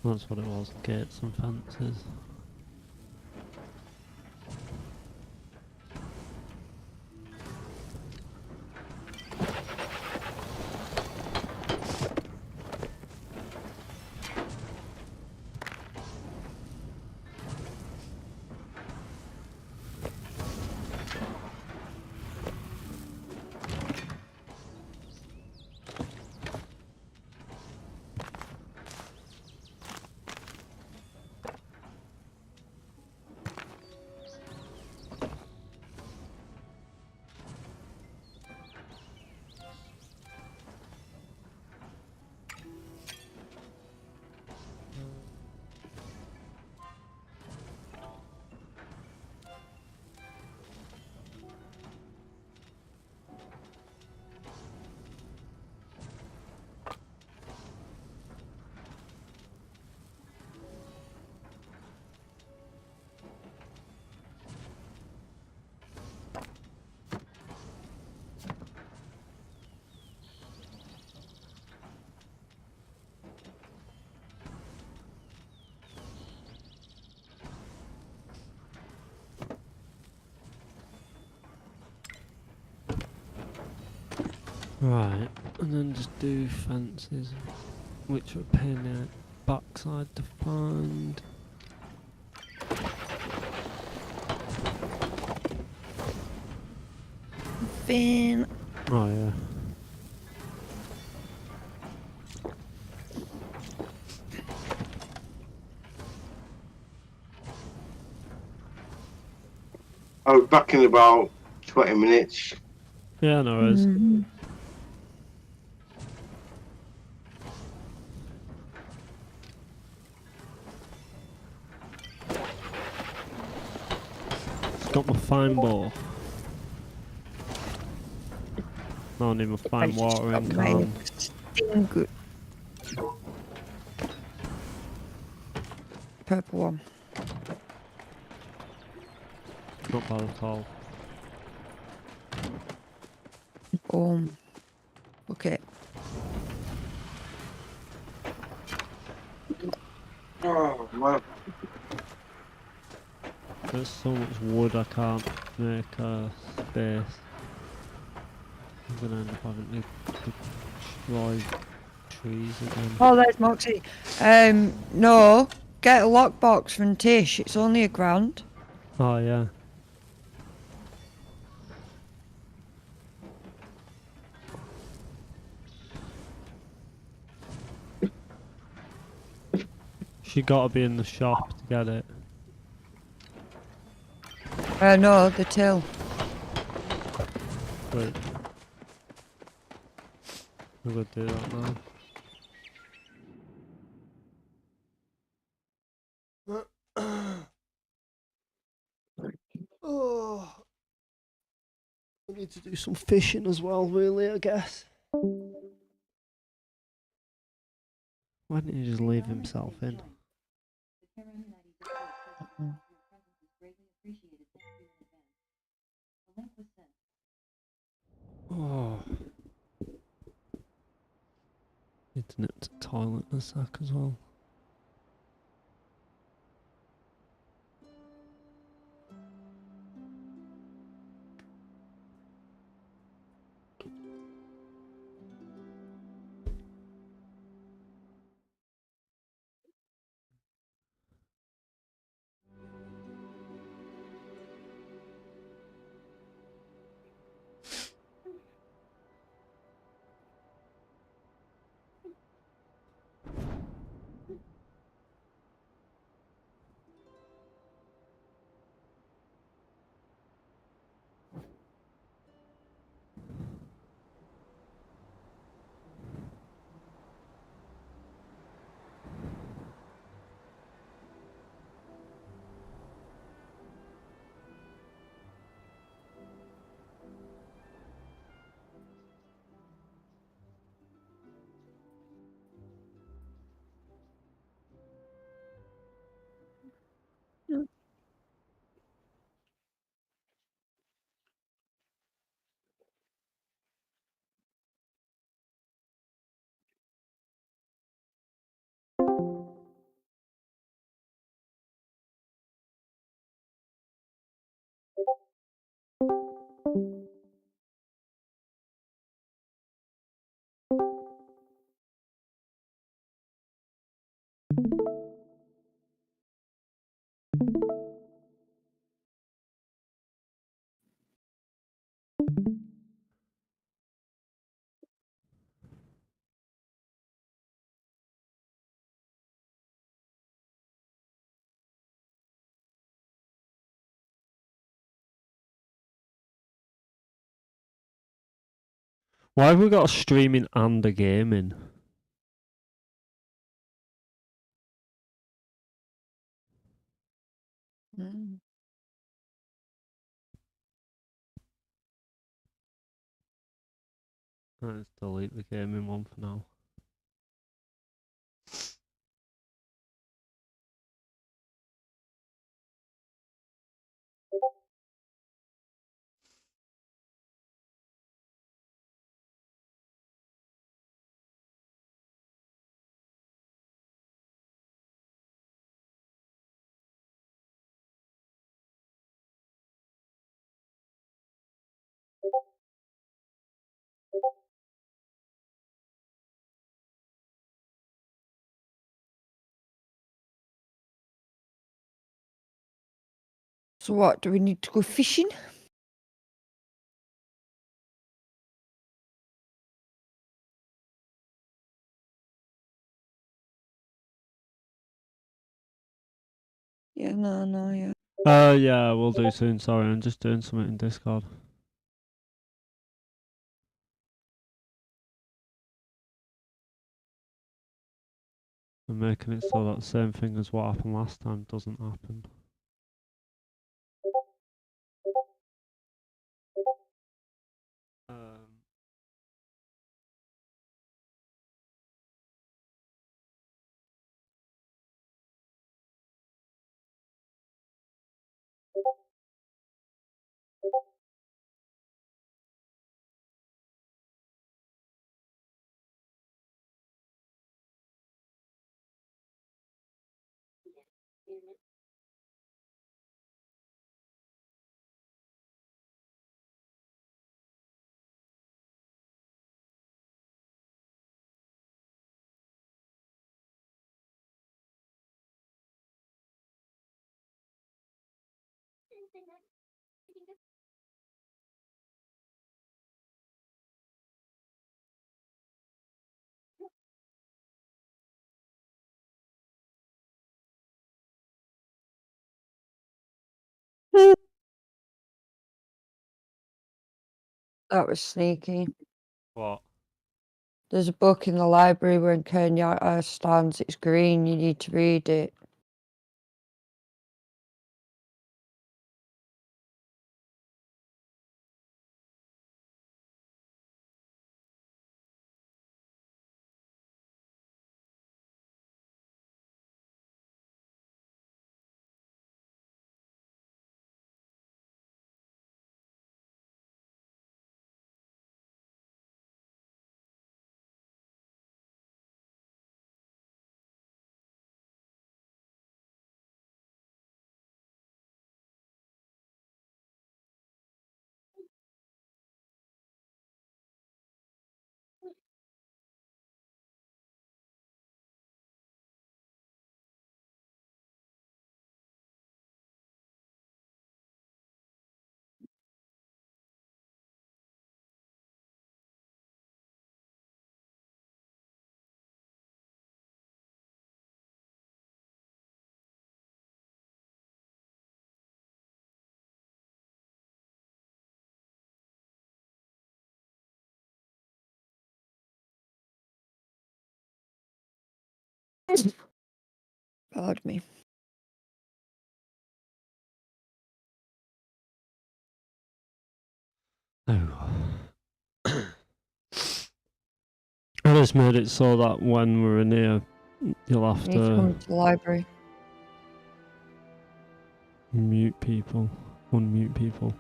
That's what it was, gates and fences. Right, and then just do fences, which are a pain in the backside to find. Fin. Oh yeah. I'll be back in about 20 minutes. Yeah, no worries. Got my fine ball. No, I need my fine watering can. Good. Purple one. Not bad at all. Okay. Oh, man. There's so much wood I can't make a space. I'm gonna end up having to destroy trees again. Oh, there's Moxie. No. Get a lockbox from Tish. It's only £1,000. Oh yeah. She gotta be in the shop to get it. No, the till. Wait. I'm gonna do that now. Oh, I need to do some fishing as well, really, I guess. Why didn't he just leave himself in? Oh. Internet to toilet in a sec as well. Why have we got a streaming and a gaming? Mm. Let's delete the gaming one for now. So what, do we need to go fishing? Yeah, no, yeah. Yeah, we'll do soon. Sorry, I'm just doing something in Discord. I'm making it so that the same thing as what happened last time doesn't happen. That was sneaky. What? There's a book in the library when Kenyatta stands. It's green. You need to read it. Pardon me. Oh. I just made it so that when we're in here, you'll have You need to to come to the library. mute people, unmute people.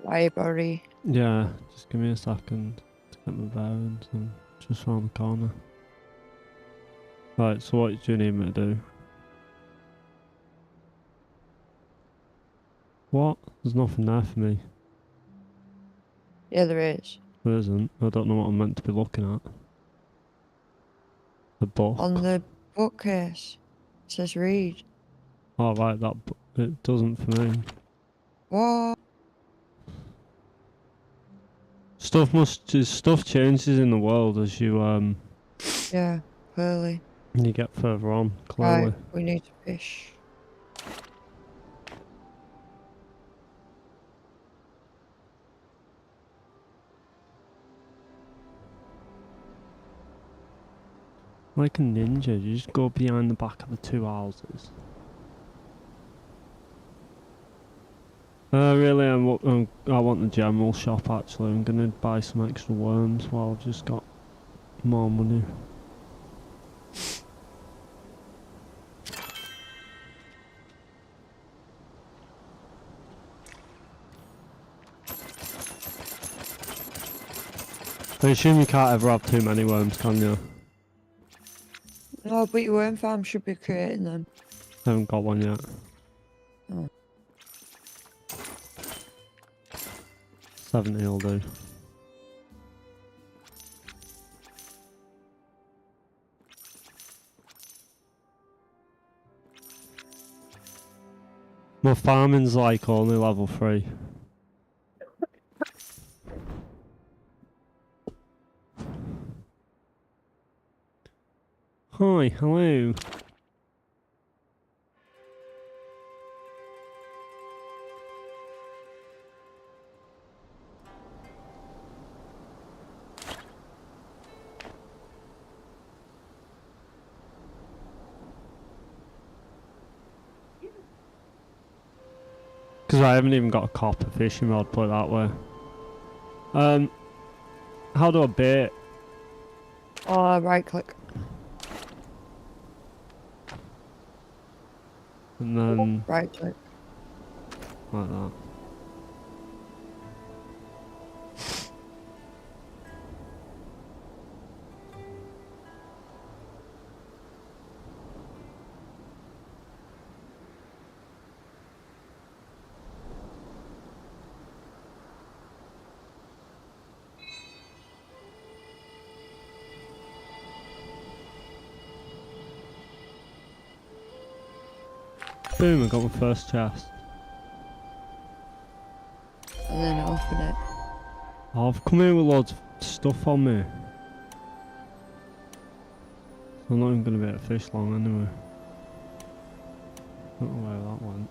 Library. Yeah, just give me a second to get my bearings and just round the corner. Right, so what do you need me to do? What? There's nothing there for me. Yeah, there is. There isn't. I don't know what I'm meant to be looking at. The book. On the bookcase. It says read. Oh right, it doesn't for me. What? Stuff changes in the world as you Yeah, clearly. you get further on, clearly. Right, we need to fish. Like a ninja, you just go behind the back of the two houses. Really, I want the general shop actually. I'm gonna buy some extra worms while I've just got more money. I assume you can't ever have too many worms, can you? No, but your worm farm should be creating them. I haven't got one yet. Oh. 70 will do. My farming's like only level 3. Hi, hello. Because I haven't even got a copper fishing rod, put it that way. How do I bait? Oh, right click. And then... Right click. Like that. Boom, I got my first chest. And then open it. Oh, I've come here with loads of stuff on me. I'm not even going to be able to fish long anyway. Don't know where that went.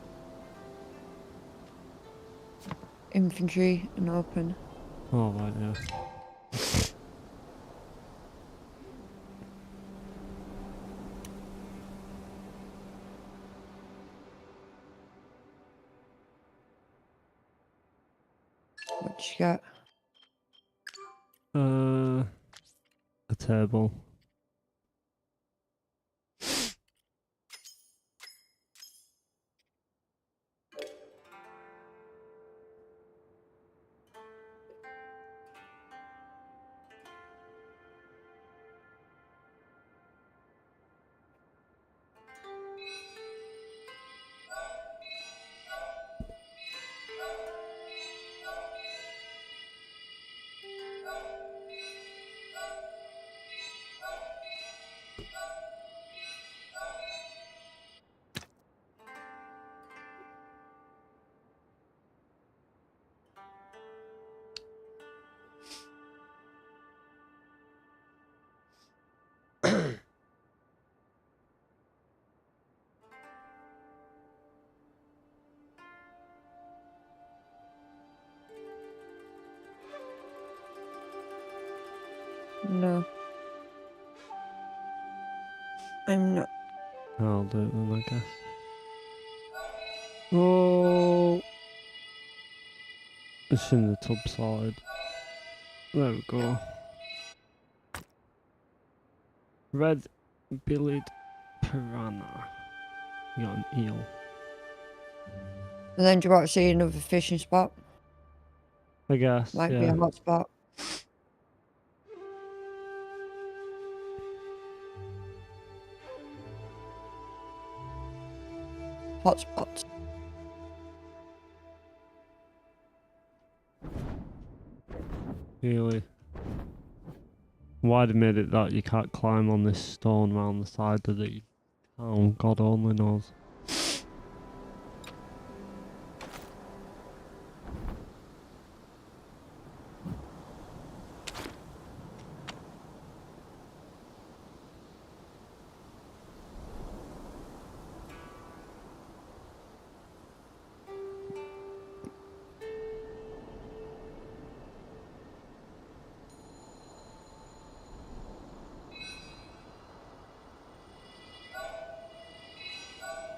Infantry and open. Oh, right, yeah. What you got? A table. No. I'm not. I'll do it then, I guess. Oh, it's in the tub side. There we go. Red-bellied piranha. You got an eel. And then do you want to see another fishing spot? I guess, Might yeah. be a hot spot. Hot spots. Really? Why they made it that you can't climb on this stone round the side of the town, God only knows.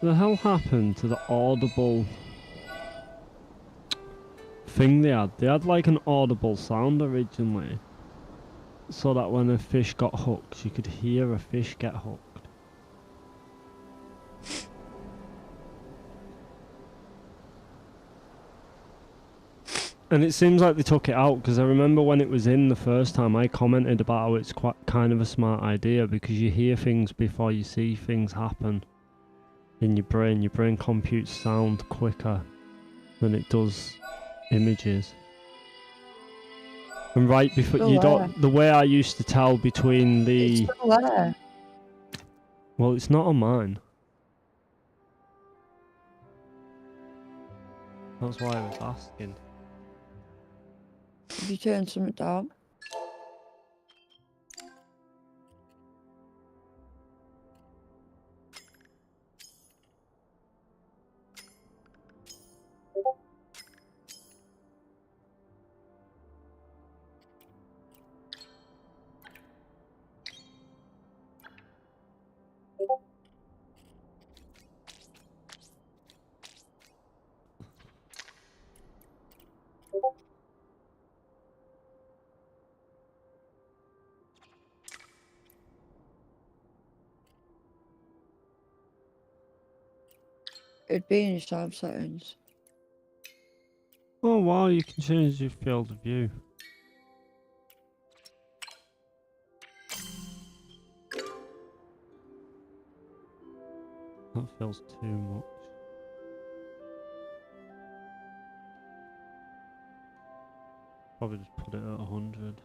The hell happened to the audible thing they had? They had like an audible sound originally, so that when a fish got hooked, you could hear a fish get hooked. And it seems like they took it out, because I remember when it was in the first time, I commented about how it's quite kind of a smart idea, because you hear things before you see things happen in your brain. Your brain computes sound quicker than it does images. And right before Still you there. don't, the way I used to tell between the, It's still there. well, it's not on mine. That's why I was asking. Have you turned something down? It'd be in your sound settings. Oh wow, you can change your field of view. That feels too much. Probably just put it at 100.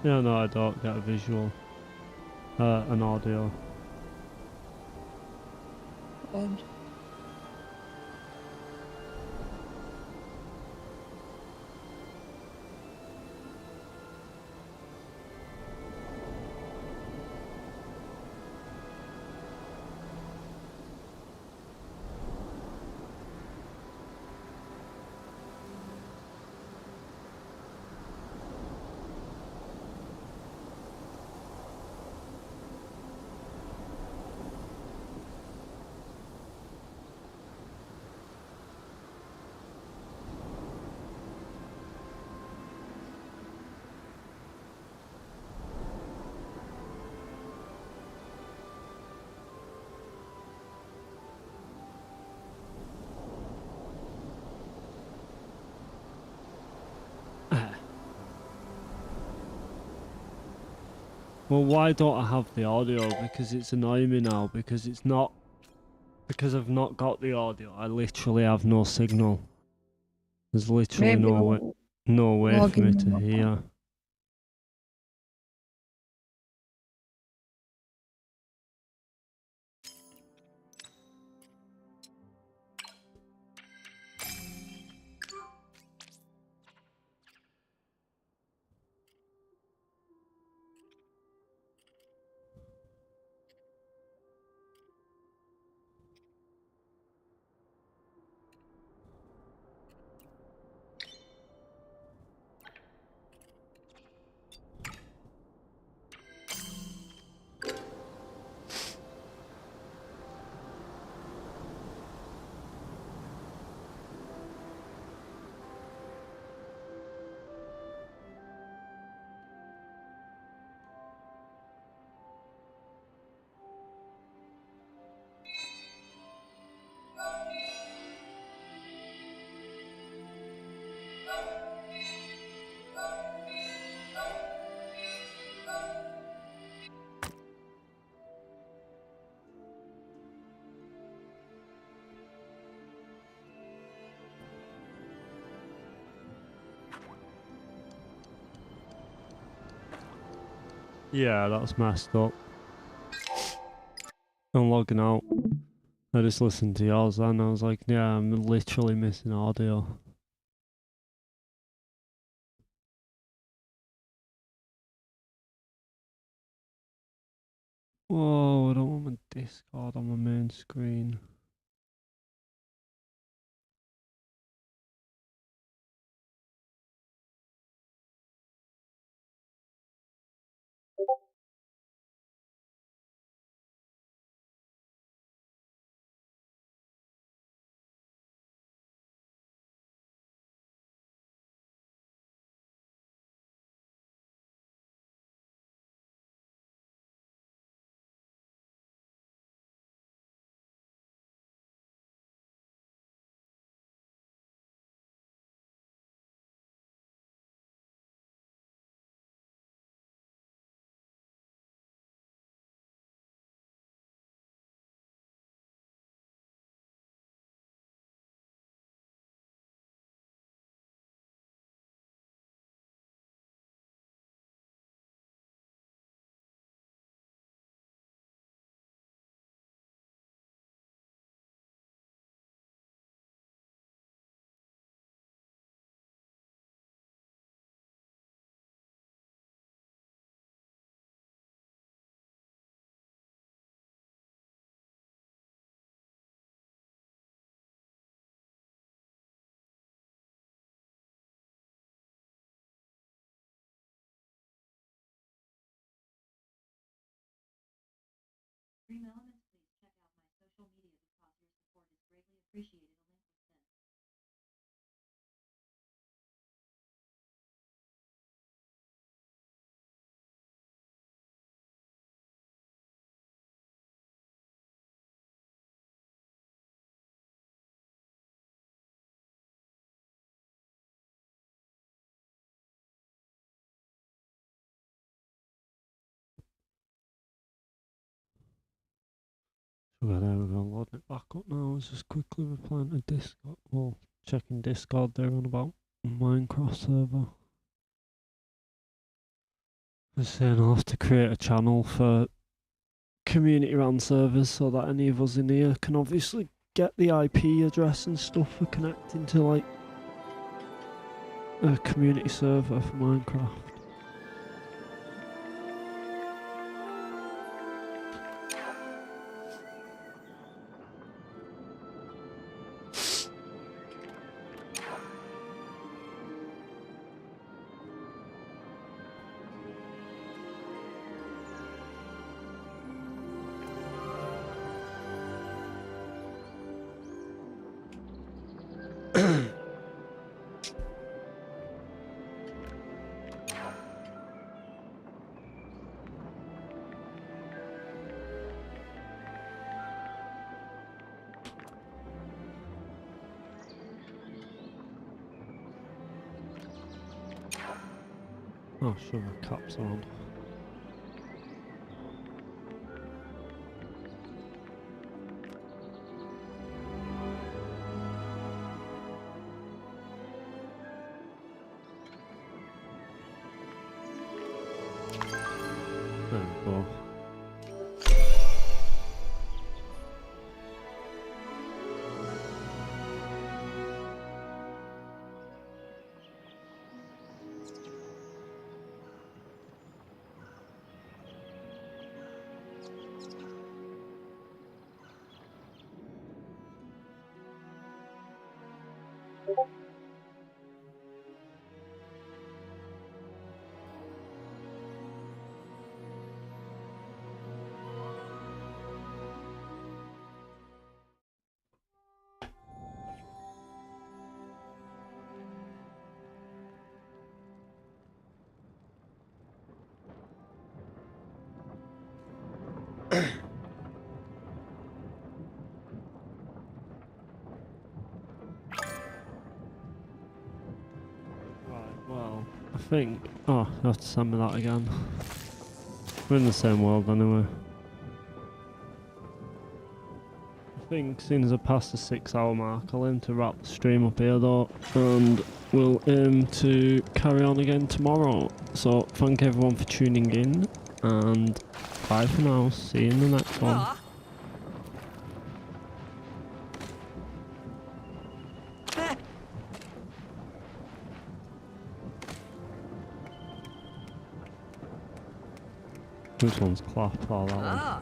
Yeah, no, I don't get a visual. An audio. On. Well, why don't I have the audio? Because it's annoying me now, because it's not... Because I've not got the audio, I literally have no signal. There's literally Maybe no way for me logging to out. hear. Yeah, that's messed up. I'm logging out. I just listened to yours and I was like, yeah, I'm literally missing audio. Whoa, I don't want my Discord on my main screen. Okay, there we go, loading it back up now. I was just quickly replying to Discord, well, checking Discord there on about Minecraft server. I was saying I'll have to create a channel for community run servers so that any of us in here can obviously get the IP address and stuff for connecting to like a community server for Minecraft. Oh, sure, caps on. There we go. Well, I think... Oh, you have to send me that again. We're in the same world anyway. I think seeing as I passed the 6-hour mark, I'll aim to wrap the stream up here though, and we'll aim to carry on again tomorrow. So thank everyone for tuning in, and bye for now. See you in the next one. Which one's clap or that one? Ah,